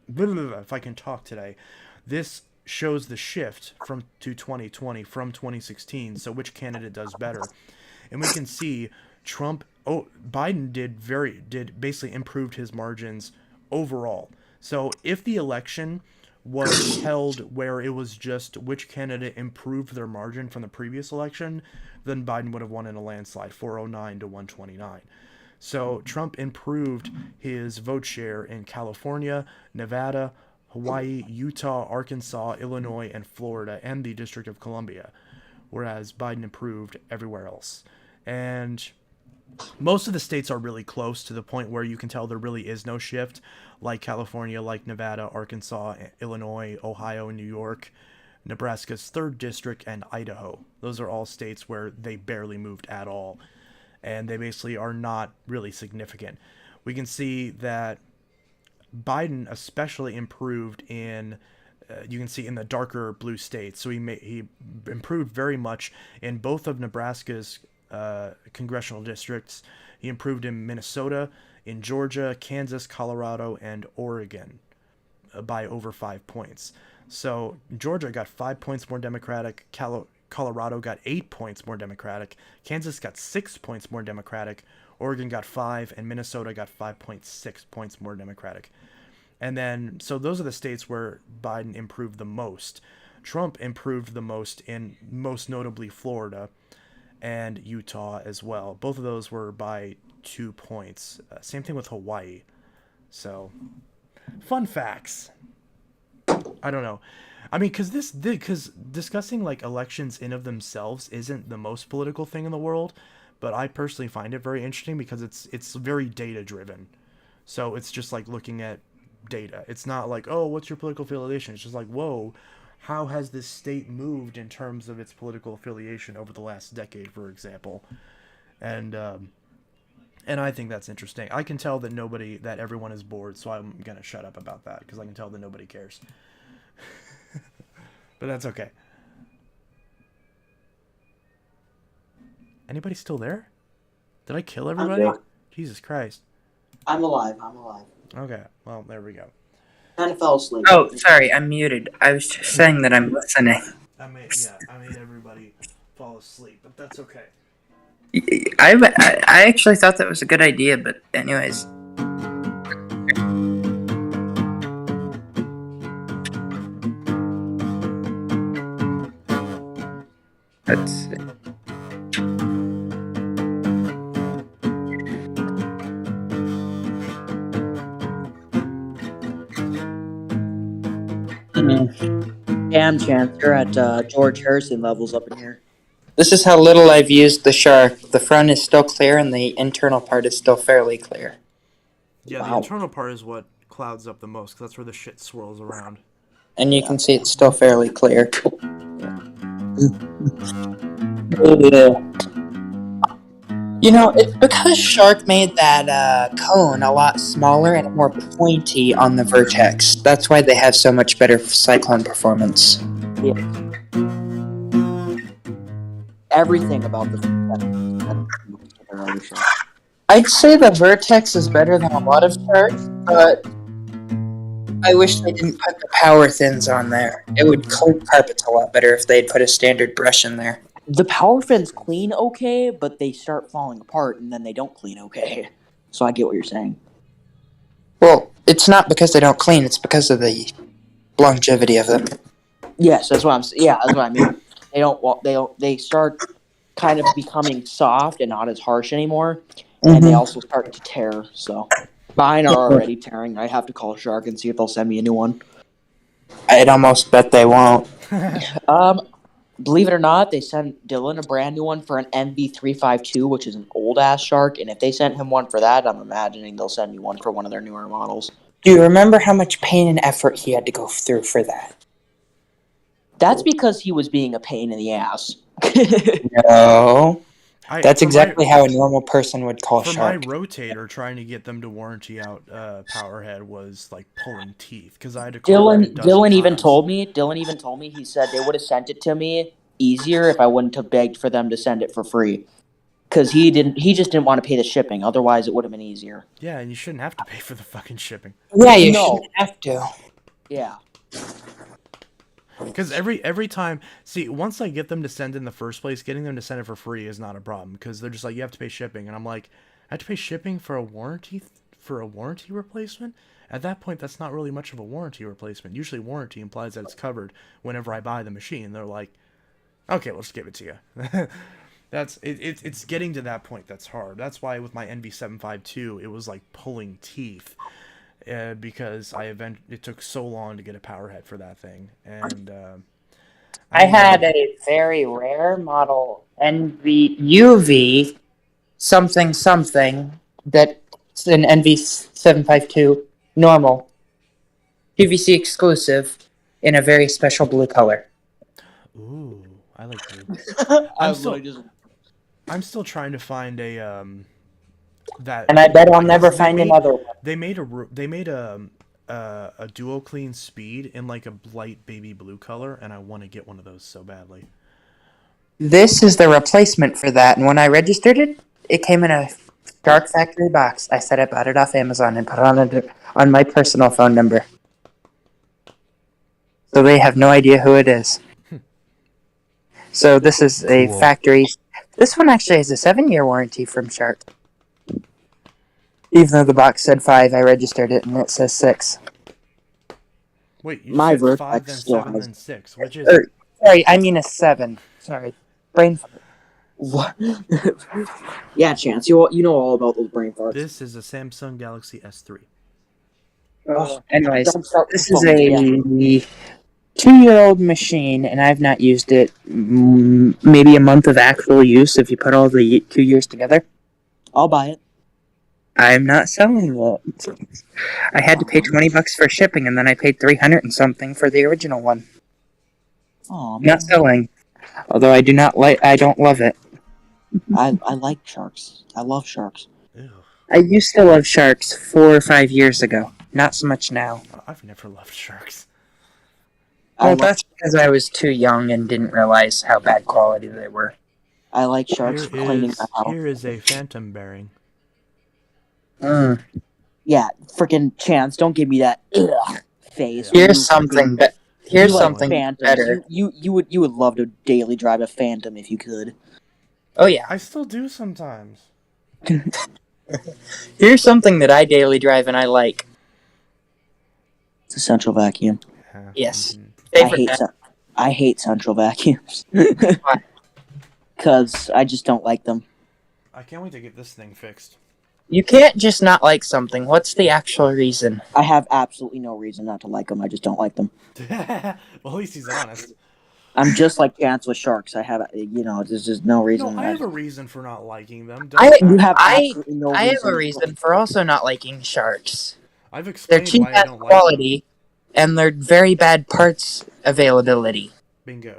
Speaker 1: if I can talk today. This shows the shift from to 2020 from 2016. So which candidate does better? And we can see Biden did basically improved his margins overall. So if the election was held where it was just which candidate improved their margin from the previous election, then Biden would have won in a landslide, 409 to 129. So Trump improved his vote share in California, Nevada, Hawaii, Utah, Arkansas, Illinois, and Florida, and the District of Columbia, whereas Biden improved everywhere else. And most of the states are really close to the point where you can tell there really is no shift, like California, like Nevada, Arkansas, Illinois, Ohio, New York, Nebraska's 3rd district, and Idaho. Those are all states where they barely moved at all, and they basically are not really significant. We can see that Biden especially improved in you can see in the darker blue states. So he improved very much in both of Nebraska's congressional districts. He improved in Minnesota, in Georgia, Kansas, Colorado, and Oregon by over 5 points. So Georgia got 5 points more Democratic. Colorado got 8 points more Democratic. Kansas got 6 points more Democratic. Oregon got 5, and Minnesota got 5.6 points more Democratic. And then, so those are the states where Biden improved the most. Trump improved the most in, most notably, Florida and Utah as well. Both of those were by 2 points. Same thing with Hawaii. So, fun facts. I don't know. I mean, because discussing like elections in of themselves isn't the most political thing in the world, but I personally find it very interesting because it's very data driven. So it's just like looking at data. It's not like, oh, what's your political affiliation? It's just like, whoa, how has this state moved in terms of its political affiliation over the last decade, for example? And I think that's interesting. I can tell that everyone is bored, so I'm gonna shut up about that because I can tell that nobody cares. But that's okay. Anybody still there? Did I kill everybody? Jesus Christ.
Speaker 8: I'm alive.
Speaker 1: Okay, well, there we go.
Speaker 8: Kind of fell asleep.
Speaker 9: Oh, sorry, I'm muted. I was just saying that I'm listening.
Speaker 1: I made everybody fall asleep, but that's okay.
Speaker 9: I actually thought that was a good idea, but anyways. Let's see.
Speaker 8: Damn, Chance, you're at George Harrison levels up in here.
Speaker 9: This is how little I've used the shark. The front is still clear and the internal part is still fairly clear.
Speaker 1: Yeah, wow. The internal part is what clouds up the most, because that's where the shit swirls around.
Speaker 9: And you can see it's still fairly clear. You know, it's because Shark made that cone a lot smaller and more pointy on the vertex. That's why they have so much better cyclone performance.
Speaker 8: Yeah. Everything about the
Speaker 9: I'd say the vertex is better than a lot of Sharks, but I wish they didn't put the power thins on there. It would clean carpets a lot better if they'd put a standard brush in there.
Speaker 8: The power fins clean okay, but they start falling apart and then they don't clean okay. So I get what you're saying.
Speaker 9: Well, it's not because they don't clean, it's because of the longevity of them.
Speaker 8: Yes, that's what I'm saying. Yeah, that's what I mean. They start kind of becoming soft and not as harsh anymore, and they also start to tear. So mine are already tearing. I have to call Shark and see if they'll send me a new one.
Speaker 9: I'd almost bet they won't.
Speaker 8: Believe it or not, they sent Dylan a brand new one for an MV352, which is an old-ass Shark, and if they sent him one for that, I'm imagining they'll send me one for one of their newer models.
Speaker 9: Do you remember how much pain and effort he had to go through for that?
Speaker 8: That's because he was being a pain in the ass.
Speaker 9: No. That's exactly how a normal person would call
Speaker 1: for
Speaker 9: shark.
Speaker 1: my rotator, trying to get them to warranty out Powerhead was like pulling teeth because I had to call like a dozen
Speaker 8: Dylan even
Speaker 1: times.
Speaker 8: told me. Dylan even told me. He said they would have sent it to me easier if I wouldn't have begged for them to send it for free. Because he didn't. He just didn't want to pay the shipping. Otherwise, it would have been easier.
Speaker 1: Yeah, and you shouldn't have to pay for the fucking shipping.
Speaker 9: Yeah, you shouldn't have to.
Speaker 8: Yeah.
Speaker 1: Because every time, see, once I get them to send in the first place, getting them to send it for free is not a problem. Because they're just like, you have to pay shipping, and I'm like, I have to pay shipping for a warranty replacement. At that point, that's not really much of a warranty replacement. Usually, warranty implies that it's covered whenever I buy the machine. They're like, okay, we'll just give it to you. It's getting to that point that's hard. That's why with my NV752, it was like pulling teeth. Because it took so long to get a power head for that thing, and
Speaker 9: I had a very rare model UV something that's an NV752 normal PVC exclusive in a very special blue color.
Speaker 1: Ooh, I like blue.
Speaker 8: I'm
Speaker 1: still trying to find a that.
Speaker 9: And I bet I'll never find another one.
Speaker 1: They made a duo clean speed in like a light baby blue color, and I want to get one of those so badly.
Speaker 9: This is the replacement for that, and when I registered it, it came in a Shark Factory box. I said I bought it off Amazon and put it on my personal phone number. So they have no idea who it is. So this is a factory. This one actually has a 7-year warranty from Shark. Even though the box said 5, I registered it and it says 6.
Speaker 1: Wait, you
Speaker 8: My
Speaker 1: said 5, then 7, then 6. Which is it?
Speaker 9: Sorry, I mean a 7. Sorry. Brain fart.
Speaker 8: What? Yeah, Chance, you know all about those brain farts.
Speaker 1: This is a Samsung Galaxy S3.
Speaker 9: Anyways, this is a 2-year-old machine, and I've not used it maybe a month of actual use if you put all the 2 years together.
Speaker 8: I'll buy it.
Speaker 9: I'm not selling it. I had to pay $20 for shipping, and then I paid $300 and something for the original one.
Speaker 8: Oh, man.
Speaker 9: Not selling. Although I don't love it.
Speaker 8: I like sharks. I love sharks.
Speaker 1: Ew.
Speaker 9: I used to love sharks 4 or 5 years ago. Not so much now.
Speaker 1: I've never loved sharks.
Speaker 9: Well, that's because I was too young and didn't realize how bad quality they were.
Speaker 8: I like sharks for cleaning my house.
Speaker 1: Here is a phantom bearing.
Speaker 8: Yeah, freaking Chance, don't give me that face.
Speaker 9: Here's something better.
Speaker 8: You would love to daily drive a Phantom if you could.
Speaker 9: Oh yeah.
Speaker 1: I still do sometimes.
Speaker 9: Here's something that I daily drive and I like.
Speaker 8: It's a central vacuum.
Speaker 9: Yes.
Speaker 8: I hate central vacuums.
Speaker 9: Why?
Speaker 8: Because I just don't like them.
Speaker 1: I can't wait to get this thing fixed.
Speaker 9: You can't just not like something. What's the actual reason?
Speaker 8: I have absolutely no reason not to like them. I just don't like them.
Speaker 1: Well, at least he's honest.
Speaker 8: I'm just like Chance with sharks. I have, there's just no reason.
Speaker 1: No, I have a reason for not liking them.
Speaker 9: I
Speaker 8: have
Speaker 9: a reason for also not liking sharks.
Speaker 1: I've
Speaker 9: They're
Speaker 1: explained
Speaker 9: cheap
Speaker 1: why I
Speaker 9: at
Speaker 1: don't
Speaker 9: quality,
Speaker 1: like
Speaker 9: and they're very bad parts availability.
Speaker 1: Bingo.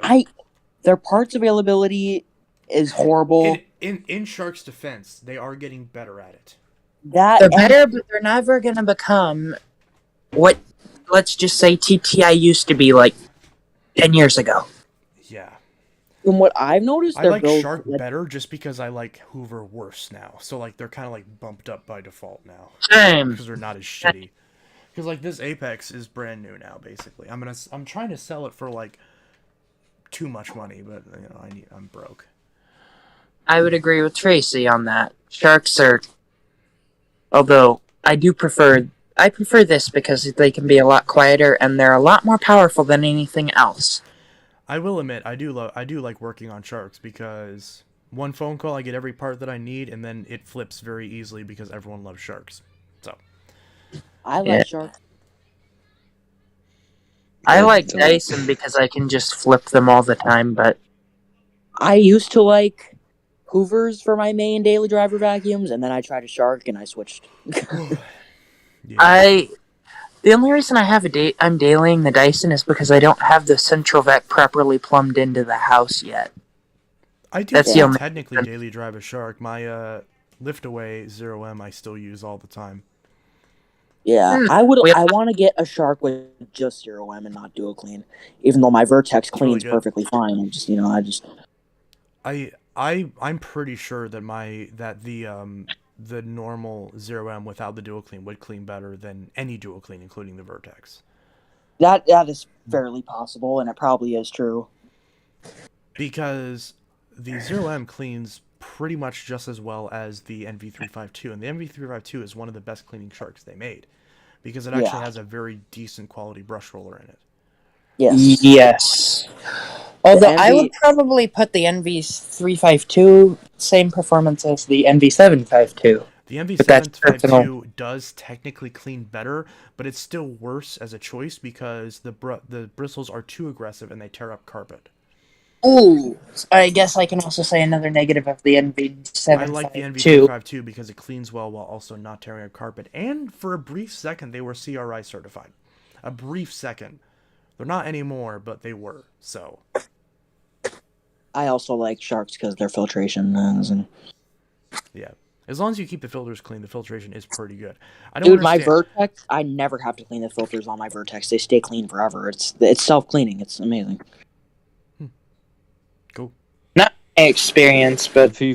Speaker 8: Their parts availability is horrible.
Speaker 1: In Shark's defense, they are getting better at it.
Speaker 9: They're better, but they're never going to become what, let's just say, TTI used to be like 10 years ago.
Speaker 1: Yeah.
Speaker 8: From what I've noticed,
Speaker 1: I like Shark better just because I like Hoover worse now. So, like, they're kind of, like, bumped up by default now.
Speaker 9: Same.
Speaker 1: Because they're not as shitty. Because, like, this Apex is brand new now, basically. I'm trying to sell it for, like, too much money, but, I'm broke.
Speaker 9: I would agree with Tracy on that. Sharks are... Although, I prefer this because they can be a lot quieter and they're a lot more powerful than anything else.
Speaker 1: I will admit, I do like working on Sharks because one phone call, I get every part that I need, and then it flips very easily because everyone loves Sharks. So,
Speaker 8: I like Sharks.
Speaker 9: I like Dyson because I can just flip them all the time, but...
Speaker 8: I used to like Hoovers for my main daily driver vacuums, and then I tried a Shark and I switched.
Speaker 1: yeah.
Speaker 9: The only reason I'm dailying the Dyson is because I don't have the central vac properly plumbed into the house yet.
Speaker 1: I do
Speaker 9: That's the
Speaker 1: still
Speaker 9: only
Speaker 1: technically daily drive a shark. My lift away 0M I still use all the time.
Speaker 8: Yeah, I want to get a shark with just 0M and not dual clean, even though my Vertex
Speaker 1: It's really
Speaker 8: cleans
Speaker 1: good.
Speaker 8: perfectly fine. I'm just,
Speaker 1: I'm pretty sure that the normal 0M without the dual clean would clean better than any dual clean, including the Vertex.
Speaker 8: that is fairly possible, and it probably is true.
Speaker 1: Because the 0M cleans pretty much just as well as the NV352, and the NV352 is one of the best cleaning sharks they made, because it actually has a very decent quality brush roller in it.
Speaker 9: Yes. Although I would probably put the NV352 same performance as the NV752.
Speaker 1: The NV752 does technically clean better, but it's still worse as a choice because the bristles are too aggressive and they tear up carpet.
Speaker 9: Ooh, I guess I can also say another negative of the NV752.
Speaker 1: I like the NV352 because it cleans well while also not tearing up carpet. And for a brief second, they were CRI certified. A brief second. They're not anymore, but they were. So.
Speaker 8: I also like sharks because their filtration is.
Speaker 1: Yeah. As long as you keep the filters clean, the filtration is pretty good.
Speaker 8: My Vertex, I never have to clean the filters on my Vertex. They stay clean forever. It's self-cleaning. It's amazing.
Speaker 1: Cool.
Speaker 9: Not my experience, but
Speaker 4: the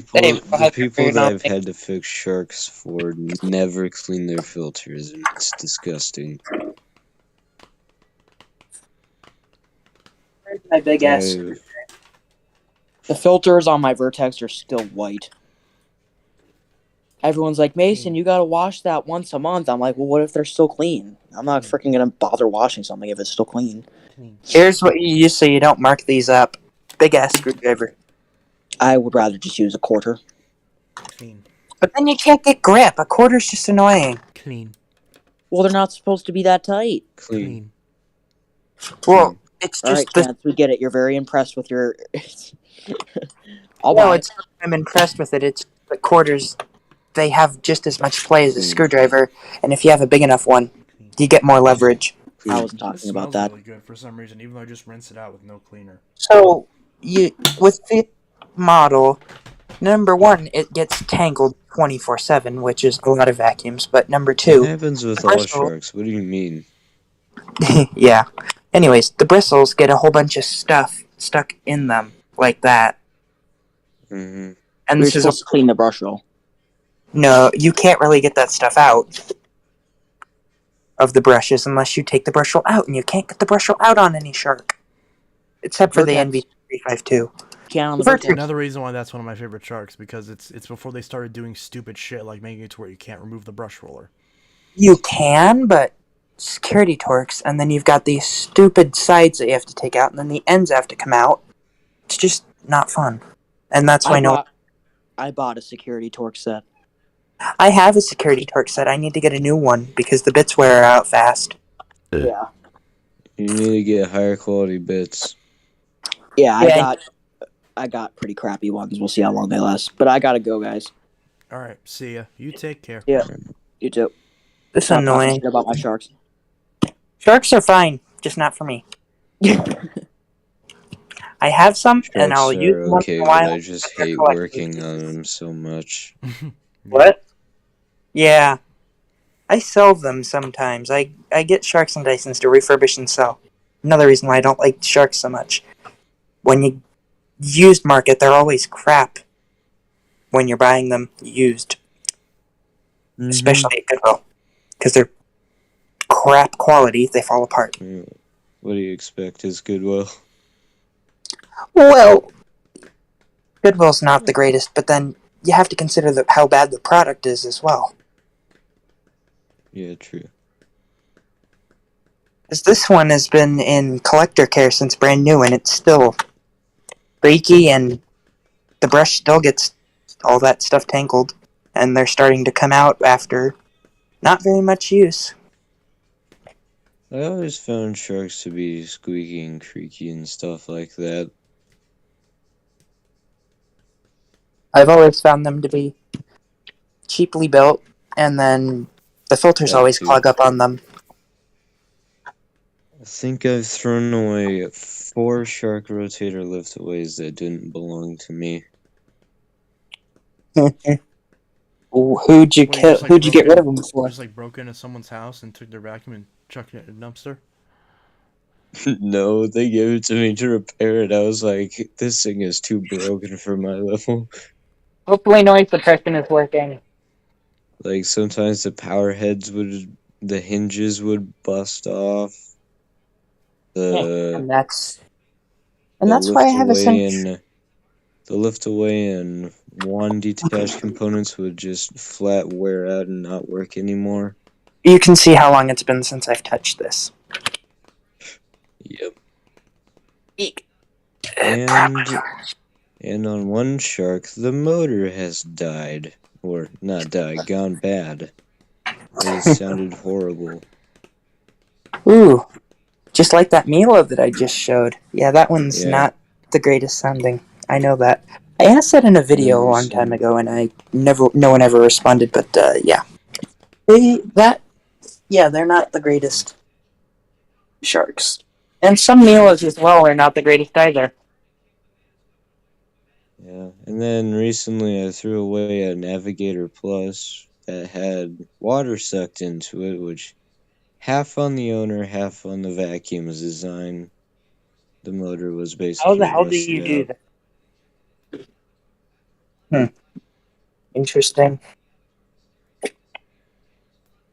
Speaker 4: people that I've had to fix sharks for never clean their filters, and it's disgusting.
Speaker 9: Where's my big ass?
Speaker 8: The filters on my Vertex are still white. Everyone's like, Mason, you gotta wash that once a month. I'm like, well, what if they're still clean? I'm not freaking gonna bother washing something if it's still clean.
Speaker 9: Here's what you use so you don't mark these up. Big ass screwdriver.
Speaker 8: I would rather just use a quarter.
Speaker 1: Clean.
Speaker 9: But then you can't get grip. A quarter's just annoying.
Speaker 1: Clean.
Speaker 8: Well, they're not supposed to be that tight.
Speaker 4: Clean.
Speaker 9: Well, it's
Speaker 8: all
Speaker 9: just
Speaker 8: right, Chance, we get it. You're very impressed with your.
Speaker 9: I'm impressed with it. It's the quarters. They have just as much play as a screwdriver, and if you have a big enough one, you get more leverage.
Speaker 8: I wasn't talking about that.
Speaker 1: Really good for some reason, even though I just rinse it out with no cleaner.
Speaker 9: So with the model, number one, it gets tangled 24/7, which is a lot of vacuums. But number two,
Speaker 4: What happens with all sharks? What do you mean?
Speaker 9: yeah. Anyways, the bristles get a whole bunch of stuff stuck in them like that.
Speaker 4: Mm-hmm.
Speaker 9: And
Speaker 8: this is supposed to clean the brush roll.
Speaker 9: No, you can't really get that stuff out of the brushes unless you take the brush roll out, and you can't get the brush roll out on any shark, except for the NV352.
Speaker 1: Another reason why that's one of my favorite sharks, because it's before they started doing stupid shit like making it to where you can't remove the brush roller.
Speaker 9: You can, but security torques, and then you've got these stupid sides that you have to take out, and then the ends have to come out. It's just not fun, and that's why
Speaker 8: I bought a security torque set.
Speaker 9: I have a security torque set. I need to get a new one because the bits wear out fast.
Speaker 8: Yeah.
Speaker 4: You need to get higher quality bits.
Speaker 8: Yeah, I got pretty crappy ones. We'll see how long they last. But I gotta go, guys.
Speaker 1: All right, see ya. You take care.
Speaker 8: Yeah, you too.
Speaker 9: This is annoying.
Speaker 8: About my sharks.
Speaker 9: Sharks are fine, just not for me. I have some, and I'll use them once in a while.
Speaker 4: I just hate working on them so much.
Speaker 9: What? Yeah. I sell them sometimes. I get Sharks and Dysons to refurbish and sell. Another reason why I don't like sharks so much. When you used market, they're always crap when you're buying them used. Mm-hmm. Especially at Goodwill. Because they're crap quality, they fall apart.
Speaker 4: What do you expect is Goodwill?
Speaker 9: Well, Goodwill's not the greatest, but then you have to consider how bad the product is as well.
Speaker 4: Yeah, true.
Speaker 9: Because this one has been in collector care since brand new, and it's still leaky, and the brush still gets all that stuff tangled, and they're starting to come out after not very much use.
Speaker 4: I always found sharks to be squeaky and creaky and stuff like that.
Speaker 9: I've always found them to be cheaply built, and then the filters always clog up on them.
Speaker 4: I think I've thrown away 4 shark rotator liftaways that didn't belong to me.
Speaker 9: Who'd you kill? Who'd you get rid of them for?
Speaker 1: Just like broke into someone's house and took their vacuum and chucked it in a dumpster?
Speaker 4: No, they gave it to me to repair it. I was like, this thing is too broken for my level.
Speaker 9: Hopefully noise suppression is working.
Speaker 4: Like, sometimes the hinges would bust off.
Speaker 9: And that's why I have a sense.
Speaker 4: The lift away and one detached components would just flat wear out and not work anymore.
Speaker 9: You can see how long it's been since I've touched this.
Speaker 4: Yep.
Speaker 9: Eek.
Speaker 4: And on one shark, the motor has died. Or, not died, gone bad. It sounded horrible.
Speaker 9: Ooh. Just like that Milo that I just showed. Yeah, that one's not the greatest sounding. I know that. I asked that in a video a long time ago, and no one ever responded, but yeah. They're not the greatest sharks. And some Milos as well are not the greatest either.
Speaker 4: Yeah, and then recently I threw away a Navigator Plus that had water sucked into it, which half on the owner, half on the vacuum's design. The motor was basically
Speaker 9: How the hell do you do that? Interesting.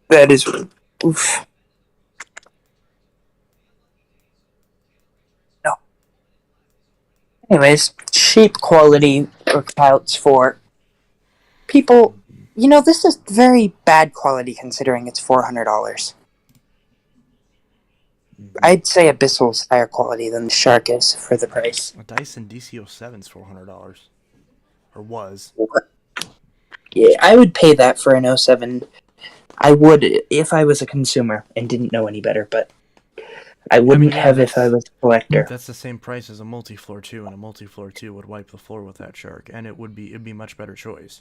Speaker 9: That is... Oof. No. Anyways, cheap quality accounts for people... You know, this is very bad quality considering it's $400. I'd say Abyssal's higher quality than the Shark is for the price.
Speaker 1: A Dyson DC07 is $400. Or was.
Speaker 9: What? Yeah, I would pay that for an 07. I would if I was a consumer and didn't know any better, but I wouldn't have if I was a collector.
Speaker 1: That's the same price as a multi-floor 2, and a multi-floor 2 would wipe the floor with that shark, and it'd be a much better choice.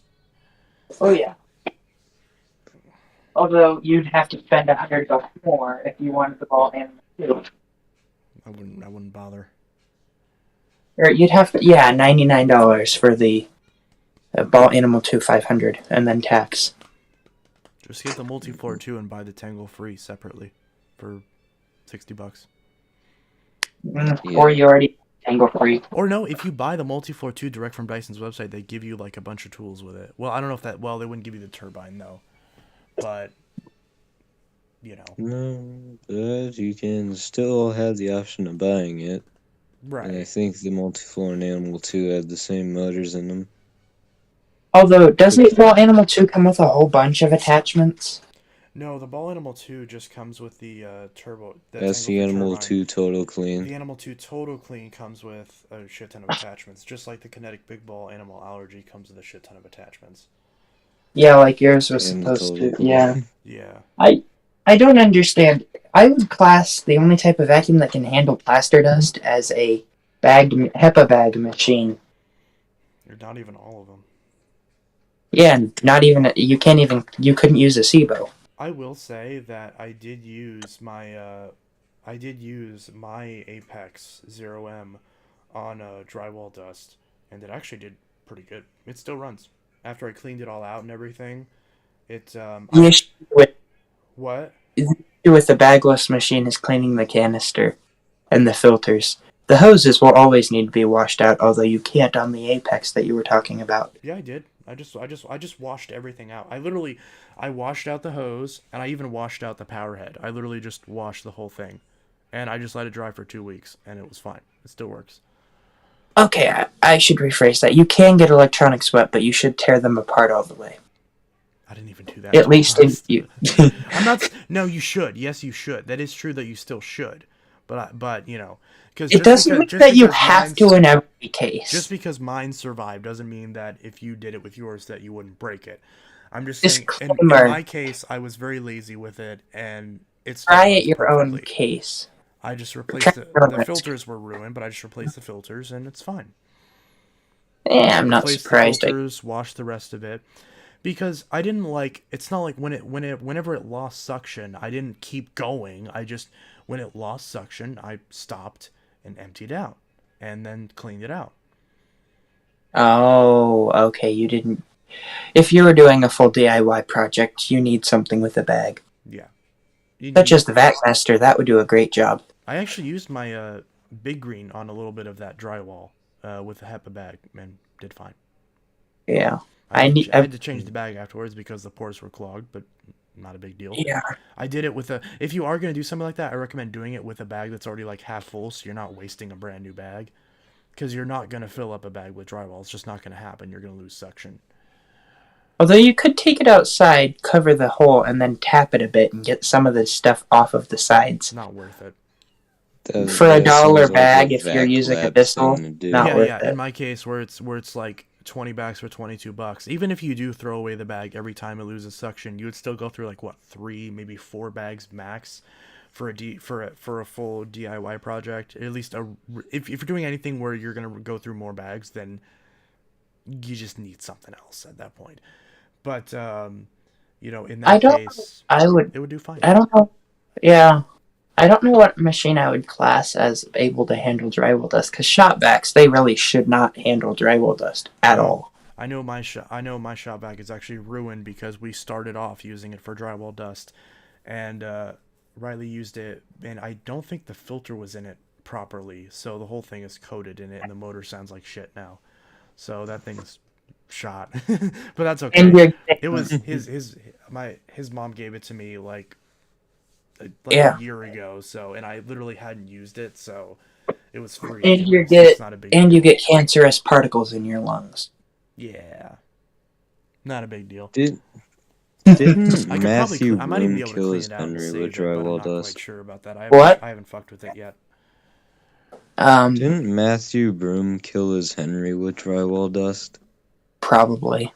Speaker 9: Oh yeah. Although you'd have to spend $100 more if you wanted the ball animal too.
Speaker 1: I wouldn't bother.
Speaker 9: Or you'd have to, $99 for the ball animal 2 500 and then tax.
Speaker 1: Just get the multi-floor 2 and buy the Tangle free separately for $60.
Speaker 9: Or you already Tangle free.
Speaker 1: Or no, if you buy the multi-floor 2 direct from Dyson's website, they give you like a bunch of tools with it. Well, I don't know if that. Well, they wouldn't give you the turbine though, but you know.
Speaker 4: No, but you can still have the option of buying it.
Speaker 1: Right.
Speaker 4: And I think the multi-floor and Animal 2 had the same motors in them.
Speaker 9: Although, doesn't Ball Animal 2 come with a whole bunch of attachments?
Speaker 1: No, the Ball Animal 2 just comes with the turbo.
Speaker 4: That's the Animal 2 Total Clean.
Speaker 1: The Animal 2 Total Clean comes with a shit ton of attachments, just like the Kinetic Big Ball Animal Allergy comes with a shit ton of attachments.
Speaker 9: Yeah, like yours was supposed to. Yeah.
Speaker 1: Yeah.
Speaker 9: I don't understand. I would class the only type of vacuum that can handle plaster dust as a HEPA bag machine.
Speaker 1: You're not even all of them.
Speaker 9: Yeah, not even you couldn't use a SIBO.
Speaker 1: I will say that I did use my Apex 0M on drywall dust, and it actually did pretty good. It still runs after I cleaned it all out and everything. What?
Speaker 9: The issue with the bagless machine is cleaning the canister and the filters. The hoses will always need to be washed out, although you can't on the Apex that you were talking about.
Speaker 1: Yeah, I did. I just washed everything out. I washed out the hose, and I even washed out the power head. I literally just washed the whole thing, and I just let it dry for 2 weeks, and it was fine. It still works.
Speaker 9: Okay, I should rephrase that. You can get electronics wet, but you should tear them apart all the way.
Speaker 1: I didn't even do that.
Speaker 9: At least if you.
Speaker 1: No, you should. Yes, you should. That is true that you still should, but you know.
Speaker 9: It doesn't mean that you have to in every case.
Speaker 1: Just because mine survived doesn't mean that if you did it with yours that you wouldn't break it. I'm just saying, in my case, I was very lazy with it, and it's
Speaker 9: try at your own case.
Speaker 1: I just replaced it. The filters were ruined, but I just replaced the filters, and it's fine.
Speaker 9: Yeah, I'm not surprised.
Speaker 1: The filters, washed the rest of it. Because I didn't like, it's not like whenever it lost suction, I didn't keep going. I just When it lost suction, I stopped and emptied out, and then cleaned it out.
Speaker 9: Oh, okay. You didn't. If you were doing a full DIY project, you need something with a bag.
Speaker 1: Yeah.
Speaker 9: Such as the VacMaster, that would do a great job.
Speaker 1: I actually used my Big Green on a little bit of that drywall with a HEPA bag, and did fine.
Speaker 9: Yeah.
Speaker 1: I had to change the bag afterwards because the pores were clogged, but not a big deal.
Speaker 9: Yeah.
Speaker 1: I did it with a... If you are going to do something like that, I recommend doing it with a bag that's already like half full, so you're not wasting a brand new bag. Because you're not going to fill up a bag with drywall. It's just not going to happen. You're going to lose suction.
Speaker 9: Although you could take it outside, cover the hole, and then tap it a bit and get some of the stuff off of the sides.
Speaker 1: Not worth it.
Speaker 9: For a $1 bag, if you're using a Bissell, not worth it.
Speaker 1: In my case, where it's like 20 bags for $22, even if you do throw away the bag every time it loses suction, you would still go through like what 3, maybe 4 bags max for a full DIY project. At least if you're doing anything where you're gonna go through more bags, then you just need something else at that point. But in that case, it would do fine.
Speaker 9: I don't know. Yeah. I don't know what machine I would class as able to handle drywall dust, because shop vacs, they really should not handle drywall dust at all.
Speaker 1: I know my shop vac is actually ruined because we started off using it for drywall dust, and Riley used it, and I don't think the filter was in it properly, so the whole thing is coated in it, and the motor sounds like shit now. So that thing's shot, but that's okay. It was his mom gave it to me like a year ago, and I literally hadn't used it, so it was free.
Speaker 9: And you get cancerous particles in your lungs.
Speaker 1: Yeah, not a big deal.
Speaker 4: Didn't Matthew Broom kill his Henry with drywall dust?
Speaker 1: Quite sure about that.
Speaker 9: What?
Speaker 1: I haven't fucked with it yet.
Speaker 4: Didn't Matthew Broom kill his Henry with drywall dust?
Speaker 9: Probably.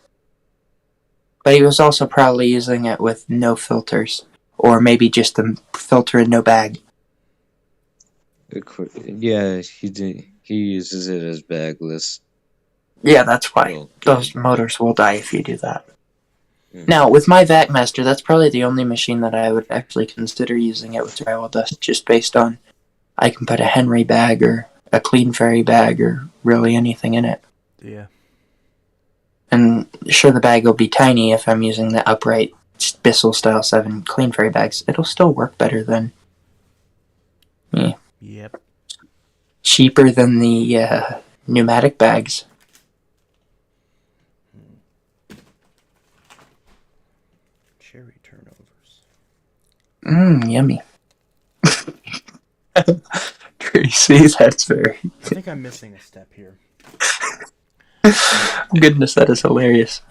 Speaker 9: But he was also probably using it with no filters. Or maybe just the filter and no bag.
Speaker 4: Yeah, he uses it as bagless.
Speaker 9: Yeah, that's why. Those motors will die if you do that. Now, with my VacMaster, that's probably the only machine that I would actually consider using it with drywall dust, just based on I can put a Henry bag or a Clean Fairy bag or really anything in it.
Speaker 1: Yeah.
Speaker 9: And sure, the bag will be tiny if I'm using the upright Bissell Style 7 Clean Fairy bags. It'll still work better than... Yeah.
Speaker 1: Yep.
Speaker 9: Cheaper than the pneumatic bags.
Speaker 1: Cherry turnovers.
Speaker 9: Yummy. Tracy, that's very...
Speaker 1: I think I'm missing a step here.
Speaker 9: Goodness, that is hilarious.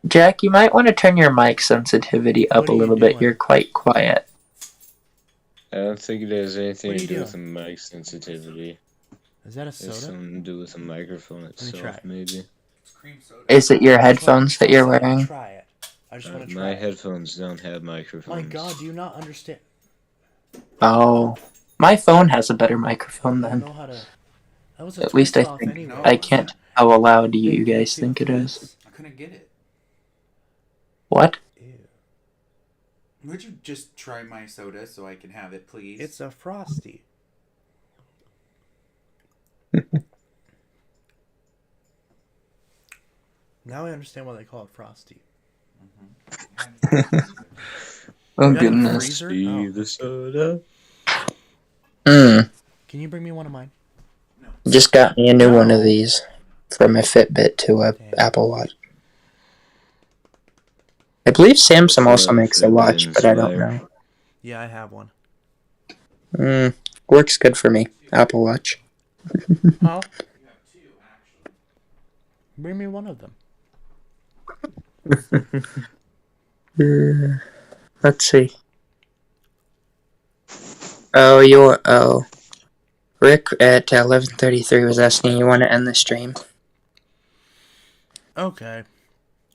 Speaker 9: Jack, you might want to turn your mic sensitivity up a little bit. You're quite quiet.
Speaker 4: I don't think it has anything to do with the mic sensitivity.
Speaker 1: Is that a soda?
Speaker 4: It has something to do with the microphone itself, maybe.
Speaker 9: Is it your headphones that you're wearing?
Speaker 1: Try it. I just want to try
Speaker 4: my headphones don't have microphones.
Speaker 1: My God, do you not understand?
Speaker 9: Oh, my phone has a better microphone
Speaker 1: I
Speaker 9: than.
Speaker 1: don't know how to...
Speaker 9: At least I think.
Speaker 1: anyway.
Speaker 9: I can't. How loud do you guys think it is?
Speaker 11: I couldn't get it.
Speaker 9: What?
Speaker 11: Would you just try my soda so I can have it, please?
Speaker 1: It's a Frosty. Now I understand why they call it Frosty.
Speaker 9: Oh goodness.
Speaker 4: See the soda.
Speaker 1: Can you bring me one of mine?
Speaker 9: Just got me a new one of these from a Fitbit to a Apple Watch. I believe Samsung also makes a watch, but I don't know.
Speaker 1: Yeah, I have one.
Speaker 9: Works good for me. Apple Watch.
Speaker 1: Oh. Bring me one of them.
Speaker 9: Let's see. Rick at 11:33 was asking, you want to end the stream?
Speaker 1: Okay.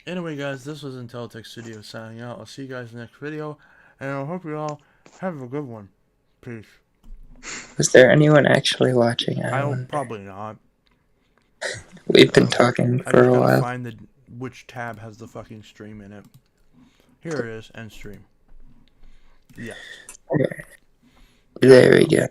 Speaker 1: Anyway, guys, this was Intelitech Studio signing out. I'll see you guys in the next video, and I hope you all have a good one. Peace.
Speaker 9: Was there anyone actually watching?
Speaker 1: Probably not.
Speaker 9: We've been talking for a while.
Speaker 1: Find which tab has the fucking stream in it. Here it is, end stream. Yeah.
Speaker 9: There we go.